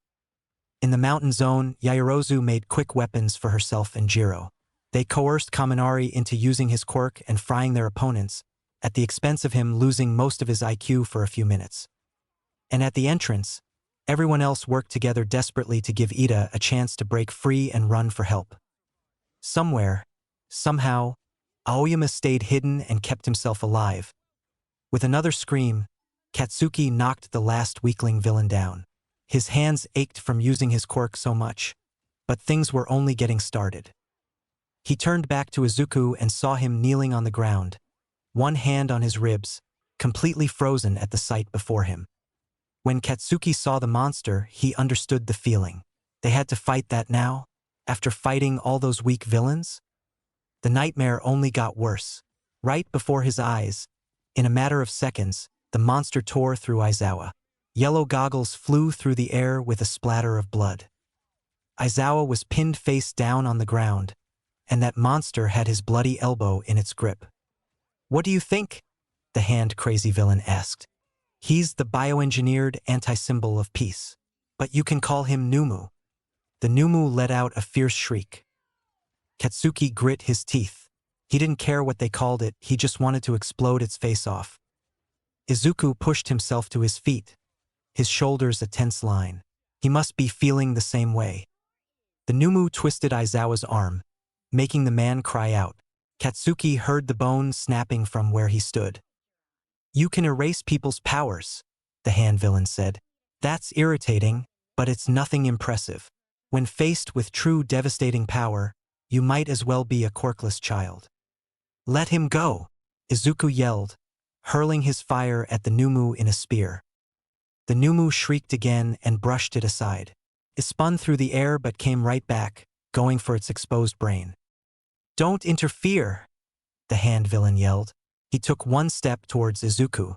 In the mountain zone, Yaoyorozu made quick weapons for herself and Jiro. They coerced Kaminari into using his quirk and frying their opponents, at the expense of him losing most of his IQ for a few minutes. And at the entrance, everyone else worked together desperately to give Ida a chance to break free and run for help. Somewhere, somehow, Aoyama stayed hidden and kept himself alive. With another scream, Katsuki knocked the last weakling villain down. His hands ached from using his quirk so much, but things were only getting started. He turned back to Izuku and saw him kneeling on the ground, one hand on his ribs, completely frozen at the sight before him. When Katsuki saw the monster, he understood the feeling. They had to fight that now, after fighting all those weak villains? The nightmare only got worse. Right before his eyes, in a matter of seconds, the monster tore through Aizawa. Yellow goggles flew through the air with a splatter of blood. Aizawa was pinned face down on the ground, and that monster had his bloody elbow in its grip. "What do you think?" the hand-crazy villain asked. "He's the bioengineered anti-symbol of peace. But you can call him Numu." The Numu let out a fierce shriek. Katsuki grit his teeth. He didn't care what they called it, he just wanted to explode its face off. Izuku pushed himself to his feet, his shoulders a tense line. He must be feeling the same way. The Numu twisted Aizawa's arm, making the man cry out. Katsuki heard the bone snapping from where he stood. "You can erase people's powers," the hand villain said. "That's irritating, but it's nothing impressive. When faced with true devastating power, You might as well be a quirkless child. Let him go, Izuku yelled, hurling his fire at the Numu in a spear. The Numu shrieked again and brushed it aside. It spun through the air but came right back, going for its exposed brain. Don't interfere, the hand villain yelled. He took one step towards Izuku.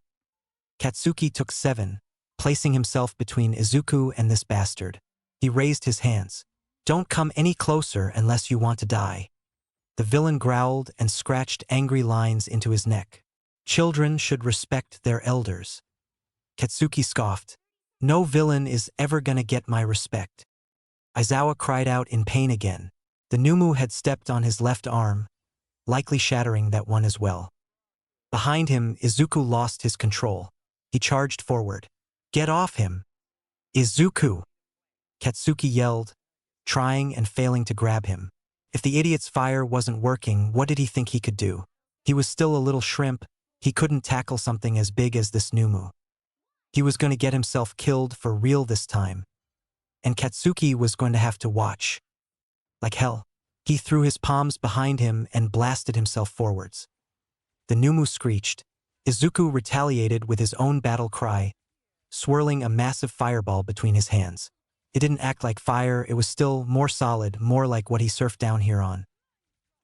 Katsuki took 7, placing himself between Izuku and this bastard. He raised his hands. Don't come any closer unless you want to die. The villain growled and scratched angry lines into his neck. Children should respect their elders. Katsuki scoffed. No villain is ever gonna get my respect. Aizawa cried out in pain again. The Numu had stepped on his left arm, likely shattering that one as well. Behind him, Izuku lost his control. He charged forward. Get off him! Izuku! Katsuki yelled, trying and failing to grab him. If the idiot's fire wasn't working, what did he think he could do? He was still a little shrimp. He couldn't tackle something as big as this Numu. He was going to get himself killed for real this time. And Katsuki was going to have to watch. Like hell. He threw his palms behind him and blasted himself forwards. The Numu screeched. Izuku retaliated with his own battle cry, swirling a massive fireball between his hands. It didn't act like fire, it was still more solid, more like what he surfed down here on.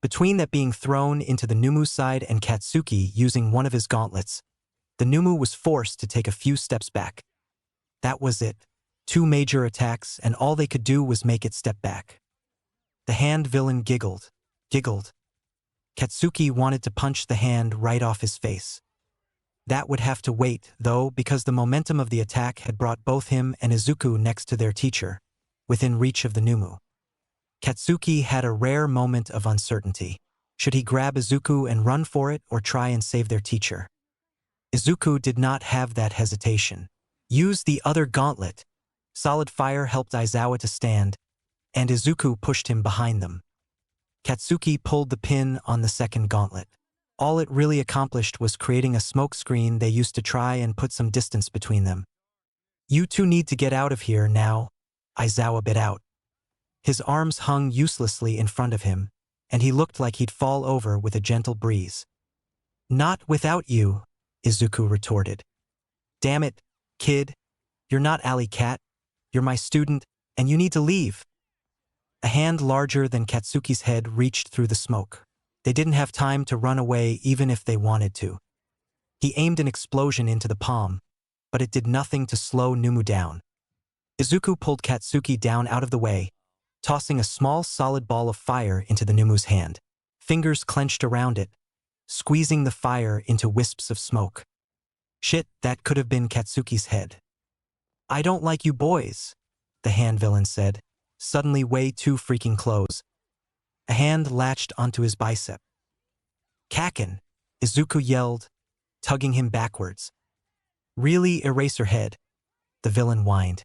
Between that being thrown into the Numu's side and Katsuki using one of his gauntlets, the Numu was forced to take a few steps back. That was it. 2 major attacks, and all they could do was make it step back. The hand villain giggled. Katsuki wanted to punch the hand right off his face. That would have to wait, though, because the momentum of the attack had brought both him and Izuku next to their teacher, within reach of the Numu. Katsuki had a rare moment of uncertainty. Should he grab Izuku and run for it, or try and save their teacher? Izuku did not have that hesitation. Use the other gauntlet. Solid fire helped Aizawa to stand, and Izuku pushed him behind them. Katsuki pulled the pin on the second gauntlet. All it really accomplished was creating a smoke screen they used to try and put some distance between them. You two need to get out of here now, Aizawa bit out. His arms hung uselessly in front of him, and he looked like he'd fall over with a gentle breeze. Not without you, Izuku retorted. Damn it, kid. You're not Alley Cat. You're my student, and you need to leave. A hand larger than Katsuki's head reached through the smoke. They didn't have time to run away even if they wanted to. He aimed an explosion into the palm, but it did nothing to slow Numu down. Izuku pulled Katsuki down out of the way, tossing a small solid ball of fire into the Numu's hand. Fingers clenched around it, squeezing the fire into wisps of smoke. Shit, that could have been Katsuki's head. I don't like you boys, the hand villain said, suddenly way too freaking close. A hand latched onto his bicep. Kaken, Izuku yelled, tugging him backwards. Really, Eraserhead, the villain whined.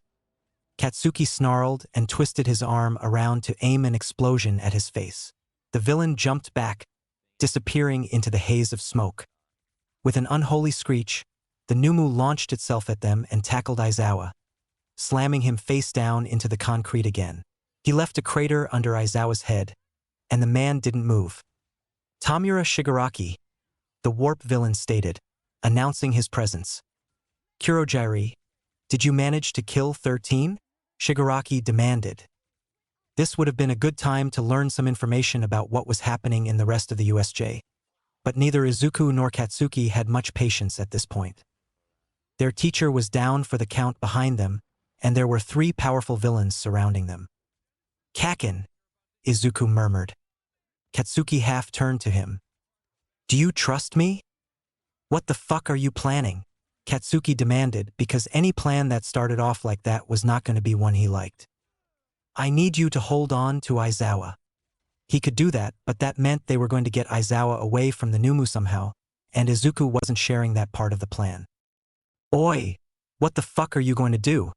Katsuki snarled and twisted his arm around to aim an explosion at his face. The villain jumped back, disappearing into the haze of smoke. With an unholy screech, the Numu launched itself at them and tackled Aizawa, slamming him face down into the concrete again. He left a crater under Aizawa's head, and the man didn't move. Tamura Shigaraki, the warp villain stated, announcing his presence. Kurogiri, did you manage to kill 13? Shigaraki demanded. This would have been a good time to learn some information about what was happening in the rest of the USJ. But neither Izuku nor Katsuki had much patience at this point. Their teacher was down for the count behind them, and there were 3 powerful villains surrounding them. Kaken, Izuku murmured. Katsuki half turned to him. Do you trust me? What the fuck are you planning? Katsuki demanded, because any plan that started off like that was not going to be one he liked. I need you to hold on to Aizawa. He could do that, but that meant they were going to get Aizawa away from the Numu somehow, and Izuku wasn't sharing that part of the plan. Oi! What the fuck are you going to do?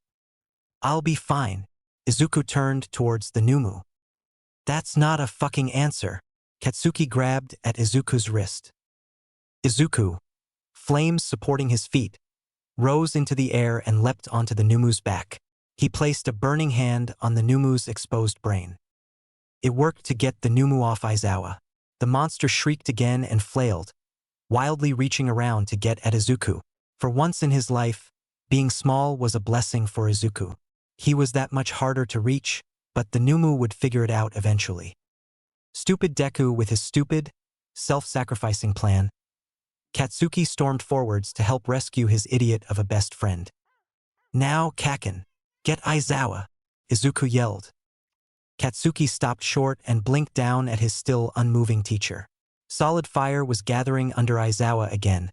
I'll be fine. Izuku turned towards the Numu. That's not a fucking answer. Katsuki grabbed at Izuku's wrist. Izuku, flames supporting his feet, rose into the air and leapt onto the Numu's back. He placed a burning hand on the Numu's exposed brain. It worked to get the Numu off Aizawa. The monster shrieked again and flailed, wildly reaching around to get at Izuku. For once in his life, being small was a blessing for Izuku. He was that much harder to reach, but the Numu would figure it out eventually. Stupid Deku with his stupid, self-sacrificing plan. Katsuki stormed forwards to help rescue his idiot of a best friend. Now, Kaken, get Aizawa, Izuku yelled. Katsuki stopped short and blinked down at his still unmoving teacher. Solid fire was gathering under Aizawa again,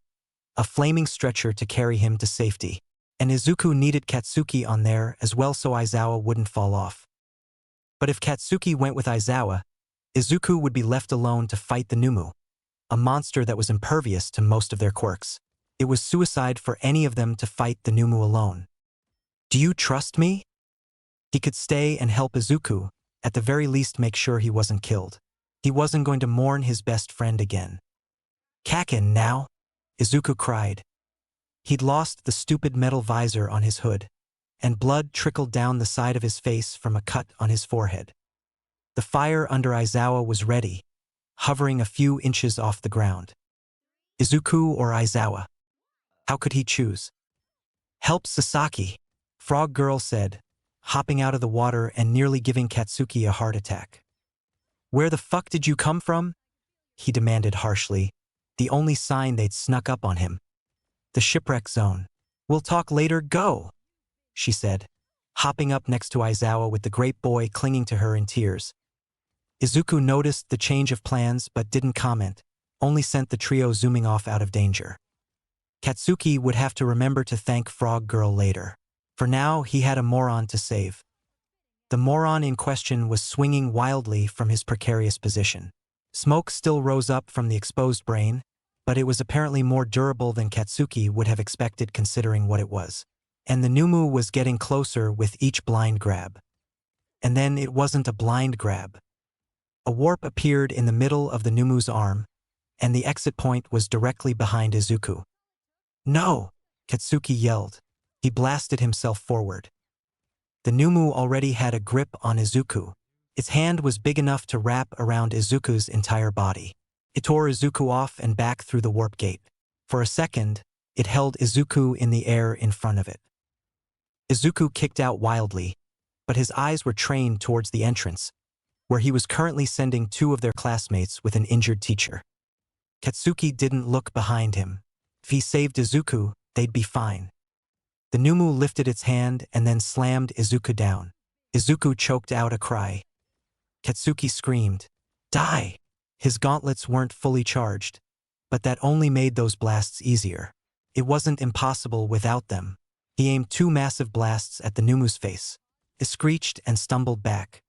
a flaming stretcher to carry him to safety. And Izuku needed Katsuki on there as well so Aizawa wouldn't fall off. But if Katsuki went with Aizawa, Izuku would be left alone to fight the Numu, a monster that was impervious to most of their quirks. It was suicide for any of them to fight the Numu alone. Do you trust me? He could stay and help Izuku, at the very least make sure he wasn't killed. He wasn't going to mourn his best friend again. Kaken now, Izuku cried. He'd lost the stupid metal visor on his hood, and blood trickled down the side of his face from a cut on his forehead. The fire under Aizawa was ready, hovering a few inches off the ground. Izuku or Aizawa? How could he choose? Help Sasaki, Frog Girl said, hopping out of the water and nearly giving Katsuki a heart attack. Where the fuck did you come from? He demanded harshly, the only sign they'd snuck up on him. The shipwreck zone. We'll talk later, go, she said, hopping up next to Aizawa with the great boy clinging to her in tears. Izuku noticed the change of plans but didn't comment, only sent the trio zooming off out of danger. Katsuki would have to remember to thank Frog Girl later. For now, he had a moron to save. The moron in question was swinging wildly from his precarious position. Smoke still rose up from the exposed brain, but it was apparently more durable than Katsuki would have expected considering what it was. And the Numu was getting closer with each blind grab. And then it wasn't a blind grab. A warp appeared in the middle of the Numu's arm, and the exit point was directly behind Izuku. No! Katsuki yelled. He blasted himself forward. The Numu already had a grip on Izuku. Its hand was big enough to wrap around Izuku's entire body. It tore Izuku off and back through the warp gate. For a second, it held Izuku in the air in front of it. Izuku kicked out wildly, but his eyes were trained towards the entrance, where he was currently sending two of their classmates with an injured teacher. Katsuki didn't look behind him. If he saved Izuku, they'd be fine. The Numu lifted its hand and then slammed Izuku down. Izuku choked out a cry. Katsuki screamed, "Die!" His gauntlets weren't fully charged, but that only made those blasts easier. It wasn't impossible without them. He aimed two massive blasts at the Numu's face. It screeched and stumbled back.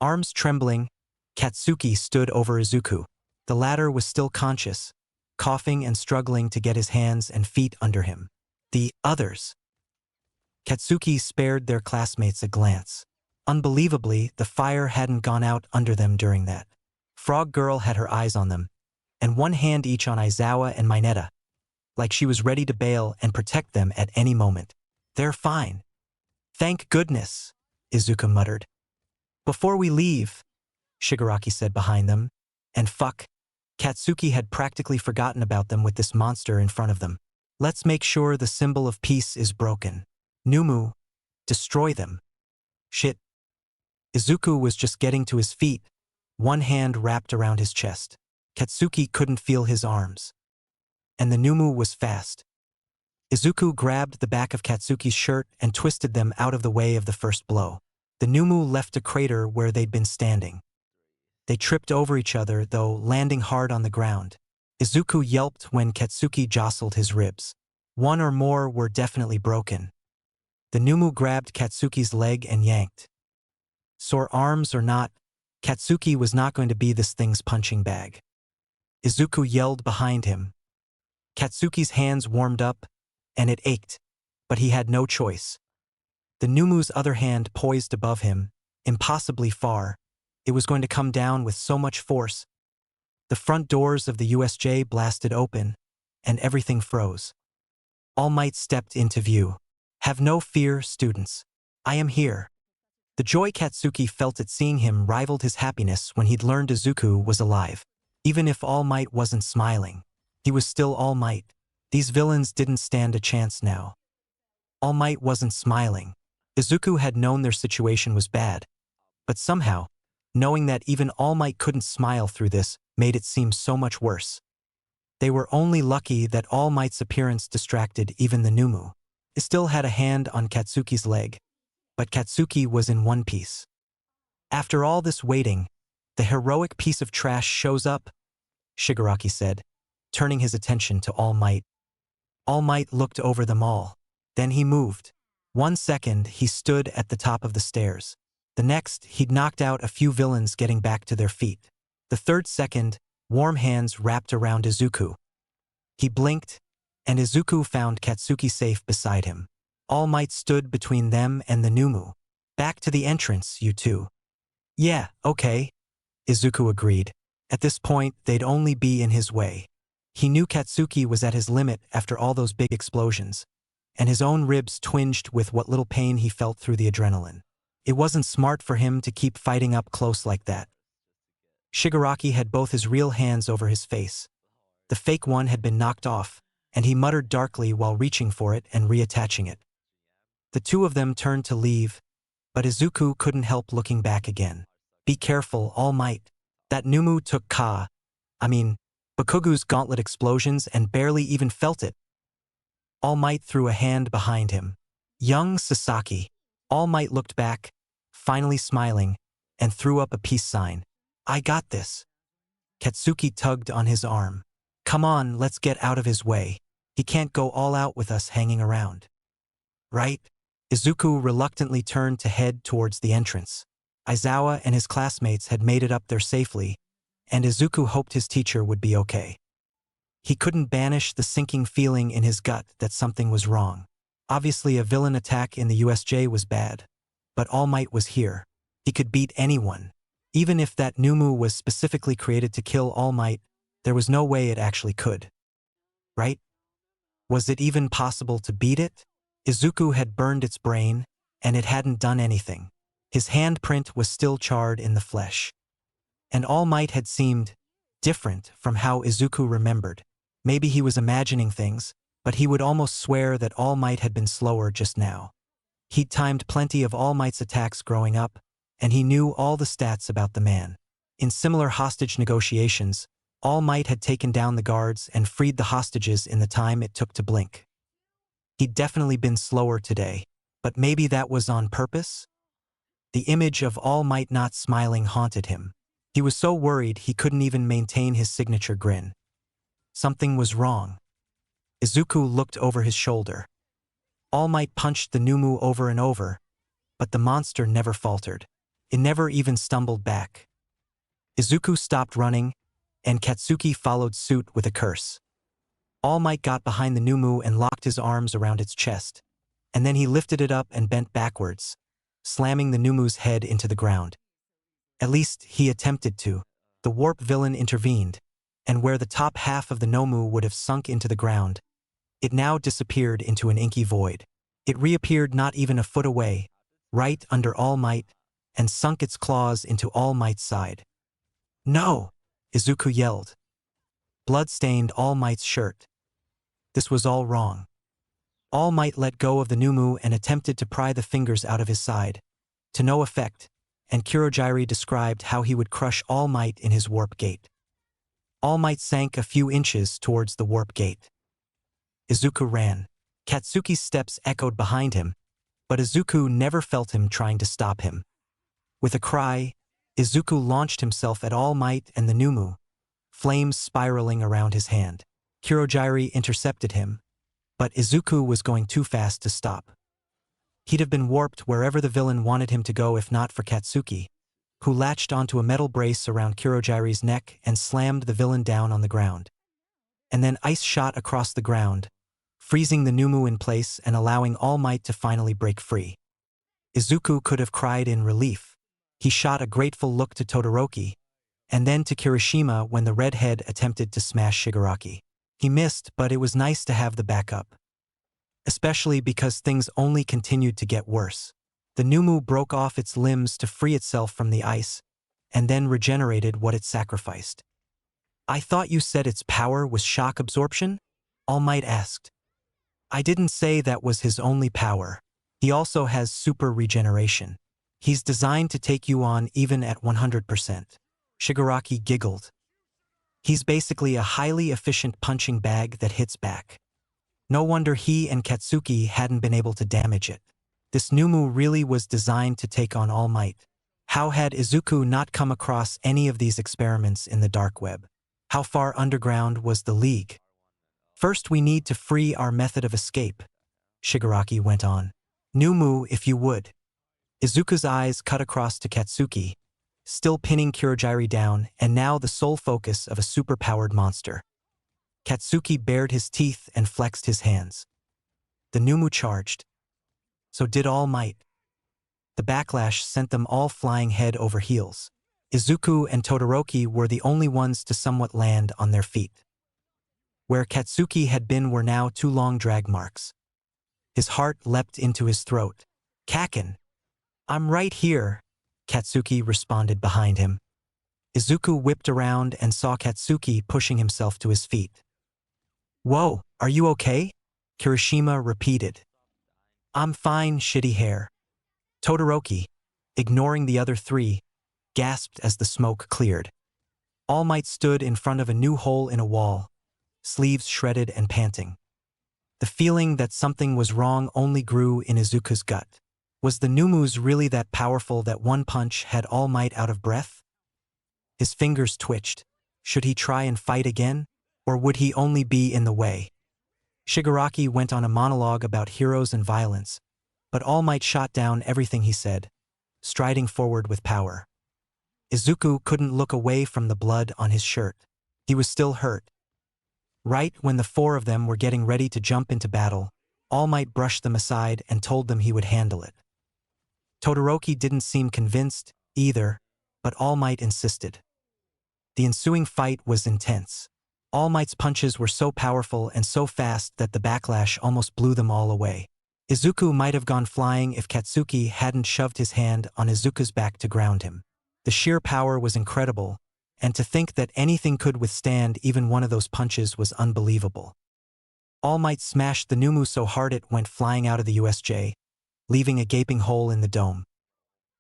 Arms trembling, Katsuki stood over Izuku. The latter was still conscious, coughing and struggling to get his hands and feet under him. The others. Katsuki spared their classmates a glance. Unbelievably, the fire hadn't gone out under them during that. Frog Girl had her eyes on them, and one hand each on Aizawa and Mineta, like she was ready to bail and protect them at any moment. They're fine. Thank goodness, Izuku muttered. Before we leave, Shigaraki said behind them, and fuck, Katsuki had practically forgotten about them with this monster in front of them. Let's make sure the symbol of peace is broken. Numu, destroy them. Shit. Izuku was just getting to his feet, one hand wrapped around his chest. Katsuki couldn't feel his arms. And the Numu was fast. Izuku grabbed the back of Katsuki's shirt and twisted them out of the way of the first blow. The Numu left a crater where they'd been standing. They tripped over each other, though, landing hard on the ground. Izuku yelped when Katsuki jostled his ribs. One or more were definitely broken. The Numu grabbed Katsuki's leg and yanked. Sore arms or not, Katsuki was not going to be this thing's punching bag. Izuku yelled behind him. Katsuki's hands warmed up, and it ached, but he had no choice. The Numu's other hand poised above him, impossibly far. It was going to come down with so much force. The front doors of the USJ blasted open, and everything froze. All Might stepped into view. Have no fear, students. I am here. The joy Katsuki felt at seeing him rivaled his happiness when he'd learned Izuku was alive. Even if All Might wasn't smiling, he was still All Might. These villains didn't stand a chance now. All Might wasn't smiling. Izuku had known their situation was bad. But somehow, knowing that even All Might couldn't smile through this made it seem so much worse. They were only lucky that All Might's appearance distracted even the Numu. It still had a hand on Katsuki's leg, but Katsuki was in one piece. After all this waiting, the heroic piece of trash shows up, Shigaraki said, turning his attention to All Might. All Might looked over them all. Then he moved. 1 second, he stood at the top of the stairs. The next, he'd knocked out a few villains getting back to their feet. The third second, warm hands wrapped around Izuku. He blinked, and Izuku found Katsuki safe beside him. All Might stood between them and the Numu. Back to the entrance, you two. Yeah, okay, Izuku agreed. At this point, they'd only be in his way. He knew Katsuki was at his limit after all those big explosions, and his own ribs twinged with what little pain he felt through the adrenaline. It wasn't smart for him to keep fighting up close like that. Shigaraki had both his real hands over his face. The fake one had been knocked off, and he muttered darkly while reaching for it and reattaching it. The two of them turned to leave, but Izuku couldn't help looking back again. Be careful, All Might. That Numu took Bakugu's gauntlet explosions and barely even felt it. All Might threw a hand behind him. Young Sasaki. All Might looked back, finally smiling, and threw up a peace sign. I got this. Katsuki tugged on his arm. Come on, let's get out of his way. He can't go all out with us hanging around. Right? Izuku reluctantly turned to head towards the entrance. Aizawa and his classmates had made it up there safely, and Izuku hoped his teacher would be okay. He couldn't banish the sinking feeling in his gut that something was wrong. Obviously, a villain attack in the USJ was bad, but All Might was here. He could beat anyone. Even if that Numu was specifically created to kill All Might, there was no way it actually could. Right? Was it even possible to beat it? Izuku had burned its brain, and it hadn't done anything. His handprint was still charred in the flesh. And All Might had seemed different from how Izuku remembered. Maybe he was imagining things, but he would almost swear that All Might had been slower just now. He'd timed plenty of All Might's attacks growing up, and he knew all the stats about the man. In similar hostage negotiations, All Might had taken down the guards and freed the hostages in the time it took to blink. He'd definitely been slower today, but maybe that was on purpose? The image of All Might not smiling haunted him. He was so worried he couldn't even maintain his signature grin. Something was wrong. Izuku looked over his shoulder. All Might punched the Numu over and over, but the monster never faltered. It never even stumbled back. Izuku stopped running, and Katsuki followed suit with a curse. All Might got behind the Numu and locked his arms around its chest, and then he lifted it up and bent backwards, slamming the Numu's head into the ground. At least he attempted to. The warp villain intervened, and where the top half of the Nomu would have sunk into the ground, it now disappeared into an inky void. It reappeared not even a foot away, right under All Might, and sunk its claws into All Might's side. No! Izuku yelled. Blood stained All Might's shirt. This was all wrong. All Might let go of the Numu and attempted to pry the fingers out of his side. To no effect, and Kurogiri described how he would crush All Might in his warp gate. All Might sank a few inches towards the warp gate. Izuku ran. Katsuki's steps echoed behind him, but Izuku never felt him trying to stop him. With a cry, Izuku launched himself at All Might and the Numu, flames spiraling around his hand. Kurogiri intercepted him, but Izuku was going too fast to stop. He'd have been warped wherever the villain wanted him to go if not for Katsuki, who latched onto a metal brace around Kurogiri's neck and slammed the villain down on the ground. And then ice shot across the ground, freezing the Numu in place and allowing All Might to finally break free. Izuku could have cried in relief. He shot a grateful look to Todoroki, and then to Kirishima when the redhead attempted to smash Shigaraki. He missed, but it was nice to have the backup. Especially because things only continued to get worse. The Numu broke off its limbs to free itself from the ice, and then regenerated what it sacrificed. I thought you said its power was shock absorption? All Might asked. I didn't say that was his only power. He also has super regeneration. He's designed to take you on even at 100%. Shigaraki giggled. He's basically a highly efficient punching bag that hits back. No wonder he and Katsuki hadn't been able to damage it. This Numu really was designed to take on All Might. How had Izuku not come across any of these experiments in the dark web? How far underground was the League? First we need to free our method of escape, Shigaraki went on. Numu, if you would. Izuku's eyes cut across to Katsuki, still pinning Kurogiri down and now the sole focus of a super-powered monster. Katsuki bared his teeth and flexed his hands. The Numu charged. So did All Might. The backlash sent them all flying head over heels. Izuku and Todoroki were the only ones to somewhat land on their feet. Where Katsuki had been were now 2 long drag marks. His heart leapt into his throat. Kaken! I'm right here, Katsuki responded behind him. Izuku whipped around and saw Katsuki pushing himself to his feet. Whoa, are you okay? Kirishima repeated. I'm fine, shitty hair. Todoroki, ignoring the other 3, gasped as the smoke cleared. All Might stood in front of a new hole in a wall, sleeves shredded and panting. The feeling that something was wrong only grew in Izuku's gut. Was the Numus really that powerful that one punch had All Might out of breath? His fingers twitched. Should he try and fight again, or would he only be in the way? Shigaraki went on a monologue about heroes and violence, but All Might shot down everything he said, striding forward with power. Izuku couldn't look away from the blood on his shirt. He was still hurt. Right when the 4 of them were getting ready to jump into battle, All Might brushed them aside and told them he would handle it. Todoroki didn't seem convinced, either, but All Might insisted. The ensuing fight was intense. All Might's punches were so powerful and so fast that the backlash almost blew them all away. Izuku might have gone flying if Katsuki hadn't shoved his hand on Izuku's back to ground him. The sheer power was incredible, and to think that anything could withstand even one of those punches was unbelievable. All Might smashed the Numu so hard it went flying out of the USJ, leaving a gaping hole in the dome.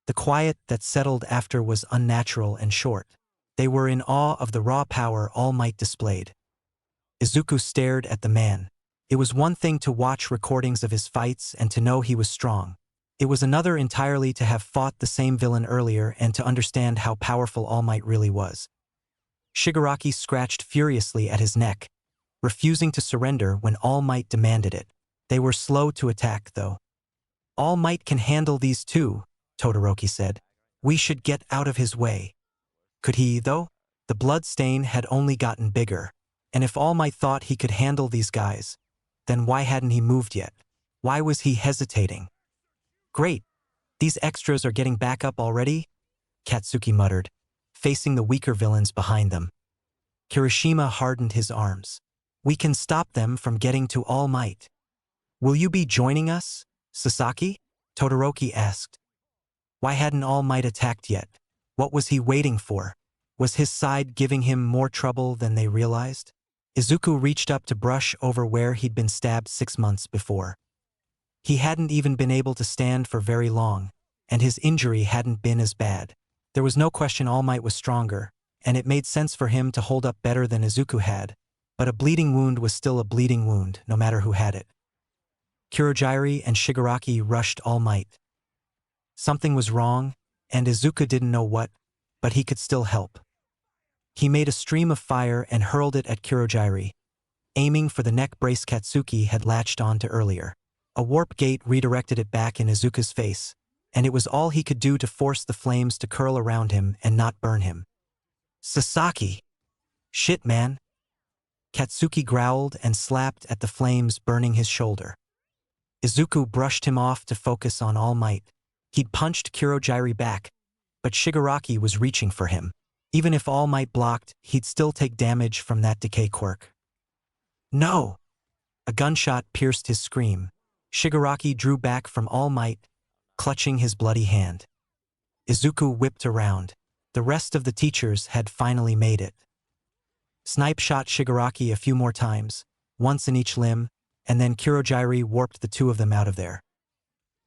The quiet that settled after was unnatural and short. They were in awe of the raw power All Might displayed. Izuku stared at the man. It was one thing to watch recordings of his fights and to know he was strong. It was another entirely to have fought the same villain earlier and to understand how powerful All Might really was. Shigaraki scratched furiously at his neck, refusing to surrender when All Might demanded it. They were slow to attack, though. All Might can handle these too, Todoroki said. We should get out of his way. Could he, though? The blood stain had only gotten bigger, and if All Might thought he could handle these guys, then why hadn't he moved yet? Why was he hesitating? Great, these extras are getting back up already? Katsuki muttered, facing the weaker villains behind them. Kirishima hardened his arms. We can stop them from getting to All Might. Will you be joining us, Sasaki? Todoroki asked. Why hadn't All Might attacked yet? What was he waiting for? Was his side giving him more trouble than they realized? Izuku reached up to brush over where he'd been stabbed 6 months before. He hadn't even been able to stand for very long, and his injury hadn't been as bad. There was no question All Might was stronger, and it made sense for him to hold up better than Izuku had, but a bleeding wound was still a bleeding wound, no matter who had it. Kurogiri and Shigaraki rushed All Might. Something was wrong, and Izuku didn't know what, but he could still help. He made a stream of fire and hurled it at Kurogiri, aiming for the neck brace Katsuki had latched onto earlier. A warp gate redirected it back in Izuku's face, and it was all he could do to force the flames to curl around him and not burn him. Sasaki! Shit, man! Katsuki growled and slapped at the flames burning his shoulder. Izuku brushed him off to focus on All Might. He'd punched Kurogiri back, but Shigaraki was reaching for him. Even if All Might blocked, he'd still take damage from that decay quirk. No! A gunshot pierced his scream. Shigaraki drew back from All Might, clutching his bloody hand. Izuku whipped around. The rest of the teachers had finally made it. Snipe shot Shigaraki a few more times, once in each limb, and then Kurojairi warped the two of them out of there.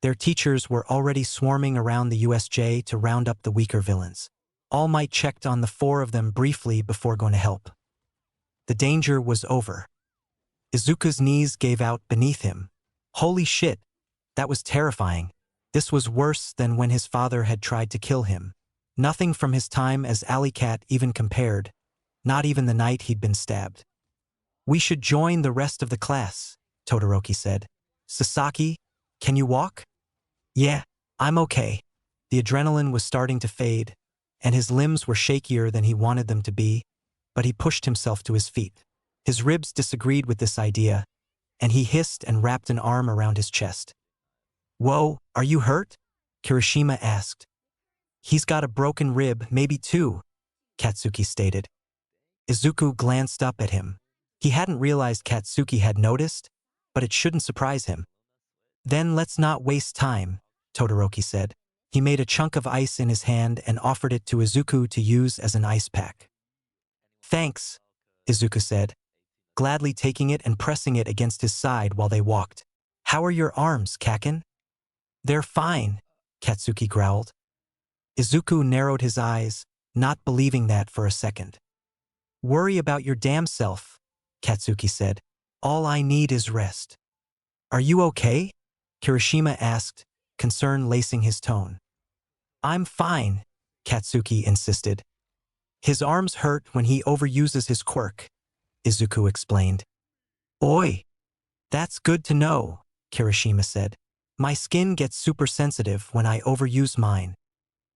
Their teachers were already swarming around the USJ to round up the weaker villains. All Might checked on the four of them briefly before going to help. The danger was over. Izuku's knees gave out beneath him. Holy shit, that was terrifying. This was worse than when his father had tried to kill him. Nothing from his time as Alley Cat even compared, not even the night he'd been stabbed. We should join the rest of the class, Todoroki said. Sasaki, can you walk? Yeah, I'm okay. The adrenaline was starting to fade, and his limbs were shakier than he wanted them to be, but he pushed himself to his feet. His ribs disagreed with this idea, and he hissed and wrapped an arm around his chest. Whoa, are you hurt? Kirishima asked. He's got a broken rib, maybe two, Katsuki stated. Izuku glanced up at him. He hadn't realized Katsuki had noticed, but it shouldn't surprise him. Then let's not waste time, Todoroki said. He made a chunk of ice in his hand and offered it to Izuku to use as an ice pack. Thanks, Izuku said, gladly taking it and pressing it against his side while they walked. How are your arms, Kaken? They're fine, Katsuki growled. Izuku narrowed his eyes, not believing that for a second. Worry about your damn self, Katsuki said. All I need is rest. Are you okay? Kirishima asked, concern lacing his tone. I'm fine, Katsuki insisted. His arms hurt when he overuses his quirk, Izuku explained. Oi! That's good to know, Kirishima said. My skin gets super sensitive when I overuse mine.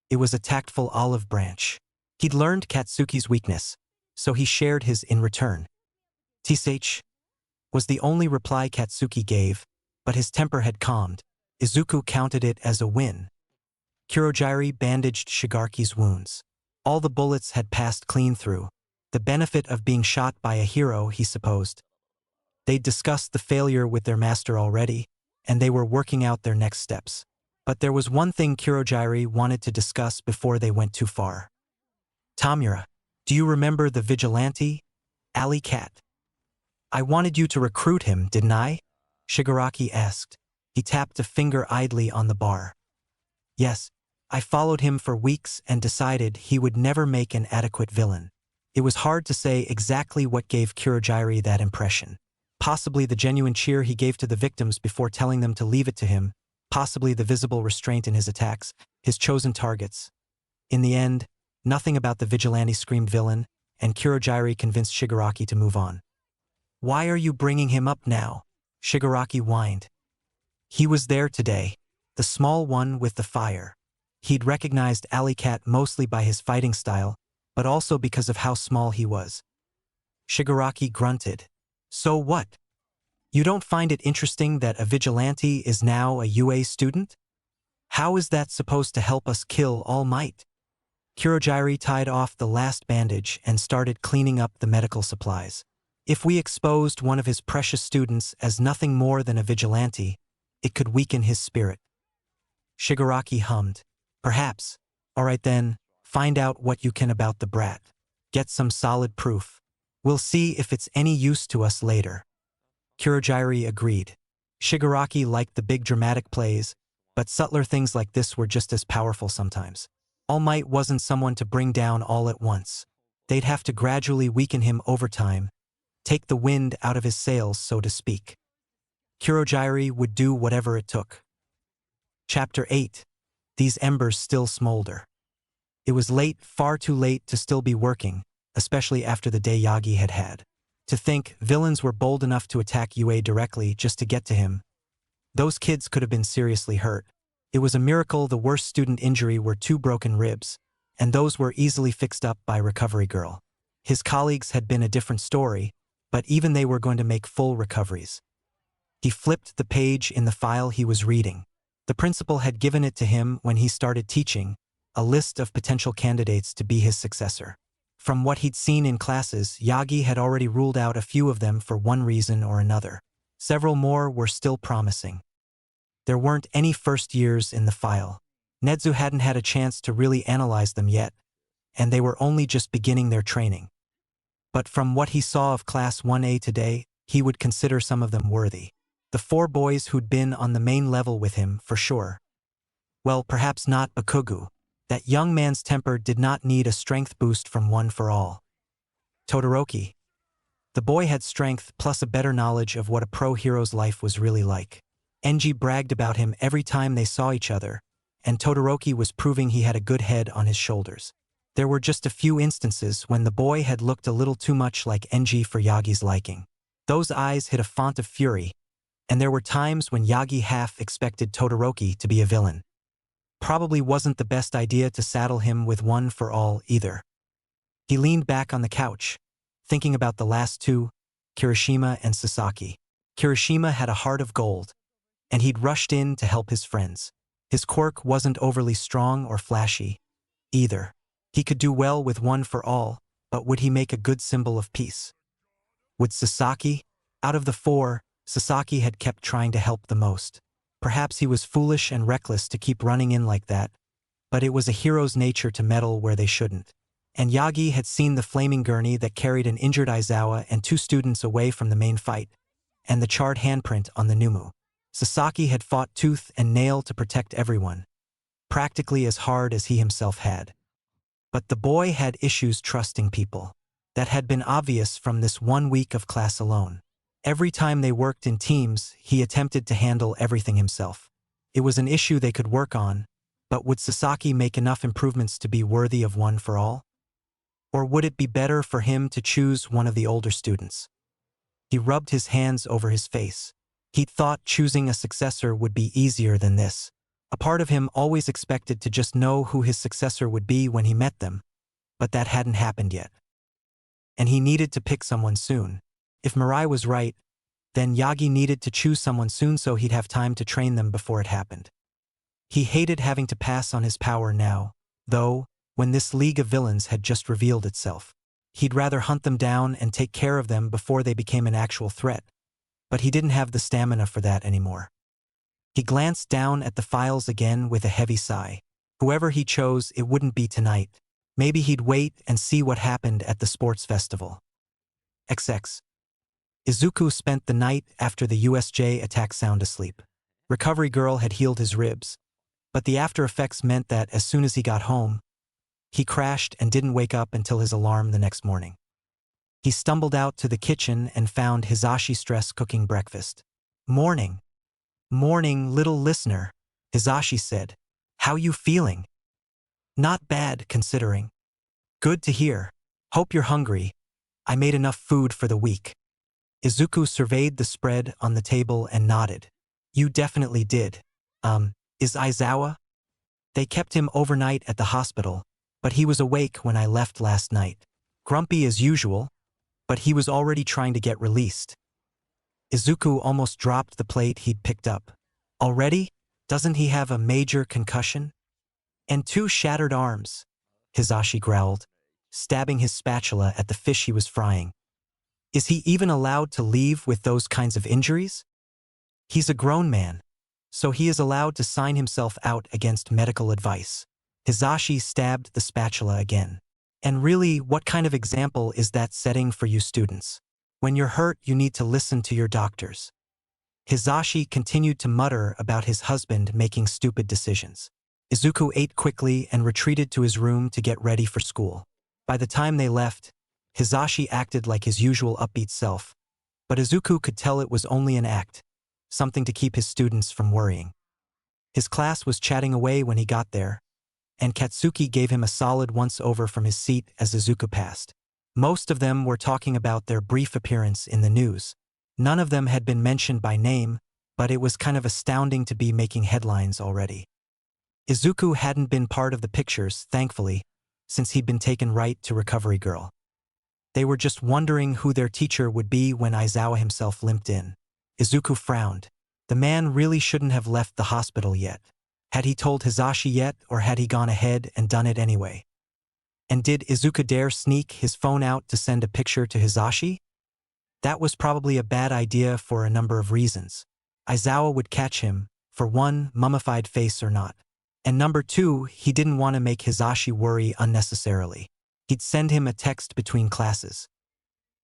It was a tactful olive branch. He'd learned Katsuki's weakness, so he shared his in return. Tsh was the only reply Katsuki gave, but his temper had calmed. Izuku counted it as a win. Kurojairi bandaged Shigarki's wounds. All the bullets had passed clean through. The benefit of being shot by a hero, he supposed. They'd discussed the failure with their master already, and they were working out their next steps. But there was one thing Kurojairi wanted to discuss before they went too far. Tamura, do you remember the vigilante? Alley Cat. I wanted you to recruit him, didn't I? Shigaraki asked. He tapped a finger idly on the bar. Yes, I followed him for weeks and decided he would never make an adequate villain. It was hard to say exactly what gave Kurojairi that impression. Possibly the genuine cheer he gave to the victims before telling them to leave it to him, possibly the visible restraint in his attacks, his chosen targets. In the end, nothing about the vigilante screamed villain, and Kurojairi convinced Shigaraki to move on. Why are you bringing him up now? Shigaraki whined. He was there today, the small one with the fire. He'd recognized Alley Cat mostly by his fighting style, but also because of how small he was. Shigaraki grunted. So what? You don't find it interesting that a vigilante is now a UA student? How is that supposed to help us kill All Might? Kurojairi tied off the last bandage and started cleaning up the medical supplies. If we exposed one of his precious students as nothing more than a vigilante, it could weaken his spirit. Shigaraki hummed. Perhaps. All right then, find out what you can about the brat. Get some solid proof. We'll see if it's any use to us later. Kurojairi agreed. Shigaraki liked the big dramatic plays, but subtler things like this were just as powerful sometimes. All Might wasn't someone to bring down all at once. They'd have to gradually weaken him over time, take the wind out of his sails, so to speak. Kurojairi would do whatever it took. Chapter 8. These embers still smolder. It was late, far too late to still be working, especially after the day Yagi had had. To think villains were bold enough to attack UA directly just to get to him. Those kids could have been seriously hurt. It was a miracle the worst student injury were 2 broken ribs, and those were easily fixed up by Recovery Girl. His colleagues had been a different story, but even they were going to make full recoveries. He flipped the page in the file he was reading. The principal had given it to him when he started teaching, a list of potential candidates to be his successor. From what he'd seen in classes, Yagi had already ruled out a few of them for one reason or another. Several more were still promising. There weren't any first years in the file. Nedzu hadn't had a chance to really analyze them yet, and they were only just beginning their training. But from what he saw of Class 1A today, he would consider some of them worthy. The 4 boys who'd been on the main level with him, for sure. Well, perhaps not Bakugu. That young man's temper did not need a strength boost from One for All. Todoroki. The boy had strength plus a better knowledge of what a pro-hero's life was really like. Enji bragged about him every time they saw each other, and Todoroki was proving he had a good head on his shoulders. There were just a few instances when the boy had looked a little too much like Enji for Yagi's liking. Those eyes hit a font of fury, and there were times when Yagi half expected Todoroki to be a villain. Probably wasn't the best idea to saddle him with One for All either. He leaned back on the couch, thinking about the last 2, Kirishima and Sasaki. Kirishima had a heart of gold, and he'd rushed in to help his friends. His quirk wasn't overly strong or flashy, either. He could do well with One for All, but would he make a good symbol of peace? Would Sasaki? Out of the 4, Sasaki had kept trying to help the most. Perhaps he was foolish and reckless to keep running in like that, but it was a hero's nature to meddle where they shouldn't. And Yagi had seen the flaming gurney that carried an injured Aizawa and 2 students away from the main fight, and the charred handprint on the Numu. Sasaki had fought tooth and nail to protect everyone, practically as hard as he himself had. But the boy had issues trusting people. That had been obvious from this 1 week of class alone. Every time they worked in teams, he attempted to handle everything himself. It was an issue they could work on, but would Sasaki make enough improvements to be worthy of One for All? Or would it be better for him to choose one of the older students? He rubbed his hands over his face. He'd thought choosing a successor would be easier than this. A part of him always expected to just know who his successor would be when he met them, but that hadn't happened yet. And he needed to pick someone soon. If Mirai was right, then Yagi needed to choose someone soon so he'd have time to train them before it happened. He hated having to pass on his power now, though, when this League of Villains had just revealed itself. He'd rather hunt them down and take care of them before they became an actual threat. But he didn't have the stamina for that anymore. He glanced down at the files again with a heavy sigh. Whoever he chose, it wouldn't be tonight. Maybe he'd wait and see what happened at the sports festival. XX. Izuku spent the night after the USJ attack sound asleep. Recovery Girl had healed his ribs, but the after effects meant that as soon as he got home, he crashed and didn't wake up until his alarm the next morning. He stumbled out to the kitchen and found Hisashi Stress cooking breakfast. "Morning. Morning, little listener," Hisashi said. "How you feeling?" "Not bad, considering." "Good to hear. Hope you're hungry. I made enough food for the week." Izuku surveyed the spread on the table and nodded. "You definitely did. Is Aizawa?" "They kept him overnight at the hospital, but he was awake when I left last night. Grumpy as usual, but he was already trying to get released." Izuku almost dropped the plate he'd picked up. "Already? Doesn't he have a major concussion?" "And 2 shattered arms," Hisashi growled, stabbing his spatula at the fish he was frying. "Is he even allowed to leave with those kinds of injuries?" "He's a grown man, so he is allowed to sign himself out against medical advice." Hisashi stabbed the spatula again. "And really, what kind of example is that setting for you students? When you're hurt, you need to listen to your doctors." Hisashi continued to mutter about his husband making stupid decisions. Izuku ate quickly and retreated to his room to get ready for school. By the time they left, Hisashi acted like his usual upbeat self, but Izuku could tell it was only an act, something to keep his students from worrying. His class was chatting away when he got there, and Katsuki gave him a solid once-over from his seat as Izuku passed. Most of them were talking about their brief appearance in the news. None of them had been mentioned by name, but it was kind of astounding to be making headlines already. Izuku hadn't been part of the pictures, thankfully, since he'd been taken right to Recovery Girl. They were just wondering who their teacher would be when Aizawa himself limped in. Izuku frowned. The man really shouldn't have left the hospital yet. Had he told Hisashi yet, or had he gone ahead and done it anyway? And did Izuku dare sneak his phone out to send a picture to Hisashi? That was probably a bad idea for a number of reasons. Aizawa would catch him, for one, mummified face or not. And number two, he didn't want to make Hisashi worry unnecessarily. He'd send him a text between classes.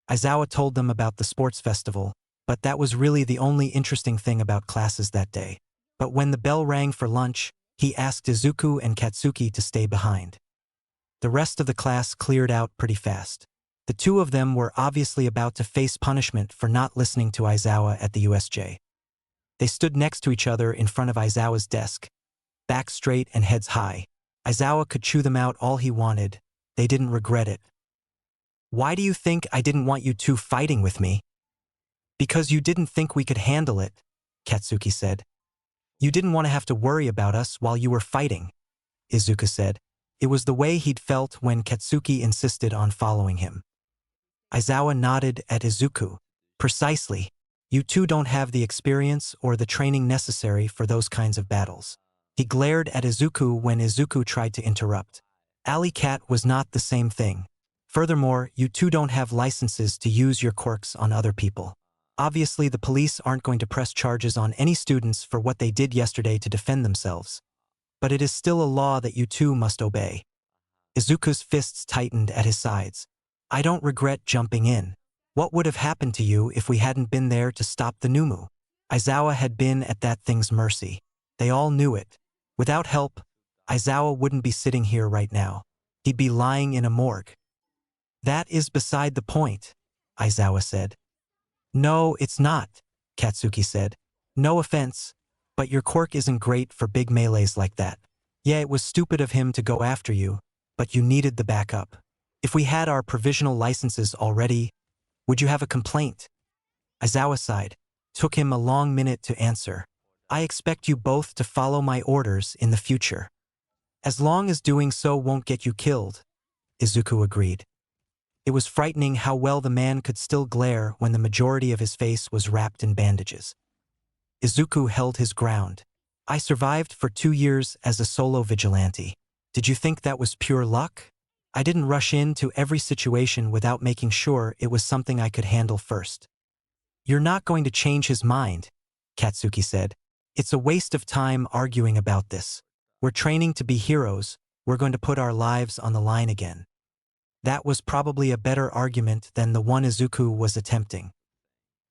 Aizawa told them about the sports festival, but that was really the only interesting thing about classes that day. But when the bell rang for lunch, he asked Izuku and Katsuki to stay behind. The rest of the class cleared out pretty fast. The two of them were obviously about to face punishment for not listening to Aizawa at the USJ. They stood next to each other in front of Aizawa's desk, back straight and heads high. Aizawa could chew them out all he wanted. They didn't regret it. "Why do you think I didn't want you two fighting with me?" "Because you didn't think we could handle it," Katsuki said. "You didn't want to have to worry about us while you were fighting," Izuku said. It was the way he'd felt when Katsuki insisted on following him. Aizawa nodded at Izuku. "Precisely. You two don't have the experience or the training necessary for those kinds of battles." He glared at Izuku when Izuku tried to interrupt. Alley Cat was not the same thing. "Furthermore, you two don't have licenses to use your quirks on other people. Obviously, the police aren't going to press charges on any students for what they did yesterday to defend themselves. But it is still a law that you two must obey." Izuku's fists tightened at his sides. "I don't regret jumping in. What would have happened to you if we hadn't been there to stop the Numu?" Aizawa had been at that thing's mercy. They all knew it. Without help, Aizawa wouldn't be sitting here right now. He'd be lying in a morgue. "That is beside the point," Aizawa said. "No, it's not," Katsuki said. "No offense, but your quirk isn't great for big melees like that. Yeah, it was stupid of him to go after you, but you needed the backup. If we had our provisional licenses already, would you have a complaint?" Aizawa sighed. Took him a long minute to answer. "I expect you both to follow my orders in the future. As long as doing so won't get you killed," Izuku agreed. It was frightening how well the man could still glare when the majority of his face was wrapped in bandages. Izuku held his ground. "I survived for 2 years as a solo vigilante. Did you think that was pure luck? I didn't rush into every situation without making sure it was something I could handle first." "You're not going to change his mind," Katsuki said. "It's a waste of time arguing about this. We're training to be heroes. We're going to put our lives on the line again." That was probably a better argument than the one Izuku was attempting.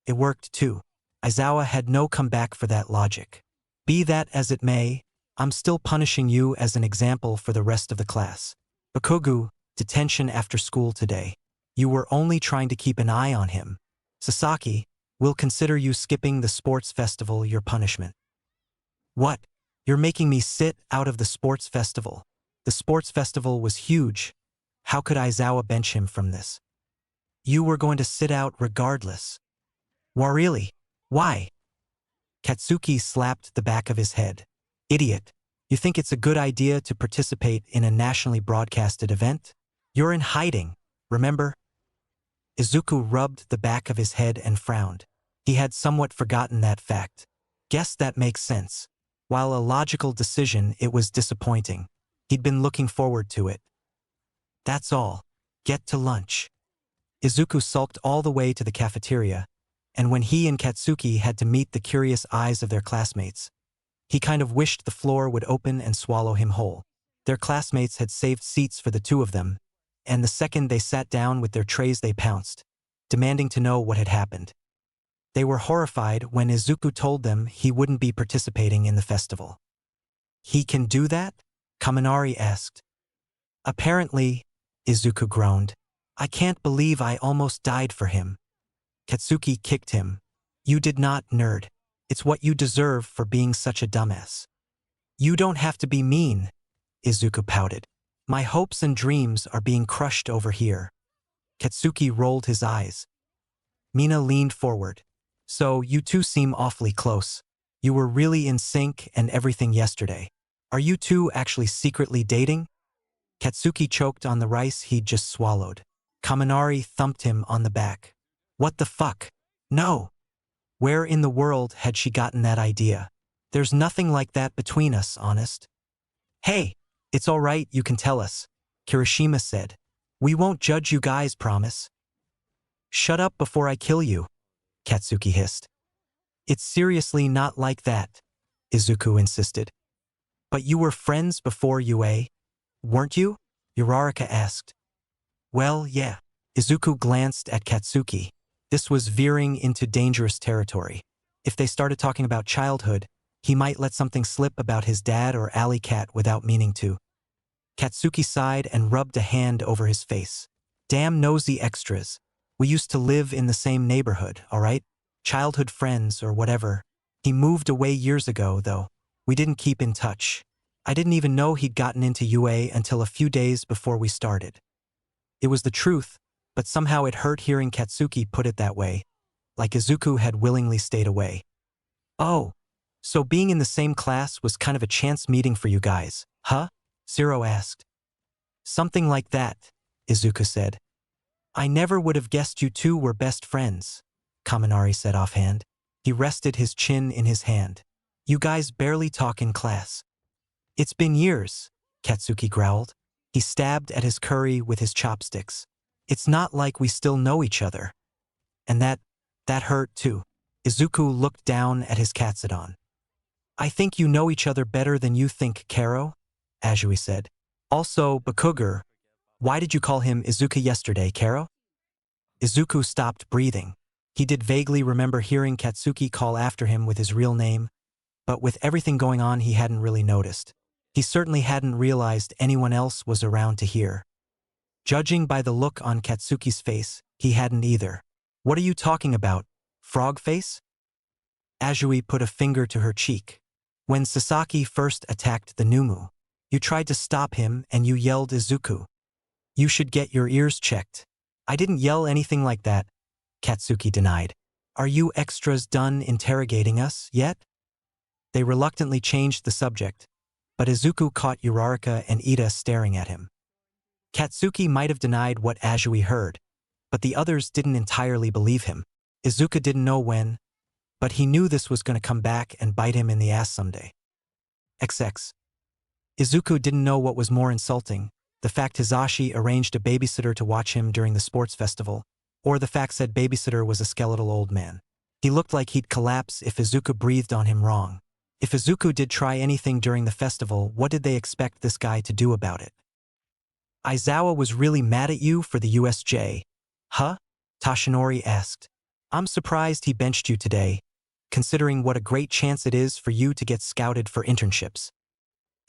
It worked too. Aizawa had no comeback for that logic. "Be that as it may, I'm still punishing you as an example for the rest of the class. Bakugu, detention after school today. You were only trying to keep an eye on him. Sasaki, we'll consider you skipping the sports festival your punishment." "What? You're making me sit out of the sports festival?" The sports festival was huge. How could Aizawa bench him from this? "You were going to sit out regardless." "Really? Why?" Katsuki slapped the back of his head. "Idiot. You think it's a good idea to participate in a nationally broadcasted event? You're in hiding, remember?" Izuku rubbed the back of his head and frowned. He had somewhat forgotten that fact. Guess that makes sense. While a logical decision, it was disappointing. He'd been looking forward to it. "That's all. Get to lunch." Izuku sulked all the way to the cafeteria, and when he and Katsuki had to meet the curious eyes of their classmates, he kind of wished the floor would open and swallow him whole. Their classmates had saved seats for the two of them, and the second they sat down with their trays they pounced, demanding to know what had happened. They were horrified when Izuku told them he wouldn't be participating in the festival. "He can do that?" Kaminari asked. "Apparently," Izuku groaned. "I can't believe I almost died for him." Katsuki kicked him. "You did not, nerd. It's what you deserve for being such a dumbass." "You don't have to be mean," Izuku pouted. "My hopes and dreams are being crushed over here." Katsuki rolled his eyes. Mina leaned forward. "So, you two seem awfully close. You were really in sync and everything yesterday. Are you two actually secretly dating?" Katsuki choked on the rice he'd just swallowed. Kaminari thumped him on the back. "What the fuck? No! Where in the world had she gotten that idea? There's nothing like that between us, honest." "Hey, it's all right, you can tell us," Kirishima said. "We won't judge you guys, promise." "Shut up before I kill you," Katsuki hissed. "It's seriously not like that," Izuku insisted. But you were friends before UA, weren't you? Uraraka asked. Well, yeah. Izuku glanced at Katsuki. This was veering into dangerous territory. If they started talking about childhood, he might let something slip about his dad or alley cat without meaning to. Katsuki sighed and rubbed a hand over his face. Damn nosy extras. We used to live in the same neighborhood, all right? Childhood friends or whatever. He moved away years ago, though. We didn't keep in touch. I didn't even know he'd gotten into UA until a few days before we started. It was the truth, but somehow it hurt hearing Katsuki put it that way, like Izuku had willingly stayed away. Oh, so being in the same class was kind of a chance meeting for you guys, huh? Zero asked. Something like that, Izuku said. I never would have guessed you two were best friends, Kaminari said offhand. He rested his chin in his hand. You guys barely talk in class. It's been years, Katsuki growled. He stabbed at his curry with his chopsticks. It's not like we still know each other. And that hurt too. Izuku looked down at his Katsudon. I think you know each other better than you think, Karo, Azui said. Also, Bakuger, why did you call him Izuku yesterday, Karo? Izuku stopped breathing. He did vaguely remember hearing Katsuki call after him with his real name, but with everything going on he hadn't really noticed. He certainly hadn't realized anyone else was around to hear. Judging by the look on Katsuki's face, he hadn't either. What are you talking about, frog face? Azui put a finger to her cheek. When Sasaki first attacked the Numu, you tried to stop him and you yelled Izuku. You should get your ears checked. I didn't yell anything like that, Katsuki denied. Are you extras done interrogating us yet? They reluctantly changed the subject, but Izuku caught Uraraka and Ida staring at him. Katsuki might have denied what Azui heard, but the others didn't entirely believe him. Izuku didn't know when, but he knew this was going to come back and bite him in the ass someday. XX. Izuku didn't know what was more insulting, the fact Hizashi arranged a babysitter to watch him during the sports festival, or the fact said babysitter was a skeletal old man. He looked like he'd collapse if Izuku breathed on him wrong. If Izuku did try anything during the festival, what did they expect this guy to do about it? Aizawa was really mad at you for the USJ, huh? Tashinori asked. I'm surprised he benched you today, considering what a great chance it is for you to get scouted for internships.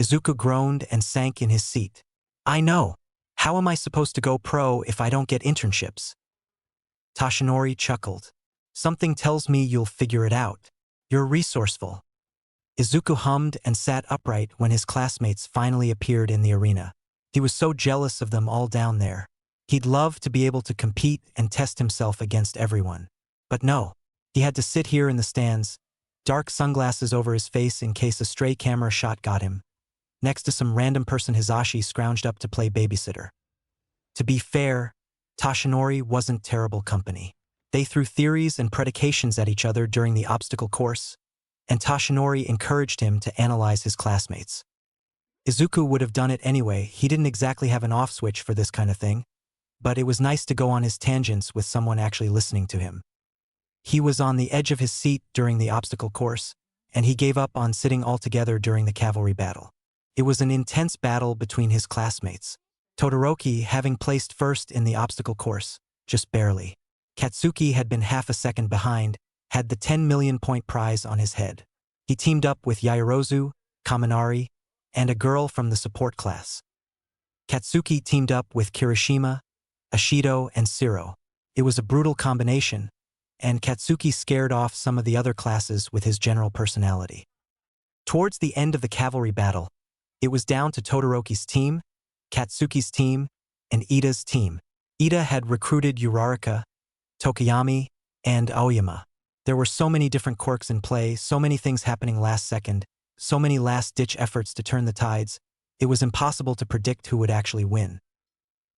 Izuku groaned and sank in his seat. I know. How am I supposed to go pro if I don't get internships? Tashinori chuckled. Something tells me you'll figure it out. You're resourceful. Izuku hummed and sat upright when his classmates finally appeared in the arena. He was so jealous of them all down there. He'd love to be able to compete and test himself against everyone. But no, he had to sit here in the stands, dark sunglasses over his face in case a stray camera shot got him, next to some random person Hizashi scrounged up to play babysitter. To be fair, Tashinori wasn't terrible company. They threw theories and predications at each other during the obstacle course, and Tashinori encouraged him to analyze his classmates. Izuku would have done it anyway. He didn't exactly have an off switch for this kind of thing, but it was nice to go on his tangents with someone actually listening to him. He was on the edge of his seat during the obstacle course, and he gave up on sitting altogether during the cavalry battle. It was an intense battle between his classmates. Todoroki, having placed first in the obstacle course, just barely. Katsuki had been half a second behind, had the 10 million point prize on his head. He teamed up with Yaoyorozu, Kaminari, and a girl from the support class. Katsuki teamed up with Kirishima, Ashido, and Shiro. It was a brutal combination, and Katsuki scared off some of the other classes with his general personality. Towards the end of the cavalry battle, it was down to Todoroki's team, Katsuki's team, and Ida's team. Ida had recruited Uraraka, Tokoyami, and Aoyama. There were so many different quirks in play, so many things happening last second, so many last-ditch efforts to turn the tides, it was impossible to predict who would actually win.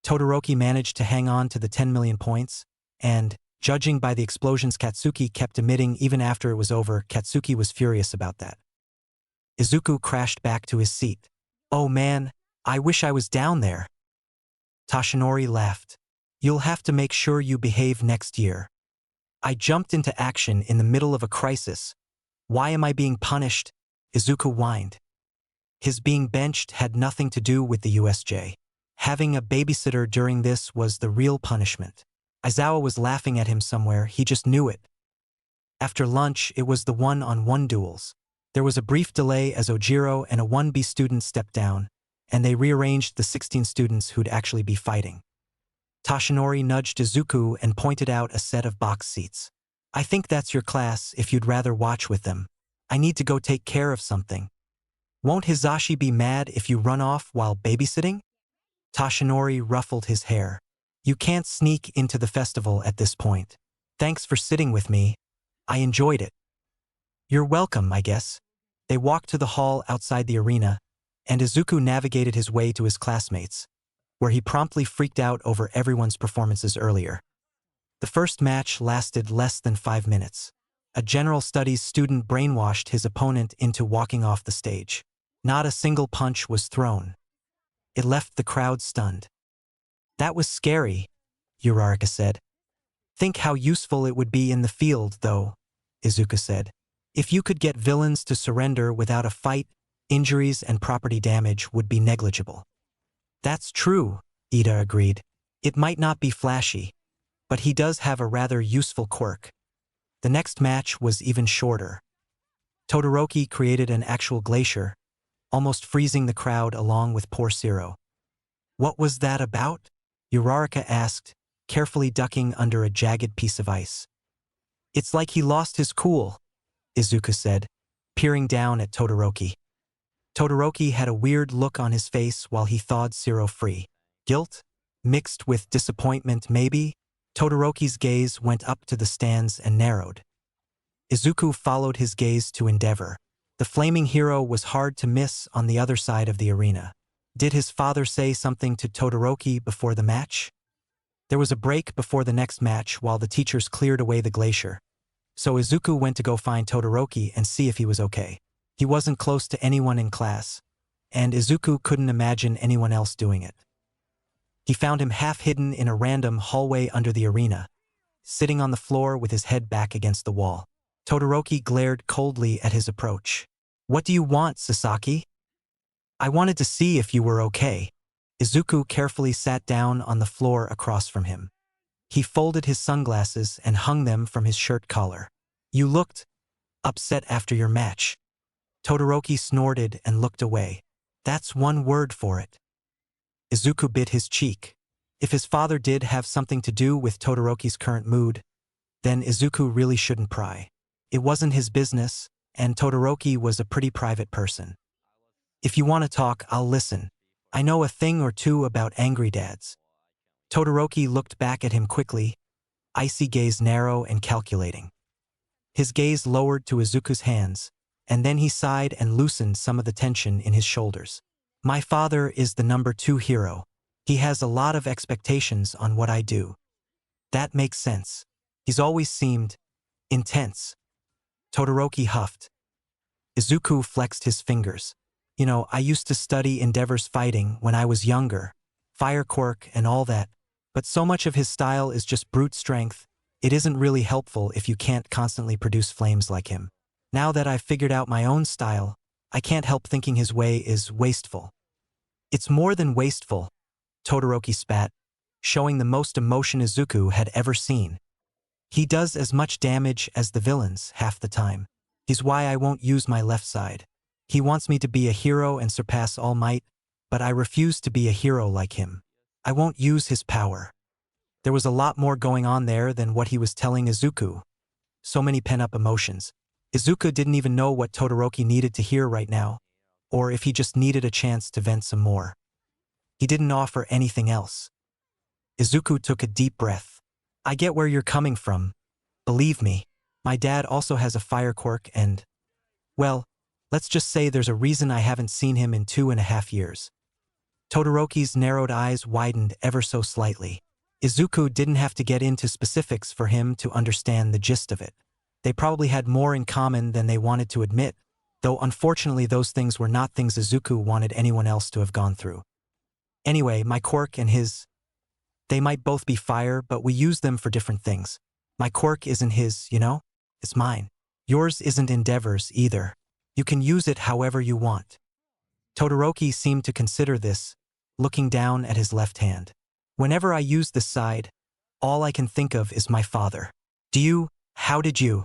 Todoroki managed to hang on to the 10 million points, and, judging by the explosions Katsuki kept emitting even after it was over, Katsuki was furious about that. Izuku crashed back to his seat. Oh man, I wish I was down there. Tashinori laughed. You'll have to make sure you behave next year. I jumped into action in the middle of a crisis. Why am I being punished? Izuku whined. His being benched had nothing to do with the USJ. Having a babysitter during this was the real punishment. Aizawa was laughing at him somewhere, he just knew it. After lunch, it was the one-on-one duels. There was a brief delay as Ojiro and a 1B student stepped down, and they rearranged the 16 students who'd actually be fighting. Toshinori nudged Izuku and pointed out a set of box seats. I think that's your class if you'd rather watch with them. I need to go take care of something. Won't Hizashi be mad if you run off while babysitting? Toshinori ruffled his hair. You can't sneak into the festival at this point. Thanks for sitting with me. I enjoyed it. You're welcome, I guess. They walked to the hall outside the arena, and Izuku navigated his way to his classmates, where he promptly freaked out over everyone's performances earlier. The first match lasted less than 5 minutes. A general studies student brainwashed his opponent into walking off the stage. Not a single punch was thrown. It left the crowd stunned. That was scary, Uraraka said. Think how useful it would be in the field, though, Izuku said. If you could get villains to surrender without a fight, injuries and property damage would be negligible. That's true, Ida agreed. It might not be flashy, but he does have a rather useful quirk. The next match was even shorter. Todoroki created an actual glacier, almost freezing the crowd along with poor Zero. What was that about? Uraraka asked, carefully ducking under a jagged piece of ice. It's like he lost his cool, Izuku said, peering down at Todoroki. Todoroki had a weird look on his face while he thawed Zero free. Guilt? Mixed with disappointment, maybe? Todoroki's gaze went up to the stands and narrowed. Izuku followed his gaze to Endeavor. The flaming hero was hard to miss on the other side of the arena. Did his father say something to Todoroki before the match? There was a break before the next match while the teachers cleared away the glacier. So Izuku went to go find Todoroki and see if he was okay. He wasn't close to anyone in class, and Izuku couldn't imagine anyone else doing it. He found him half hidden in a random hallway under the arena, sitting on the floor with his head back against the wall. Todoroki glared coldly at his approach. What do you want, Sasaki? I wanted to see if you were okay. Izuku carefully sat down on the floor across from him. He folded his sunglasses and hung them from his shirt collar. You looked upset after your match. Todoroki snorted and looked away. That's one word for it. Izuku bit his cheek. If his father did have something to do with Todoroki's current mood, then Izuku really shouldn't pry. It wasn't his business, and Todoroki was a pretty private person. If you want to talk, I'll listen. I know a thing or two about angry dads. Todoroki looked back at him quickly, icy gaze narrow and calculating. His gaze lowered to Izuku's hands, and then he sighed and loosened some of the tension in his shoulders. My father is the number 2 hero. He has a lot of expectations on what I do. That makes sense. He's always seemed intense. Todoroki huffed. Izuku flexed his fingers. You know, I used to study Endeavor's fighting when I was younger, fire quirk and all that, but so much of his style is just brute strength, it isn't really helpful if you can't constantly produce flames like him. Now that I've figured out my own style, I can't help thinking his way is wasteful. It's more than wasteful, Todoroki spat, showing the most emotion Izuku had ever seen. He does as much damage as the villains half the time. He's why I won't use my left side. He wants me to be a hero and surpass All Might, but I refuse to be a hero like him. I won't use his power. There was a lot more going on there than what he was telling Izuku. So many pent-up emotions. Izuku didn't even know what Todoroki needed to hear right now, or if he just needed a chance to vent some more. He didn't offer anything else. Izuku took a deep breath. I get where you're coming from. Believe me, my dad also has a fire quirk and, well, let's just say there's a reason I haven't seen him in 2.5 years. Todoroki's narrowed eyes widened ever so slightly. Izuku didn't have to get into specifics for him to understand the gist of it. They probably had more in common than they wanted to admit, though unfortunately those things were not things Izuku wanted anyone else to have gone through. Anyway, my quirk and his, they might both be fire, but we use them for different things. My quirk isn't his, you know? It's mine. Yours isn't Endeavor's either. You can use it however you want. Todoroki seemed to consider this, looking down at his left hand. Whenever I use this side, all I can think of is my father. How did you?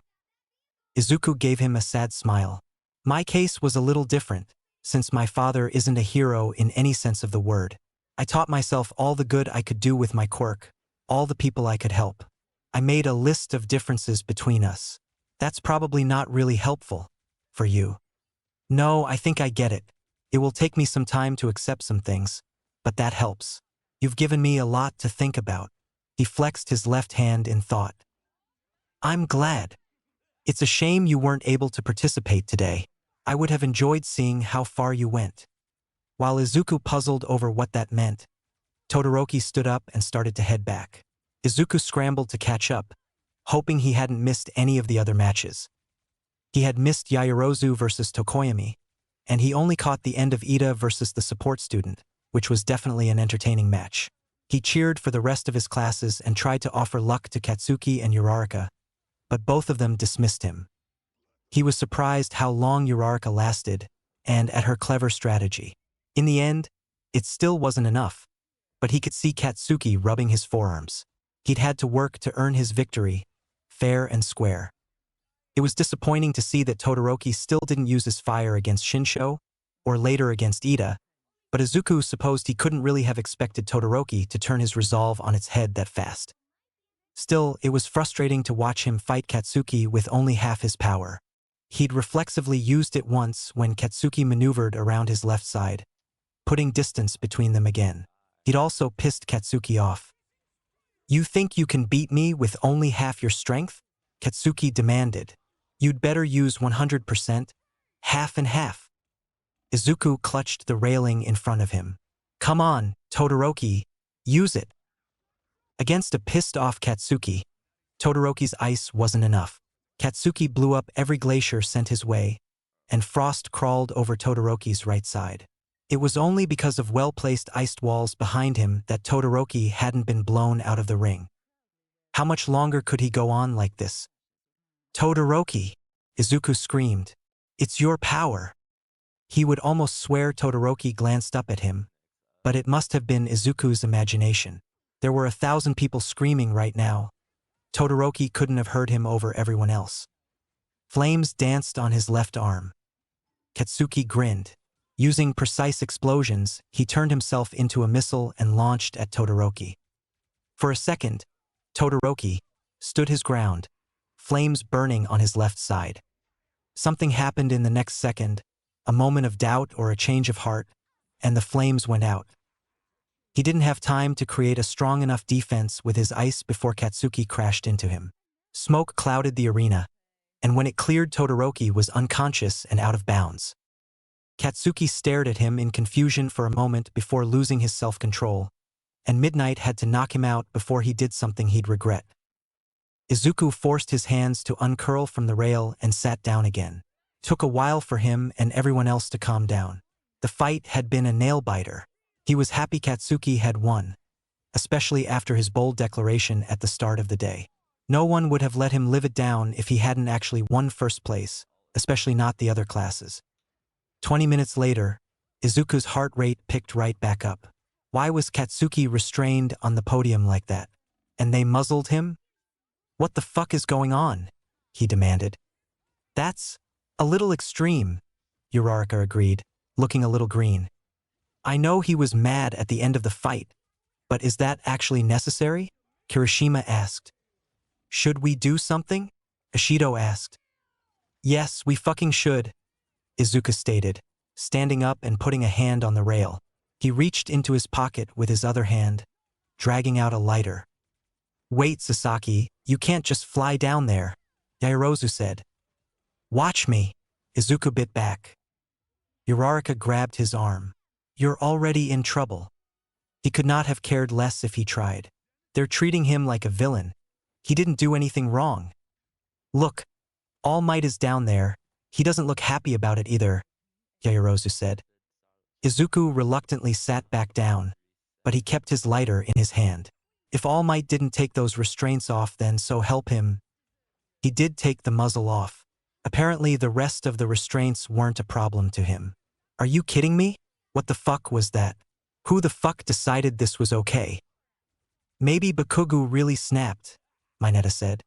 Izuku gave him a sad smile. My case was a little different, since my father isn't a hero in any sense of the word. I taught myself all the good I could do with my quirk, all the people I could help. I made a list of differences between us. That's probably not really helpful. For you. No, I think I get it. It will take me some time to accept some things, but that helps. You've given me a lot to think about. He flexed his left hand in thought. I'm glad. It's a shame you weren't able to participate today. I would have enjoyed seeing how far you went. While Izuku puzzled over what that meant, Todoroki stood up and started to head back. Izuku scrambled to catch up, hoping he hadn't missed any of the other matches. He had missed Yaoyorozu versus Tokoyami, and he only caught the end of Ida versus the support student, which was definitely an entertaining match. He cheered for the rest of his classes and tried to offer luck to Katsuki and Uraraka, but both of them dismissed him. He was surprised how long Uraraka lasted, and at her clever strategy. In the end, it still wasn't enough, but he could see Katsuki rubbing his forearms. He'd had to work to earn his victory, fair and square. It was disappointing to see that Todoroki still didn't use his fire against Shinsho, or later against Ida, but Izuku supposed he couldn't really have expected Todoroki to turn his resolve on its head that fast. Still, it was frustrating to watch him fight Katsuki with only half his power. He'd reflexively used it once when Katsuki maneuvered around his left side, putting distance between them again. He'd also pissed Katsuki off. You think you can beat me with only half your strength? Katsuki demanded. You'd better use 100%, half and half. Izuku clutched the railing in front of him. Come on, Todoroki, use it. Against a pissed-off Katsuki, Todoroki's ice wasn't enough. Katsuki blew up every glacier sent his way, and frost crawled over Todoroki's right side. It was only because of well-placed iced walls behind him that Todoroki hadn't been blown out of the ring. How much longer could he go on like this? Todoroki! Izuku screamed. It's your power. He would almost swear Todoroki glanced up at him, but it must have been Izuku's imagination. There were 1,000 people screaming right now. Todoroki couldn't have heard him over everyone else. Flames danced on his left arm. Katsuki grinned. Using precise explosions, he turned himself into a missile and launched at Todoroki. For a second, Todoroki stood his ground, flames burning on his left side. Something happened in the next second, a moment of doubt or a change of heart, and the flames went out. He didn't have time to create a strong enough defense with his ice before Katsuki crashed into him. Smoke clouded the arena, and when it cleared, Todoroki was unconscious and out of bounds. Katsuki stared at him in confusion for a moment before losing his self-control, and Midnight had to knock him out before he did something he'd regret. Izuku forced his hands to uncurl from the rail and sat down again. Took a while for him and everyone else to calm down. The fight had been a nail-biter. He was happy Katsuki had won, especially after his bold declaration at the start of the day. No one would have let him live it down if he hadn't actually won first place, especially not the other classes. 20 minutes later, Izuku's heart rate picked right back up. Why was Katsuki restrained on the podium like that? And they muzzled him? What the fuck is going on? He demanded. That's a little extreme, Uraraka agreed, looking a little green. I know he was mad at the end of the fight, but is that actually necessary? Kirishima asked. Should we do something? Ishido asked. Yes, we fucking should, Izuku stated, standing up and putting a hand on the rail. He reached into his pocket with his other hand, dragging out a lighter. Wait, Sasaki, you can't just fly down there, Yaoyorozu said. Watch me, Izuku bit back. Uraraka grabbed his arm. You're already in trouble. He could not have cared less if he tried. They're treating him like a villain. He didn't do anything wrong. Look, All Might is down there. He doesn't look happy about it either, Yaoyorozu said. Izuku reluctantly sat back down, but he kept his lighter in his hand. If All Might didn't take those restraints off, then so help him. He did take the muzzle off. Apparently, the rest of the restraints weren't a problem to him. Are you kidding me? What the fuck was that? Who the fuck decided this was okay? Maybe Bakugu really snapped, Mineta said.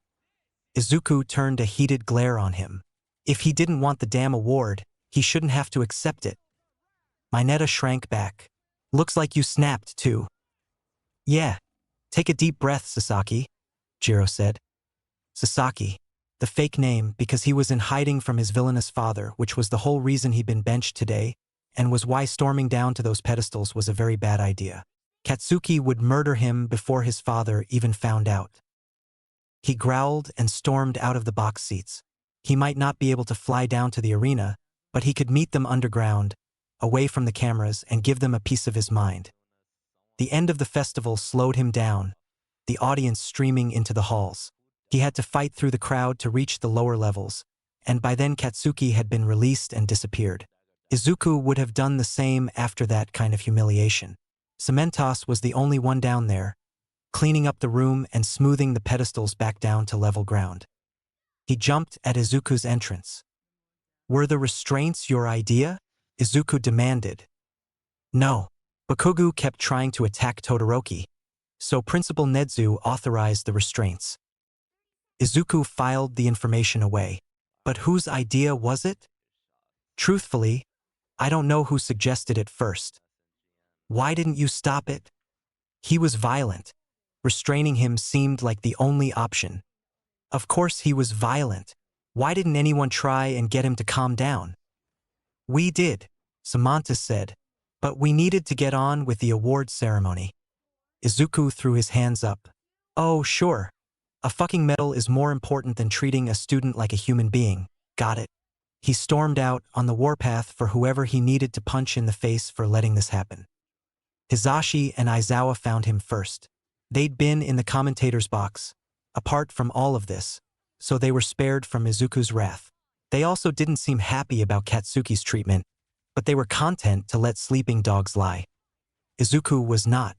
Izuku turned a heated glare on him. If he didn't want the damn award, he shouldn't have to accept it. Mineta shrank back. Looks like you snapped, too. Yeah. Take a deep breath, Sasaki, Jiro said. Sasaki, the fake name because he was in hiding from his villainous father, which was the whole reason he'd been benched today, and was why storming down to those pedestals was a very bad idea. Katsuki would murder him before his father even found out. He growled and stormed out of the box seats. He might not be able to fly down to the arena, but he could meet them underground, away from the cameras, and give them a piece of his mind. The end of the festival slowed him down, the audience streaming into the halls. He had to fight through the crowd to reach the lower levels, and by then Katsuki had been released and disappeared. Izuku would have done the same after that kind of humiliation. Cementos was the only one down there, cleaning up the room and smoothing the pedestals back down to level ground. He jumped at Izuku's entrance. Were the restraints your idea? Izuku demanded. No. Bakugu kept trying to attack Todoroki, so Principal Nedzu authorized the restraints. Izuku filed the information away. But whose idea was it? Truthfully, I don't know who suggested it first. Why didn't you stop it? He was violent. Restraining him seemed like the only option. Of course he was violent. Why didn't anyone try and get him to calm down? We did, Samantha said, but we needed to get on with the award ceremony. Izuku threw his hands up. Oh, sure. A fucking medal is more important than treating a student like a human being. Got it. He stormed out on the warpath for whoever he needed to punch in the face for letting this happen. Hizashi and Aizawa found him first. They'd been in the commentator's box, apart from all of this, so they were spared from Izuku's wrath. They also didn't seem happy about Katsuki's treatment, but they were content to let sleeping dogs lie. Izuku was not.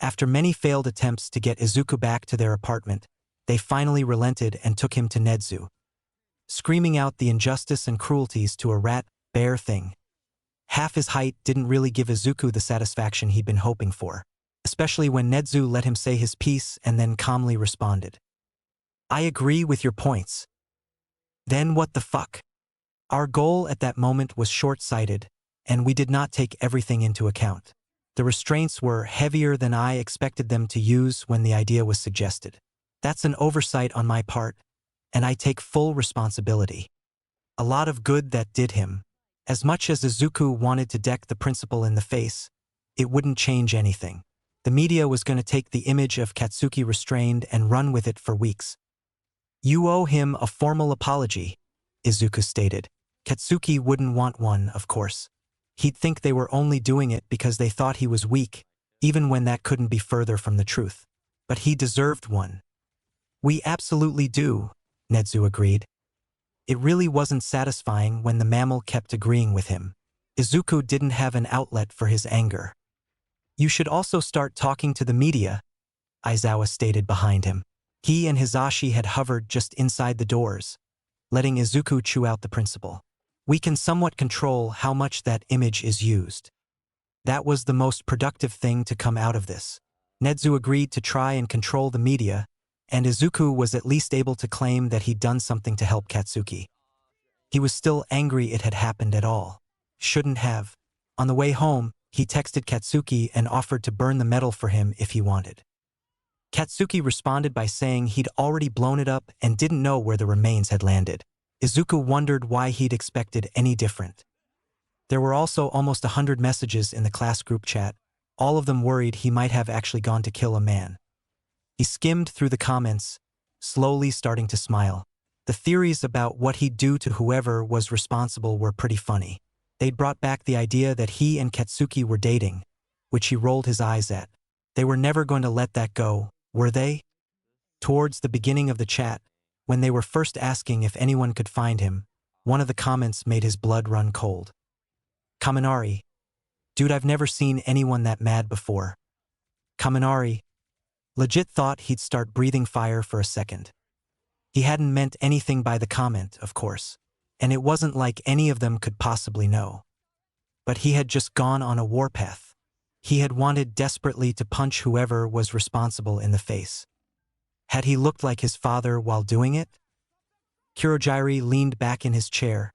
After many failed attempts to get Izuku back to their apartment, they finally relented and took him to Nedzu, screaming out the injustice and cruelties to a rat, bear thing. Half his height didn't really give Izuku the satisfaction he'd been hoping for, especially when Nedzu let him say his piece and then calmly responded. I agree with your points. Then what the fuck? Our goal at that moment was short-sighted, and we did not take everything into account. The restraints were heavier than I expected them to use when the idea was suggested. That's an oversight on my part, and I take full responsibility. A lot of good that did him. As much as Izuku wanted to deck the principal in the face, it wouldn't change anything. The media was going to take the image of Katsuki restrained and run with it for weeks. You owe him a formal apology, Izuku stated. Katsuki wouldn't want one, of course. He'd think they were only doing it because they thought he was weak, even when that couldn't be further from the truth. But he deserved one. We absolutely do, Nedzu agreed. It really wasn't satisfying when the mammal kept agreeing with him. Izuku didn't have an outlet for his anger. You should also start talking to the media, Aizawa stated behind him. He and Hizashi had hovered just inside the doors, letting Izuku chew out the principal. We can somewhat control how much that image is used. That was the most productive thing to come out of this. Nedzu agreed to try and control the media, and Izuku was at least able to claim that he'd done something to help Katsuki. He was still angry it had happened at all. Shouldn't have. On the way home, he texted Katsuki and offered to burn the medal for him if he wanted. Katsuki responded by saying he'd already blown it up and didn't know where the remains had landed. Izuku wondered why he'd expected any different. There were also almost 100 messages in the class group chat, all of them worried he might have actually gone to kill a man. He skimmed through the comments, slowly starting to smile. The theories about what he'd do to whoever was responsible were pretty funny. They'd brought back the idea that he and Katsuki were dating, which he rolled his eyes at. They were never going to let that go, were they? Towards the beginning of the chat, when they were first asking if anyone could find him, one of the comments made his blood run cold. Kaminari. Dude, I've never seen anyone that mad before. Kaminari. Legit thought he'd start breathing fire for a second. He hadn't meant anything by the comment, of course, and it wasn't like any of them could possibly know. But he had just gone on a warpath. He had wanted desperately to punch whoever was responsible in the face. Had he looked like his father while doing it? Kurogiri leaned back in his chair.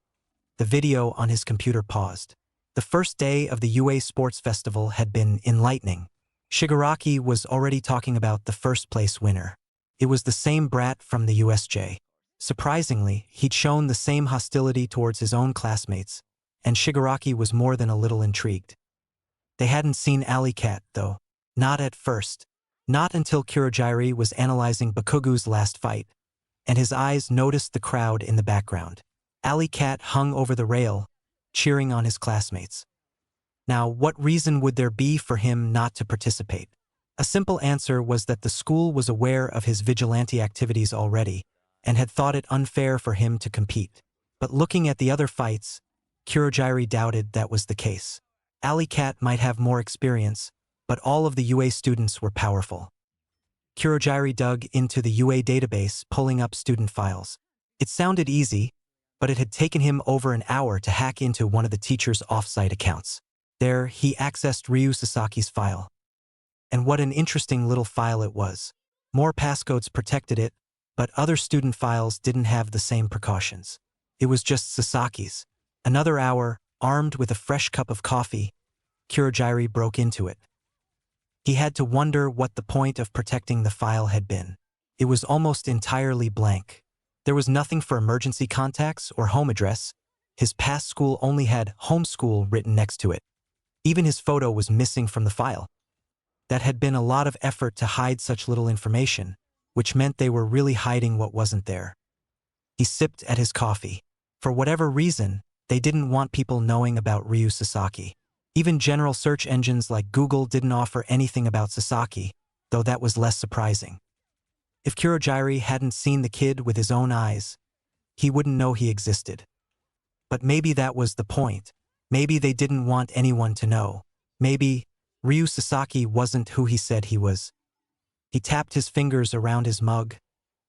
The video on his computer paused. The first day of the UA Sports Festival had been enlightening. Shigaraki was already talking about the first-place winner. It was the same brat from the USJ. Surprisingly, he'd shown the same hostility towards his own classmates, and Shigaraki was more than a little intrigued. They hadn't seen Alley Cat, though. Not at first. Not until Kurogiri was analyzing Bakugu's last fight, and his eyes noticed the crowd in the background. Alley Cat hung over the rail, cheering on his classmates. Now, what reason would there be for him not to participate? A simple answer was that the school was aware of his vigilante activities already, and had thought it unfair for him to compete. But looking at the other fights, Kurogiri doubted that was the case. Alley Cat might have more experience, but all of the UA students were powerful. Kurogiri dug into the UA database, pulling up student files. It sounded easy, but it had taken him over an hour to hack into one of the teacher's off-site accounts. There, he accessed Ryu Sasaki's file. And what an interesting little file it was. More passcodes protected it, but other student files didn't have the same precautions. It was just Sasaki's. Another hour, armed with a fresh cup of coffee, Kurogiri broke into it. He had to wonder what the point of protecting the file had been. It was almost entirely blank. There was nothing for emergency contacts or home address. His past school only had home school written next to it. Even his photo was missing from the file. That had been a lot of effort to hide such little information, which meant they were really hiding what wasn't there. He sipped at his coffee. For whatever reason, they didn't want people knowing about Ryu Sasaki. Even general search engines like Google didn't offer anything about Sasaki, though that was less surprising. If Kurogiri hadn't seen the kid with his own eyes, he wouldn't know he existed. But maybe that was the point. Maybe they didn't want anyone to know. Maybe Ryu Sasaki wasn't who he said he was. He tapped his fingers around his mug,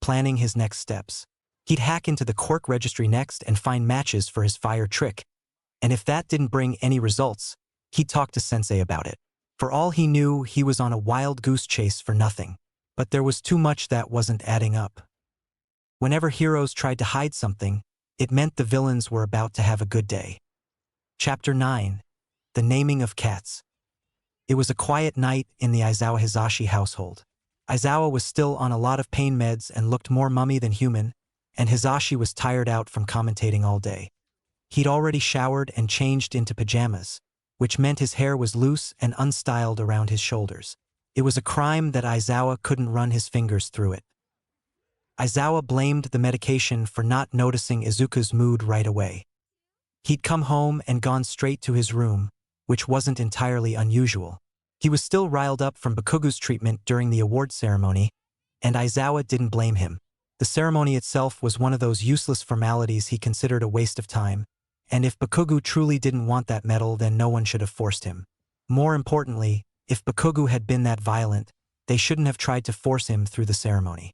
planning his next steps. He'd hack into the Quirk registry next and find matches for his fire trick. And if that didn't bring any results, he'd talk to Sensei about it. For all he knew, he was on a wild goose chase for nothing. But there was too much that wasn't adding up. Whenever heroes tried to hide something, it meant the villains were about to have a good day. Chapter 9. The Naming of Cats. It was a quiet night in the Aizawa Hizashi household. Aizawa was still on a lot of pain meds and looked more mummy than human, and Hizashi was tired out from commentating all day. He'd already showered and changed into pajamas, which meant his hair was loose and unstyled around his shoulders. It was a crime that Aizawa couldn't run his fingers through it. Aizawa blamed the medication for not noticing Izuku's mood right away. He'd come home and gone straight to his room, which wasn't entirely unusual. He was still riled up from Bakugu's treatment during the award ceremony, and Aizawa didn't blame him. The ceremony itself was one of those useless formalities he considered a waste of time, and if Bakugu truly didn't want that medal, then no one should have forced him. More importantly, if Bakugu had been that violent, they shouldn't have tried to force him through the ceremony.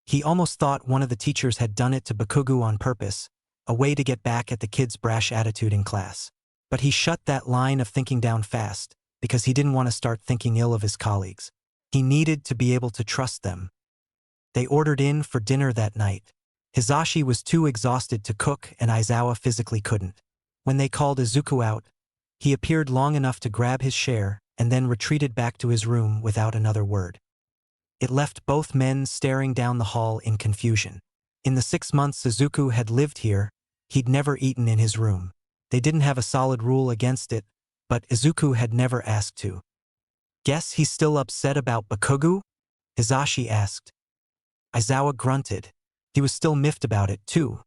He almost thought one of the teachers had done it to Bakugu on purpose, a way to get back at the kid's brash attitude in class. But he shut that line of thinking down fast, because he didn't want to start thinking ill of his colleagues. He needed to be able to trust them. They ordered in for dinner that night. Hizashi was too exhausted to cook, and Aizawa physically couldn't. When they called Izuku out, he appeared long enough to grab his share and then retreated back to his room without another word. It left both men staring down the hall in confusion. In the 6 months Izuku had lived here, he'd never eaten in his room. They didn't have a solid rule against it, but Izuku had never asked to. "Guess he's still upset about Bakugu?" Hizashi asked. Aizawa grunted. He was still miffed about it, too.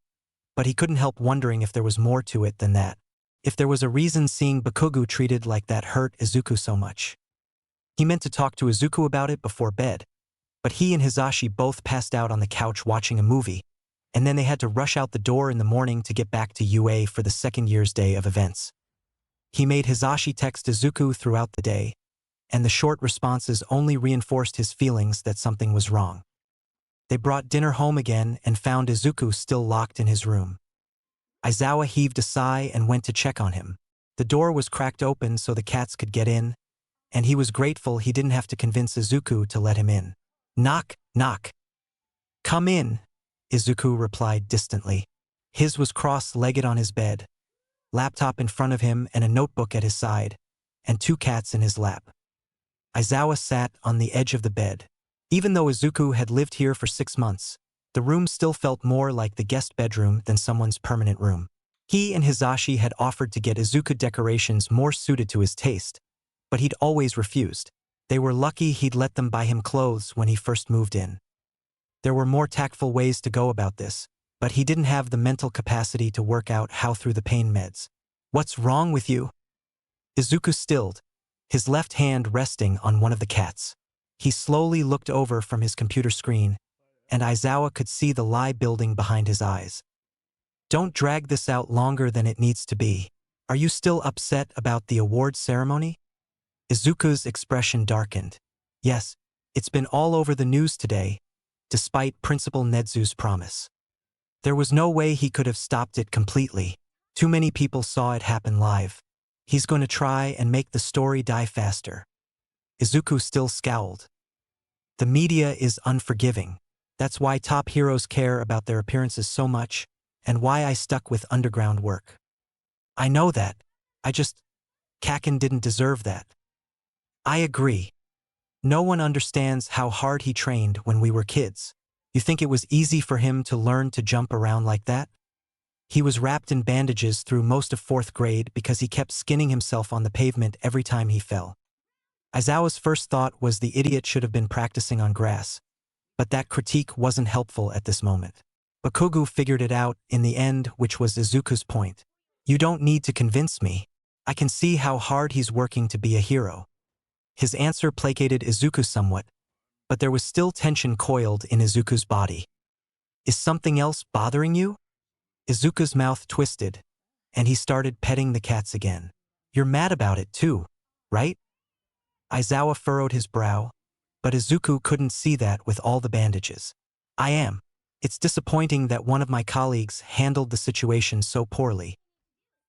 But he couldn't help wondering if there was more to it than that. If there was a reason seeing Bakugu treated like that hurt Izuku so much. He meant to talk to Izuku about it before bed, but he and Hizashi both passed out on the couch watching a movie, and then they had to rush out the door in the morning to get back to UA for the second year's day of events. He made Hizashi text Izuku throughout the day, and the short responses only reinforced his feelings that something was wrong. They brought dinner home again and found Izuku still locked in his room. Aizawa heaved a sigh and went to check on him. The door was cracked open so the cats could get in, and he was grateful he didn't have to convince Izuku to let him in. Knock, knock. Come in, Izuku replied distantly. His was cross-legged on his bed, laptop in front of him and a notebook at his side, and 2 cats in his lap. Aizawa sat on the edge of the bed. Even though Izuku had lived here for 6 months, the room still felt more like the guest bedroom than someone's permanent room. He and Hisashi had offered to get Izuku decorations more suited to his taste, but he'd always refused. They were lucky he'd let them buy him clothes when he first moved in. There were more tactful ways to go about this, but he didn't have the mental capacity to work out how through the pain meds. What's wrong with you? Izuku stilled, his left hand resting on one of the cats. He slowly looked over from his computer screen, and Aizawa could see the lie building behind his eyes. Don't drag this out longer than it needs to be. Are you still upset about the award ceremony? Izuku's expression darkened. Yes, it's been all over the news today, despite Principal Nedzu's promise. There was no way he could have stopped it completely. Too many people saw it happen live. He's going to try and make the story die faster. Izuku still scowled. The media is unforgiving. That's why top heroes care about their appearances so much, and why I stuck with underground work. I know that. Kaken didn't deserve that. I agree. No one understands how hard he trained when we were kids. You think it was easy for him to learn to jump around like that? He was wrapped in bandages through most of 4th grade because he kept skinning himself on the pavement every time he fell. Aizawa's first thought was the idiot should have been practicing on grass, but that critique wasn't helpful at this moment. Bakugo figured it out in the end, which was Izuku's point. You don't need to convince me. I can see how hard he's working to be a hero. His answer placated Izuku somewhat, but there was still tension coiled in Izuku's body. Is something else bothering you? Izuku's mouth twisted, and he started petting the cats again. You're mad about it too, right? Aizawa furrowed his brow, but Izuku couldn't see that with all the bandages. I am. It's disappointing that one of my colleagues handled the situation so poorly.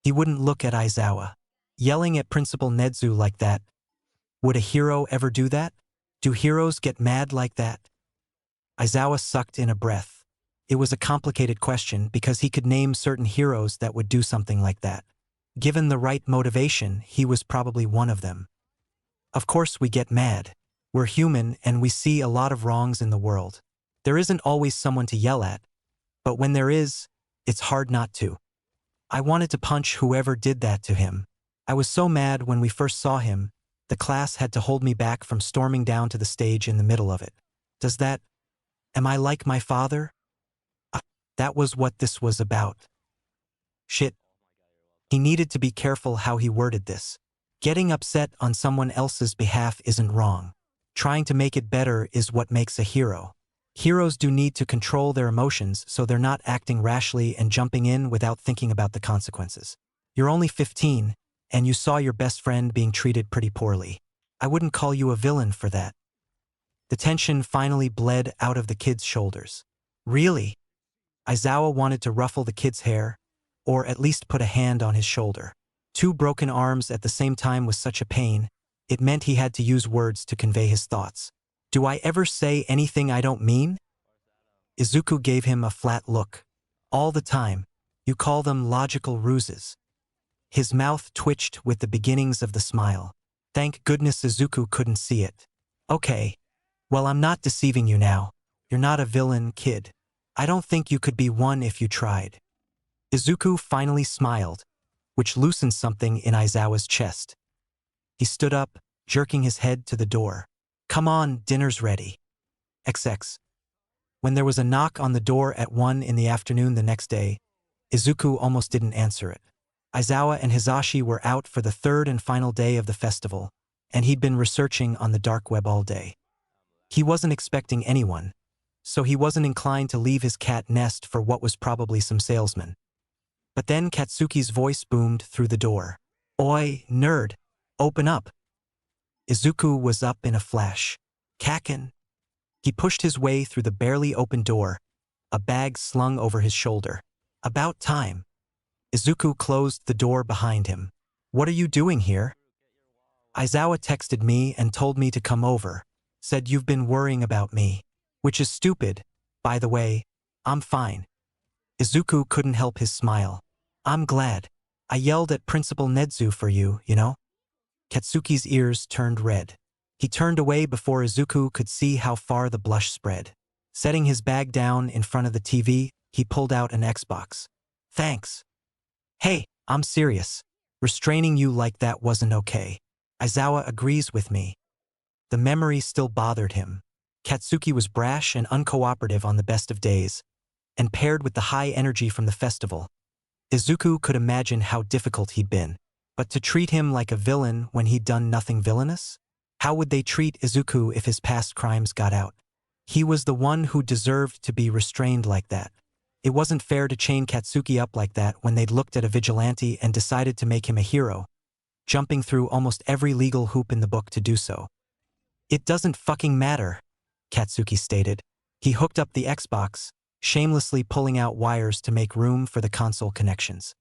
He wouldn't look at Aizawa. Yelling at Principal Nedzu like that. Would a hero ever do that? Do heroes get mad like that? Aizawa sucked in a breath. It was a complicated question because he could name certain heroes that would do something like that. Given the right motivation, he was probably one of them. Of course we get mad. We're human and we see a lot of wrongs in the world. There isn't always someone to yell at, but when there is, it's hard not to. I wanted to punch whoever did that to him. I was so mad when we first saw him, the class had to hold me back from storming down to the stage in the middle of it. Am I like my father? That was what this was about. Shit. He needed to be careful how he worded this. Getting upset on someone else's behalf isn't wrong. Trying to make it better is what makes a hero. Heroes do need to control their emotions so they're not acting rashly and jumping in without thinking about the consequences. You're only 15, and you saw your best friend being treated pretty poorly. I wouldn't call you a villain for that. The tension finally bled out of the kid's shoulders. Really? Aizawa wanted to ruffle the kid's hair, or at least put a hand on his shoulder. 2 broken arms at the same time was such a pain, it meant he had to use words to convey his thoughts. Do I ever say anything I don't mean? Izuku gave him a flat look. All the time. You call them logical ruses. His mouth twitched with the beginnings of the smile. Thank goodness Izuku couldn't see it. Okay. Well, I'm not deceiving you now. You're not a villain, kid. I don't think you could be one if you tried. Izuku finally smiled, which loosened something in Aizawa's chest. He stood up, jerking his head to the door. Come on, dinner's ready. XX. When there was a knock on the door at 1 in the afternoon the next day, Izuku almost didn't answer it. Aizawa and Hisashi were out for the 3rd and final day of the festival, and he'd been researching on the dark web all day. He wasn't expecting anyone, so he wasn't inclined to leave his cat nest for what was probably some salesman. But then Katsuki's voice boomed through the door. Oi, nerd, open up. Izuku was up in a flash. Kaken. He pushed his way through the barely open door, a bag slung over his shoulder. About time. Izuku closed the door behind him. What are you doing here? Aizawa texted me and told me to come over. Said you've been worrying about me. Which is stupid. By the way, I'm fine. Izuku couldn't help his smile. I'm glad. I yelled at Principal Nedzu for you, you know? Katsuki's ears turned red. He turned away before Izuku could see how far the blush spread. Setting his bag down in front of the TV, he pulled out an Xbox. Thanks. Hey, I'm serious. Restraining you like that wasn't okay. Aizawa agrees with me. The memory still bothered him. Katsuki was brash and uncooperative on the best of days, and paired with the high energy from the festival, Izuku could imagine how difficult he'd been. But to treat him like a villain when he'd done nothing villainous? How would they treat Izuku if his past crimes got out? He was the one who deserved to be restrained like that. It wasn't fair to chain Katsuki up like that when they'd looked at a vigilante and decided to make him a hero, jumping through almost every legal hoop in the book to do so. It doesn't fucking matter, Katsuki stated. He hooked up the Xbox, shamelessly pulling out wires to make room for the console connections.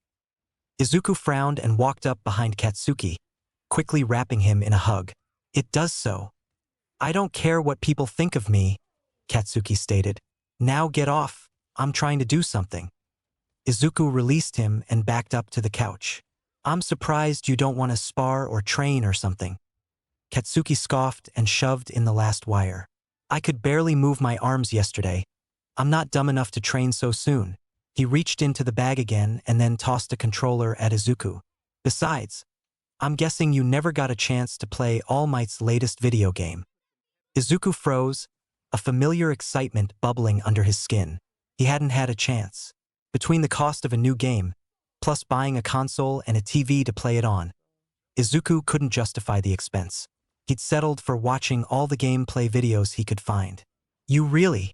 Izuku frowned and walked up behind Katsuki, quickly wrapping him in a hug. It does so. I don't care what people think of me, Katsuki stated. Now get off, I'm trying to do something. Izuku released him and backed up to the couch. I'm surprised you don't want to spar or train or something. Katsuki scoffed and shoved in the last wire. I could barely move my arms yesterday. I'm not dumb enough to train so soon. He reached into the bag again and then tossed a controller at Izuku. Besides, I'm guessing you never got a chance to play All Might's latest video game. Izuku froze, a familiar excitement bubbling under his skin. He hadn't had a chance. Between the cost of a new game, plus buying a console and a TV to play it on, Izuku couldn't justify the expense. He'd settled for watching all the gameplay videos he could find. You really?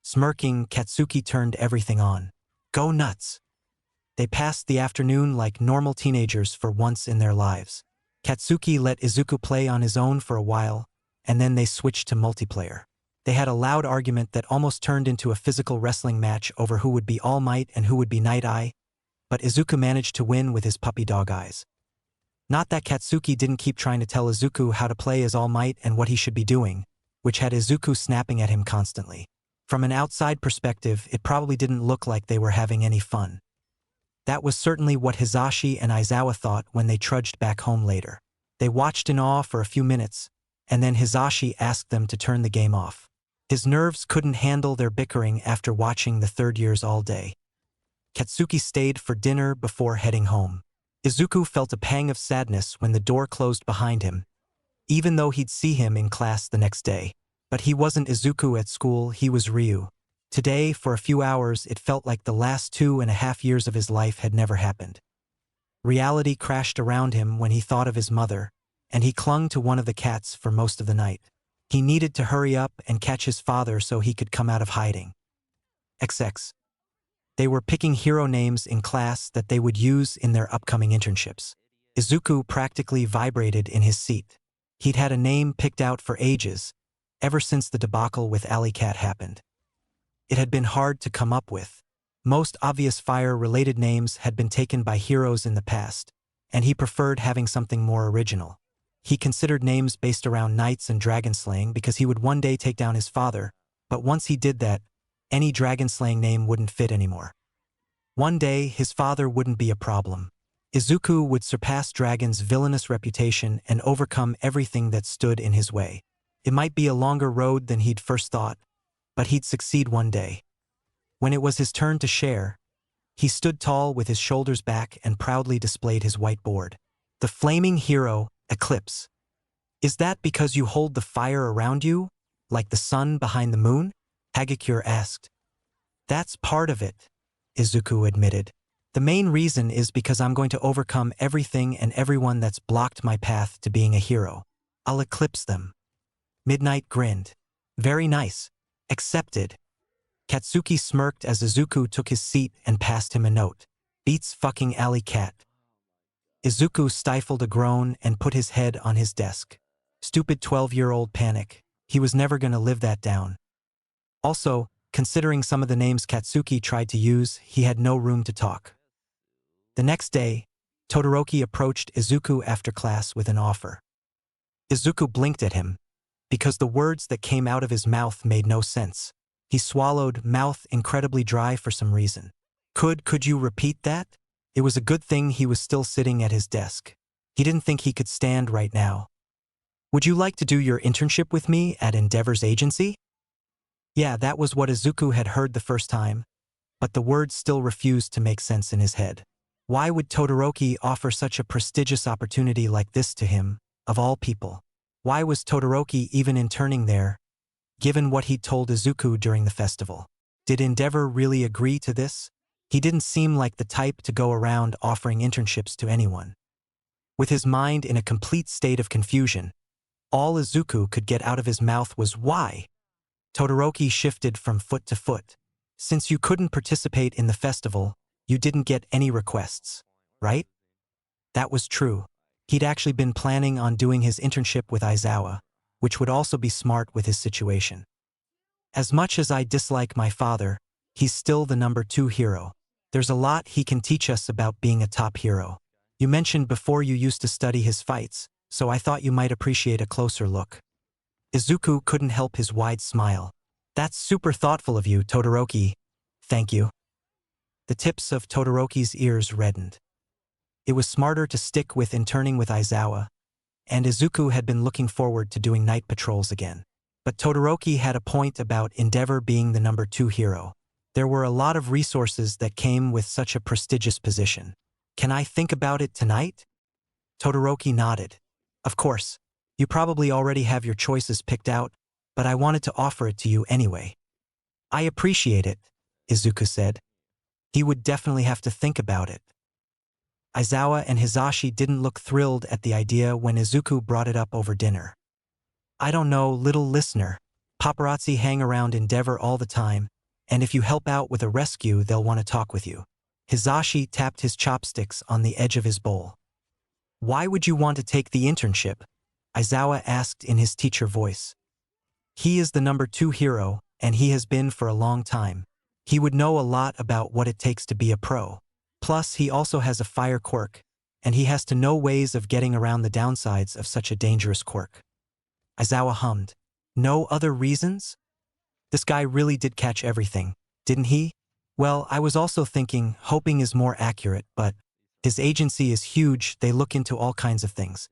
Smirking, Katsuki turned everything on. Go nuts. They passed the afternoon like normal teenagers for once in their lives. Katsuki let Izuku play on his own for a while, and then they switched to multiplayer. They had a loud argument that almost turned into a physical wrestling match over who would be All Might and who would be Night Eye, but Izuku managed to win with his puppy dog eyes. Not that Katsuki didn't keep trying to tell Izuku how to play as All Might and what he should be doing, which had Izuku snapping at him constantly. From an outside perspective, it probably didn't look like they were having any fun. That was certainly what Hisashi and Aizawa thought when they trudged back home later. They watched in awe for a few minutes, and then Hisashi asked them to turn the game off. His nerves couldn't handle their bickering after watching the third years all day. Katsuki stayed for dinner before heading home. Izuku felt a pang of sadness when the door closed behind him, even though he'd see him in class the next day. But he wasn't Izuku at school, he was Ryu. Today, for a few hours, it felt like the last 2.5 years of his life had never happened. Reality crashed around him when he thought of his mother, and he clung to one of the cats for most of the night. He needed to hurry up and catch his father so he could come out of hiding. XX. They were picking hero names in class that they would use in their upcoming internships. Izuku practically vibrated in his seat. He'd had a name picked out for ages, ever since the debacle with Alley Cat happened. It had been hard to come up with. Most obvious fire-related names had been taken by heroes in the past, and he preferred having something more original. He considered names based around knights and dragon-slaying because he would one day take down his father, but once he did that, any dragon-slaying name wouldn't fit anymore. One day, his father wouldn't be a problem. Izuku would surpass Dragon's villainous reputation and overcome everything that stood in his way. It might be a longer road than he'd first thought, but he'd succeed one day. When it was his turn to share, he stood tall with his shoulders back and proudly displayed his whiteboard. The flaming hero, Eclipse. Is that because you hold the fire around you, like the sun behind the moon? Hagakure asked. That's part of it, Izuku admitted. The main reason is because I'm going to overcome everything and everyone that's blocked my path to being a hero. I'll eclipse them. Midnight grinned. Very nice. Accepted. Katsuki smirked as Izuku took his seat and passed him a note. Beats fucking Alley Cat. Izuku stifled a groan and put his head on his desk. Stupid 12-year-old panic. he was never going to live that down. Also, considering some of the names Katsuki tried to use, he had no room to talk. The next day, Todoroki approached Izuku after class with an offer. Izuku blinked at him, because the words that came out of his mouth made no sense. He swallowed, mouth incredibly dry for some reason. Could you repeat that? It was a good thing he was still sitting at his desk. He didn't think he could stand right now. Would you like to do your internship with me at Endeavor's agency? Yeah, that was what Izuku had heard the first time, but the words still refused to make sense in his head. Why would Todoroki offer such a prestigious opportunity like this to him, of all people? Why was Todoroki even interning there, given what he'd told Izuku during the festival? Did Endeavor really agree to this? He didn't seem like the type to go around offering internships to anyone. With his mind in a complete state of confusion, all Izuku could get out of his mouth was why. Todoroki shifted from foot to foot. Since you couldn't participate in the festival, you didn't get any requests, right? That was true. He'd actually been planning on doing his internship with Aizawa, which would also be smart with his situation. As much as I dislike my father, he's still the number 2 hero. There's a lot he can teach us about being a top hero. You mentioned before you used to study his fights, so I thought you might appreciate a closer look. Izuku couldn't help his wide smile. That's super thoughtful of you, Todoroki. Thank you. The tips of Todoroki's ears reddened. It was smarter to stick with interning with Aizawa, and Izuku had been looking forward to doing night patrols again. But Todoroki had a point about Endeavor being the number 2 hero. There were a lot of resources that came with such a prestigious position. Can I think about it tonight? Todoroki nodded. Of course. You probably already have your choices picked out, but I wanted to offer it to you anyway. I appreciate it, Izuku said. He would definitely have to think about it. Aizawa and Hisashi didn't look thrilled at the idea when Izuku brought it up over dinner. I don't know, little listener. Paparazzi hang around Endeavor all the time, and if you help out with a rescue, they'll want to talk with you. Hisashi tapped his chopsticks on the edge of his bowl. Why would you want to take the internship? Aizawa asked in his teacher voice. He is the number 2 hero, and he has been for a long time. He would know a lot about what it takes to be a pro. Plus, he also has a fire quirk, and he has to know ways of getting around the downsides of such a dangerous quirk. Aizawa hummed. No other reasons? This guy really did catch everything, didn't he? Well, I was also thinking, hoping is more accurate, but his agency is huge, they look into all kinds of things.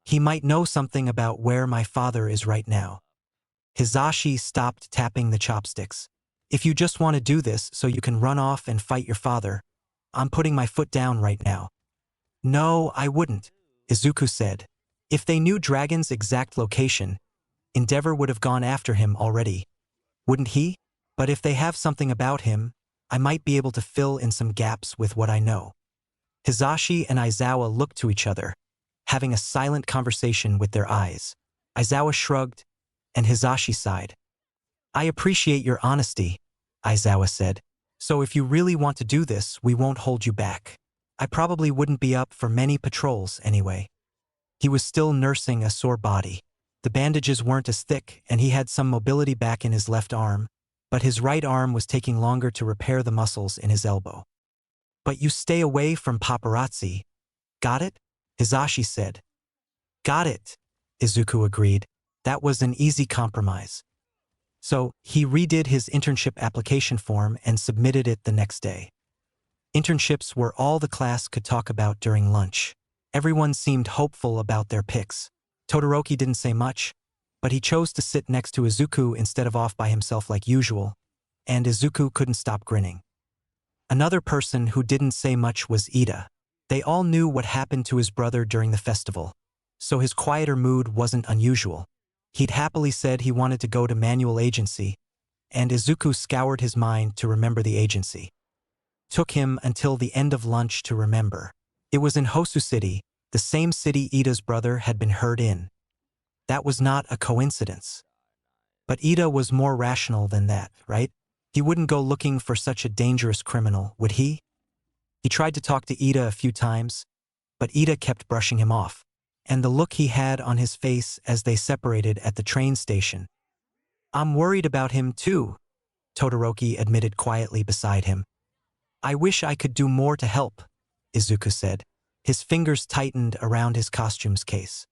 He might know something about where my father is right now. Hisashi stopped tapping the chopsticks. If you just want to do this so you can run off and fight your father, I'm putting my foot down right now. No, I wouldn't, Izuku said. If they knew Dragon's exact location, Endeavor would have gone after him already. Wouldn't he? But if they have something about him, I might be able to fill in some gaps with what I know. Hisashi and Aizawa looked to each other, having a silent conversation with their eyes. Aizawa shrugged, and Hisashi sighed. I appreciate your honesty, Aizawa said. So if you really want to do this, we won't hold you back. I probably wouldn't be up for many patrols anyway. He was still nursing a sore body. The bandages weren't as thick, and he had some mobility back in his left arm, but his right arm was taking longer to repair the muscles in his elbow. But you stay away from paparazzi. Got it? Hisashi said. Got it, Izuku agreed. That was an easy compromise. So, he redid his internship application form and submitted it the next day. Internships were all the class could talk about during lunch. Everyone seemed hopeful about their picks. Todoroki didn't say much, but he chose to sit next to Izuku instead of off by himself like usual, and Izuku couldn't stop grinning. Another person who didn't say much was Ida. They all knew what happened to his brother during the festival, so his quieter mood wasn't unusual. He'd happily said he wanted to go to manual agency, and Izuku scoured his mind to remember the agency. Took him until the end of lunch to remember. It was in Hosu City, the same city Ida's brother had been hurt in. That was not a coincidence. But Ida was more rational than that, right? He wouldn't go looking for such a dangerous criminal, would he? He tried to talk to Ida a few times, but Ida kept brushing him off, and the look he had on his face as they separated at the train station. "I'm worried about him too," Todoroki admitted quietly beside him. "I wish I could do more to help," Izuku said. His fingers tightened around his costume's case.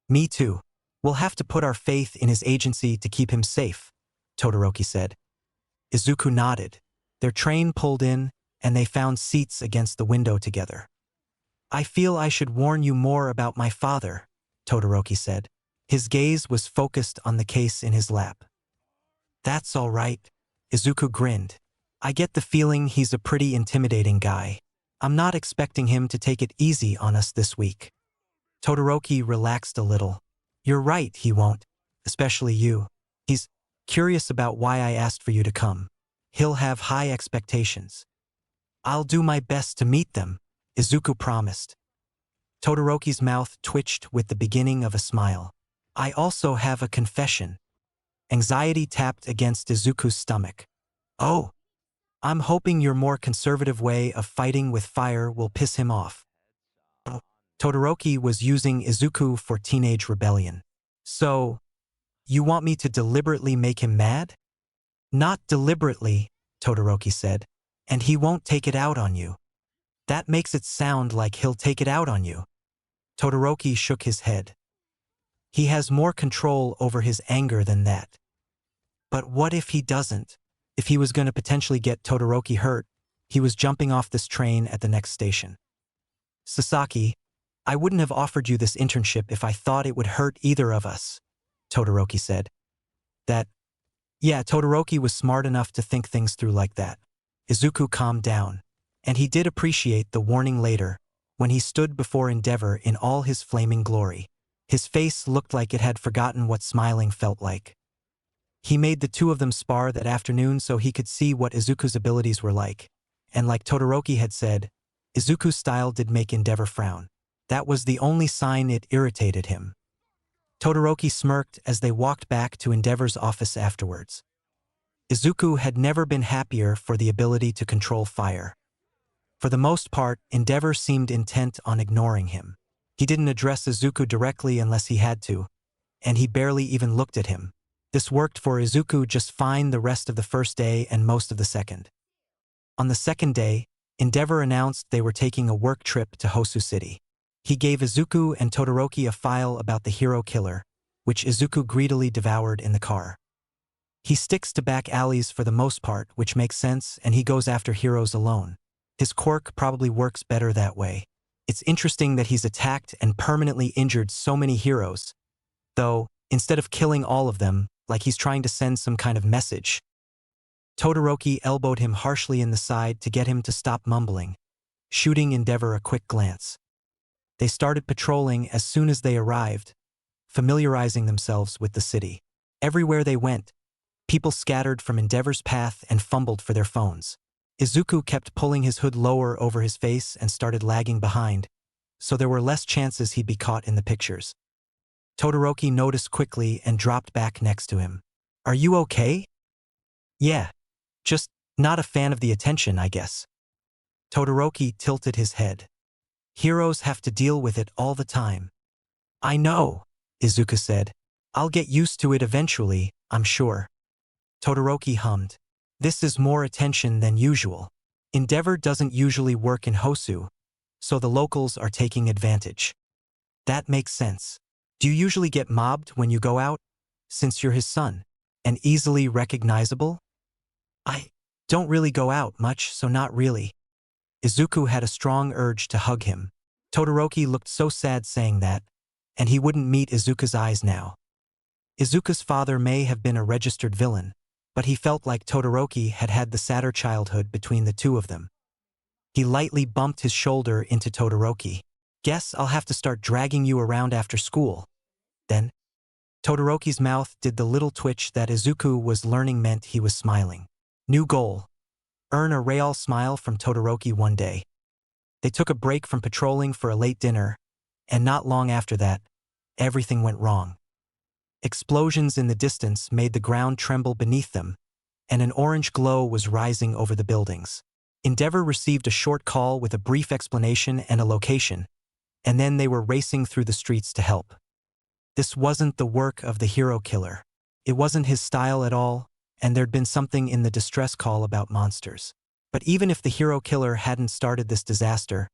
"Me too. We'll have to put our faith in his agency to keep him safe," Todoroki said. Izuku nodded. Their train pulled in, and they found seats against the window together. "I feel I should warn you more about my father," Todoroki said. His gaze was focused on the case in his lap. "That's all right," Izuku grinned. "I get the feeling he's a pretty intimidating guy. I'm not expecting him to take it easy on us this week." Todoroki relaxed a little. "You're right, he won't. Especially you. He's curious about why I asked for you to come. He'll have high expectations." "I'll do my best to meet them," Izuku promised. Todoroki's mouth twitched with the beginning of a smile. "I also have a confession." Anxiety tapped against Izuku's stomach. "Oh, I'm hoping your more conservative way of fighting with fire will piss him off." Todoroki was using Izuku for teenage rebellion. "So, you want me to deliberately make him mad?" "Not deliberately," Todoroki said, "and he won't take it out on you." "That makes it sound like he'll take it out on you." Todoroki shook his head. "He has more control over his anger than that." "But what if he doesn't?" If he was going to potentially get Todoroki hurt, he was jumping off this train at the next station. "Sasaki, I wouldn't have offered you this internship if I thought it would hurt either of us," Todoroki said. Todoroki was smart enough to think things through like that. Izuku calmed down, and he did appreciate the warning later, when he stood before Endeavor in all his flaming glory. His face looked like it had forgotten what smiling felt like. He made the two of them spar that afternoon so he could see what Izuku's abilities were like, and like Todoroki had said, Izuku's style did make Endeavor frown. That was the only sign it irritated him. Todoroki smirked as they walked back to Endeavor's office afterwards. Izuku had never been happier for the ability to control fire. For the most part, Endeavor seemed intent on ignoring him. He didn't address Izuku directly unless he had to, and he barely even looked at him. This worked for Izuku just fine the rest of the first day and most of the second. On the second day, Endeavor announced they were taking a work trip to Hosu City. He gave Izuku and Todoroki a file about the hero killer, which Izuku greedily devoured in the car. He sticks to back alleys for the most part, which makes sense, and he goes after heroes alone. His quirk probably works better that way. It's interesting that he's attacked and permanently injured so many heroes, though, instead of killing all of them, like he's trying to send some kind of message. Todoroki elbowed him harshly in the side to get him to stop mumbling, shooting Endeavor a quick glance. They started patrolling as soon as they arrived, familiarizing themselves with the city. Everywhere they went, people scattered from Endeavor's path and fumbled for their phones. Izuku kept pulling his hood lower over his face and started lagging behind, so there were less chances he'd be caught in the pictures. Todoroki noticed quickly and dropped back next to him. "Are you okay?" "Yeah. Just not a fan of the attention, I guess." Todoroki tilted his head. "Heroes have to deal with it all the time." "I know," Izuku said. "I'll get used to it eventually, I'm sure." Todoroki hummed. "This is more attention than usual. Endeavor doesn't usually work in Hosu, so the locals are taking advantage." "That makes sense. Do you usually get mobbed when you go out, since you're his son, and easily recognizable?" "I don't really go out much, so not really." Izuku had a strong urge to hug him. Todoroki looked so sad saying that, and he wouldn't meet Izuku's eyes now. Izuku's father may have been a registered villain, but he felt like Todoroki had had the sadder childhood between the two of them. He lightly bumped his shoulder into Todoroki. "Guess I'll have to start dragging you around after school." Then, Todoroki's mouth did the little twitch that Izuku was learning meant he was smiling. New goal: earn a real smile from Todoroki one day. They took a break from patrolling for a late dinner, and not long after that, everything went wrong. Explosions in the distance made the ground tremble beneath them, and an orange glow was rising over the buildings. Endeavor received a short call with a brief explanation and a location, and then they were racing through the streets to help. This wasn't the work of the hero killer. It wasn't his style at all, and there'd been something in the distress call about monsters. But even if the hero killer hadn't started this disaster,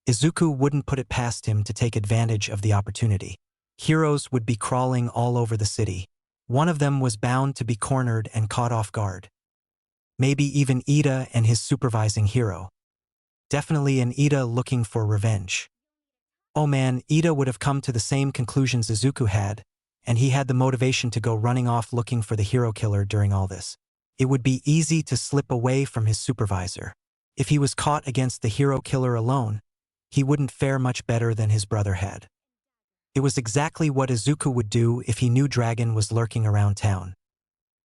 Izuku wouldn't put it past him to take advantage of the opportunity. Heroes would be crawling all over the city. One of them was bound to be cornered and caught off guard. Maybe even Ida and his supervising hero. Definitely an Ida looking for revenge. Oh man, Ida would have come to the same conclusions Izuku had, and he had the motivation to go running off looking for the hero killer during all this. It would be easy to slip away from his supervisor. If he was caught against the hero killer alone, he wouldn't fare much better than his brother had. It was exactly what Izuku would do if he knew Dragon was lurking around town.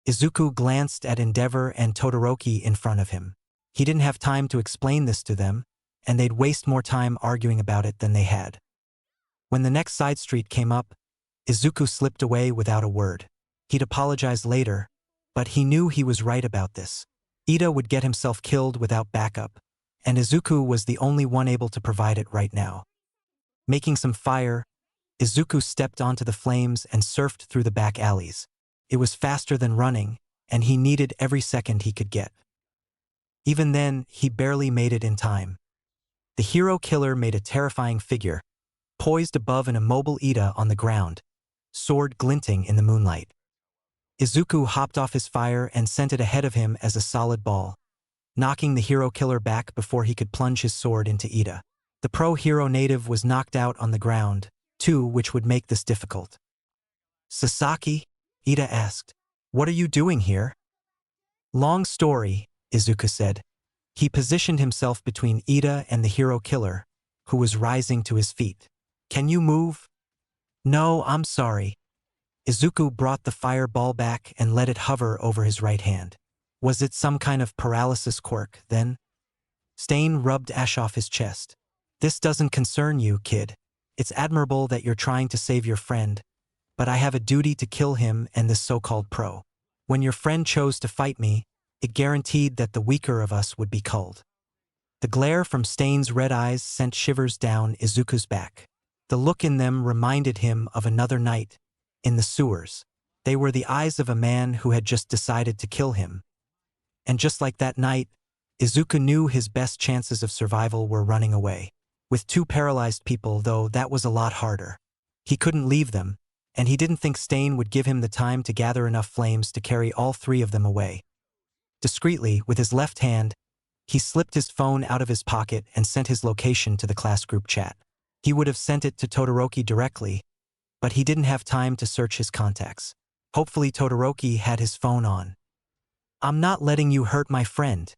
Izuku glanced at Endeavor and Todoroki in front of him. He didn't have time to explain this to them, and they'd waste more time arguing about it than they had. When the next side street came up, Izuku slipped away without a word. He'd apologize later, but he knew he was right about this. Ida would get himself killed without backup, and Izuku was the only one able to provide it right now. Making some fire, Izuku stepped onto the flames and surfed through the back alleys. It was faster than running, and he needed every second he could get. Even then, he barely made it in time. The hero killer made a terrifying figure, poised above an immobile Ida on the ground, sword glinting in the moonlight. Izuku hopped off his fire and sent it ahead of him as a solid ball, knocking the hero killer back before he could plunge his sword into Ida. The pro-hero native was knocked out on the ground, too, which would make this difficult. "Sasaki?" Ida asked. "What are you doing here?" "Long story," Izuku said. He positioned himself between Ida and the hero killer, who was rising to his feet. "Can you move?" "No, I'm sorry." Izuku brought the fireball back and let it hover over his right hand. Was it some kind of paralysis quirk, then? Stain rubbed ash off his chest. "This doesn't concern you, kid. It's admirable that you're trying to save your friend, but I have a duty to kill him and this so-called pro. When your friend chose to fight me, it guaranteed that the weaker of us would be culled." The glare from Stain's red eyes sent shivers down Izuku's back. The look in them reminded him of another night, in the sewers. They were the eyes of a man who had just decided to kill him. And just like that night, Izuku knew his best chances of survival were running away. With two paralyzed people, though, that was a lot harder. He couldn't leave them, and he didn't think Stain would give him the time to gather enough flames to carry all three of them away. Discreetly, with his left hand, he slipped his phone out of his pocket and sent his location to the class group chat. He would have sent it to Todoroki directly, but he didn't have time to search his contacts. Hopefully Todoroki had his phone on. "I'm not letting you hurt my friend,"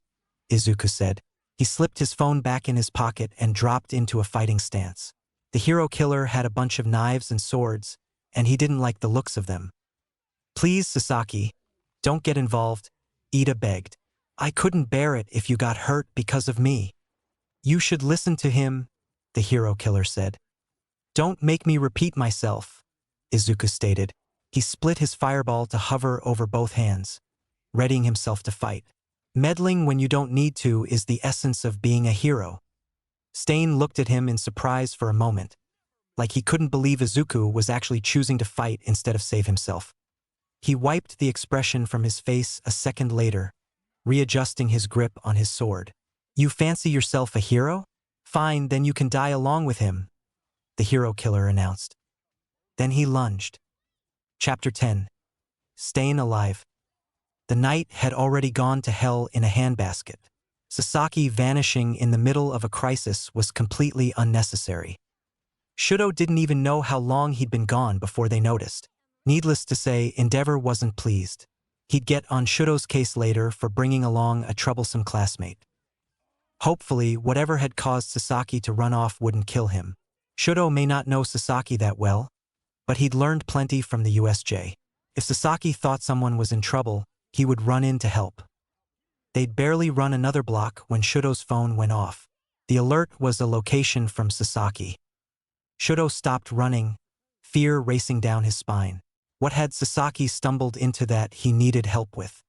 Izuku said. He slipped his phone back in his pocket and dropped into a fighting stance. The hero killer had a bunch of knives and swords, and he didn't like the looks of them. "Please, Sasaki, don't get involved," Ida begged. "I couldn't bear it if you got hurt because of me." "You should listen to him," the hero killer said. "Don't make me repeat myself," Izuku stated. He split his fireball to hover over both hands, readying himself to fight. "Meddling when you don't need to is the essence of being a hero." Stain looked at him in surprise for a moment, like he couldn't believe Izuku was actually choosing to fight instead of save himself. He wiped the expression from his face a second later, readjusting his grip on his sword. "You fancy yourself a hero? Fine, then you can die along with him," the hero killer announced. Then he lunged. Chapter 10. Staying Alive. The night had already gone to hell in a handbasket. Sasaki vanishing in the middle of a crisis was completely unnecessary. Shudo didn't even know how long he'd been gone before they noticed. Needless to say, Endeavor wasn't pleased. He'd get on Shudo's case later for bringing along a troublesome classmate. Hopefully, whatever had caused Sasaki to run off wouldn't kill him. Shudo may not know Sasaki that well, but he'd learned plenty from the USJ. If Sasaki thought someone was in trouble, he would run in to help. They'd barely run another block when Shudo's phone went off. The alert was a location from Sasaki. Shudo stopped running, fear racing down his spine. What had Sasaki stumbled into that he needed help with?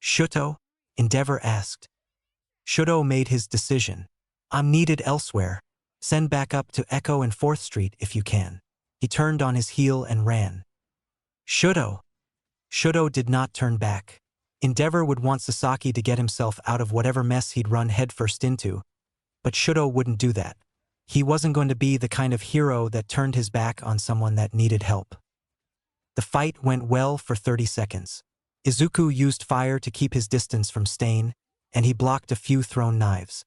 "Shuto?" Endeavor asked. Shudo made his decision. "I'm needed elsewhere." Send back up to Echo and 4th Street if you can. He turned on his heel and ran. Shudo. Shudo did not turn back. Endeavor would want Sasaki to get himself out of whatever mess he'd run headfirst into, but Shudo wouldn't do that. He wasn't going to be the kind of hero that turned his back on someone that needed help. The fight went well for 30 seconds. Izuku used fire to keep his distance from Stain, and he blocked a few thrown knives.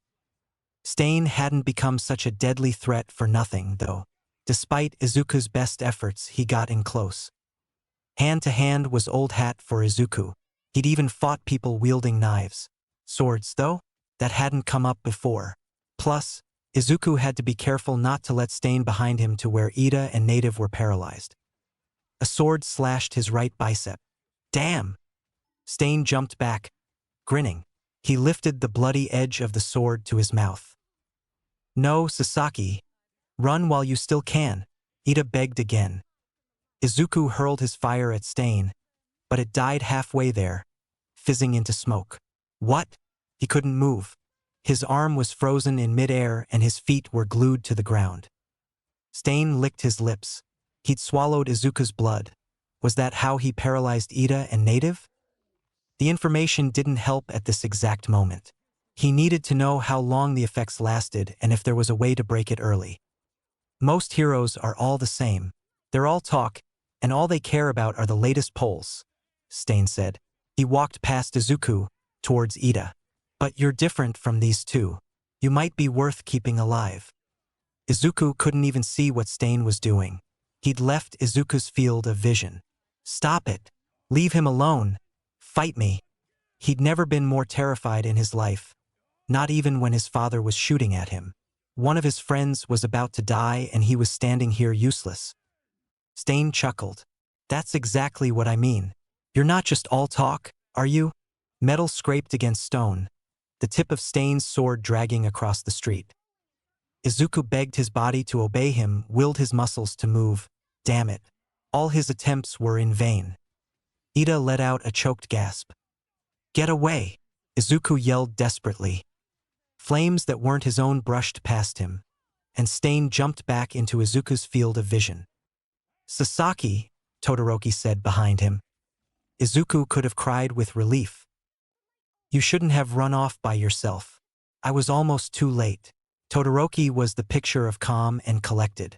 Stain hadn't become such a deadly threat for nothing, though. Despite Izuku's best efforts, he got in close. Hand-to-hand was old hat for Izuku. He'd even fought people wielding knives. Swords, though? That hadn't come up before. Plus, Izuku had to be careful not to let Stain behind him to where Ida and Native were paralyzed. A sword slashed his right bicep. Damn! Stain jumped back, grinning. He lifted the bloody edge of the sword to his mouth. No, Sasaki. Run while you still can, Ida begged again. Izuku hurled his fire at Stain, but it died halfway there, fizzing into smoke. What? He couldn't move. His arm was frozen in midair and his feet were glued to the ground. Stain licked his lips. He'd swallowed Izuku's blood. Was that how he paralyzed Ida and Native? The information didn't help at this exact moment. He needed to know how long the effects lasted and if there was a way to break it early. Most heroes are all the same. They're all talk, and all they care about are the latest polls, Stain said. He walked past Izuku, towards Ida. But you're different from these two. You might be worth keeping alive. Izuku couldn't even see what Stain was doing. He'd left Izuku's field of vision. Stop it. Leave him alone. Fight me. He'd never been more terrified in his life. Not even when his father was shooting at him. One of his friends was about to die and he was standing here useless. Stain chuckled. That's exactly what I mean. You're not just all talk, are you? Metal scraped against stone, the tip of Stain's sword dragging across the street. Izuku begged his body to obey him, willed his muscles to move. Damn it. All his attempts were in vain. Ida let out a choked gasp. Get away! Izuku yelled desperately. Flames that weren't his own brushed past him, and Stain jumped back into Izuku's field of vision. Sasaki, Todoroki said behind him. Izuku could have cried with relief. You shouldn't have run off by yourself. I was almost too late. Todoroki was the picture of calm and collected.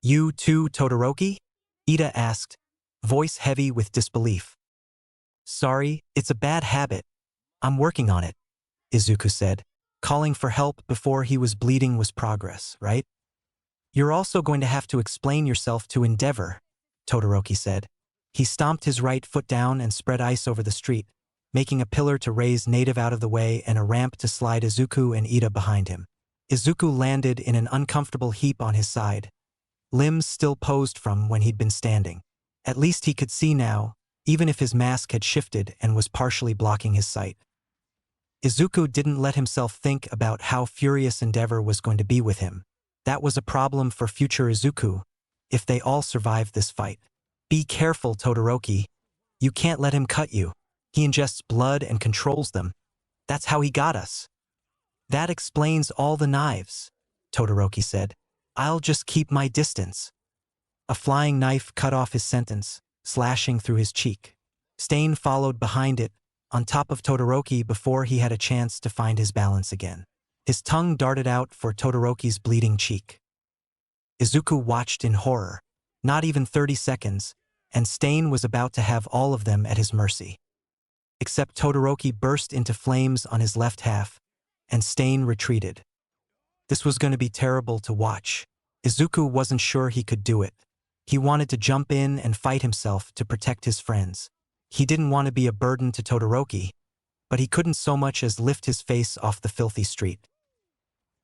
You too, Todoroki? Ida asked, voice heavy with disbelief. Sorry, it's a bad habit. I'm working on it, Izuku said. Calling for help before he was bleeding was progress, right? You're also going to have to explain yourself to Endeavor, Todoroki said. He stomped his right foot down and spread ice over the street, making a pillar to raise Native out of the way and a ramp to slide Izuku and Ida behind him. Izuku landed in an uncomfortable heap on his side, limbs still posed from when he'd been standing. At least he could see now, even if his mask had shifted and was partially blocking his sight. Izuku didn't let himself think about how furious Endeavor was going to be with him. That was a problem for future Izuku, if they all survived this fight. Be careful, Todoroki. You can't let him cut you. He ingests blood and controls them. That's how he got us. That explains all the knives, Todoroki said. I'll just keep my distance. A flying knife cut off his sentence, slashing through his cheek. Stain followed behind it, on top of Todoroki before he had a chance to find his balance again. His tongue darted out for Todoroki's bleeding cheek. Izuku watched in horror. Not even 30 seconds, and Stain was about to have all of them at his mercy. Except Todoroki burst into flames on his left half, and Stain retreated. This was going to be terrible to watch. Izuku wasn't sure he could do it. He wanted to jump in and fight himself to protect his friends. He didn't want to be a burden to Todoroki, but he couldn't so much as lift his face off the filthy street.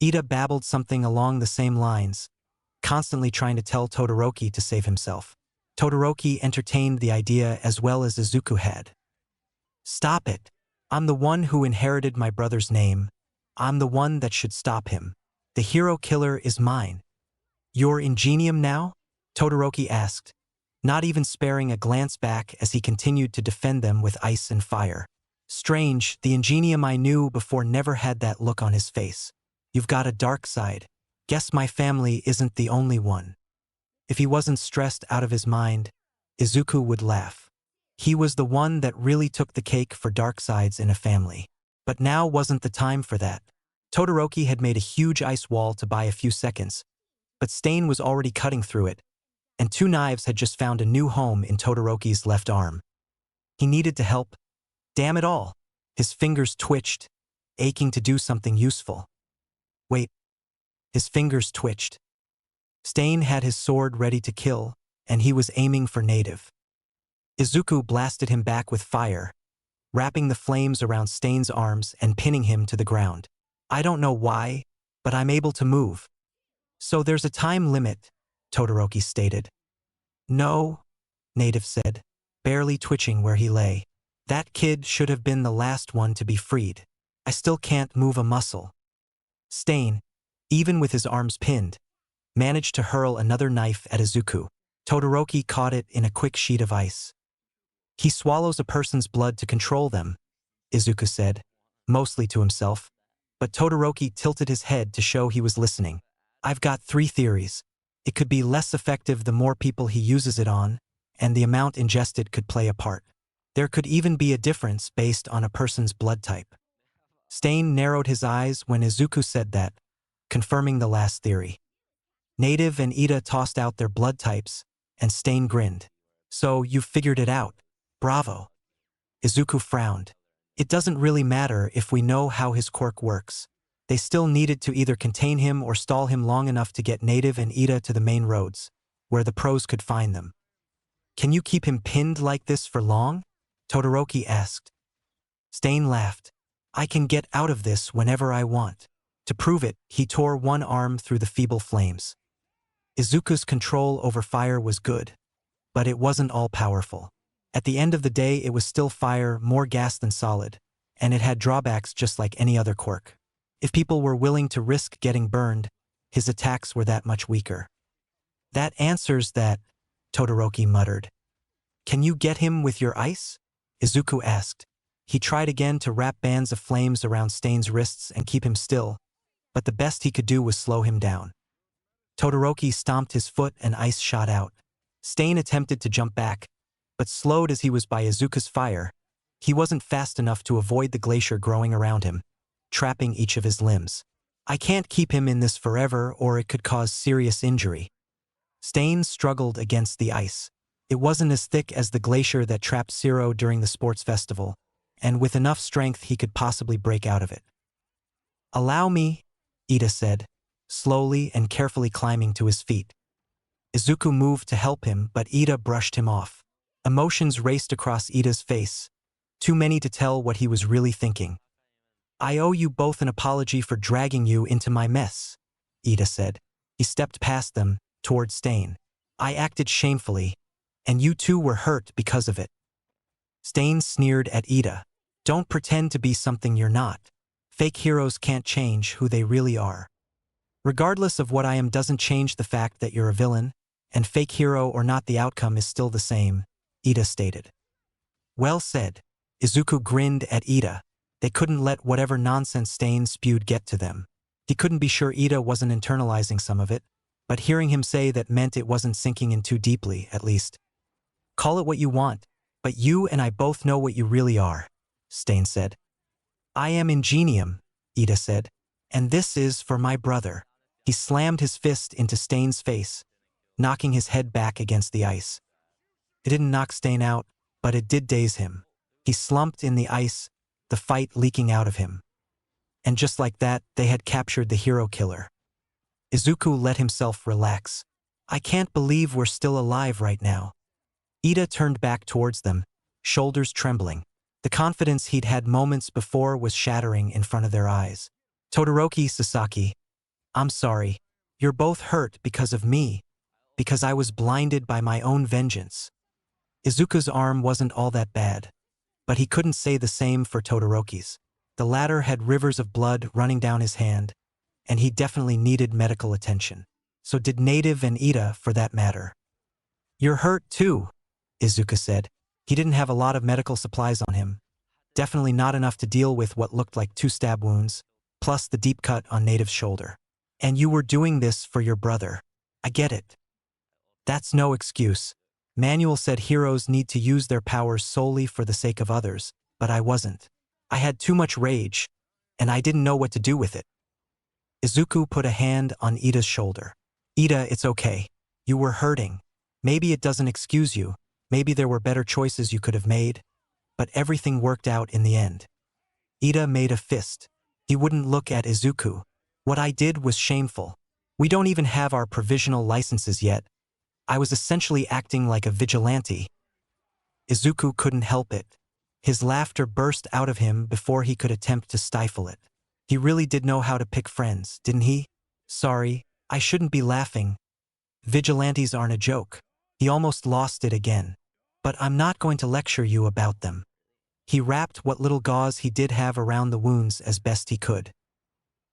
Ida babbled something along the same lines, constantly trying to tell Todoroki to save himself. Todoroki entertained the idea as well as Izuku had. Stop it. I'm the one who inherited my brother's name. I'm the one that should stop him. The hero killer is mine. You're Ingenium now? Todoroki asked, not even sparing a glance back as he continued to defend them with ice and fire. Strange, the Ingenium I knew before never had that look on his face. You've got a dark side. Guess my family isn't the only one. If he wasn't stressed out of his mind, Izuku would laugh. He was the one that really took the cake for dark sides in a family. But now wasn't the time for that. Todoroki had made a huge ice wall to buy a few seconds, but Stain was already cutting through it, and two knives had just found a new home in Todoroki's left arm. He needed to help. Damn it all. His fingers twitched, aching to do something useful. Wait. His fingers twitched. Stain had his sword ready to kill, and he was aiming for Native. Izuku blasted him back with fire, wrapping the flames around Stain's arms and pinning him to the ground. I don't know why, but I'm able to move. So there's a time limit, Todoroki stated. No, Native said, barely twitching where he lay. That kid should have been the last one to be freed. I still can't move a muscle. Stain, even with his arms pinned, managed to hurl another knife at Izuku. Todoroki caught it in a quick sheet of ice. He swallows a person's blood to control them, Izuku said, mostly to himself, but Todoroki tilted his head to show he was listening. I've got 3 theories. It could be less effective the more people he uses it on, and the amount ingested could play a part. There could even be a difference based on a person's blood type. Stain narrowed his eyes when Izuku said that, confirming the last theory. Native and Ida tossed out their blood types, and Stain grinned. So you've figured it out. Bravo. Izuku frowned. It doesn't really matter if we know how his quirk works. They still needed to either contain him or stall him long enough to get Native and Ida to the main roads, where the pros could find them. Can you keep him pinned like this for long? Todoroki asked. Stain laughed. I can get out of this whenever I want. To prove it, he tore one arm through the feeble flames. Izuku's control over fire was good, but it wasn't all-powerful. At the end of the day, it was still fire, more gas than solid, and it had drawbacks just like any other quirk. If people were willing to risk getting burned, his attacks were that much weaker. That answers that, Todoroki muttered. Can you get him with your ice? Izuku asked. He tried again to wrap bands of flames around Stain's wrists and keep him still, but the best he could do was slow him down. Todoroki stomped his foot and ice shot out. Stain attempted to jump back, but slowed as he was by Izuku's fire, he wasn't fast enough to avoid the glacier growing around him, trapping each of his limbs. I can't keep him in this forever or it could cause serious injury. Stain struggled against the ice. It wasn't as thick as the glacier that trapped Zero during the sports festival, and with enough strength he could possibly break out of it. Allow me, Ida said, slowly and carefully climbing to his feet. Izuku moved to help him, but Ida brushed him off. Emotions raced across Ida's face, too many to tell what he was really thinking. I owe you both an apology for dragging you into my mess, Ida said. He stepped past them, toward Stain. I acted shamefully, and you two were hurt because of it. Stain sneered at Ida. Don't pretend to be something you're not. Fake heroes can't change who they really are. Regardless of what I am doesn't change the fact that you're a villain, and fake hero or not, the outcome is still the same, Ida stated. Well said. Izuku grinned at Ida. They couldn't let whatever nonsense Stain spewed get to them. He couldn't be sure Ida wasn't internalizing some of it, but hearing him say that meant it wasn't sinking in too deeply, at least. Call it what you want, but you and I both know what you really are, Stain said. I am Ingenium, Ida said, and this is for my brother. He slammed his fist into Stain's face, knocking his head back against the ice. It didn't knock Stain out, but it did daze him. He slumped in the ice, the fight leaking out of him. And just like that, they had captured the hero killer. Izuku let himself relax. I can't believe we're still alive right now. Ida turned back towards them, shoulders trembling. The confidence he'd had moments before was shattering in front of their eyes. Todoroki Sasaki, I'm sorry. You're both hurt because of me, because I was blinded by my own vengeance. Izuku's arm wasn't all that bad, but he couldn't say the same for Todoroki's. The latter had rivers of blood running down his hand, and he definitely needed medical attention. So did Native and Ida, for that matter. You're hurt too, Izuku said. He didn't have a lot of medical supplies on him. Definitely not enough to deal with what looked like 2 stab wounds, plus the deep cut on Native's shoulder. And you were doing this for your brother. I get it. That's no excuse. Manuel said heroes need to use their powers solely for the sake of others, but I wasn't. I had too much rage, and I didn't know what to do with it. Izuku put a hand on Ida's shoulder. Ida, it's okay. You were hurting. Maybe it doesn't excuse you. Maybe there were better choices you could have made, but everything worked out in the end. Ida made a fist. He wouldn't look at Izuku. What I did was shameful. We don't even have our provisional licenses yet. I was essentially acting like a vigilante. Izuku couldn't help it. His laughter burst out of him before he could attempt to stifle it. He really did know how to pick friends, didn't he? Sorry, I shouldn't be laughing. Vigilantes aren't a joke. He almost lost it again. But I'm not going to lecture you about them. He wrapped what little gauze he did have around the wounds as best he could.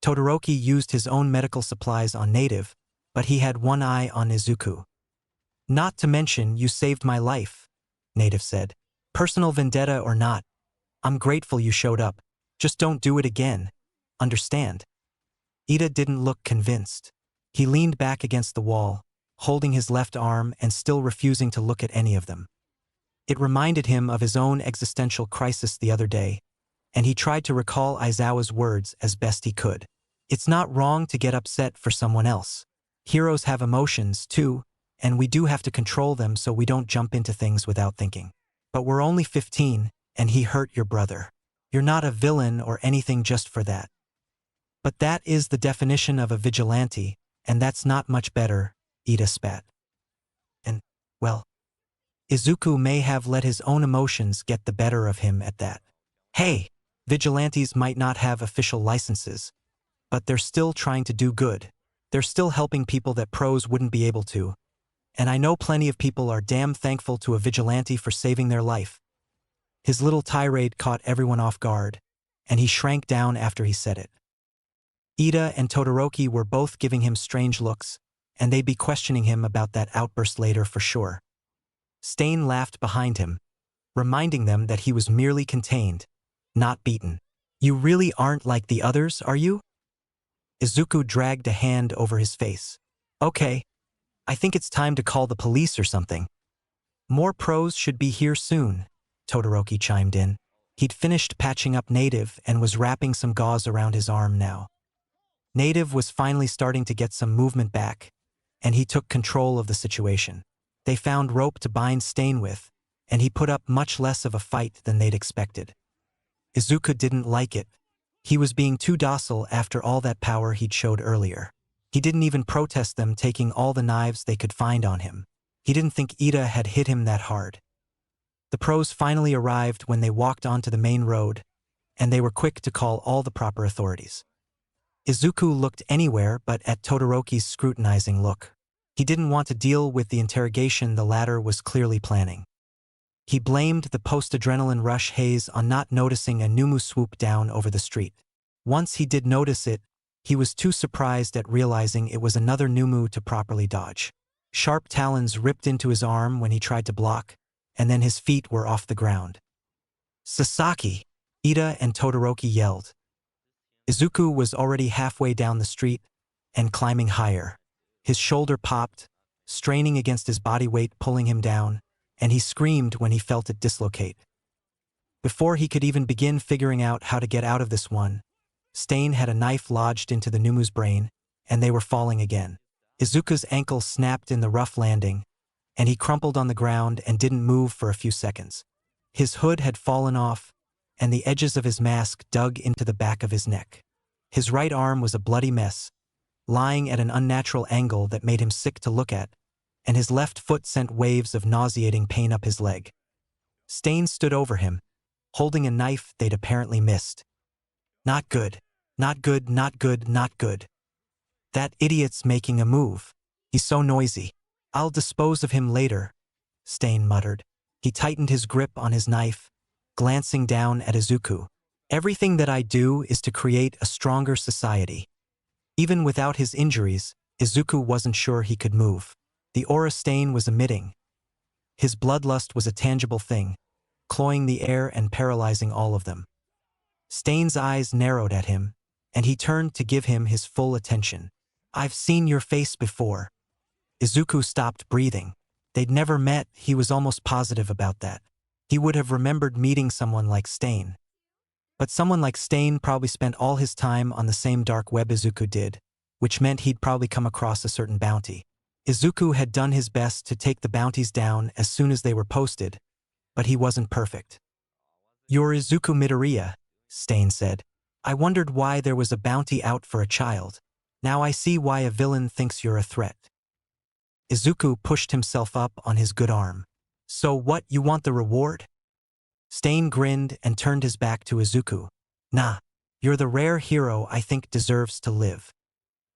Todoroki used his own medical supplies on Native, but he had one eye on Izuku. Not to mention, you saved my life, Native said. Personal vendetta or not, I'm grateful you showed up. Just don't do it again. Understand? Ida didn't look convinced. He leaned back against the wall, holding his left arm and still refusing to look at any of them. It reminded him of his own existential crisis the other day, and he tried to recall Aizawa's words as best he could. It's not wrong to get upset for someone else. Heroes have emotions, too, and we do have to control them so we don't jump into things without thinking. But we're only 15, and he hurt your brother. You're not a villain or anything just for that. But that is the definition of a vigilante, and that's not much better, Ida spat. And, well, Izuku may have let his own emotions get the better of him at that. Hey, vigilantes might not have official licenses, but they're still trying to do good. They're still helping people that pros wouldn't be able to. And I know plenty of people are damn thankful to a vigilante for saving their life. His little tirade caught everyone off guard, and he shrank down after he said it. Ida and Todoroki were both giving him strange looks, and they'd be questioning him about that outburst later for sure. Stain laughed behind him, reminding them that he was merely contained, not beaten. You really aren't like the others, are you? Izuku dragged a hand over his face. Okay, I think it's time to call the police or something. More pros should be here soon, Todoroki chimed in. He'd finished patching up Native and was wrapping some gauze around his arm now. Native was finally starting to get some movement back, and he took control of the situation. They found rope to bind Stain with, and he put up much less of a fight than they'd expected. Izuku didn't like it. He was being too docile after all that power he'd showed earlier. He didn't even protest them taking all the knives they could find on him. He didn't think Ida had hit him that hard. The pros finally arrived when they walked onto the main road, and they were quick to call all the proper authorities. Izuku looked anywhere but at Todoroki's scrutinizing look. He didn't want to deal with the interrogation the latter was clearly planning. He blamed the post-adrenaline rush haze on not noticing a Numu swoop down over the street. Once he did notice it, he was too surprised at realizing it was another Numu to properly dodge. Sharp talons ripped into his arm when he tried to block, and then his feet were off the ground. Sasaki! Ida and Todoroki yelled. Izuku was already halfway down the street and climbing higher. His shoulder popped, straining against his body weight pulling him down, and he screamed when he felt it dislocate. Before he could even begin figuring out how to get out of this one, Stain had a knife lodged into the Numu's brain, and they were falling again. Izuku's ankle snapped in the rough landing, and he crumpled on the ground and didn't move for a few seconds. His hood had fallen off, and the edges of his mask dug into the back of his neck. His right arm was a bloody mess, lying at an unnatural angle that made him sick to look at, and his left foot sent waves of nauseating pain up his leg. Stain stood over him, holding a knife they'd apparently missed. Not good, not good, not good, not good. That idiot's making a move. He's so noisy. I'll dispose of him later, Stain muttered. He tightened his grip on his knife, glancing down at Izuku. Everything that I do is to create a stronger society. Even without his injuries, Izuku wasn't sure he could move. The aura Stain was emitting. His bloodlust was a tangible thing, cloying the air and paralyzing all of them. Stain's eyes narrowed at him, and he turned to give him his full attention. I've seen your face before. Izuku stopped breathing. They'd never met, he was almost positive about that. He would have remembered meeting someone like Stain. But someone like Stain probably spent all his time on the same dark web Izuku did, which meant he'd probably come across a certain bounty. Izuku had done his best to take the bounties down as soon as they were posted, but he wasn't perfect. "You're Izuku Midoriya," Stain said. "I wondered why there was a bounty out for a child. Now I see why a villain thinks you're a threat." Izuku pushed himself up on his good arm. "So what, you want the reward?" Stain grinned and turned his back to Izuku. "Nah, you're the rare hero I think deserves to live."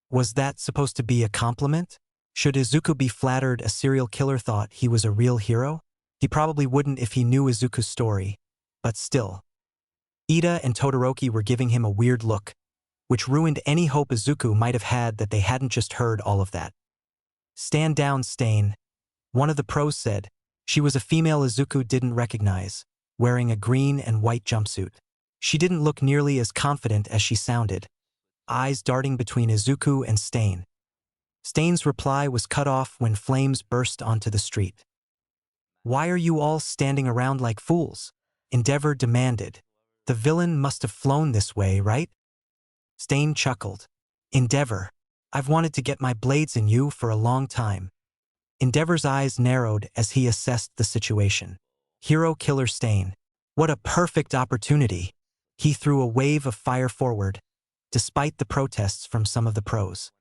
Was that supposed to be a compliment? Should Izuku be flattered a serial killer thought he was a real hero? He probably wouldn't if he knew Izuku's story, but still. Ida and Todoroki were giving him a weird look, which ruined any hope Izuku might have had that they hadn't just heard all of that. "Stand down, Stain," one of the pros said. She was a female Izuku didn't recognize, wearing a green and white jumpsuit. She didn't look nearly as confident as she sounded, eyes darting between Izuku and Stain. Stain's reply was cut off when flames burst onto the street. "Why are you all standing around like fools?" Endeavor demanded. "The villain must have flown this way, right?" Stain chuckled. "Endeavor, I've wanted to get my blades in you for a long time." Endeavor's eyes narrowed as he assessed the situation. Hero killer Stain. What a perfect opportunity. He threw a wave of fire forward, despite the protests from some of the pros.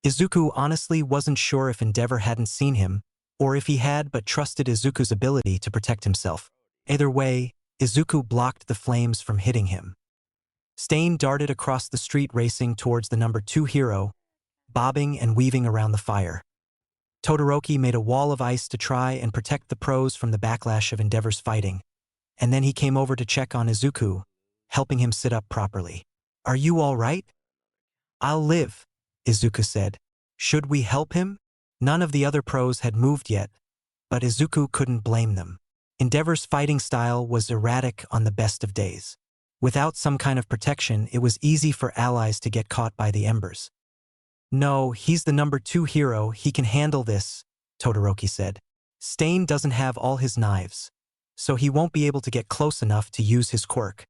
Izuku honestly wasn't sure if Endeavor hadn't seen him, or if he had but trusted Izuku's ability to protect himself. Either way, Izuku blocked the flames from hitting him. Stain darted across the street racing towards the number 2 hero, bobbing and weaving around the fire. Todoroki made a wall of ice to try and protect the pros from the backlash of Endeavor's fighting, and then he came over to check on Izuku, helping him sit up properly. "Are you all right?" "I'll live," Izuku said. "Should we help him?" None of the other pros had moved yet, but Izuku couldn't blame them. Endeavor's fighting style was erratic on the best of days. Without some kind of protection, it was easy for allies to get caught by the embers. "No, he's the number 2 hero, he can handle this," Todoroki said. "Stain doesn't have all his knives, so he won't be able to get close enough to use his quirk."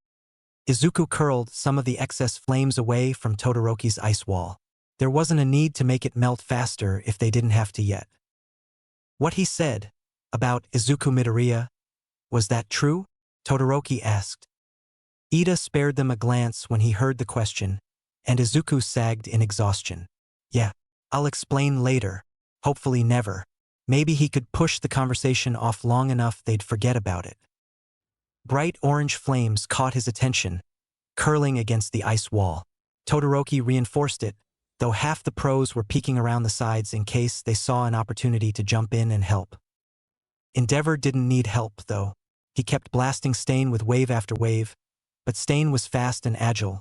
Izuku curled some of the excess flames away from Todoroki's ice wall. There wasn't a need to make it melt faster if they didn't have to yet. "What he said about Izuku Midoriya, was that true?" Todoroki asked. Ida spared them a glance when he heard the question, and Izuku sagged in exhaustion. "Yeah, I'll explain later. Hopefully never." Maybe he could push the conversation off long enough they'd forget about it. Bright orange flames caught his attention, curling against the ice wall. Todoroki reinforced it, though half the pros were peeking around the sides in case they saw an opportunity to jump in and help. Endeavor didn't need help, though. He kept blasting Stain with wave after wave, but Stain was fast and agile,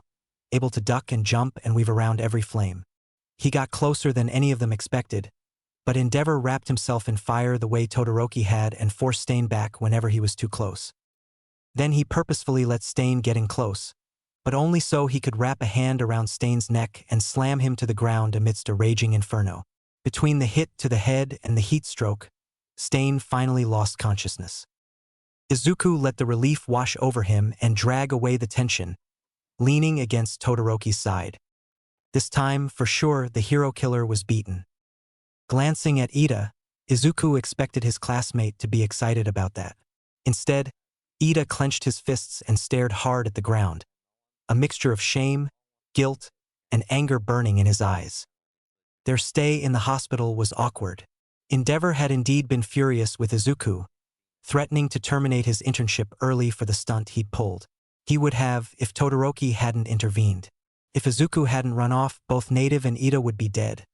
able to duck and jump and weave around every flame. He got closer than any of them expected, but Endeavor wrapped himself in fire the way Todoroki had and forced Stain back whenever he was too close. Then he purposefully let Stain get in close, but only so he could wrap a hand around Stain's neck and slam him to the ground amidst a raging inferno. Between the hit to the head and the heat stroke, Stain finally lost consciousness. Izuku let the relief wash over him and drag away the tension, leaning against Todoroki's side. This time, for sure, the hero killer was beaten. Glancing at Ida, Izuku expected his classmate to be excited about that. Instead, Ida clenched his fists and stared hard at the ground, a mixture of shame, guilt, and anger burning in his eyes. Their stay in the hospital was awkward. Endeavor had indeed been furious with Izuku, threatening to terminate his internship early for the stunt he'd pulled. He would have if Todoroki hadn't intervened. If Izuku hadn't run off, both Native and Ida would be dead,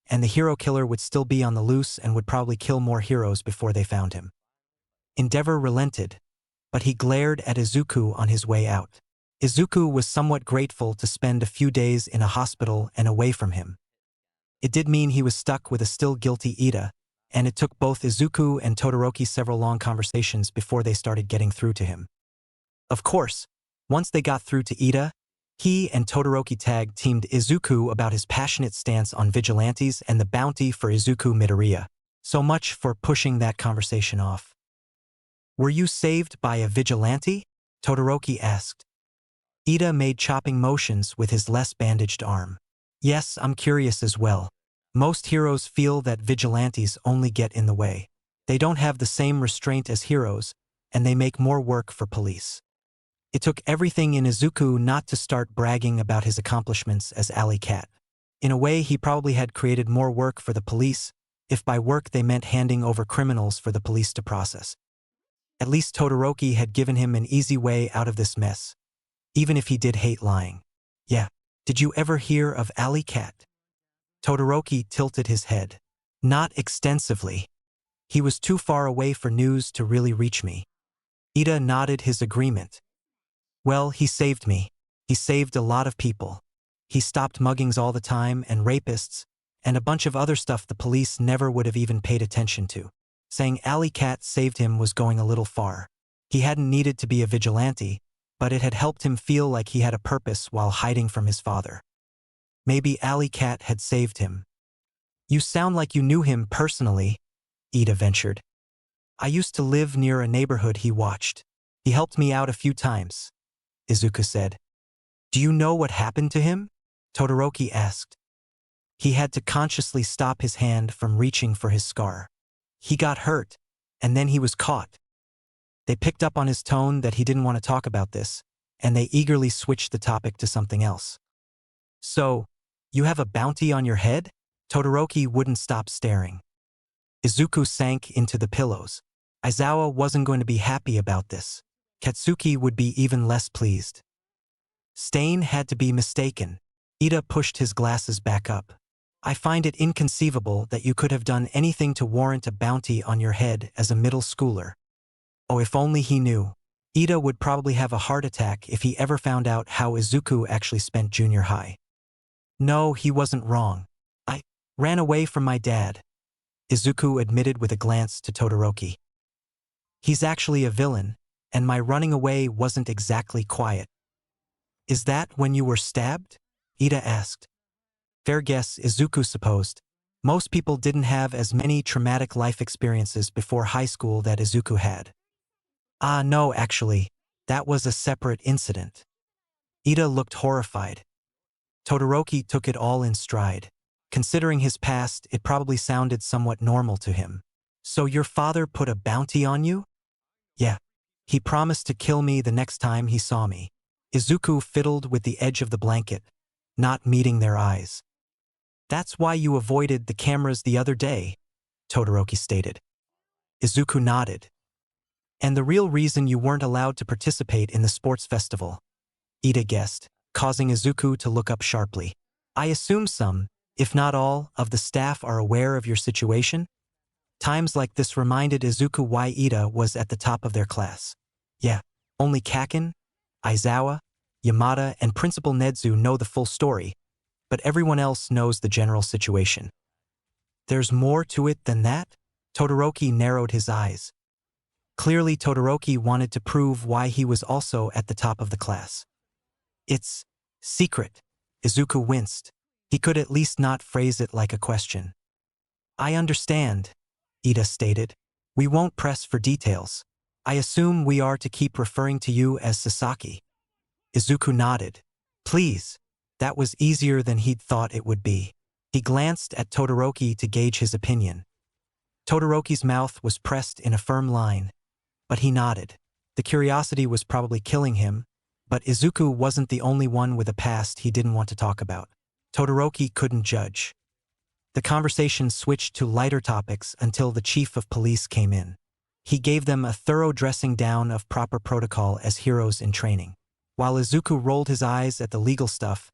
and the hero killer would still be on the loose and would probably kill more heroes before they found him. Endeavor relented, but he glared at Izuku on his way out. Izuku was somewhat grateful to spend a few days in a hospital and away from him. It did mean he was stuck with a still guilty Ida, and it took both Izuku and Todoroki several long conversations before they started getting through to him. Of course, once they got through to Ida, He and Todoroki tag-teamed Izuku about his passionate stance on vigilantes and the bounty for Izuku Midoriya. So much for pushing that conversation off. "Were you saved by a vigilante?" Todoroki asked. Ida made chopping motions with his less bandaged arm. "Yes, I'm curious as well. Most heroes feel that vigilantes only get in the way. They don't have the same restraint as heroes, and they make more work for police." It took everything in Izuku not to start bragging about his accomplishments as alley cat. In a way, he probably had created more work for the police, if by work they meant handing over criminals for the police to process. At least Todoroki had given him an easy way out of this mess, even if he did hate lying. "Yeah, did you ever hear of alley cat?" Todoroki tilted his head. "Not extensively. He was too far away for news to really reach me." Ida nodded his agreement. "Well, he saved me. He saved a lot of people. He stopped muggings all the time and rapists, and a bunch of other stuff the police never would have even paid attention to." Saying alley cat saved him was going a little far. He hadn't needed to be a vigilante, but it had helped him feel like he had a purpose while hiding from his father. Maybe alley cat had saved him. "You sound like you knew him personally," Ida ventured. "I used to live near a neighborhood he watched. He helped me out a few times," Izuku said. "Do you know what happened to him?" Todoroki asked. He had to consciously stop his hand from reaching for his scar. "He got hurt, and then he was caught." They picked up on his tone that he didn't want to talk about this, and they eagerly switched the topic to something else. "So, you have a bounty on your head?" Todoroki wouldn't stop staring. Izuku sank into the pillows. Aizawa wasn't going to be happy about this. Katsuki would be even less pleased. Stain had to be mistaken. Ida pushed his glasses back up. "I find it inconceivable that you could have done anything to warrant a bounty on your head as a middle schooler." Oh, if only he knew. Ida would probably have a heart attack if he ever found out how Izuku actually spent junior high. "No, he wasn't wrong. I ran away from my dad," Izuku admitted with a glance to Todoroki. "He's actually a villain, and my running away wasn't exactly quiet." "Is that when you were stabbed?" Ida asked. Fair guess, Izuku supposed. Most people didn't have as many traumatic life experiences before high school that Izuku had. No, actually. That was a separate incident." Ida looked horrified. Todoroki took it all in stride. Considering his past, it probably sounded somewhat normal to him. "So your father put a bounty on you?" "Yeah. He promised to kill me the next time he saw me." Izuku fiddled with the edge of the blanket, not meeting their eyes. "That's why you avoided the cameras the other day," Todoroki stated. Izuku nodded. "And the real reason you weren't allowed to participate in the sports festival," Ida guessed, causing Izuku to look up sharply. "I assume some, if not all, of the staff are aware of your situation?" Times like this reminded Izuku why Ida was at the top of their class. Yeah, only Kaken, Aizawa, Yamada, and Principal Nedzu know the full story, but everyone else knows the general situation. "There's more to it than that?" Todoroki narrowed his eyes. Clearly, Todoroki wanted to prove why he was also at the top of the class. "It's secret." Izuku winced. He could at least not phrase it like a question. "I understand," Ida stated. "We won't press for details. I assume we are to keep referring to you as Sasaki." Izuku nodded. "Please." That was easier than he'd thought it would be. He glanced at Todoroki to gauge his opinion. Todoroki's mouth was pressed in a firm line, but he nodded. The curiosity was probably killing him, but Izuku wasn't the only one with a past he didn't want to talk about. Todoroki couldn't judge. The conversation switched to lighter topics until the chief of police came in. He gave them a thorough dressing down of proper protocol as heroes in training. While Izuku rolled his eyes at the legal stuff,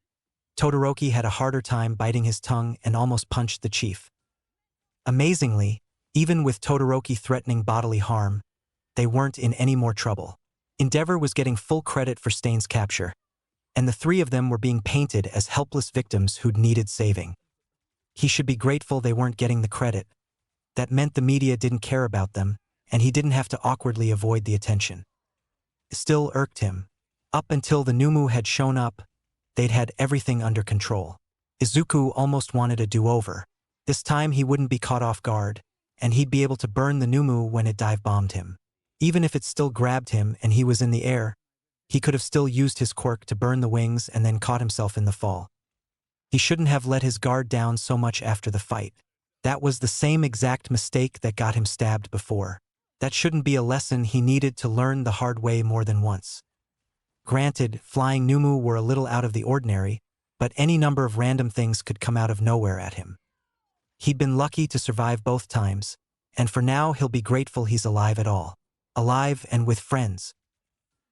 Todoroki had a harder time biting his tongue and almost punched the chief. Amazingly, even with Todoroki threatening bodily harm, they weren't in any more trouble. Endeavor was getting full credit for Stain's capture, and the three of them were being painted as helpless victims who'd needed saving. He should be grateful they weren't getting the credit. That meant the media didn't care about them, and he didn't have to awkwardly avoid the attention. It still irked him. Up until the Numu had shown up, they'd had everything under control. Izuku almost wanted a do-over. This time he wouldn't be caught off guard, and he'd be able to burn the Numu when it dive-bombed him. Even if it still grabbed him and he was in the air, he could have still used his quirk to burn the wings and then caught himself in the fall. He shouldn't have let his guard down so much after the fight. That was the same exact mistake that got him stabbed before. That shouldn't be a lesson he needed to learn the hard way more than once. Granted, flying Numu were a little out of the ordinary, but any number of random things could come out of nowhere at him. He'd been lucky to survive both times, and for now he'll be grateful he's alive at all. Alive and with friends.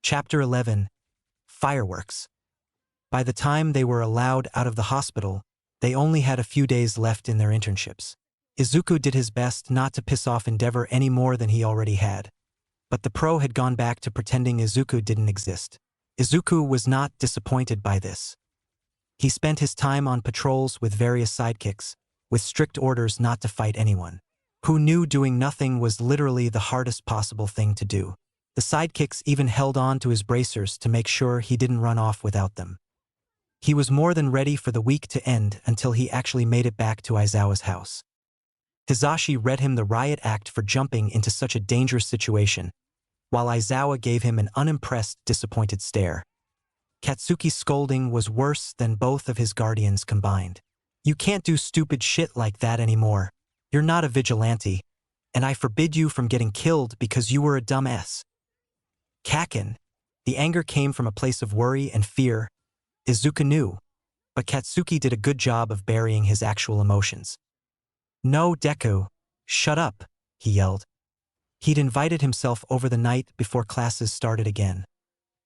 Chapter 11. Fireworks. By the time they were allowed out of the hospital, they only had a few days left in their internships. Izuku did his best not to piss off Endeavor any more than he already had. But the pro had gone back to pretending Izuku didn't exist. Izuku was not disappointed by this. He spent his time on patrols with various sidekicks, with strict orders not to fight anyone. Who knew doing nothing was literally the hardest possible thing to do. The sidekicks even held on to his bracers to make sure he didn't run off without them. He was more than ready for the week to end until he actually made it back to Aizawa's house. Hizashi read him the riot act for jumping into such a dangerous situation, while Aizawa gave him an unimpressed, disappointed stare. Katsuki's scolding was worse than both of his guardians combined. You can't do stupid shit like that anymore. You're not a vigilante, and I forbid you from getting killed because you were a dumb S. Kaken. The anger came from a place of worry and fear. Izuku knew, but Katsuki did a good job of burying his actual emotions. No, Deku, shut up, he yelled. He'd invited himself over the night before classes started again.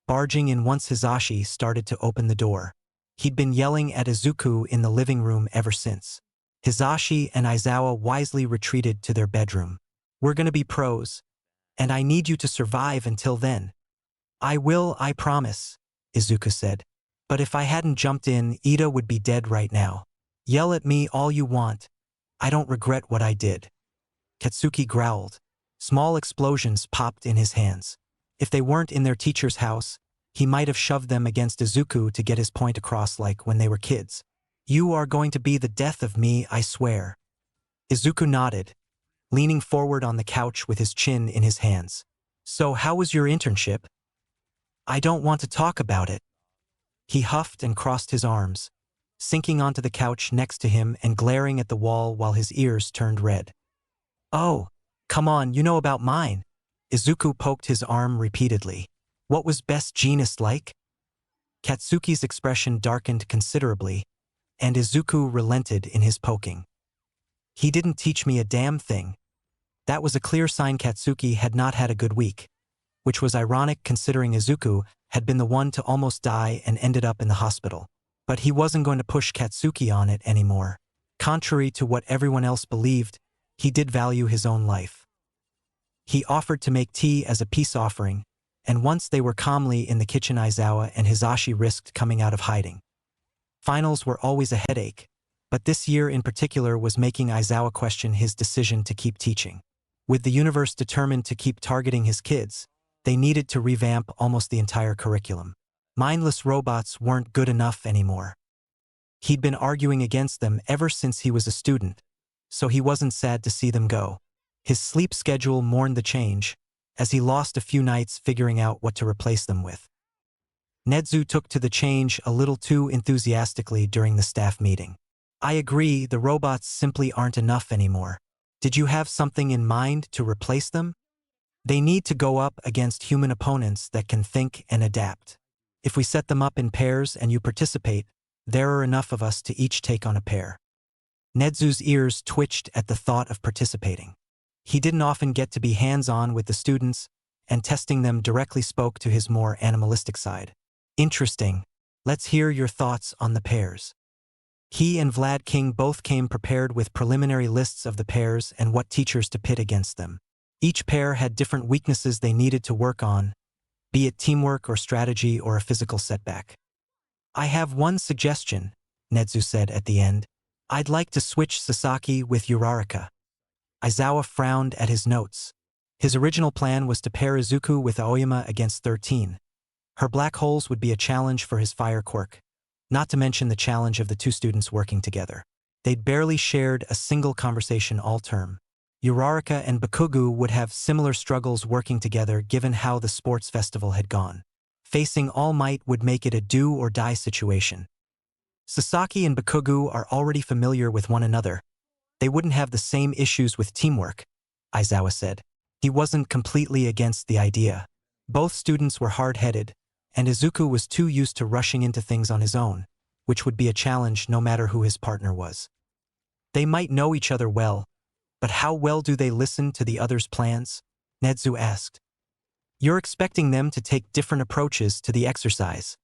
Barging in once Hizashi started to open the door. He'd been yelling at Izuku in the living room ever since. Hizashi and Aizawa wisely retreated to their bedroom. We're gonna be pros, and I need you to survive until then. I will, I promise, Izuku said. But if I hadn't jumped in, Ida would be dead right now. Yell at me all you want. I don't regret what I did. Katsuki growled. Small explosions popped in his hands. If they weren't in their teacher's house, he might have shoved them against Izuku to get his point across like when they were kids. You are going to be the death of me, I swear. Izuku nodded, leaning forward on the couch with his chin in his hands. So how was your internship? I don't want to talk about it. He huffed and crossed his arms, sinking onto the couch next to him and glaring at the wall while his ears turned red. Oh, come on, you know about mine. Izuku poked his arm repeatedly. What was Best Jeanist like? Katsuki's expression darkened considerably, and Izuku relented in his poking. He didn't teach me a damn thing. That was a clear sign Katsuki had not had a good week, which was ironic considering Izuku had been the one to almost die and ended up in the hospital. But he wasn't going to push Katsuki on it anymore. Contrary to what everyone else believed, he did value his own life. He offered to make tea as a peace offering, and once they were calmly in the kitchen, Aizawa and Hizashi risked coming out of hiding. Finals were always a headache, but this year in particular was making Aizawa question his decision to keep teaching. With the universe determined to keep targeting his kids, they needed to revamp almost the entire curriculum. Mindless robots weren't good enough anymore. He'd been arguing against them ever since he was a student, so he wasn't sad to see them go. His sleep schedule mourned the change, as he lost a few nights figuring out what to replace them with. Nedzu took to the change a little too enthusiastically during the staff meeting. I agree, the robots simply aren't enough anymore. Did you have something in mind to replace them? They need to go up against human opponents that can think and adapt. If we set them up in pairs and you participate, there are enough of us to each take on a pair. Nedzu's ears twitched at the thought of participating. He didn't often get to be hands-on with the students, and testing them directly spoke to his more animalistic side. Interesting. Let's hear your thoughts on the pairs. He and Vlad King both came prepared with preliminary lists of the pairs and what teachers to pit against them. Each pair had different weaknesses they needed to work on, be it teamwork or strategy or a physical setback. I have one suggestion, Nedzu said at the end. I'd like to switch Sasaki with Uraraka. Aizawa frowned at his notes. His original plan was to pair Izuku with Aoyama against 13. Her black holes would be a challenge for his fire quirk. not to mention the challenge of the two students working together. They'd barely shared a single conversation all term. Uraraka and Bakugo would have similar struggles working together given how the sports festival had gone. Facing All Might would make it a do-or-die situation. Sasaki and Bakugo are already familiar with one another. They wouldn't have the same issues with teamwork, Aizawa said. He wasn't completely against the idea. Both students were hard-headed, and Izuku was too used to rushing into things on his own, which would be a challenge no matter who his partner was. They might know each other well, but how well do they listen to the other's plans? Netsu asked. You're expecting them to take different approaches to the exercise,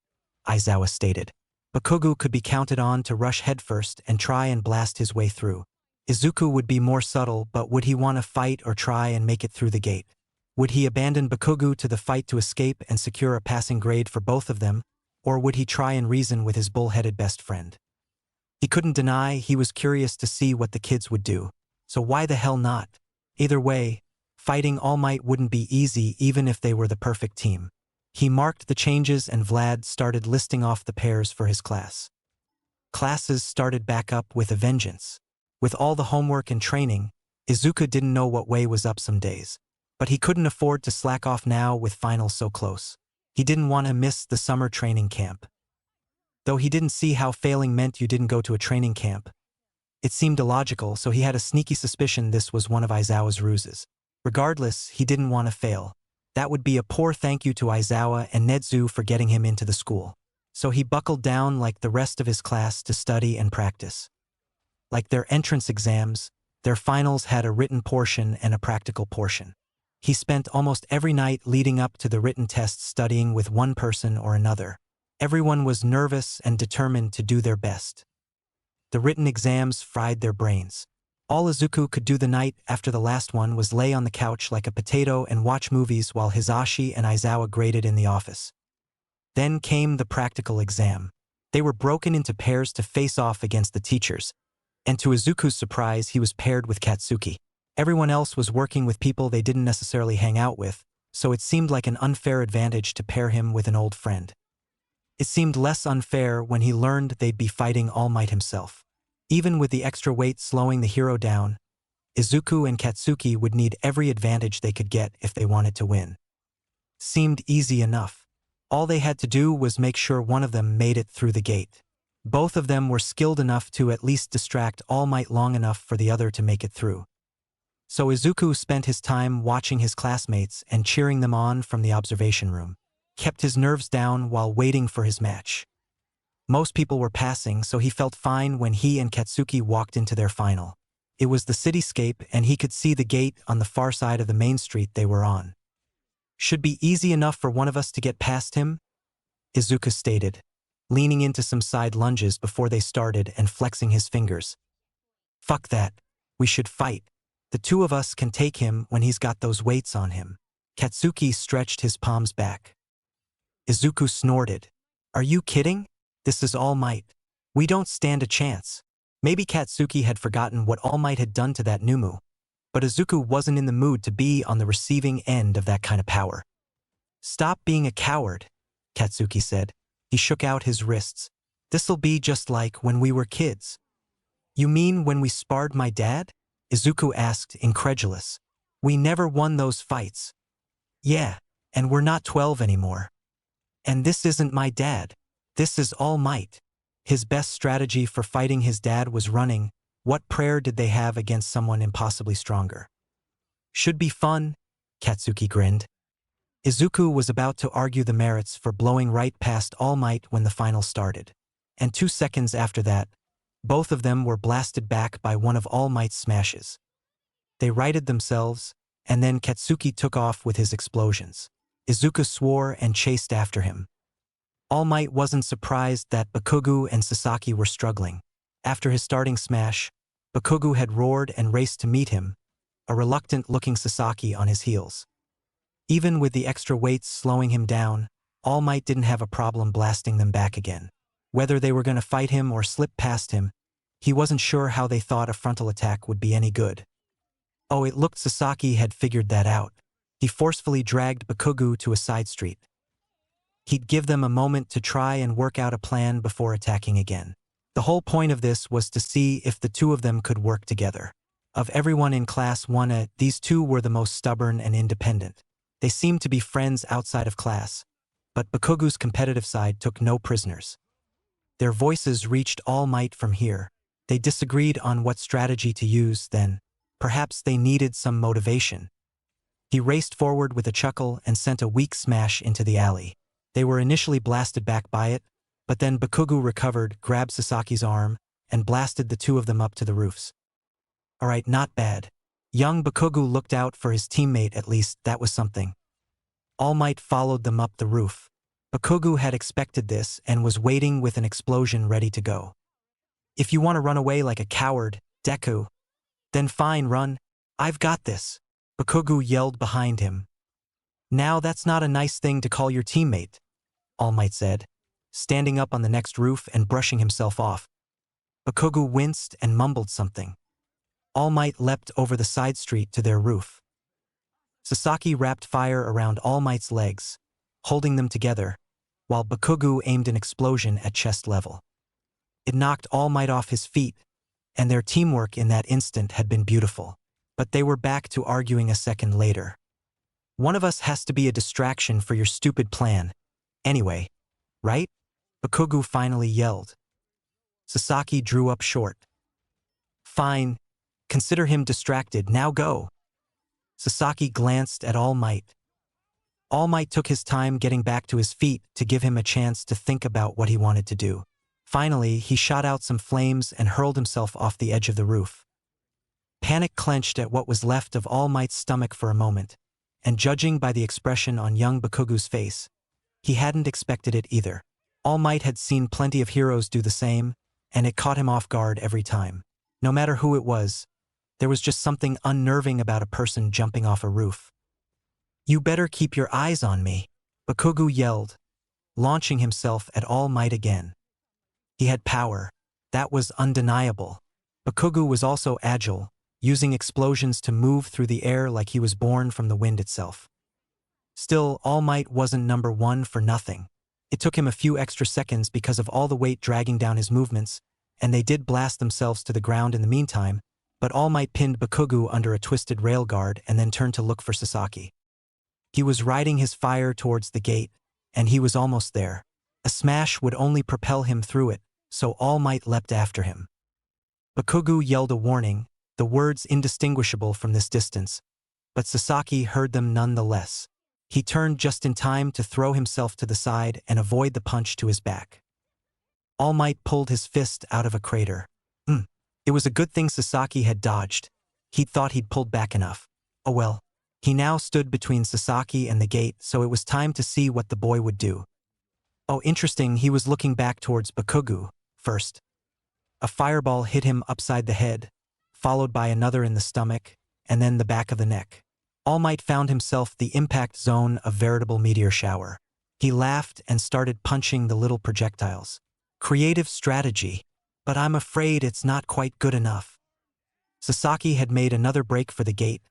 Aizawa stated. Bakugo could be counted on to rush headfirst and try and blast his way through. Izuku would be more subtle, but would he want to fight or try and make it through the gate? Would he abandon Bakugo to the fight to escape and secure a passing grade for both of them, or would he try and reason with his bull-headed best friend? He couldn't deny he was curious to see what the kids would do, so why the hell not? Either way, fighting All Might wouldn't be easy even if they were the perfect team. He marked the changes and Vlad started listing off the pairs for his class. Classes started back up with a vengeance. With all the homework and training, Izuku didn't know what way was up some days. But he couldn't afford to slack off now with finals so close. He didn't want to miss the summer training camp. Though he didn't see how failing meant you didn't go to a training camp. It seemed illogical, so he had a sneaky suspicion this was one of Aizawa's ruses. Regardless, he didn't want to fail. That would be a poor thank you to Aizawa and Netsu for getting him into the school. So he buckled down like the rest of his class to study and practice. Like their entrance exams, their finals had a written portion and a practical portion. He spent almost every night leading up to the written tests studying with one person or another. Everyone was nervous and determined to do their best. The written exams fried their brains. All Izuku could do the night after the last one was lay on the couch like a potato and watch movies while Hisashi and Aizawa graded in the office. Then came the practical exam. They were broken into pairs to face off against the teachers, and to Izuku's surprise he was paired with Katsuki. Everyone else was working with people they didn't necessarily hang out with, so it seemed like an unfair advantage to pair him with an old friend. It seemed less unfair when he learned they'd be fighting All Might himself. Even with the extra weight slowing the hero down, Izuku and Katsuki would need every advantage they could get if they wanted to win. Seemed easy enough. All they had to do was make sure one of them made it through the gate. Both of them were skilled enough to at least distract All Might long enough for the other to make it through. So Izuku spent his time watching his classmates and cheering them on from the observation room, kept his nerves down while waiting for his match. Most people were passing, so he felt fine when he and Katsuki walked into their final. It was the cityscape and he could see the gate on the far side of the main street they were on. Should be easy enough for one of us to get past him, Izuku stated, leaning into some side lunges before they started and flexing his fingers. Fuck that. We should fight. The two of us can take him when he's got those weights on him. Katsuki stretched his palms back. Izuku snorted. Are you kidding? This is All Might. We don't stand a chance. Maybe Katsuki had forgotten what All Might had done to that Numu, but Izuku wasn't in the mood to be on the receiving end of that kind of power. Stop being a coward, Katsuki said. He shook out his wrists. This'll be just like when we were kids. You mean when we sparred my dad? Izuku asked, incredulous. We never won those fights. Yeah, and we're not 12 anymore. And this isn't my dad. This is All Might. His best strategy for fighting his dad was running. What prayer did they have against someone impossibly stronger? Should be fun, Katsuki grinned. Izuku was about to argue the merits for blowing right past All Might when the final started. And 2 seconds after that, both of them were blasted back by one of All Might's smashes. They righted themselves, and then Katsuki took off with his explosions. Izuku swore and chased after him. All Might wasn't surprised that Bakugo and Sasaki were struggling. After his starting smash, Bakugo had roared and raced to meet him, a reluctant-looking Sasaki on his heels. Even with the extra weights slowing him down, All Might didn't have a problem blasting them back again. Whether they were going to fight him or slip past him, he wasn't sure how they thought a frontal attack would be any good. Oh, it looked Sasaki had figured that out. He forcefully dragged Bakugo to a side street. He'd give them a moment to try and work out a plan before attacking again. The whole point of this was to see if the two of them could work together. Of everyone in Class 1A, these two were the most stubborn and independent. They seemed to be friends outside of class, but Bakugu's competitive side took no prisoners. Their voices reached All Might from here. They disagreed on what strategy to use then. Perhaps they needed some motivation. He raced forward with a chuckle and sent a weak smash into the alley. They were initially blasted back by it, but then Bakugu recovered, grabbed Sasaki's arm, and blasted the two of them up to the roofs. Alright, not bad. Young Bakugu looked out for his teammate, at least that was something. All Might followed them up the roof. Bakugu had expected this and was waiting with an explosion ready to go. If you want to run away like a coward, Deku, then fine, run. I've got this. Bakugu yelled behind him. Now that's not a nice thing to call your teammate, All Might said, standing up on the next roof and brushing himself off. Bakugu winced and mumbled something. All Might leapt over the side street to their roof. Sasaki wrapped fire around All Might's legs, holding them together, while Bakugu aimed an explosion at chest level. It knocked All Might off his feet, and their teamwork in that instant had been beautiful. But they were back to arguing a second later. One of us has to be a distraction for your stupid plan. Anyway, right? Bakugu finally yelled. Sasaki drew up short. Fine. Consider him distracted. Now go. Sasaki glanced at All Might. All Might took his time getting back to his feet to give him a chance to think about what he wanted to do. Finally, he shot out some flames and hurled himself off the edge of the roof. Panic clenched at what was left of All Might's stomach for a moment, and judging by the expression on young Bakugu's face, he hadn't expected it either. All Might had seen plenty of heroes do the same, and it caught him off guard every time. No matter who it was, there was just something unnerving about a person jumping off a roof. You better keep your eyes on me, Bakugu yelled, launching himself at All Might again. He had power. That was undeniable. Bakugu was also agile, using explosions to move through the air like he was born from the wind itself. Still, All Might wasn't number one for nothing. It took him a few extra seconds because of all the weight dragging down his movements, and they did blast themselves to the ground in the meantime, but All Might pinned Bakugu under a twisted railguard and then turned to look for Sasaki. He was riding his fire towards the gate, and he was almost there. A smash would only propel him through it, so All Might leapt after him. Bakugu yelled a warning, the words indistinguishable from this distance, but Sasaki heard them nonetheless. He turned just in time to throw himself to the side and avoid the punch to his back. All Might pulled his fist out of a crater. It was a good thing Sasaki had dodged. He'd thought he'd pulled back enough. Oh well. He now stood between Sasaki and the gate, so it was time to see what the boy would do. Oh, interesting, he was looking back towards Bakugu first. A fireball hit him upside the head, followed by another in the stomach, and then the back of the neck. All Might found himself the impact zone of veritable meteor shower. He laughed and started punching the little projectiles. Creative strategy, but I'm afraid it's not quite good enough. Sasaki had made another break for the gate,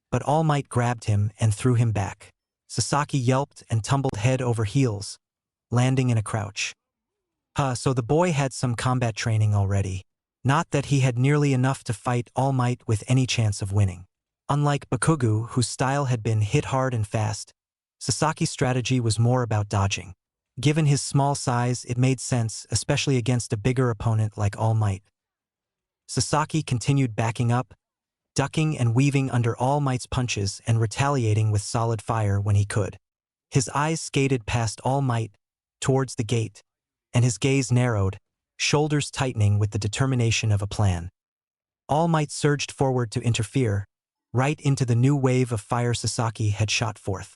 but All Might grabbed him and threw him back. Sasaki yelped and tumbled head over heels, landing in a crouch. So the boy had some combat training already. Not that he had nearly enough to fight All Might with any chance of winning. Unlike Bakugu, whose style had been hit hard and fast, Sasaki's strategy was more about dodging. Given his small size, it made sense, especially against a bigger opponent like All Might. Sasaki continued backing up, ducking and weaving under All Might's punches and retaliating with solid fire when he could. His eyes skated past All Might, towards the gate, and his gaze narrowed, shoulders tightening with the determination of a plan. All Might surged forward to interfere, right into the new wave of fire Sasaki had shot forth.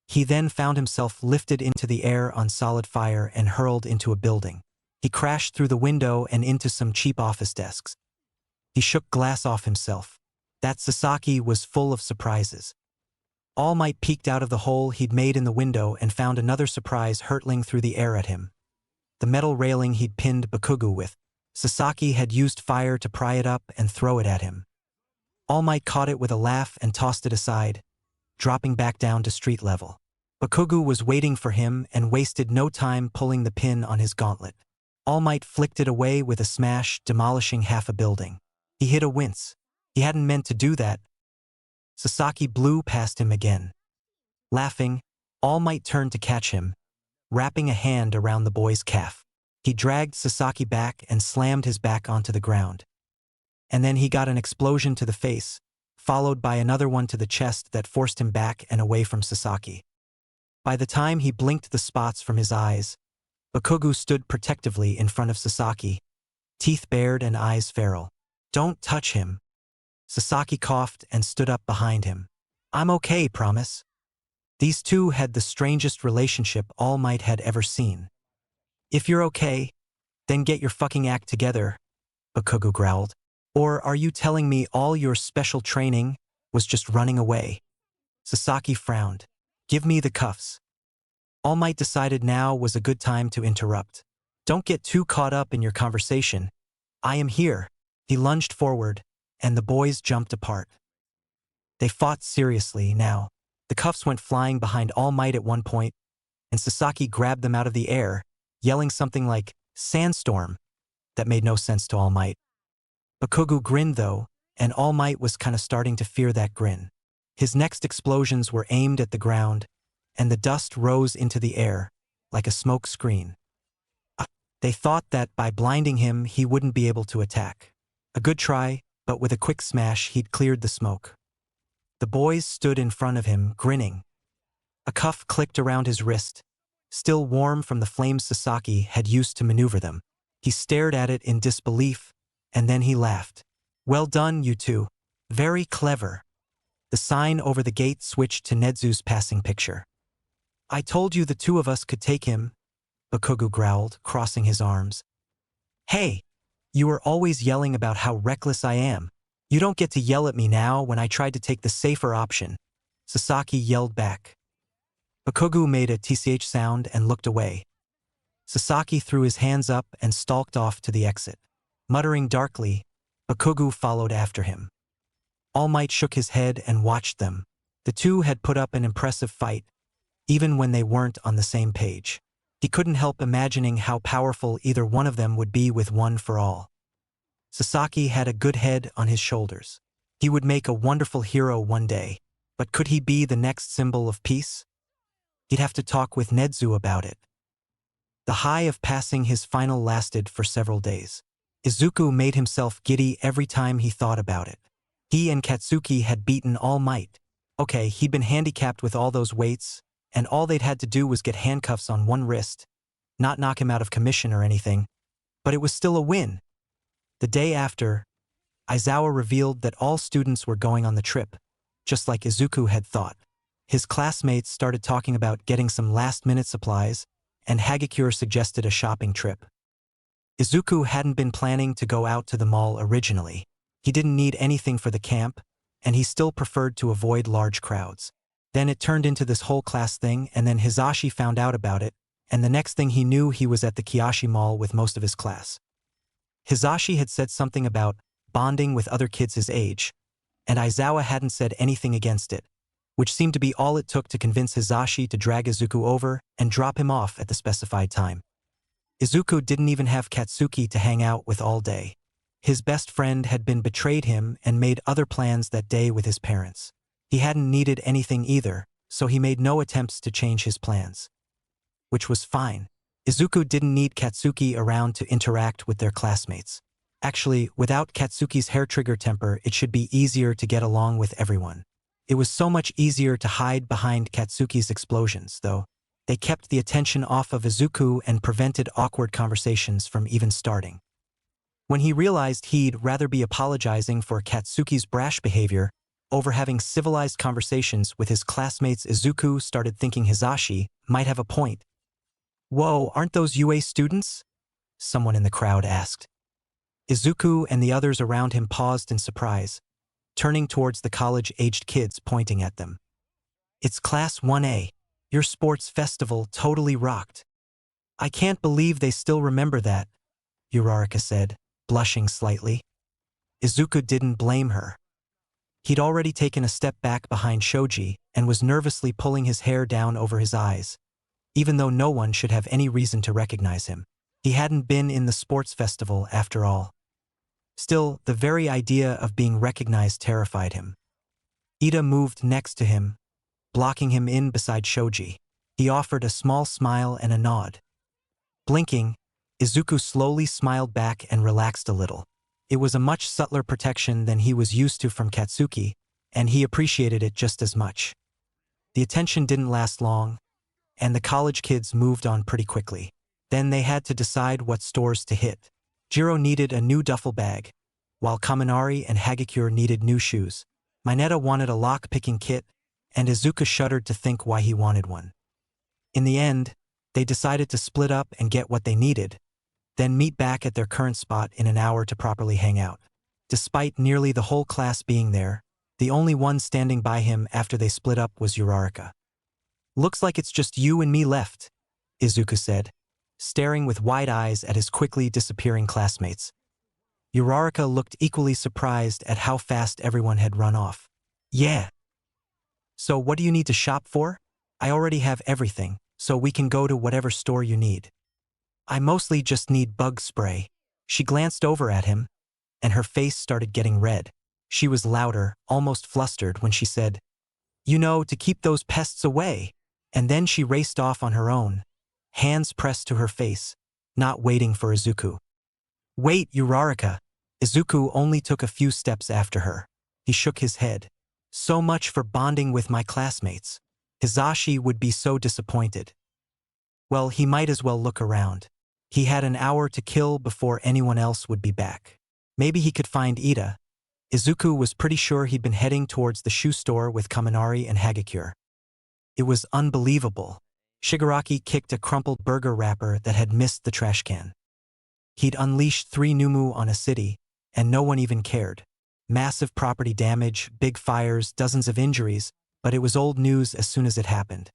He then found himself lifted into the air on solid fire and hurled into a building. He crashed through the window and into some cheap office desks. He shook glass off himself. That Sasaki was full of surprises. All Might peeked out of the hole he'd made in the window and found another surprise hurtling through the air at him. The metal railing he'd pinned Bakugu with. Sasaki had used fire to pry it up and throw it at him. All Might caught it with a laugh and tossed it aside, dropping back down to street level. Bakugo was waiting for him and wasted no time pulling the pin on his gauntlet. All Might flicked it away with a smash, demolishing half a building. He hit a wince. He hadn't meant to do that. Sasaki blew past him again. Laughing, All Might turned to catch him, wrapping a hand around the boy's calf. He dragged Sasaki back and slammed his back onto the ground. And then he got an explosion to the face, followed by another one to the chest that forced him back and away from Sasaki. By the time he blinked the spots from his eyes, Bakugo stood protectively in front of Sasaki, teeth bared and eyes feral. "Don't touch him." Sasaki coughed and stood up behind him. "I'm okay, promise." These two had the strangest relationship All Might had ever seen. "If you're okay, then get your fucking act together," Bakugo growled. "Or are you telling me all your special training was just running away?" Sasaki frowned. "Give me the cuffs." All Might decided now was a good time to interrupt. "Don't get too caught up in your conversation. I am here." He lunged forward, and the boys jumped apart. They fought seriously now. The cuffs went flying behind All Might at one point, and Sasaki grabbed them out of the air, yelling something like, "Sandstorm," that made no sense to All Might. Bakugo grinned though, and All Might was kinda starting to fear that grin. His next explosions were aimed at the ground, and the dust rose into the air, like a smoke screen. They thought that by blinding him he wouldn't be able to attack. A good try, but with a quick smash he'd cleared the smoke. The boys stood in front of him, grinning. A cuff clicked around his wrist, still warm from the flames Sasaki had used to maneuver them. He stared at it in disbelief, and then he laughed. "Well done, you two. Very clever." The sign over the gate switched to Nedzu's passing picture. "I told you the two of us could take him," Bakugo growled, crossing his arms. "Hey, you were always yelling about how reckless I am. You don't get to yell at me now when I tried to take the safer option," Sasaki yelled back. Bakugo made a tch sound and looked away. Sasaki threw his hands up and stalked off to the exit. Muttering darkly, Bakugo followed after him. All Might shook his head and watched them. The two had put up an impressive fight, even when they weren't on the same page. He couldn't help imagining how powerful either one of them would be with One for All. Sasaki had a good head on his shoulders. He would make a wonderful hero one day, but could he be the next symbol of peace? He'd have to talk with Nedzu about it. The high of passing his final lasted for several days. Izuku made himself giddy every time he thought about it. He and Katsuki had beaten All Might. Okay, he'd been handicapped with all those weights, and all they'd had to do was get handcuffs on one wrist, not knock him out of commission or anything, but it was still a win. The day after, Aizawa revealed that all students were going on the trip, just like Izuku had thought. His classmates started talking about getting some last-minute supplies, and Hagakure suggested a shopping trip. Izuku hadn't been planning to go out to the mall originally. He didn't need anything for the camp, and he still preferred to avoid large crowds. Then it turned into this whole class thing, and then Hizashi found out about it, and the next thing he knew he was at the Kiyoshi Mall with most of his class. Hizashi had said something about bonding with other kids his age, and Aizawa hadn't said anything against it, which seemed to be all it took to convince Hizashi to drag Izuku over and drop him off at the specified time. Izuku didn't even have Katsuki to hang out with all day. His best friend had been betrayed him and made other plans that day with his parents. He hadn't needed anything either, so he made no attempts to change his plans. Which was fine. Izuku didn't need Katsuki around to interact with their classmates. Actually, without Katsuki's hair-trigger temper, it should be easier to get along with everyone. It was so much easier to hide behind Katsuki's explosions, though. They kept the attention off of Izuku and prevented awkward conversations from even starting. When he realized he'd rather be apologizing for Katsuki's brash behavior over having civilized conversations with his classmates, Izuku started thinking Hizashi might have a point. "Whoa, aren't those UA students?" someone in the crowd asked. Izuku and the others around him paused in surprise, turning towards the college-aged kids pointing at them. "It's Class 1A. Your sports festival totally rocked." "I can't believe they still remember that," Uraraka said, blushing slightly. Izuku didn't blame her. He'd already taken a step back behind Shoji and was nervously pulling his hair down over his eyes, even though no one should have any reason to recognize him. He hadn't been in the sports festival after all. Still, the very idea of being recognized terrified him. Ida moved next to him, blocking him in beside Shoji. He offered a small smile and a nod. Blinking, Izuku slowly smiled back and relaxed a little. It was a much subtler protection than he was used to from Katsuki, and he appreciated it just as much. The attention didn't last long, and the college kids moved on pretty quickly. Then they had to decide what stores to hit. Jiro needed a new duffel bag, while Kaminari and Hagakure needed new shoes. Mineta wanted a lock-picking kit, and Izuku shuddered to think why he wanted one. In the end, they decided to split up and get what they needed, then meet back at their current spot in an hour to properly hang out. Despite nearly the whole class being there, the only one standing by him after they split up was Uraraka. "Looks like it's just you and me left," Izuku said, staring with wide eyes at his quickly disappearing classmates. Uraraka looked equally surprised at how fast everyone had run off. "Yeah. So what do you need to shop for? I already have everything, so we can go to whatever store you need." "I mostly just need bug spray." She glanced over at him, and her face started getting red. She was louder, almost flustered, when she said, "You know, to keep those pests away." And then she raced off on her own, hands pressed to her face, not waiting for Izuku. "Wait, Uraraka." Izuku only took a few steps after her. He shook his head. "So much for bonding with my classmates. Hizashi would be so disappointed." Well, he might as well look around. He had an hour to kill before anyone else would be back. Maybe he could find Ida. Izuku was pretty sure he'd been heading towards the shoe store with Kaminari and Hagakure. It was unbelievable. Shigaraki kicked a crumpled burger wrapper that had missed the trash can. He'd unleashed 3 Numu on a city, and no one even cared. Massive property damage, big fires, dozens of injuries, but it was old news as soon as it happened.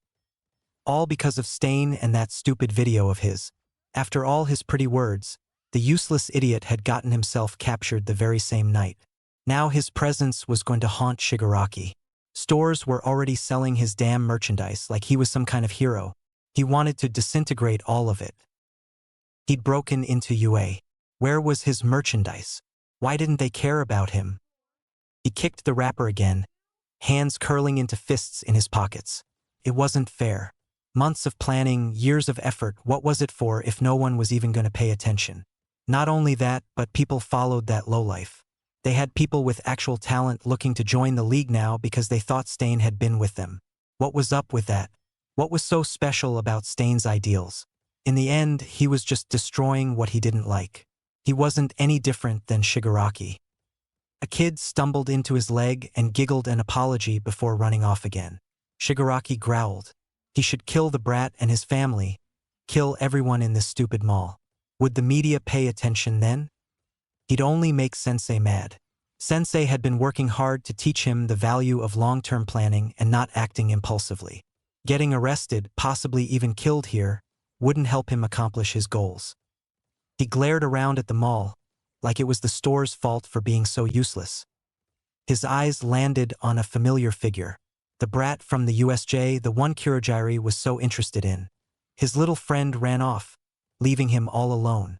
All because of Stain and that stupid video of his. After all his pretty words, the useless idiot had gotten himself captured the very same night. Now his presence was going to haunt Shigaraki. Stores were already selling his damn merchandise like he was some kind of hero. He wanted to disintegrate all of it. He'd broken into UA. Where was his merchandise? Why didn't they care about him? He kicked the wrapper again, hands curling into fists in his pockets. It wasn't fair. Months of planning, years of effort, what was it for if no one was even going to pay attention? Not only that, but people followed that lowlife. They had people with actual talent looking to join the league now because they thought Stain had been with them. What was up with that? What was so special about Stain's ideals? In the end, he was just destroying what he didn't like. He wasn't any different than Shigaraki. A kid stumbled into his leg and giggled an apology before running off again. Shigaraki growled. He should kill the brat and his family. Kill everyone in this stupid mall. Would the media pay attention then? He'd only make Sensei mad. Sensei had been working hard to teach him the value of long-term planning and not acting impulsively. Getting arrested, possibly even killed here, wouldn't help him accomplish his goals. He glared around at the mall, like it was the store's fault for being so useless. His eyes landed on a familiar figure. The brat from the USJ, the one Kurogiri was so interested in. His little friend ran off, leaving him all alone.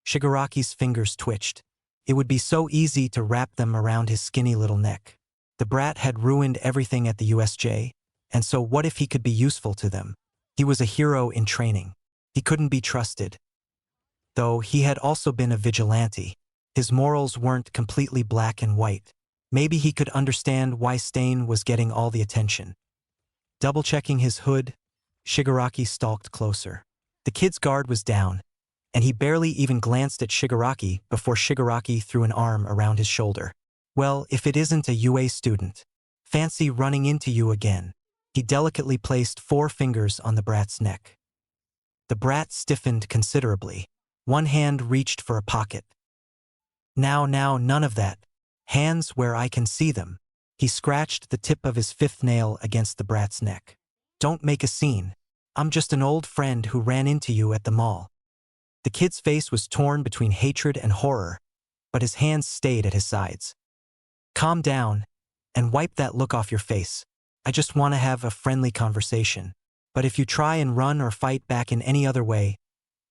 Shigaraki's fingers twitched. It would be so easy to wrap them around his skinny little neck. The brat had ruined everything at the USJ, and so what if he could be useful to them? He was a hero in training. He couldn't be trusted. Though he had also been a vigilante. His morals weren't completely black and white. Maybe he could understand why Stain was getting all the attention. Double-checking his hood, Shigaraki stalked closer. The kid's guard was down, and he barely even glanced at Shigaraki before Shigaraki threw an arm around his shoulder. "Well, if it isn't a UA student. Fancy running into you again." He delicately placed 4 fingers on the brat's neck. The brat stiffened considerably. One hand reached for a pocket. Now, none of that. Hands where I can see them." He scratched the tip of his 5th nail against the brat's neck. "Don't make a scene. I'm just an old friend who ran into you at the mall." The kid's face was torn between hatred and horror, but his hands stayed at his sides. "Calm down," and wipe that look off your face. I just want to have a friendly conversation. But if you try and run or fight back in any other way,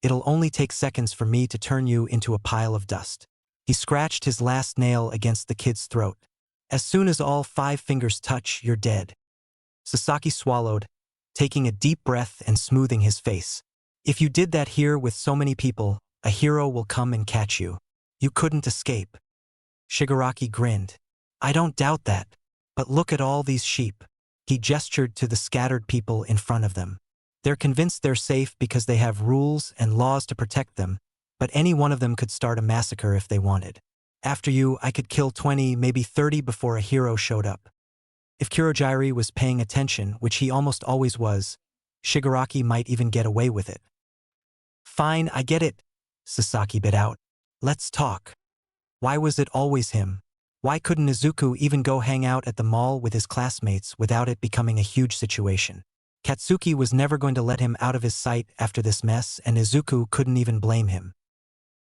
it'll only take seconds for me to turn you into a pile of dust." He scratched his last nail against the kid's throat. "As soon as all 5 fingers touch, you're dead." Sasaki swallowed, taking a deep breath and smoothing his face. "If you did that here with so many people, a hero will come and catch you. You couldn't escape." Shigaraki grinned. "I don't doubt that. But look at all these sheep." He gestured to the scattered people in front of them. "They're convinced they're safe because they have rules and laws to protect them, but any one of them could start a massacre if they wanted. After you, I could kill 20, maybe 30 before a hero showed up." If Kurogiri was paying attention, which he almost always was, Shigaraki might even get away with it. "Fine, I get it," Sasaki bit out. "Let's talk. Why was it always him? Why couldn't Izuku even go hang out at the mall with his classmates without it becoming a huge situation? Katsuki was never going to let him out of his sight after this mess, and Izuku couldn't even blame him.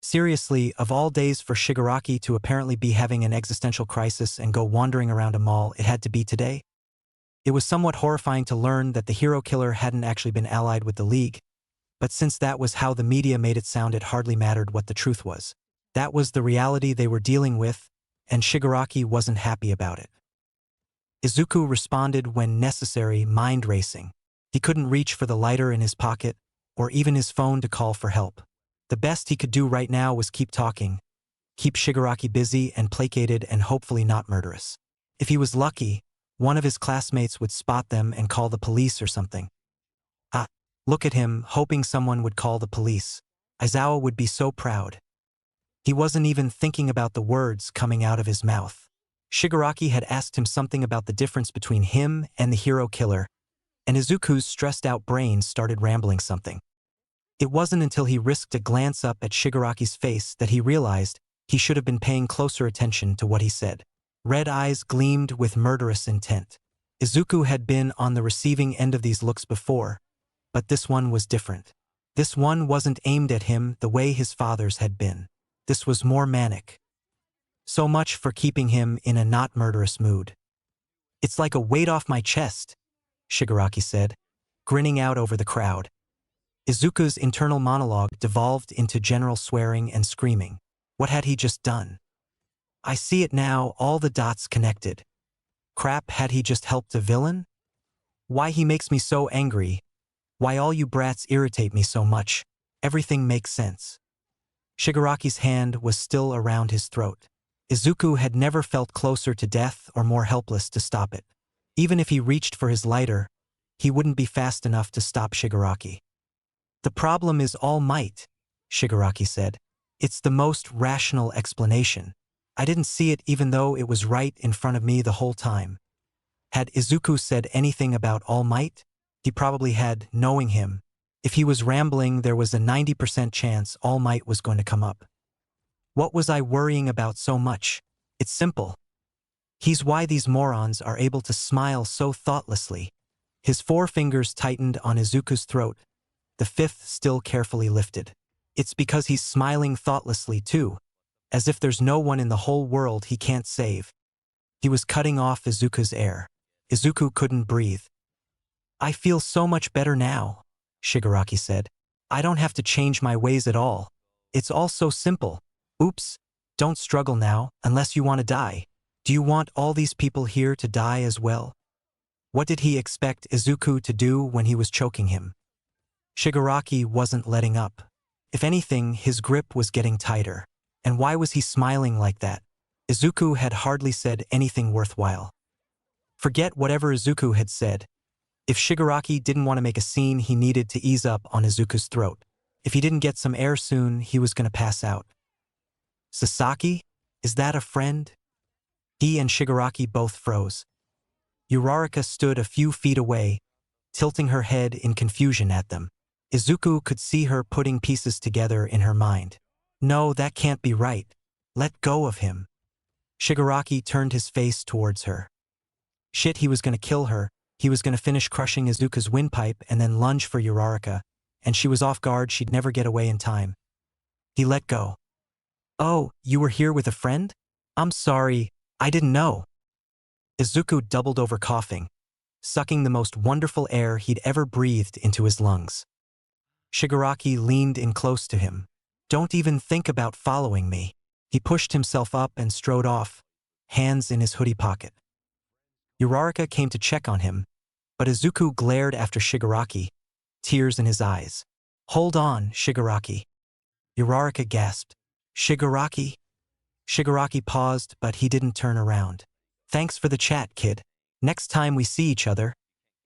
Seriously, of all days for Shigaraki to apparently be having an existential crisis and go wandering around a mall, it had to be today. It was somewhat horrifying to learn that the hero killer hadn't actually been allied with the League, but since that was how the media made it sound, it hardly mattered what the truth was. That was the reality they were dealing with, and Shigaraki wasn't happy about it. Izuku responded when necessary, mind racing. He couldn't reach for the lighter in his pocket, or even his phone to call for help. The best he could do right now was keep talking, keep Shigaraki busy and placated and hopefully not murderous. If he was lucky, one of his classmates would spot them and call the police or something. Ah, look at him, hoping someone would call the police. Aizawa would be so proud. He wasn't even thinking about the words coming out of his mouth. Shigaraki had asked him something about the difference between him and the hero killer, and Izuku's stressed-out brain started rambling something. It wasn't until he risked a glance up at Shigaraki's face that he realized he should have been paying closer attention to what he said. Red eyes gleamed with murderous intent. Izuku had been on the receiving end of these looks before, but this one was different. This one wasn't aimed at him the way his father's had been. This was more manic. So much for keeping him in a not murderous mood. "It's like a weight off my chest," Shigaraki said, grinning out over the crowd. Izuku's internal monologue devolved into general swearing and screaming. What had he just done? I see it now, all the dots connected. Crap, had he just helped a villain? Why he makes me so angry? Why all you brats irritate me so much? Everything makes sense. Shigaraki's hand was still around his throat. Izuku had never felt closer to death or more helpless to stop it. Even if he reached for his lighter, he wouldn't be fast enough to stop Shigaraki. "The problem is All Might," Shigaraki said. "It's the most rational explanation. I didn't see it even though it was right in front of me the whole time." Had Izuku said anything about All Might? He probably had, knowing him. If he was rambling, there was a 90% chance All Might was going to come up. What was I worrying about so much? It's simple. He's why these morons are able to smile so thoughtlessly. His 4 fingers tightened on Izuku's throat, the 5th still carefully lifted. It's because he's smiling thoughtlessly too, as if there's no one in the whole world he can't save. He was cutting off Izuku's air. Izuku couldn't breathe. "I feel so much better now," Shigaraki said. "I don't have to change my ways at all. It's all so simple. Oops, don't struggle now, unless you want to die. Do you want all these people here to die as well?" What did he expect Izuku to do when he was choking him? Shigaraki wasn't letting up. If anything, his grip was getting tighter. And why was he smiling like that? Izuku had hardly said anything worthwhile. Forget whatever Izuku had said. If Shigaraki didn't want to make a scene, he needed to ease up on Izuku's throat. If he didn't get some air soon, he was going to pass out. "Sasaki? Is that a friend?" He and Shigaraki both froze. Uraraka stood a few feet away, tilting her head in confusion at them. Izuku could see her putting pieces together in her mind. "No, that can't be right. Let go of him." Shigaraki turned his face towards her. Shit, he was going to kill her. He was going to finish crushing Izuku's windpipe and then lunge for Uraraka, and she was off guard, she'd never get away in time. He let go. "Oh, you were here with a friend? I'm sorry, I didn't know." Izuku doubled over coughing, sucking the most wonderful air he'd ever breathed into his lungs. Shigaraki leaned in close to him. "Don't even think about following me." He pushed himself up and strode off, hands in his hoodie pocket. Uraraka came to check on him, but Izuku glared after Shigaraki, tears in his eyes. "Hold on, Shigaraki." Uraraka gasped. "Shigaraki?" Shigaraki paused, but he didn't turn around. "Thanks for the chat, kid. Next time we see each other,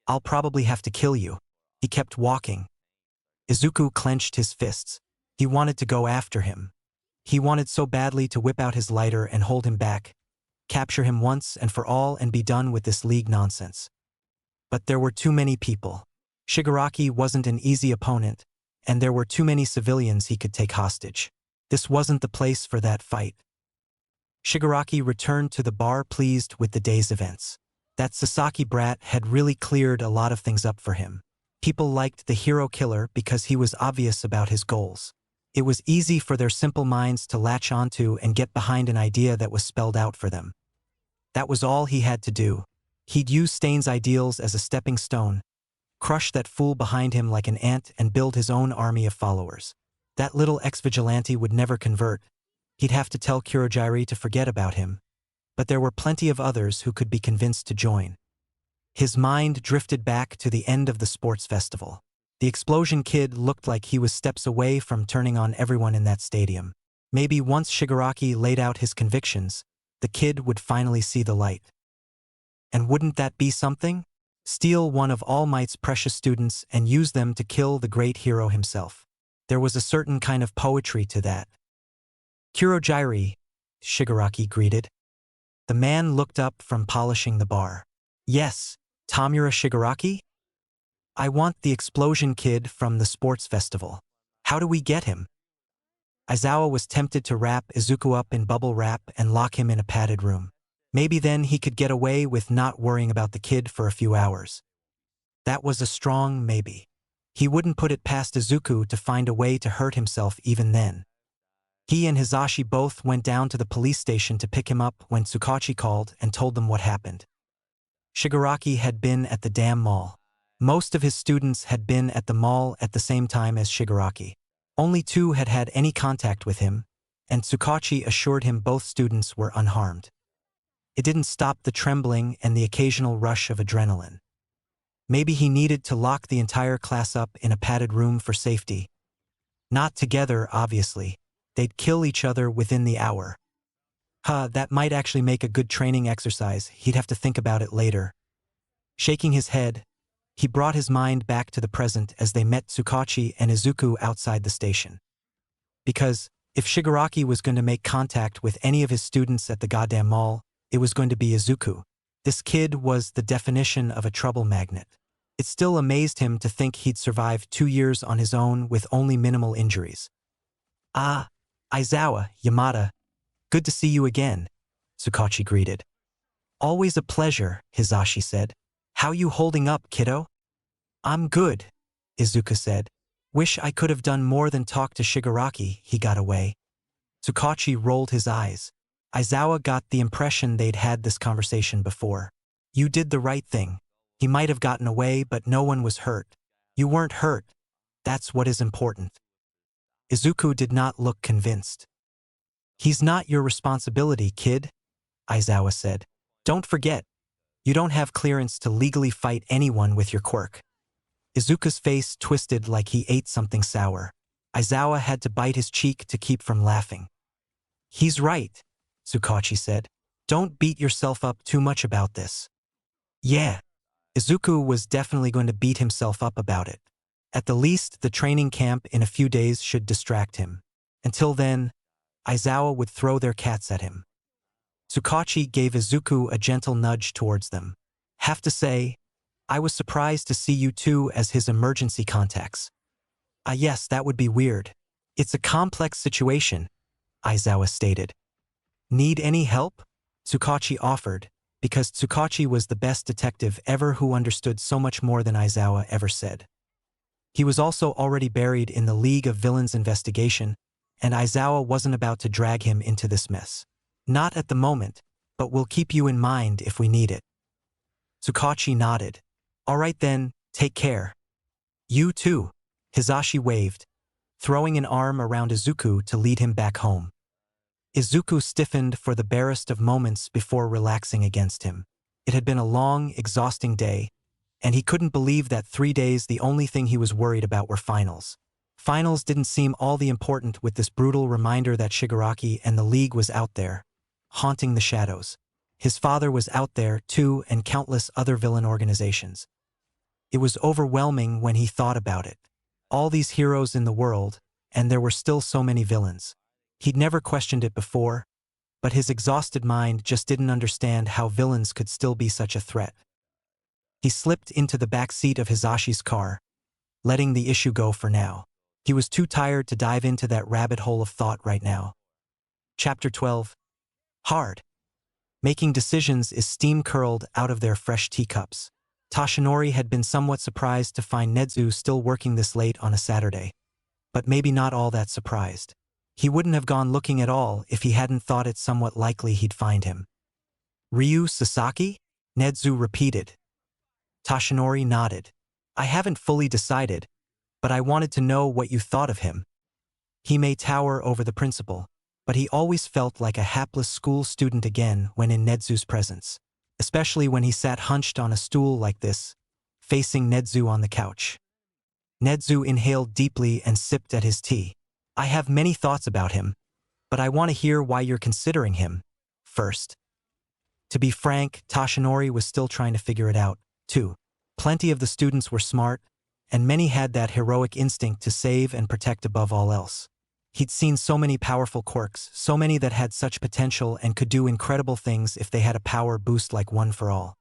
I'll probably have to kill you." He kept walking. Izuku clenched his fists. He wanted to go after him. He wanted so badly to whip out his lighter and hold him back, capture him once and for all and be done with this league nonsense. But there were too many people. Shigaraki wasn't an easy opponent, and there were too many civilians he could take hostage. This wasn't the place for that fight. Shigaraki returned to the bar pleased with the day's events. That Sasaki brat had really cleared a lot of things up for him. People liked the hero killer because he was obvious about his goals. It was easy for their simple minds to latch onto and get behind an idea that was spelled out for them. That was all he had to do. He'd use Stain's ideals as a stepping stone, crush that fool behind him like an ant and build his own army of followers. That little ex-vigilante would never convert. He'd have to tell Kurogiri to forget about him. But there were plenty of others who could be convinced to join. His mind drifted back to the end of the sports festival. The explosion kid looked like he was steps away from turning on everyone in that stadium. Maybe once Shigaraki laid out his convictions, the kid would finally see the light. And wouldn't that be something? Steal one of All Might's precious students and use them to kill the great hero himself. There was a certain kind of poetry to that. "Kurogiri," Shigaraki greeted. The man looked up from polishing the bar. "Yes, Tamura Shigaraki? I want the explosion kid from the sports festival. How do we get him?" Aizawa was tempted to wrap Izuku up in bubble wrap and lock him in a padded room. Maybe then he could get away with not worrying about the kid for a few hours. That was a strong maybe. He wouldn't put it past Izuku to find a way to hurt himself even then. He and Hizashi both went down to the police station to pick him up when Tsukachi called and told them what happened. Shigaraki had been at the damn mall. Most of his students had been at the mall at the same time as Shigaraki. Only 2 had had any contact with him, and Tsukachi assured him both students were unharmed. It didn't stop the trembling and the occasional rush of adrenaline. Maybe he needed to lock the entire class up in a padded room for safety. Not together, obviously. They'd kill each other within the hour. That might actually make a good training exercise. He'd have to think about it later. Shaking his head, he brought his mind back to the present as they met Tsukachi and Izuku outside the station. Because if Shigaraki was going to make contact with any of his students at the goddamn mall, it was going to be Izuku. This kid was the definition of a trouble magnet. It still amazed him to think he'd survived 2 years on his own with only minimal injuries. "Ah, Aizawa, Yamada. Good to see you again," Tsukachi greeted. "Always a pleasure," Hizashi said. "How you holding up, kiddo?" "I'm good," Izuku said. "Wish I could have done more than talk to Shigaraki," he got away. Tsukachi rolled his eyes. Aizawa got the impression they'd had this conversation before. "You did the right thing. He might have gotten away, but no one was hurt. You weren't hurt. That's what is important." Izuku did not look convinced. "He's not your responsibility, kid," Aizawa said. "Don't forget, you don't have clearance to legally fight anyone with your quirk." Izuku's face twisted like he ate something sour. Aizawa had to bite his cheek to keep from laughing. "He's right," Tsukachi said. "Don't beat yourself up too much about this." Yeah, Izuku was definitely going to beat himself up about it. At the least, the training camp in a few days should distract him. Until then, Aizawa would throw their cats at him. Tsukachi gave Izuku a gentle nudge towards them. "Have to say, I was surprised to see you two as his emergency contacts." Yes, that would be weird. It's a complex situation," Aizawa stated. "Need any help?" Tsukachi offered, because Tsukachi was the best detective ever who understood so much more than Aizawa ever said. He was also already buried in the League of Villains investigation, and Aizawa wasn't about to drag him into this mess. Not at the moment, but we'll keep you in mind if we need it. Tsukachi nodded. All right then, take care. You too. Hisashi waved, throwing an arm around Izuku to lead him back home. Izuku stiffened for the barest of moments before relaxing against him. It had been a long, exhausting day, and he couldn't believe that 3 days the only thing he was worried about were finals. Finals didn't seem all the important with this brutal reminder that Shigaraki and the League was out there, haunting the shadows. His father was out there, too, and countless other villain organizations. It was overwhelming when he thought about it. All these heroes in the world, and there were still so many villains. He'd never questioned it before, but his exhausted mind just didn't understand how villains could still be such a threat. He slipped into the back seat of Hisashi's car, letting the issue go for now. He was too tired to dive into that rabbit hole of thought right now. Chapter 12. Hard. Making decisions is steam curled out of their fresh teacups. Toshinori had been somewhat surprised to find Nedzu still working this late on a Saturday. But maybe not all that surprised. He wouldn't have gone looking at all if he hadn't thought it somewhat likely he'd find him. Ryu Sasaki? Nedzu repeated. Toshinori nodded. I haven't fully decided, but I wanted to know what you thought of him. He may tower over the principal, but he always felt like a hapless school student again when in Nedzu's presence, especially when he sat hunched on a stool like this, facing Nedzu on the couch. Nedzu inhaled deeply and sipped at his tea. I have many thoughts about him, but I want to hear why you're considering him first. To be frank, Toshinori was still trying to figure it out, too. Plenty of the students were smart, and many had that heroic instinct to save and protect above all else. He'd seen so many powerful quirks, so many that had such potential and could do incredible things if they had a power boost like One for All.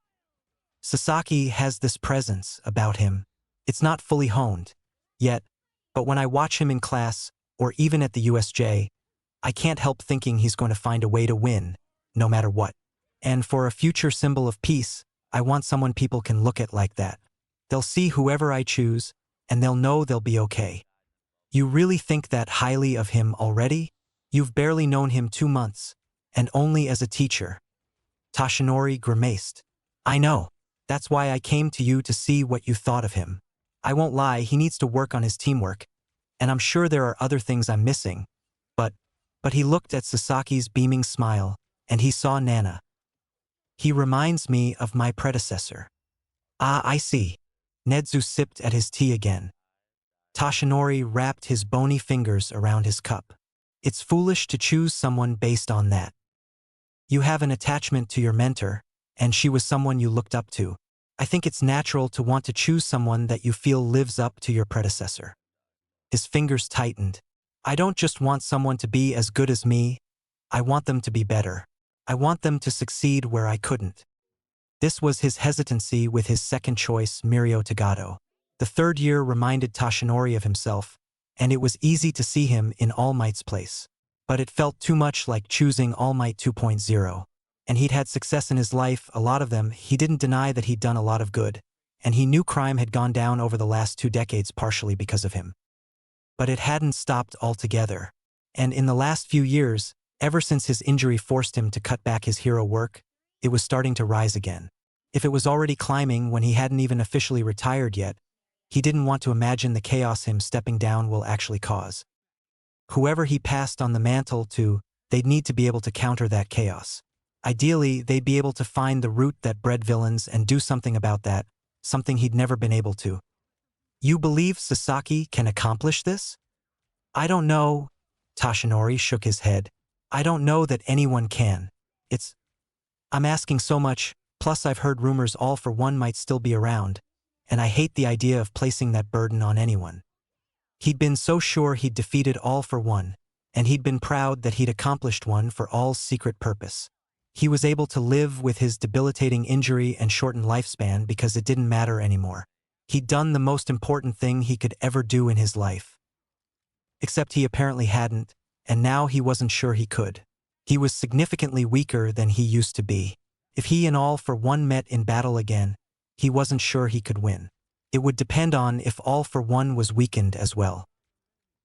Sasaki has this presence about him. It's not fully honed yet, but when I watch him in class, or even at the USJ, I can't help thinking he's going to find a way to win, no matter what. And for a future symbol of peace, I want someone people can look at like that. They'll see whoever I choose, and they'll know they'll be okay. You really think that highly of him already? You've barely known him 2 months, and only as a teacher. Toshinori grimaced. I know. That's why I came to you to see what you thought of him. I won't lie, he needs to work on his teamwork, and I'm sure there are other things I'm missing. But he looked at Sasaki's beaming smile, and he saw Nana. He reminds me of my predecessor. Ah, I see. Nedzu sipped at his tea again. Toshinori wrapped his bony fingers around his cup. It's foolish to choose someone based on that. You have an attachment to your mentor, and she was someone you looked up to. I think it's natural to want to choose someone that you feel lives up to your predecessor. His fingers tightened. I don't just want someone to be as good as me. I want them to be better. I want them to succeed where I couldn't. This was his hesitancy with his second choice, Mirio Tagato. The third year reminded Toshinori of himself, and it was easy to see him in All Might's place. But it felt too much like choosing All Might 2.0. And he'd had success in his life, a lot of them. He didn't deny that he'd done a lot of good, and he knew crime had gone down over the last 2 decades partially because of him. But it hadn't stopped altogether. And in the last few years, ever since his injury forced him to cut back his hero work, it was starting to rise again. If it was already climbing when he hadn't even officially retired yet, he didn't want to imagine the chaos him stepping down will actually cause. Whoever he passed on the mantle to, they'd need to be able to counter that chaos. Ideally, they'd be able to find the root that bred villains and do something about that, something he'd never been able to. You believe Sasaki can accomplish this? I don't know. Toshinori shook his head. I don't know that anyone can. I'm asking so much, plus I've heard rumors All for One might still be around, and I hate the idea of placing that burden on anyone. He'd been so sure he'd defeated All for One, and he'd been proud that he'd accomplished one for All's secret purpose. He was able to live with his debilitating injury and shortened lifespan because it didn't matter anymore. He'd done the most important thing he could ever do in his life. Except he apparently hadn't, and now he wasn't sure he could. He was significantly weaker than he used to be. If he and All for One met in battle again, he wasn't sure he could win. It would depend on if All for One was weakened as well.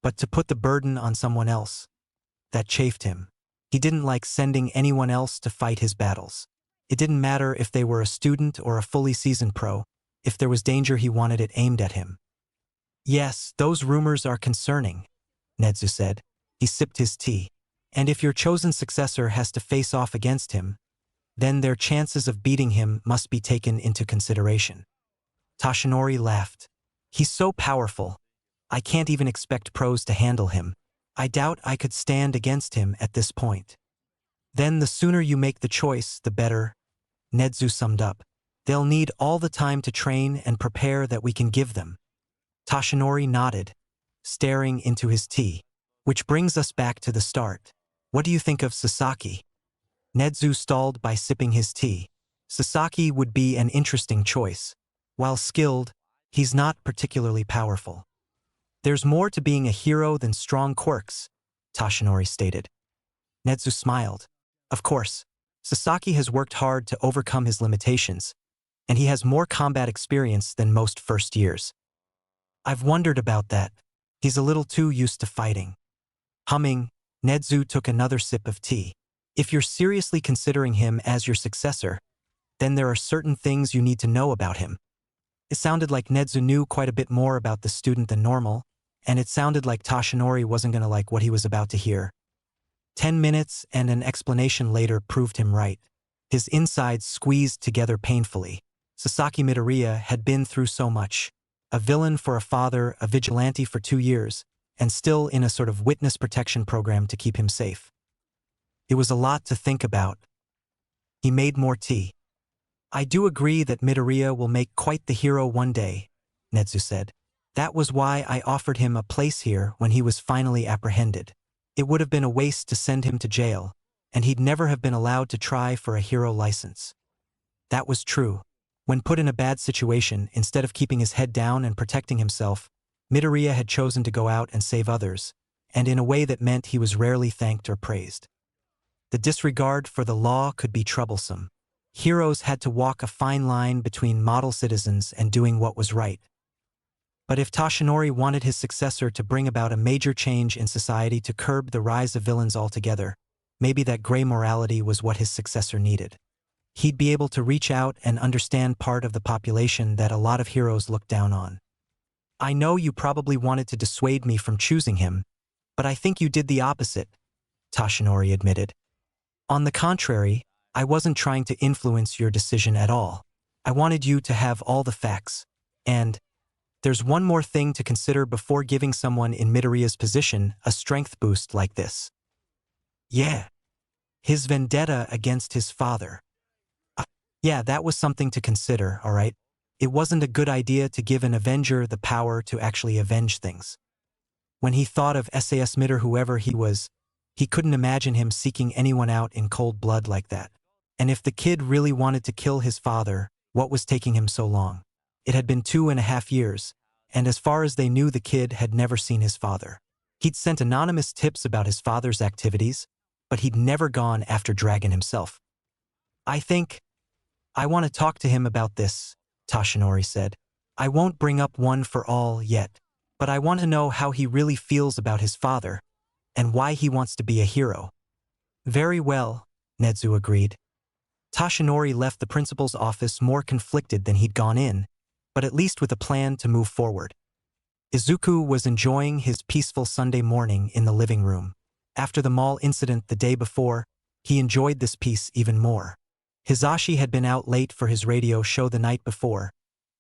But to put the burden on someone else, that chafed him. He didn't like sending anyone else to fight his battles. It didn't matter if they were a student or a fully seasoned pro. If there was danger, he wanted it aimed at him. Yes, those rumors are concerning, Nezu said. He sipped his tea. And if your chosen successor has to face off against him, then their chances of beating him must be taken into consideration. Toshinori laughed. He's so powerful. I can't even expect pros to handle him. I doubt I could stand against him at this point. Then the sooner you make the choice, the better, Nezu summed up. They'll need all the time to train and prepare that we can give them. Toshinori nodded, staring into his tea. Which brings us back to the start. What do you think of Sasaki? Nezu stalled by sipping his tea. Sasaki would be an interesting choice. While skilled, he's not particularly powerful. There's more to being a hero than strong quirks, Toshinori stated. Nezu smiled. Of course, Sasaki has worked hard to overcome his limitations, and he has more combat experience than most first years. I've wondered about that. He's a little too used to fighting. Humming, Nezu took another sip of tea. If you're seriously considering him as your successor, then there are certain things you need to know about him. It sounded like Nezu knew quite a bit more about the student than normal, and it sounded like Toshinori wasn't going to like what he was about to hear. 10 minutes and an explanation later proved him right. His insides squeezed together painfully. Sasaki Midoriya had been through so much. A villain for a father, a vigilante for 2 years, and still in a sort of witness protection program to keep him safe. It was a lot to think about. He made more tea. I do agree that Midoriya will make quite the hero one day, Nezu said. That was why I offered him a place here when he was finally apprehended. It would have been a waste to send him to jail, and he'd never have been allowed to try for a hero license. That was true. When put in a bad situation, instead of keeping his head down and protecting himself, Midoriya had chosen to go out and save others, and in a way that meant he was rarely thanked or praised. The disregard for the law could be troublesome. Heroes had to walk a fine line between model citizens and doing what was right. But if Toshinori wanted his successor to bring about a major change in society to curb the rise of villains altogether, maybe that gray morality was what his successor needed. He'd be able to reach out and understand part of the population that a lot of heroes look down on. I know you probably wanted to dissuade me from choosing him, but I think you did the opposite, Toshinori admitted. On the contrary, I wasn't trying to influence your decision at all. I wanted you to have all the facts. And there's one more thing to consider before giving someone in Midoriya's position a strength boost like this. Yeah. His vendetta against his father. Yeah, that was something to consider, all right? It wasn't a good idea to give an Avenger the power to actually avenge things. When he thought of SAS Midor, whoever he was, he couldn't imagine him seeking anyone out in cold blood like that. And if the kid really wanted to kill his father, what was taking him so long? It had been 2.5 years, and as far as they knew, the kid had never seen his father. He'd sent anonymous tips about his father's activities, but he'd never gone after Dragon himself. I want to talk to him about this, Toshinori said. I won't bring up one for all yet, but I want to know how he really feels about his father, and why he wants to be a hero. Very well, Nezu agreed. Toshinori left the principal's office more conflicted than he'd gone in, but at least with a plan to move forward. Izuku was enjoying his peaceful Sunday morning in the living room. After the mall incident the day before, he enjoyed this peace even more. Hisashi had been out late for his radio show the night before,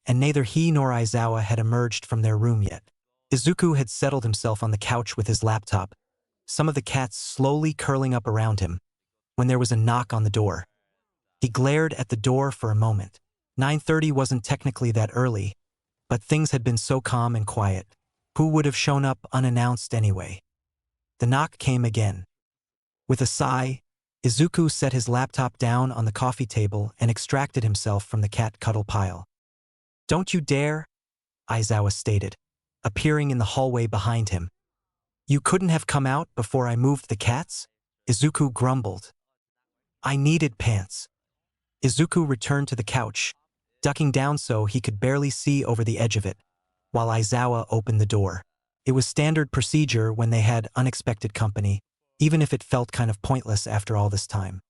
and neither he nor Aizawa had emerged from their room yet. Izuku had settled himself on the couch with his laptop, some of the cats slowly curling up around him, when there was a knock on the door. He glared at the door for a moment. 9:30 wasn't technically that early, but things had been so calm and quiet. Who would have shown up unannounced anyway? The knock came again. With a sigh, Izuku set his laptop down on the coffee table and extracted himself from the cat cuddle pile. Don't you dare, Aizawa stated, appearing in the hallway behind him. You couldn't have come out before I moved the cats? Izuku grumbled. I needed pants. Izuku returned to the couch, ducking down so he could barely see over the edge of it, while Aizawa opened the door. It was standard procedure when they had unexpected company, even if it felt kind of pointless after all this time.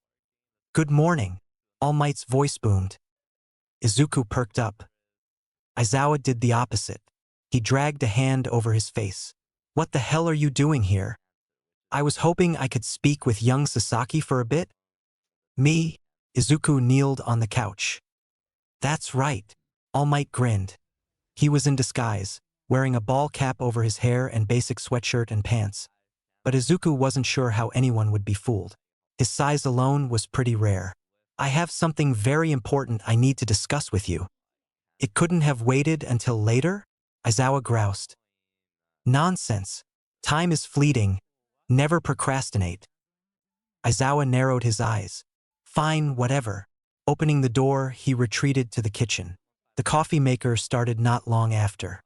"Good morning," All Might's voice boomed. Izuku perked up. Aizawa did the opposite. He dragged a hand over his face. "What the hell are you doing here?" "I was hoping I could speak with young Sasaki for a bit." "Me?" Izuku kneeled on the couch. "That's right." All Might grinned. He was in disguise, wearing a ball cap over his hair and basic sweatshirt and pants. But Izuku wasn't sure how anyone would be fooled. His size alone was pretty rare. "I have something very important I need to discuss with you." "It couldn't have waited until later?" Aizawa groused. "Nonsense. Time is fleeting. Never procrastinate." Aizawa narrowed his eyes. "Fine, whatever." Opening the door, he retreated to the kitchen. The coffee maker started not long after.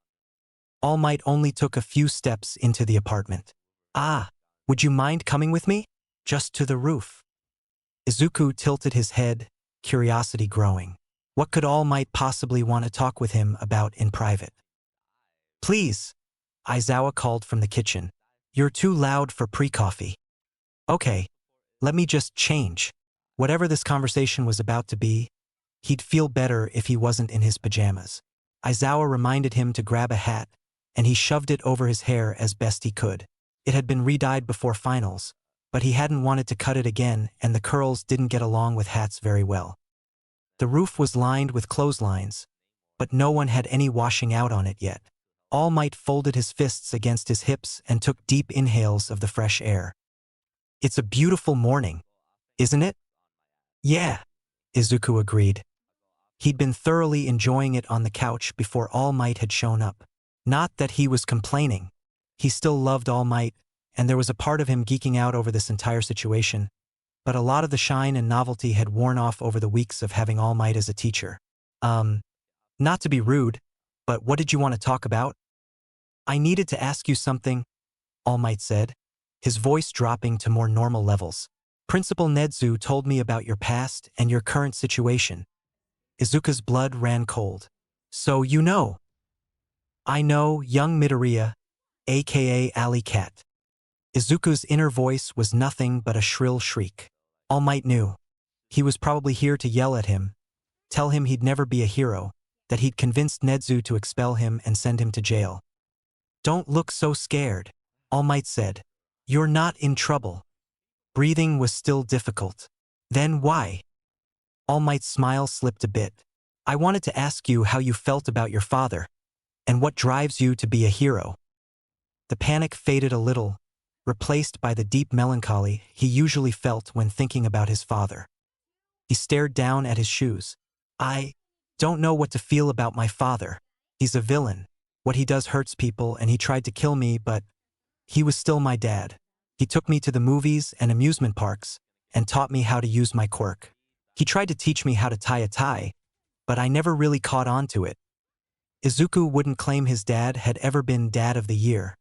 All Might only took a few steps into the apartment. "Ah, would you mind coming with me? Just to the roof." Izuku tilted his head, curiosity growing. What could All Might possibly want to talk with him about in private? "Please," Aizawa called from the kitchen. "You're too loud for pre-coffee." "Okay, let me just change." Whatever this conversation was about to be, he'd feel better if he wasn't in his pajamas. Aizawa reminded him to grab a hat, and he shoved it over his hair as best he could. It had been re-dyed before finals, but he hadn't wanted to cut it again, and the curls didn't get along with hats very well. The roof was lined with clotheslines, but no one had any washing out on it yet. All Might folded his fists against his hips and took deep inhales of the fresh air. "It's a beautiful morning, isn't it?" "Yeah," Izuku agreed. He'd been thoroughly enjoying it on the couch before All Might had shown up. Not that he was complaining. He still loved All Might, and there was a part of him geeking out over this entire situation, but a lot of the shine and novelty had worn off over the weeks of having All Might as a teacher. Not to be rude, but what did you want to talk about?" "I needed to ask you something," All Might said, his voice dropping to more normal levels. "Principal Nedzu told me about your past and your current situation." Izuku's blood ran cold. "So you know." "I know young Midoriya, aka Alley Cat." Izuku's inner voice was nothing but a shrill shriek. All Might knew. He was probably here to yell at him, tell him he'd never be a hero, that he'd convinced Nedzu to expel him and send him to jail. "Don't look so scared," All Might said. "You're not in trouble." Breathing was still difficult. "Then why?" All Might's smile slipped a bit. "I wanted to ask you how you felt about your father, and what drives you to be a hero." The panic faded a little, replaced by the deep melancholy he usually felt when thinking about his father. He stared down at his shoes. "I don't know what to feel about my father. He's a villain. What he does hurts people, and he tried to kill me, but he was still my dad. He took me to the movies and amusement parks and taught me how to use my quirk. He tried to teach me how to tie a tie, but I never really caught on to it." Izuku wouldn't claim his dad had ever been Dad of the Year,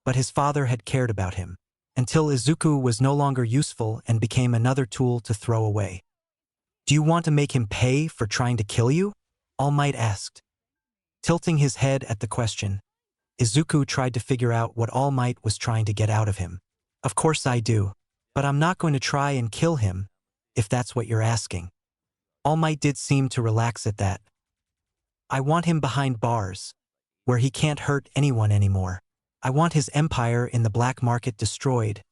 but his father had cared about him, until Izuku was no longer useful and became another tool to throw away. "Do you want to make him pay for trying to kill you?" All Might asked. Tilting his head at the question, Izuku tried to figure out what All Might was trying to get out of him. "Of course I do, but I'm not going to try and kill him, if that's what you're asking." All Might did seem to relax at that. "I want him behind bars, where he can't hurt anyone anymore. I want his empire in the black market destroyed,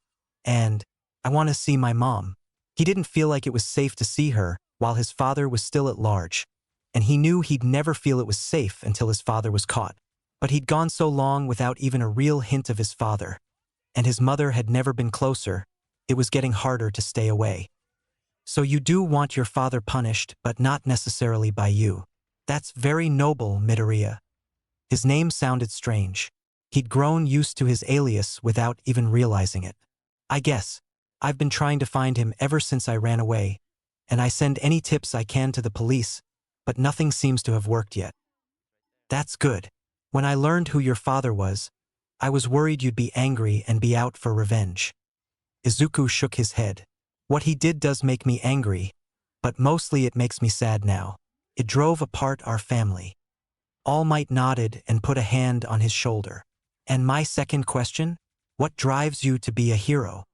and I want to see my mom." He didn't feel like it was safe to see her while his father was still at large, and he knew he'd never feel it was safe until his father was caught. But he'd gone so long without even a real hint of his father, and his mother had never been closer, it was getting harder to stay away. "So you do want your father punished, but not necessarily by you. That's very noble, Midoriya." His name sounded strange. He'd grown used to his alias without even realizing it. "I guess. I've been trying to find him ever since I ran away, and I send any tips I can to the police, but nothing seems to have worked yet." "That's good. When I learned who your father was, I was worried you'd be angry and be out for revenge." Izuku shook his head. "What he did does make me angry, but mostly it makes me sad now. It drove apart our family." All Might nodded and put a hand on his shoulder. "And my second question? What drives you to be a hero?"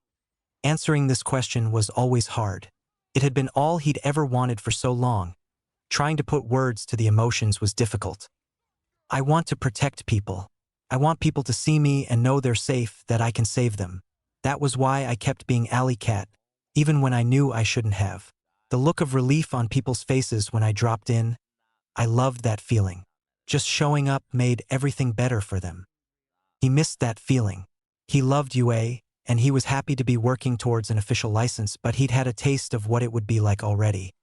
Answering this question was always hard. It had been all he'd ever wanted for so long. Trying to put words to the emotions was difficult. I want to protect people. I want people to see me and know they're safe, that I can save them. That was why I kept being Alley Cat, even when I knew I shouldn't have. The look of relief on people's faces when I dropped in, I loved that feeling. Just showing up made everything better for them. He missed that feeling. He loved UA, and he was happy to be working towards an official license, but he'd had a taste of what it would be like already.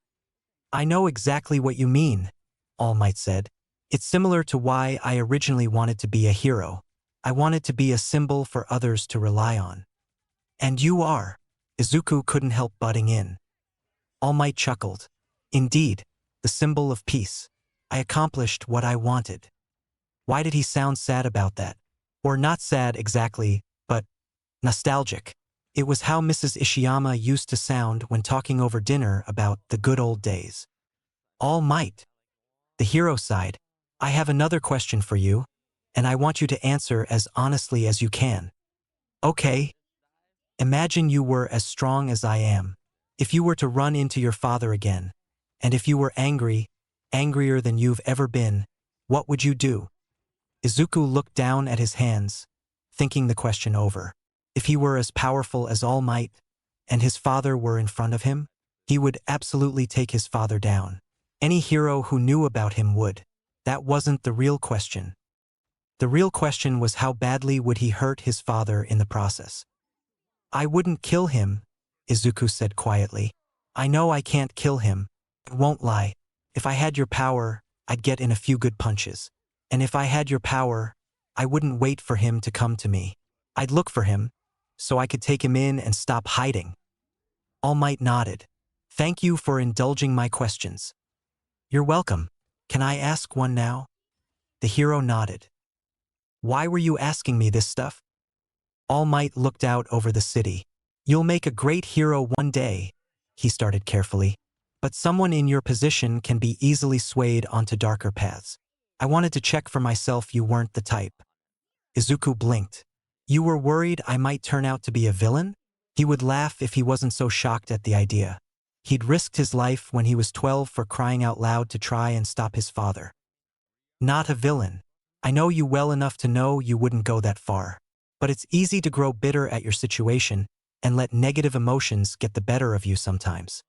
I know exactly what you mean, All Might said. It's similar to why I originally wanted to be a hero. I wanted to be a symbol for others to rely on. And you are. Izuku couldn't help butting in. All Might chuckled. Indeed, the symbol of peace. I accomplished what I wanted. Why did he sound sad about that? Or not sad exactly, but nostalgic. It was how Mrs. Ishiyama used to sound when talking over dinner about the good old days. All Might. The hero sighed. I have another question for you, and I want you to answer as honestly as you can. Okay. Imagine you were as strong as I am. If you were to run into your father again, and if you were angry, angrier than you've ever been, what would you do? Izuku looked down at his hands, thinking the question over. If he were as powerful as All Might, and his father were in front of him, he would absolutely take his father down. Any hero who knew about him would. That wasn't the real question. The real question was how badly would he hurt his father in the process. I wouldn't kill him, Izuku said quietly. I know I can't kill him. I won't lie. If I had your power, I'd get in a few good punches. And if I had your power, I wouldn't wait for him to come to me. I'd look for him, so I could take him in and stop hiding. All Might nodded. Thank you for indulging my questions. You're welcome. Can I ask one now? The hero nodded. Why were you asking me this stuff? All Might looked out over the city. You'll make a great hero one day, he started carefully. But someone in your position can be easily swayed onto darker paths. I wanted to check for myself you weren't the type. Izuku blinked. You were worried I might turn out to be a villain? He would laugh if he wasn't so shocked at the idea. He'd risked his life when he was 12 for crying out loud to try and stop his father. Not a villain. I know you well enough to know you wouldn't go that far. But it's easy to grow bitter at your situation and let negative emotions get the better of you sometimes.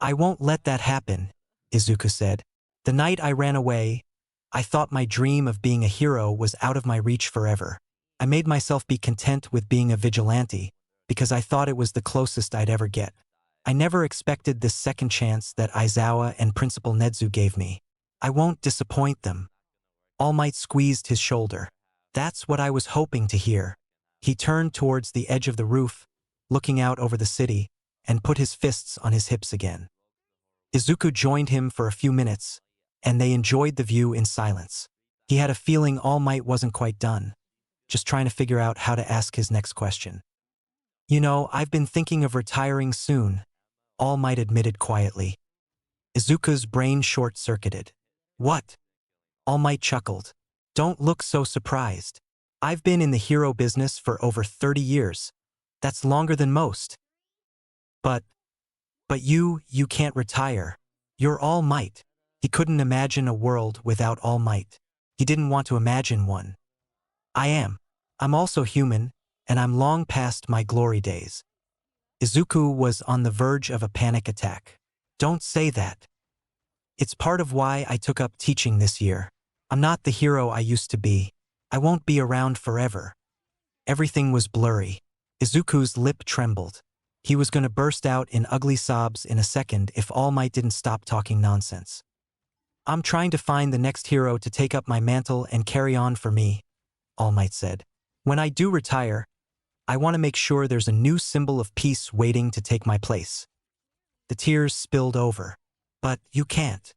I won't let that happen, Izuku said. The night I ran away, I thought my dream of being a hero was out of my reach forever. I made myself be content with being a vigilante because I thought it was the closest I'd ever get. I never expected this second chance that Aizawa and Principal Nedzu gave me. I won't disappoint them. All Might squeezed his shoulder. That's what I was hoping to hear. He turned towards the edge of the roof, looking out over the city, and put his fists on his hips again. Izuku joined him for a few minutes, and they enjoyed the view in silence. He had a feeling All Might wasn't quite done, just trying to figure out how to ask his next question. You know, I've been thinking of retiring soon, All Might admitted quietly. Izuku's brain short-circuited. What? All Might chuckled. Don't look so surprised. I've been in the hero business for over 30 years. That's longer than most. But you can't retire. You're All Might. He couldn't imagine a world without All Might. He didn't want to imagine one. I am. I'm also human, and I'm long past my glory days. Izuku was on the verge of a panic attack. Don't say that. It's part of why I took up teaching this year. I'm not the hero I used to be. I won't be around forever. Everything was blurry. Izuku's lip trembled. He was going to burst out in ugly sobs in a second if All Might didn't stop talking nonsense. I'm trying to find the next hero to take up my mantle and carry on for me, All Might said. When I do retire, I want to make sure there's a new symbol of peace waiting to take my place. The tears spilled over. But you can't.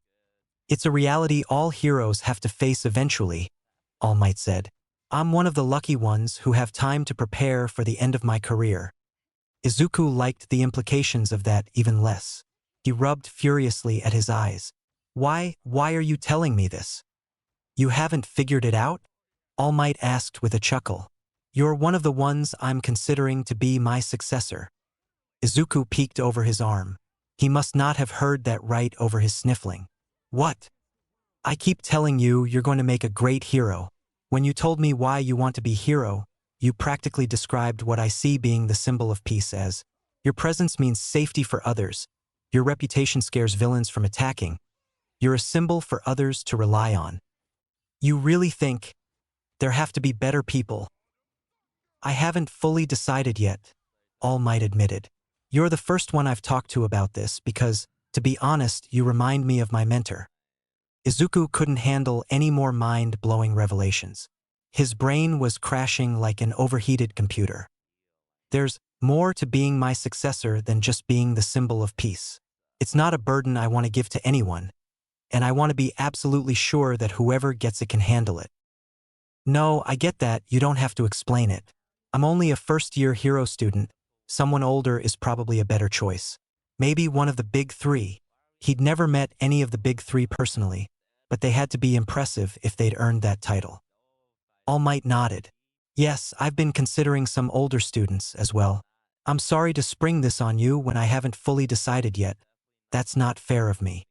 It's a reality all heroes have to face eventually, All Might said. I'm one of the lucky ones who have time to prepare for the end of my career. Izuku liked the implications of that even less. He rubbed furiously at his eyes. Why are you telling me this? You haven't figured it out? All Might asked with a chuckle. You're one of the ones I'm considering to be my successor. Izuku peeked over his arm. He must not have heard that right over his sniffling. What? I keep telling you you're going to make a great hero. When you told me why you want to be hero, you practically described what I see being the symbol of peace as. Your presence means safety for others. Your reputation scares villains from attacking. You're a symbol for others to rely on. You really think there have to be better people? I haven't fully decided yet, All Might admitted. You're the first one I've talked to about this because, to be honest, you remind me of my mentor. Izuku couldn't handle any more mind-blowing revelations. His brain was crashing like an overheated computer. There's more to being my successor than just being the symbol of peace. It's not a burden I want to give to anyone, and I want to be absolutely sure that whoever gets it can handle it. No, I get that, you don't have to explain it. I'm only a first-year hero student. Someone older is probably a better choice. Maybe one of the big three. He'd never met any of the big three personally, but they had to be impressive if they'd earned that title. All Might nodded. Yes, I've been considering some older students as well. I'm sorry to spring this on you when I haven't fully decided yet. That's not fair of me.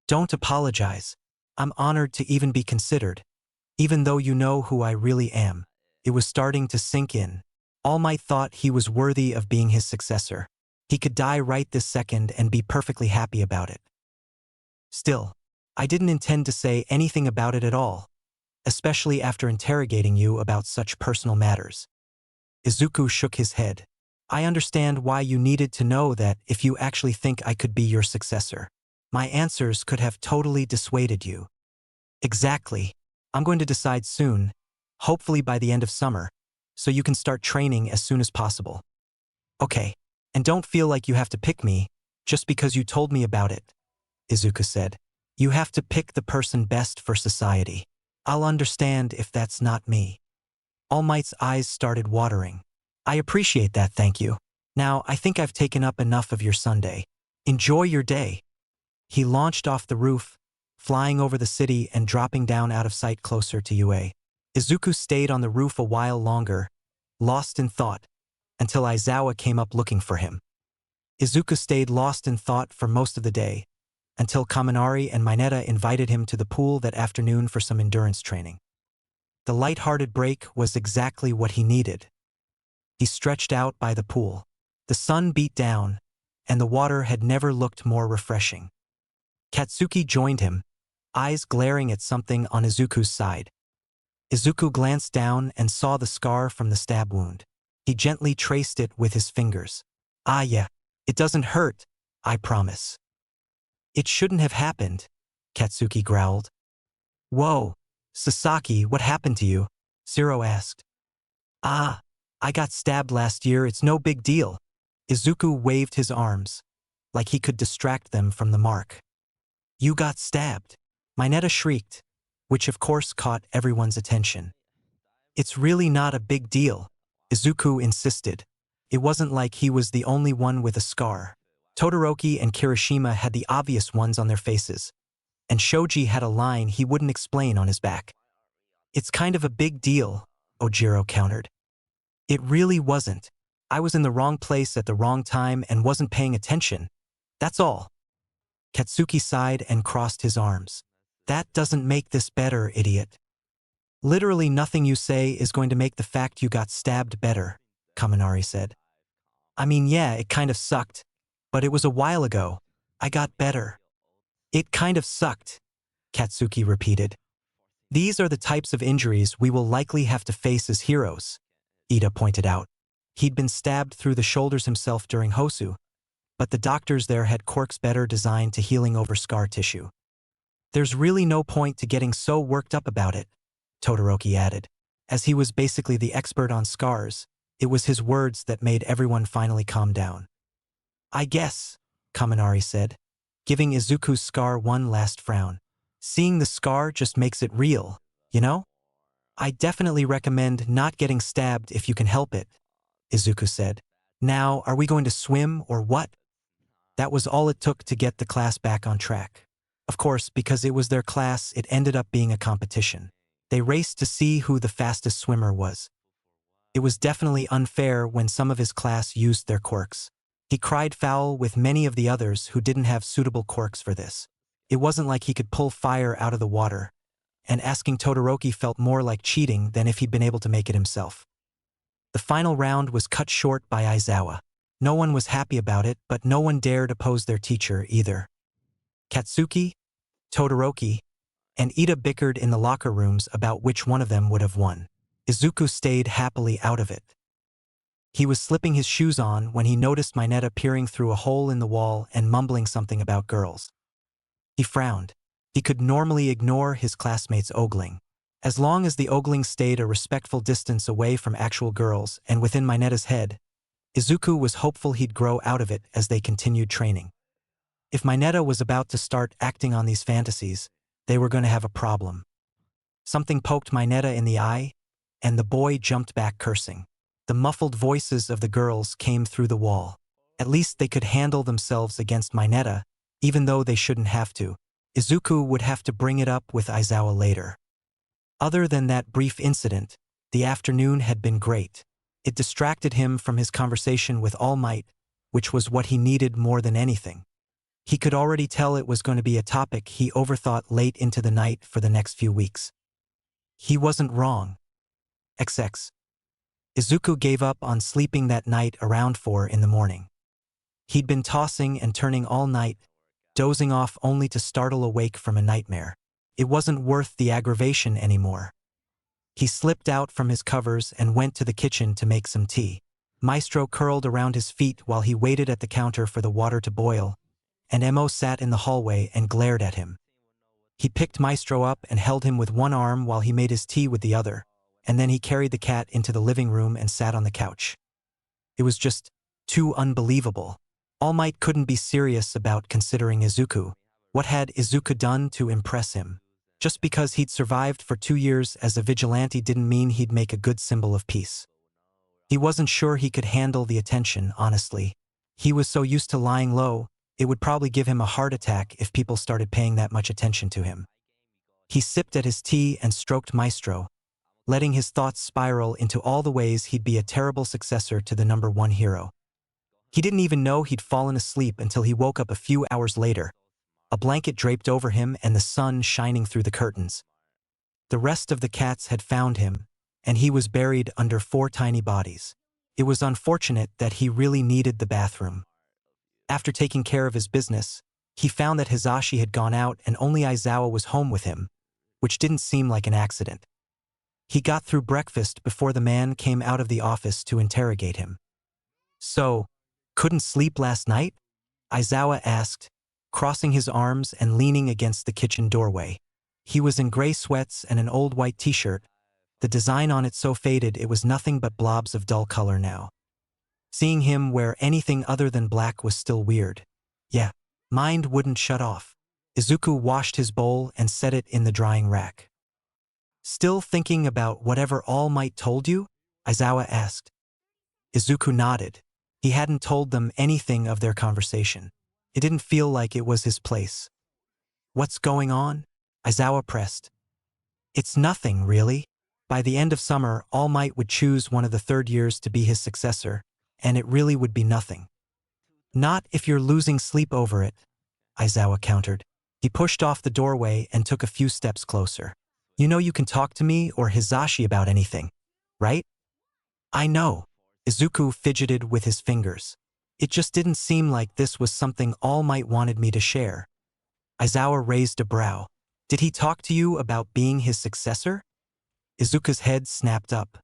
Don't apologize. I'm honored to even be considered. Even though you know who I really am. It was starting to sink in. All Might thought he was worthy of being his successor. He could die right this second and be perfectly happy about it. Still, I didn't intend to say anything about it at all, especially after interrogating you about such personal matters. Izuku shook his head. I understand why you needed to know that if you actually think I could be your successor. My answers could have totally dissuaded you. Exactly. I'm going to decide soon, hopefully by the end of summer, so you can start training as soon as possible. Okay, and don't feel like you have to pick me just because you told me about it, Izuku said. You have to pick the person best for society. I'll understand if that's not me. All Might's eyes started watering. I appreciate that, thank you. Now, I think I've taken up enough of your Sunday. Enjoy your day. He launched off the roof, flying over the city and dropping down out of sight closer to UA. Izuku stayed on the roof a while longer, lost in thought, until Aizawa came up looking for him. Izuku stayed lost in thought for most of the day, until Kaminari and Mineta invited him to the pool that afternoon for some endurance training. The light-hearted break was exactly what he needed. He stretched out by the pool. The sun beat down, and the water had never looked more refreshing. Katsuki joined him, eyes glaring at something on Izuku's side. Izuku glanced down and saw the scar from the stab wound. He gently traced it with his fingers. Ah yeah, it doesn't hurt, I promise. It shouldn't have happened, Katsuki growled. Whoa, Sasaki, what happened to you? Zero asked. Ah, I got stabbed last year, it's no big deal. Izuku waved his arms, like he could distract them from the mark. You got stabbed, Mineta shrieked, which of course caught everyone's attention. It's really not a big deal, Izuku insisted. It wasn't like he was the only one with a scar. Todoroki and Kirishima had the obvious ones on their faces, and Shoji had a line he wouldn't explain on his back. It's kind of a big deal, Ojiro countered. It really wasn't. I was in the wrong place at the wrong time and wasn't paying attention. That's all. Katsuki sighed and crossed his arms. That doesn't make this better, idiot. Literally nothing you say is going to make the fact you got stabbed better, Kaminari said. I mean, yeah, it kind of sucked, but it was a while ago. I got better. It kind of sucked, Katsuki repeated. These are the types of injuries we will likely have to face as heroes, Ida pointed out. He'd been stabbed through the shoulders himself during Hosu, but the doctors there had Quirk's better designed to healing over scar tissue. There's really no point to getting so worked up about it, Todoroki added. As he was basically the expert on scars, it was his words that made everyone finally calm down. I guess, Kaminari said, giving Izuku's scar one last frown. Seeing the scar just makes it real, you know? I definitely recommend not getting stabbed if you can help it, Izuku said. Now, are we going to swim or what? That was all it took to get the class back on track. Of course, because it was their class, it ended up being a competition. They raced to see who the fastest swimmer was. It was definitely unfair when some of his class used their quirks. He cried foul with many of the others who didn't have suitable quirks for this. It wasn't like he could pull fire out of the water, and asking Todoroki felt more like cheating than if he'd been able to make it himself. The final round was cut short by Aizawa. No one was happy about it, but no one dared oppose their teacher either. Katsuki, Todoroki, and Ida bickered in the locker rooms about which one of them would have won. Izuku stayed happily out of it. He was slipping his shoes on when he noticed Mineta peering through a hole in the wall and mumbling something about girls. He frowned. He could normally ignore his classmates' ogling. As long as the ogling stayed a respectful distance away from actual girls and within Mineta's head, Izuku was hopeful he'd grow out of it as they continued training. If Mineta was about to start acting on these fantasies, they were going to have a problem. Something poked Mineta in the eye, and the boy jumped back cursing. The muffled voices of the girls came through the wall. At least they could handle themselves against Mineta, even though they shouldn't have to. Izuku would have to bring it up with Aizawa later. Other than that brief incident, the afternoon had been great. It distracted him from his conversation with All Might, which was what he needed more than anything. He could already tell it was going to be a topic he overthought late into the night for the next few weeks. He wasn't wrong. XX. Izuku gave up on sleeping that night around 4 in the morning. He'd been tossing and turning all night, dozing off only to startle awake from a nightmare. It wasn't worth the aggravation anymore. He slipped out from his covers and went to the kitchen to make some tea. Maestro curled around his feet while he waited at the counter for the water to boil, and Emo sat in the hallway and glared at him. He picked Maestro up and held him with one arm while he made his tea with the other, and then he carried the cat into the living room and sat on the couch. It was just too unbelievable. All Might couldn't be serious about considering Izuku. What had Izuku done to impress him? Just because he'd survived for 2 years as a vigilante didn't mean he'd make a good symbol of peace. He wasn't sure he could handle the attention, honestly. He was so used to lying low, it would probably give him a heart attack if people started paying that much attention to him. He sipped at his tea and stroked Maestro, letting his thoughts spiral into all the ways he'd be a terrible successor to the #1 hero. He didn't even know he'd fallen asleep until he woke up a few hours later, a blanket draped over him and the sun shining through the curtains. The rest of the cats had found him, and he was buried under 4 tiny bodies. It was unfortunate that he really needed the bathroom. After taking care of his business, he found that Hizashi had gone out and only Aizawa was home with him, which didn't seem like an accident. He got through breakfast before the man came out of the office to interrogate him. "So, couldn't sleep last night?" Aizawa asked, crossing his arms and leaning against the kitchen doorway. He was in gray sweats and an old white t-shirt, the design on it so faded it was nothing but blobs of dull color now. Seeing him wear anything other than black was still weird. Yeah, mind wouldn't shut off. Izuku washed his bowl and set it in the drying rack. "Still thinking about whatever All Might told you?" Aizawa asked. Izuku nodded. He hadn't told them anything of their conversation. It didn't feel like it was his place. "What's going on?" Aizawa pressed. "It's nothing, really. By the end of summer, All Might would choose one of the 3rd years to be his successor, and it really would be nothing." "Not if you're losing sleep over it," Aizawa countered. He pushed off the doorway and took a few steps closer. "You know you can talk to me or Hizashi about anything, right?" "I know." Izuku fidgeted with his fingers. "It just didn't seem like this was something All Might wanted me to share." Aizawa raised a brow. "Did he talk to you about being his successor?" Izuku's head snapped up.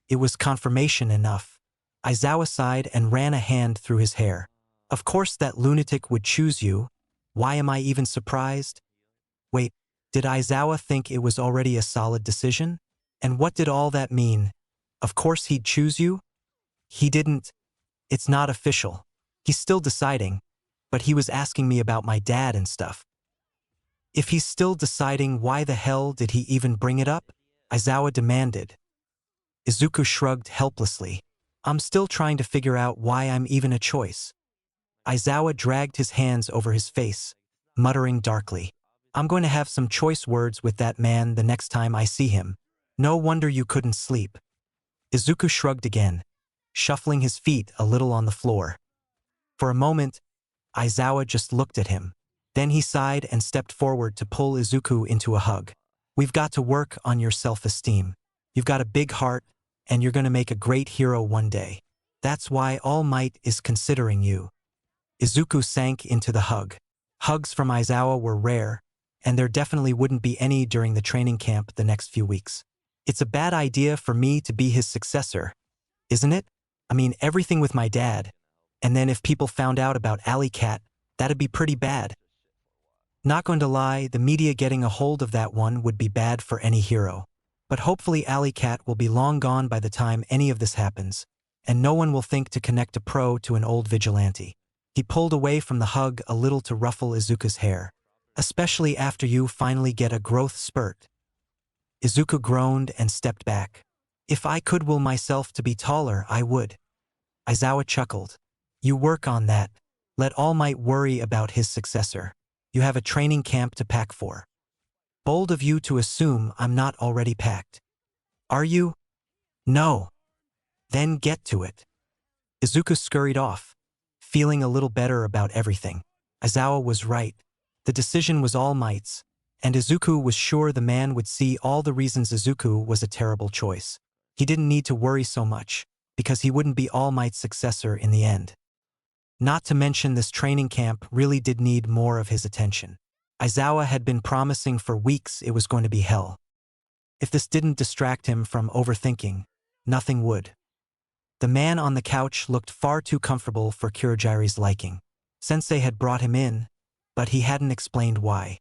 It was confirmation enough. Aizawa sighed and ran a hand through his hair. "Of course that lunatic would choose you. Why am I even surprised?" Wait, did Aizawa think it was already a solid decision? And what did all that mean? Of course he'd choose you? He didn't. It's not official. He's still deciding, but he was asking me about my dad and stuff. If he's still deciding, why the hell did he even bring it up? Aizawa demanded. Izuku shrugged helplessly. I'm still trying to figure out why I'm even a choice. Aizawa dragged his hands over his face, muttering darkly. I'm going to have some choice words with that man the next time I see him. No wonder you couldn't sleep. Izuku shrugged again, shuffling his feet a little on the floor. For a moment, Aizawa just looked at him. Then he sighed and stepped forward to pull Izuku into a hug. We've got to work on your self-esteem. You've got a big heart, and you're going to make a great hero one day. That's why All Might is considering you. Izuku sank into the hug. Hugs from Aizawa were rare, and there definitely wouldn't be any during the training camp the next few weeks. It's a bad idea for me to be his successor, isn't it? I mean, everything with my dad. And then if people found out about Alley Cat, that'd be pretty bad. Not going to lie, the media getting a hold of that one would be bad for any hero. But hopefully Alley Cat will be long gone by the time any of this happens, and no one will think to connect a pro to an old vigilante. He pulled away from the hug a little to ruffle Izuku's hair. Especially after you finally get a growth spurt. Izuku groaned and stepped back. If I could will myself to be taller, I would. Aizawa chuckled. You work on that. Let All Might worry about his successor. You have a training camp to pack for. Bold of you to assume I'm not already packed. Are you? No. Then get to it. Izuku scurried off, feeling a little better about everything. Aizawa was right. The decision was All Might's, and Izuku was sure the man would see all the reasons Izuku was a terrible choice. He didn't need to worry so much, because he wouldn't be All Might's successor in the end. Not to mention this training camp really did need more of his attention. Aizawa had been promising for weeks it was going to be hell. If this didn't distract him from overthinking, nothing would. The man on the couch looked far too comfortable for Kurogiri's liking. Sensei had brought him in, but he hadn't explained why.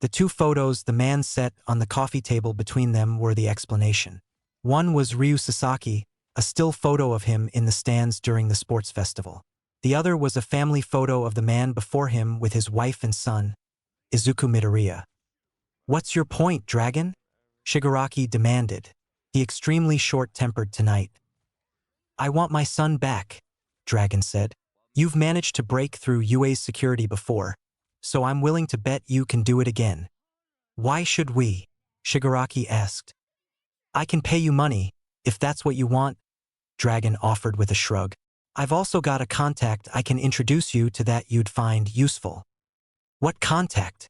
The two photos the man set on the coffee table between them were the explanation. One was Ryu Sasaki, a still photo of him in the stands during the sports festival. The other was a family photo of the man before him with his wife and son, Izuku Midoriya. What's your point, Dragon? Shigaraki demanded. He extremely short-tempered tonight. I want my son back, Dragon said. You've managed to break through UA's security before, so I'm willing to bet you can do it again. Why should we? Shigaraki asked. I can pay you money, if that's what you want, Dragon offered with a shrug. I've also got a contact I can introduce you to that you'd find useful. What contact?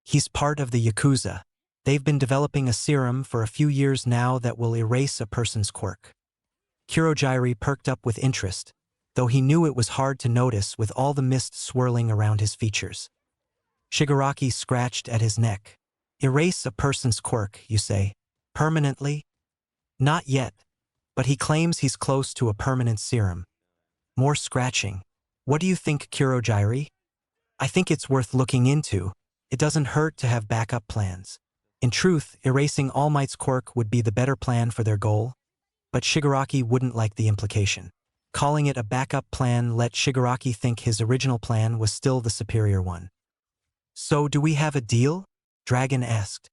He's part of the Yakuza. They've been developing a serum for a few years now that will erase a person's quirk. Kurogiri perked up with interest, though he knew it was hard to notice with all the mist swirling around his features. Shigaraki scratched at his neck. Erase a person's quirk, you say? Permanently? Not yet, but he claims he's close to a permanent serum. More scratching. What do you think, Kurogiri? I think it's worth looking into. It doesn't hurt to have backup plans. In truth, erasing All Might's quirk would be the better plan for their goal, but Shigaraki wouldn't like the implication. Calling it a backup plan let Shigaraki think his original plan was still the superior one. So do we have a deal? Dragon asked.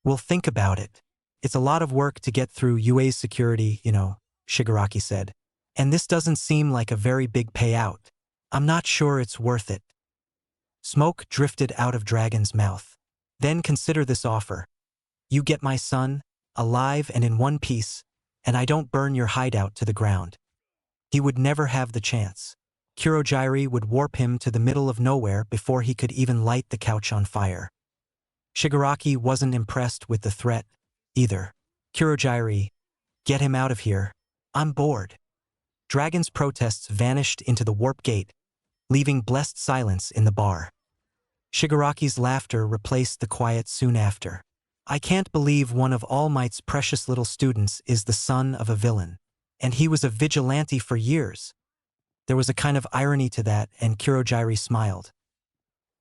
We'll think about it. It's a lot of work to get through UA's security, Shigaraki said. And this doesn't seem like a very big payout. I'm not sure it's worth it. Smoke drifted out of Dragon's mouth. Then consider this offer. You get my son, alive and in one piece, and I don't burn your hideout to the ground. He would never have the chance. Kurogiri would warp him to the middle of nowhere before he could even light the couch on fire. Shigaraki wasn't impressed with the threat, either. Kurogiri, get him out of here. I'm bored. Dragon's protests vanished into the warp gate, leaving blessed silence in the bar. Shigaraki's laughter replaced the quiet soon after. I can't believe one of All Might's precious little students is the son of a villain. And he was a vigilante for years. There was a kind of irony to that, and Kurogiri smiled.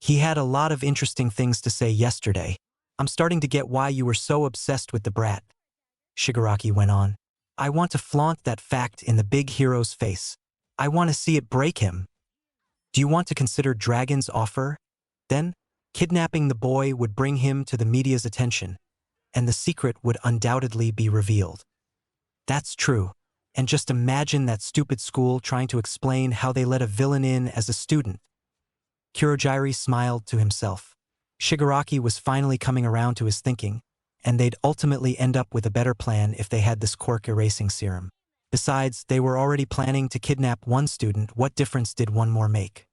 He had a lot of interesting things to say yesterday. I'm starting to get why you were so obsessed with the brat, Shigaraki went on. I want to flaunt that fact in the big hero's face. I want to see it break him. Do you want to consider Dragon's offer? Then, kidnapping the boy would bring him to the media's attention, and the secret would undoubtedly be revealed. That's true. And just imagine that stupid school trying to explain how they let a villain in as a student. Kurogiri smiled to himself. Shigaraki was finally coming around to his thinking, and they'd ultimately end up with a better plan if they had this quirk erasing serum. Besides, they were already planning to kidnap one student. What difference did one more make?